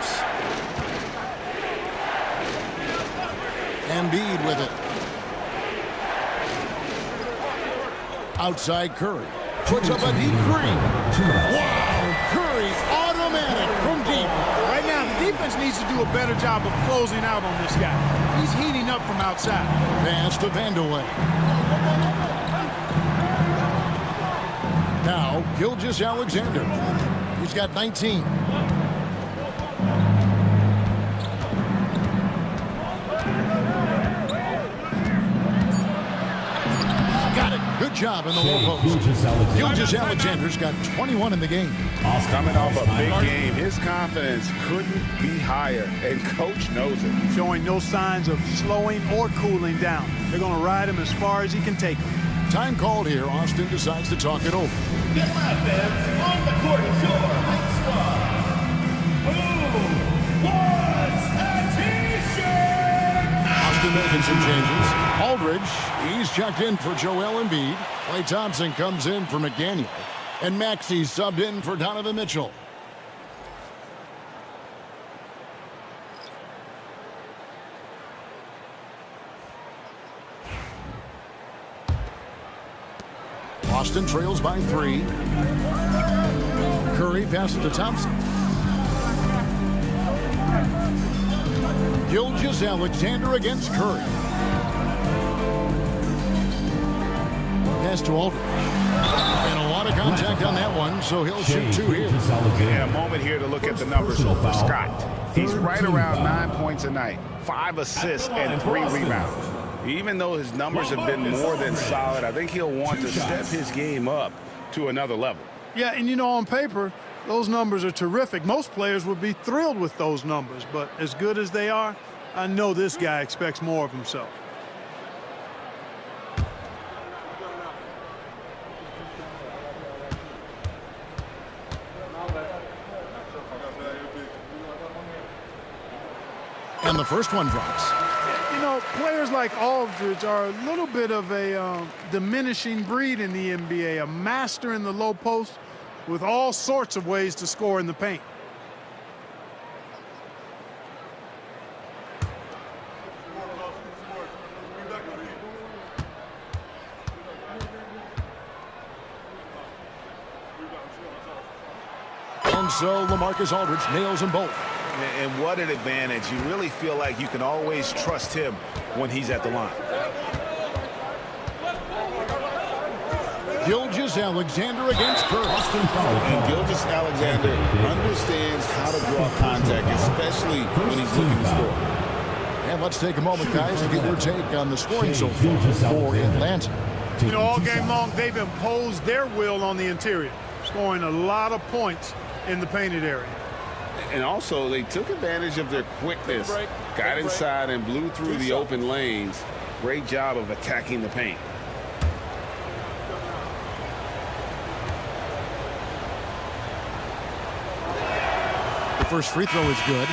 Embiid with it. Outside Curry. Puts up a deep 3. Wow! Curry automatic from deep. Right now, the defense needs to do a better job of closing out on this guy. He's heating up from outside. Pass to Vandeweghe. Now, Gilgeous-Alexander. He's got 19. Got it. Good job in the low post. Gilgeous-Alexander's got 21 in the game. Coming off a big game, his confidence couldn't be higher, and coach knows it. Showing no signs of slowing or cooling down. They're going to ride him as far as he can take him. Time called here. Austin decides to talk it over. Get my fans on the court is your hot squad. Who wants a t-shirt? Austin making some changes. Aldridge, he's checked in for Joel Embiid. Klay Thompson comes in for McDaniel. And Maxey subbed in for Donovan Mitchell. Austin trails by 3. Curry passes to Thompson. Gilgeous-Alexander against Curry. Pass to Aldridge. And a lot of contact on that one, so he'll shoot 2 here. Yeah, a moment here to look at the numbers for Scott. He's right around 9 points a night, 5 assists, and 3 rebounds. Even though his numbers have been more than solid, I think he'll want to step his game up to another level. Yeah, and you know, on paper, those numbers are terrific. Most players would be thrilled with those numbers, but as good as they are, I know this guy expects more of himself. And the first one drops. You know, players like Aldridge are a little bit of a diminishing breed in the NBA, a master in the low post with all sorts of ways to score in the paint. And so LaMarcus Aldridge nails them both. And what an advantage. You really feel like you can always trust him when he's at the line. Gilgeous-Alexander against Kerr. And Gilgeous-Alexander understands how to draw contact, especially when he's looking to score. And let's take a moment, guys, to get your take on the scoring so far for Atlanta. You know, all game long, they've imposed their will on the interior, scoring a lot of points in the painted area. And also, they took advantage of their quickness, got inside and blew through the open lanes. Great job of attacking the paint. The first free throw is good.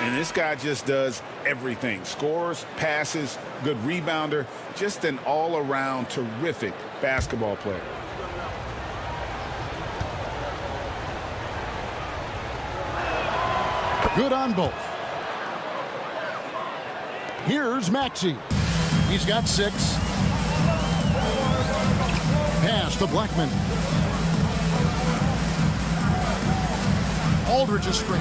And this guy just does everything. Scores, passes, good rebounder, just an all-around terrific basketball player. Good on both. Here's Maxey. He's got 6. Pass to Blackman. Aldridge is straight.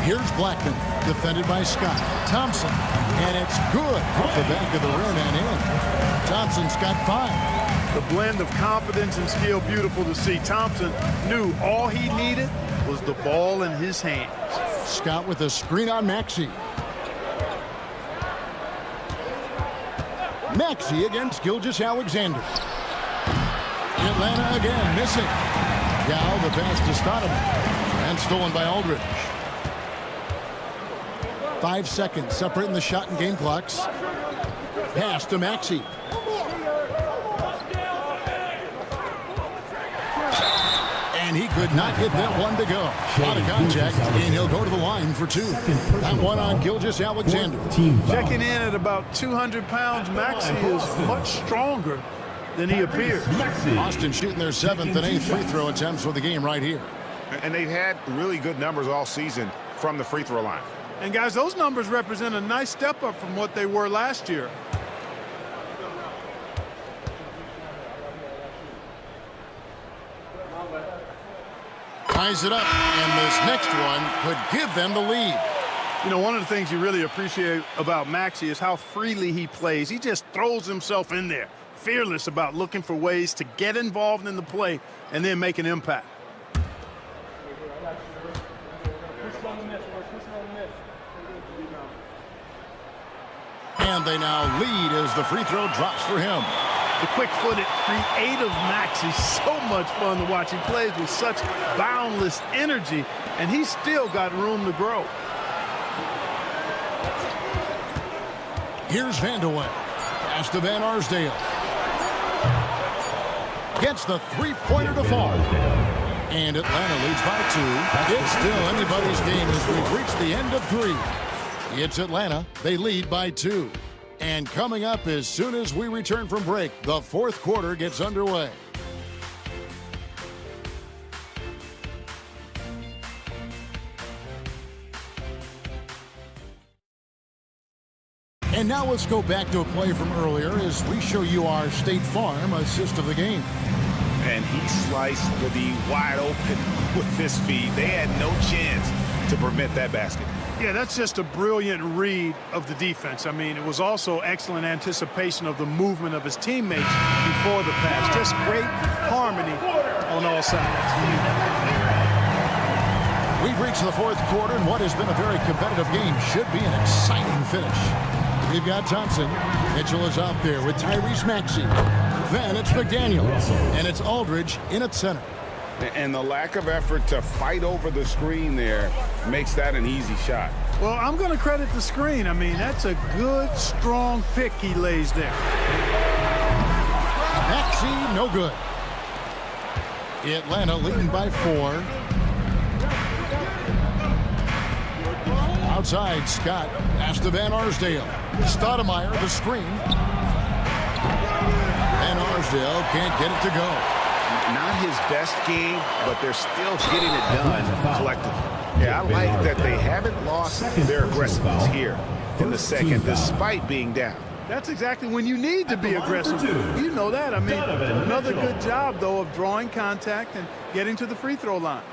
Here's Blackman, defended by Scott. Thompson, and it's good off the back of the rim and in. Thompson's got 5. The blend of confidence and skill, beautiful to see. Thompson knew all he needed was the ball in his hands. Scott with a screen on Maxey. Maxey against Gilgeous-Alexander. Atlanta again missing. Yao the pass to Stoudemire. And stolen by Aldridge. 5 seconds separating the shot and game clocks. Pass to Maxey. And he could not get that one to go. Out of contact, and he'll go to the line for 2. That one on Gilgeous-Alexander. Checking in at about 200 pounds, Maxey is much stronger than he appears. Austin shooting their 7th and 8th free throw attempts for the game right here. And they've had really good numbers all season from the free throw line. And guys, those numbers represent a nice step up from what they were last year. Ties it up, and this next one could give them the lead. You know, one of the things you really appreciate about Maxey is how freely he plays. He just throws himself in there, fearless about looking for ways to get involved in the play and then make an impact. And they now lead as the free throw drops for him. The quick-footed, creative Maxey, so much fun to watch. He plays with such boundless energy, and he's still got room to grow. Here's Vanderway. Pass to Van Arsdale. Gets the three-pointer to fall. And Atlanta leads by 2. It's still anybody's game as we've reached the end of 3. It's Atlanta. They lead by 2. And coming up as soon as we return from break, the 4th quarter gets underway. And now let's go back to a play from earlier as we show you our State Farm assist of the game. And he sliced the wide open with his feet. They had no chance to prevent that basket. Yeah, that's just a brilliant read of the defense. I mean, it was also excellent anticipation of the movement of his teammates before the pass. Just great harmony on all sides. We've reached the 4th quarter, and what has been a very competitive game should be an exciting finish. We've got Thompson. Mitchell is out there with Tyrese Maxey. Then it's McDaniel, and it's Aldridge in at center. And the lack of effort to fight over the screen there makes that an easy shot. Well, I'm going to credit the screen. I mean, that's a good, strong pick he lays there. Maxey, no good. Atlanta leading by 4. Outside, Scott. Pass to Van Arsdale. Stoudemire, the screen. Van Arsdale can't get it to go. Not his best game, but they're still getting it done collectively. Yeah, I like that they haven't lost their aggressiveness here in the second, despite being down. That's exactly when you need to be aggressive. You know that. I mean, another good job, though, of drawing contact and getting to the free throw line.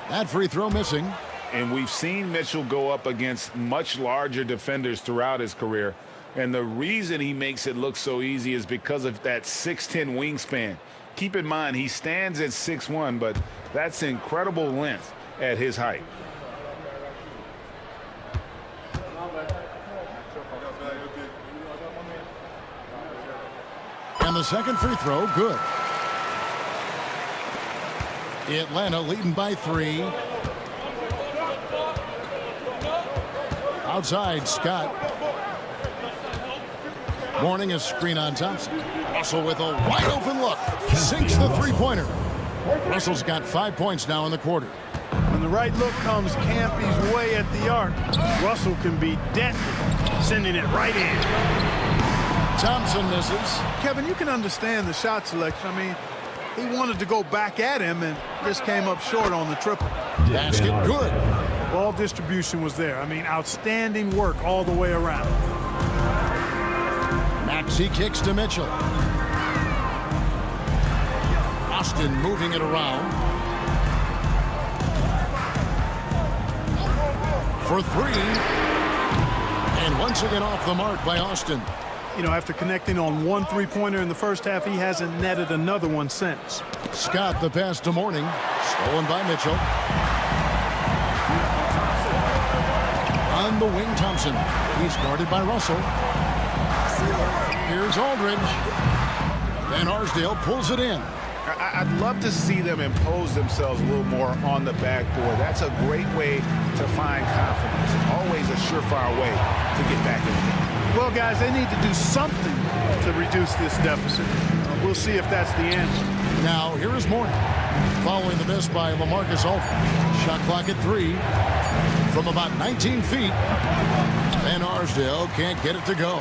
That free throw missing. And we've seen Mitchell go up against much larger defenders throughout his career. And the reason he makes it look so easy is because of that 6'10 wingspan. Keep in mind, he stands at 6'1", but that's incredible length at his height. And the second free throw, good. Atlanta leading by 3. Outside, Scott. Warning a screen on Thompson. Russell with a wide open look. Sinks the three-pointer. Russell's got 5 points now in the quarter. When the right look comes Campy's way at the arc, Russell can be deadly, sending it right in. Thompson misses. Kevin, you can understand the shot selection. I mean, he wanted to go back at him and just came up short on the triple. Basket good. Ball distribution was there. I mean, outstanding work all the way around. Maxey kicks to Mitchell. Austin moving it around. For 3. And once again off the mark by Austin. You know, after connecting on 1 3-pointer in the first half, he hasn't netted another one since. Scott the pass to Mourning. Stolen by Mitchell. On the wing, Thompson. He's guarded by Russell. Here's Aldridge. Van Arsdale pulls it in. I'd love to see them impose themselves a little more on the backboard. That's a great way to find confidence. Always a surefire way to get back in the game. Well, guys, they need to do something to reduce this deficit. We'll see if that's the answer. Now, here is Mourning. Following the miss by LaMarcus Aldridge. Shot clock at 3. From about 19 feet. Van Arsdale can't get it to go.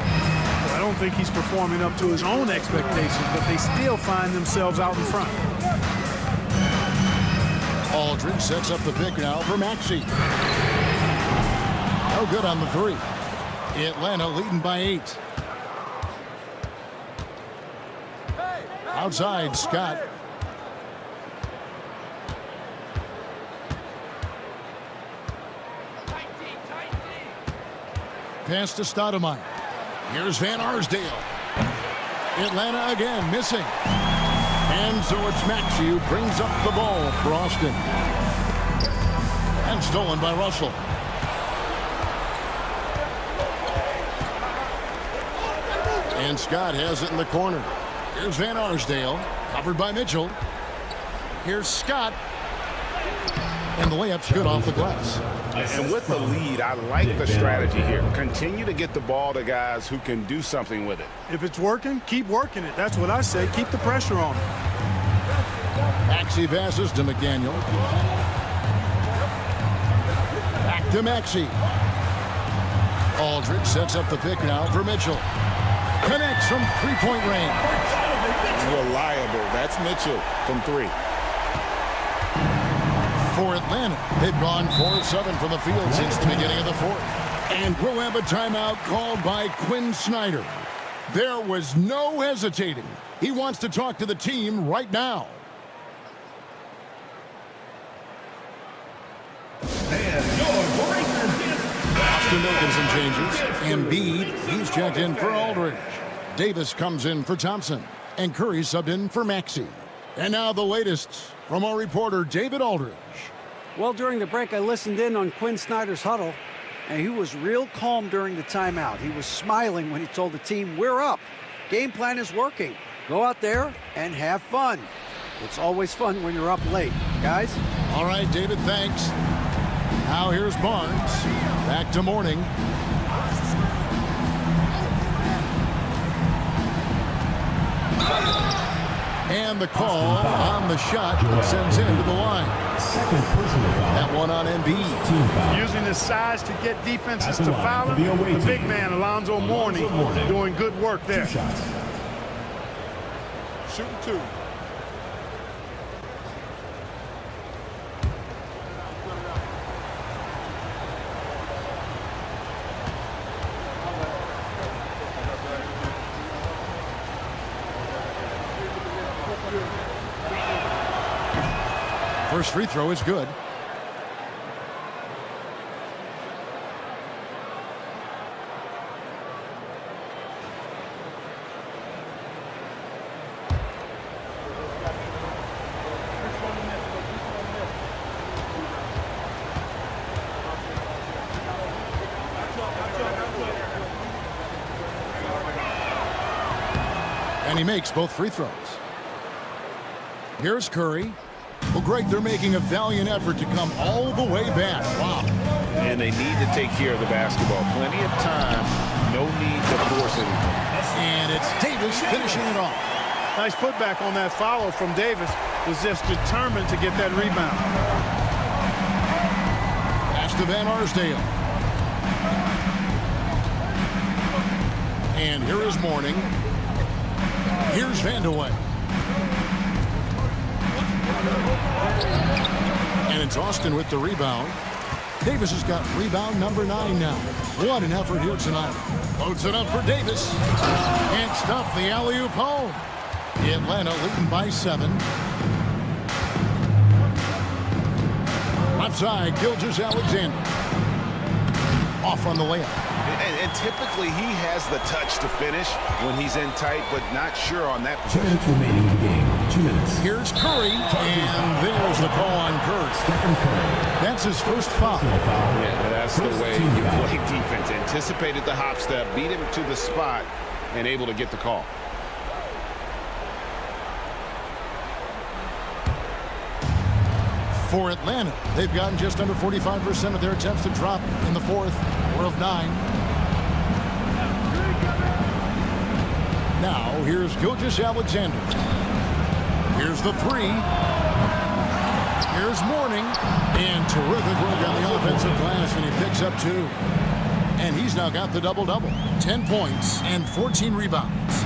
I don't think he's performing up to his own expectations, but they still find themselves out in front. Aldridge sets up the pick now for Maxey. No good on the 3. Atlanta leading by 8. Outside, Scott. Pass to Stoudemire. Here's Van Arsdale. Atlanta again missing. And so it's Maxey who brings up the ball for Austin. And stolen by Russell. And Scott has it in the corner. Here's Van Arsdale, covered by Mitchell. Here's Scott. And the layup's good off the glass. And with the lead, I like the strategy here. Continue to get the ball to guys who can do something with it. If it's working, keep working it. That's what I say. Keep the pressure on him. Maxey passes to McDaniel. Back to Maxey. Aldridge sets up the pick now for Mitchell. Connects from three-point range. Reliable. That's Mitchell from 3. For Atlanta, they've gone 4 of 7 from the field since the beginning of the 4th. And we'll have a timeout called by Quinn Snyder. There was no hesitating. He wants to talk to the team right now. Austin making some changes. Embiid, he's checked in for Aldridge. Davis comes in for Thompson. And Curry subbed in for Maxey. And now the latest from our reporter, David Aldridge. Well, during the break, I listened in on Quinn Snyder's huddle, and he was real calm during the timeout. He was smiling when he told the team, we're up. Game plan is working. Go out there and have fun. It's always fun when you're up late, guys. All right, David, thanks. Now here's Barnes. Back to Mourning. And the call on the shot sends him to the line. That one on Embiid. Using his size to get defenses to foul him. The big man, Alonzo Mourning, doing good work there. Shooting 2. First free throw is good. And he makes both free throws. Here's Curry. Well, Greg, they're making a valiant effort to come all the way back. Wow. And they need to take care of the basketball. Plenty of time. No need to force anything. And it's Davis finishing it off. Nice putback on that follow from Davis. Was just determined to get that rebound. Pass to Van Arsdale. And here is Mourning. Here's Vandeweghe. And it's Austin with the rebound. Davis has got rebound number 9 now. What an effort here tonight. Loads it up for Davis. Can't stop the alley-oop home. Atlanta leading by 7. Left side, Gilgeous-Alexander. Off on the layup. And typically he has the touch to finish when he's in tight, but not sure on that position. 2 minutes remaining in the game. 2 minutes. Here's Curry, and there's the call on Curry. Stephen Curry. That's his first foul. Yeah, that's the way you play defense. Anticipated the hop step, beat him to the spot, and able to get the call. For Atlanta, they've gotten just under 45% of their attempts to drop in the fourth. 4 of 9. Now, here's Gilgeous-Alexander. Here's the 3. Here's Mourning. And terrific work on the offensive glass, and he picks up 2. And he's now got the double-double. 10 points and 14 rebounds.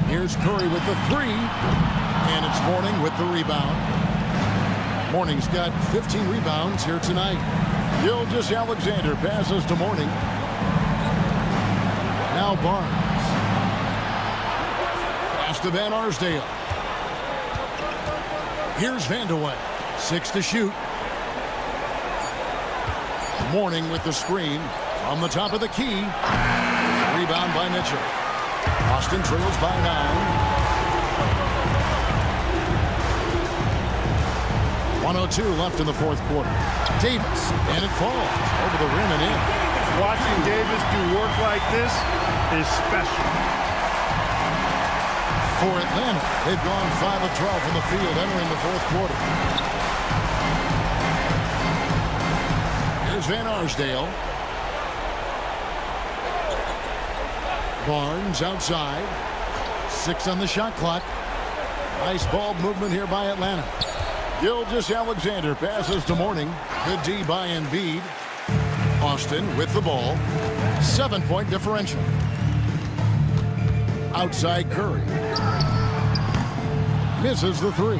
Here's Curry with the 3. And it's Mourning with the rebound. Mourning's got 15 rebounds here tonight. Gilgeous-Alexander passes to Mourning. Now Barnes. Pass to Van Arsdale. Here's Vandeweghe. 6 to shoot. Mourning with the screen from the top of the key. Rebound by Mitchell. Austin trails by 9. 1:02 left in the fourth quarter. Davis, and it falls over the rim and in. Watching Davis do work like this is special. For Atlanta, they've gone 5 of 12 from the field entering the fourth quarter. Here's Van Arsdale. Barnes outside. 6 on the shot clock. Nice ball movement here by Atlanta. Gilgeous-Alexander passes to Mourning. Good D by Embiid. Austin with the ball. 7-point differential. Outside Curry. Misses the 3.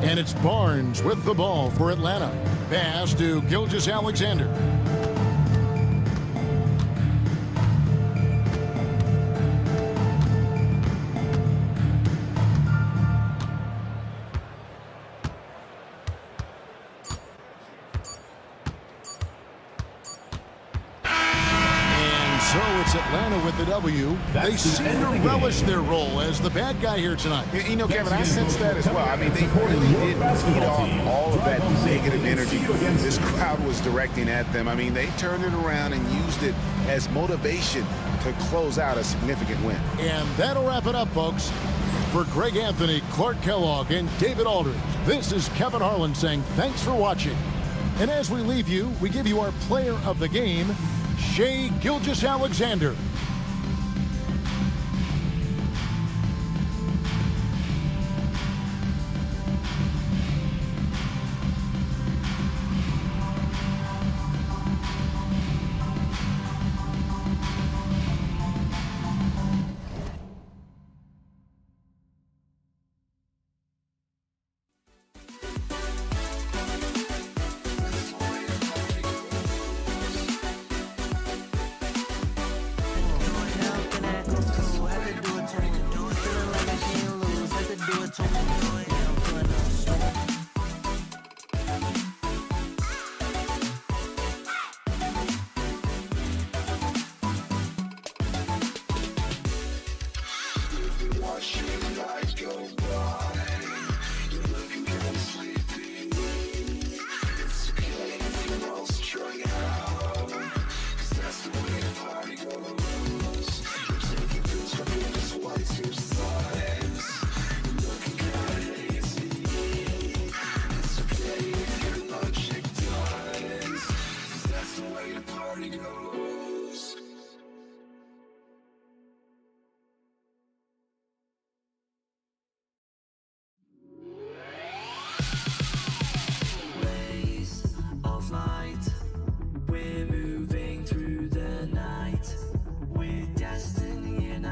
And it's Barnes with the ball for Atlanta. Pass to Gilgeous-Alexander. Atlanta with the W. They seem to relish their role as the bad guy here tonight. You know, Kevin, I sense that as well. I mean, they really did feed off all of that negative energy this crowd was directing at them. I mean, they turned it around and used it as motivation to close out a significant win. And that'll wrap it up, folks. For Greg Anthony, Clark Kellogg, and David Aldridge, this is Kevin Harlan saying thanks for watching. And as we leave you, we give you our player of the game, Shai Gilgeous-Alexander.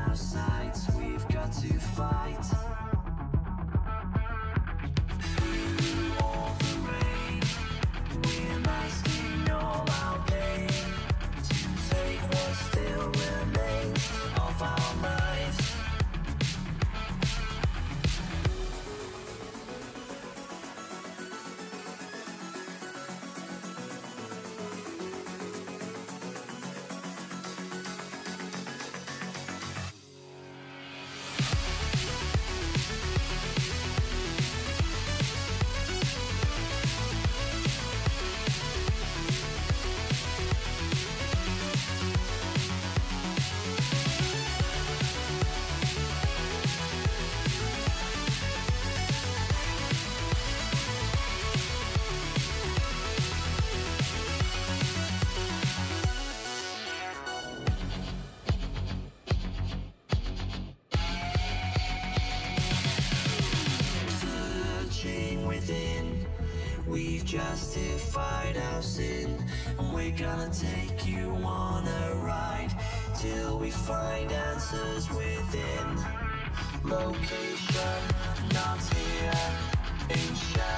our sights, we've got to fight. Through all the rain, we're masking all our pain to take what still remains of our lives. Within, we've justified our sin, and we're gonna take you on a ride till we find answers within. Location not here, in shadow.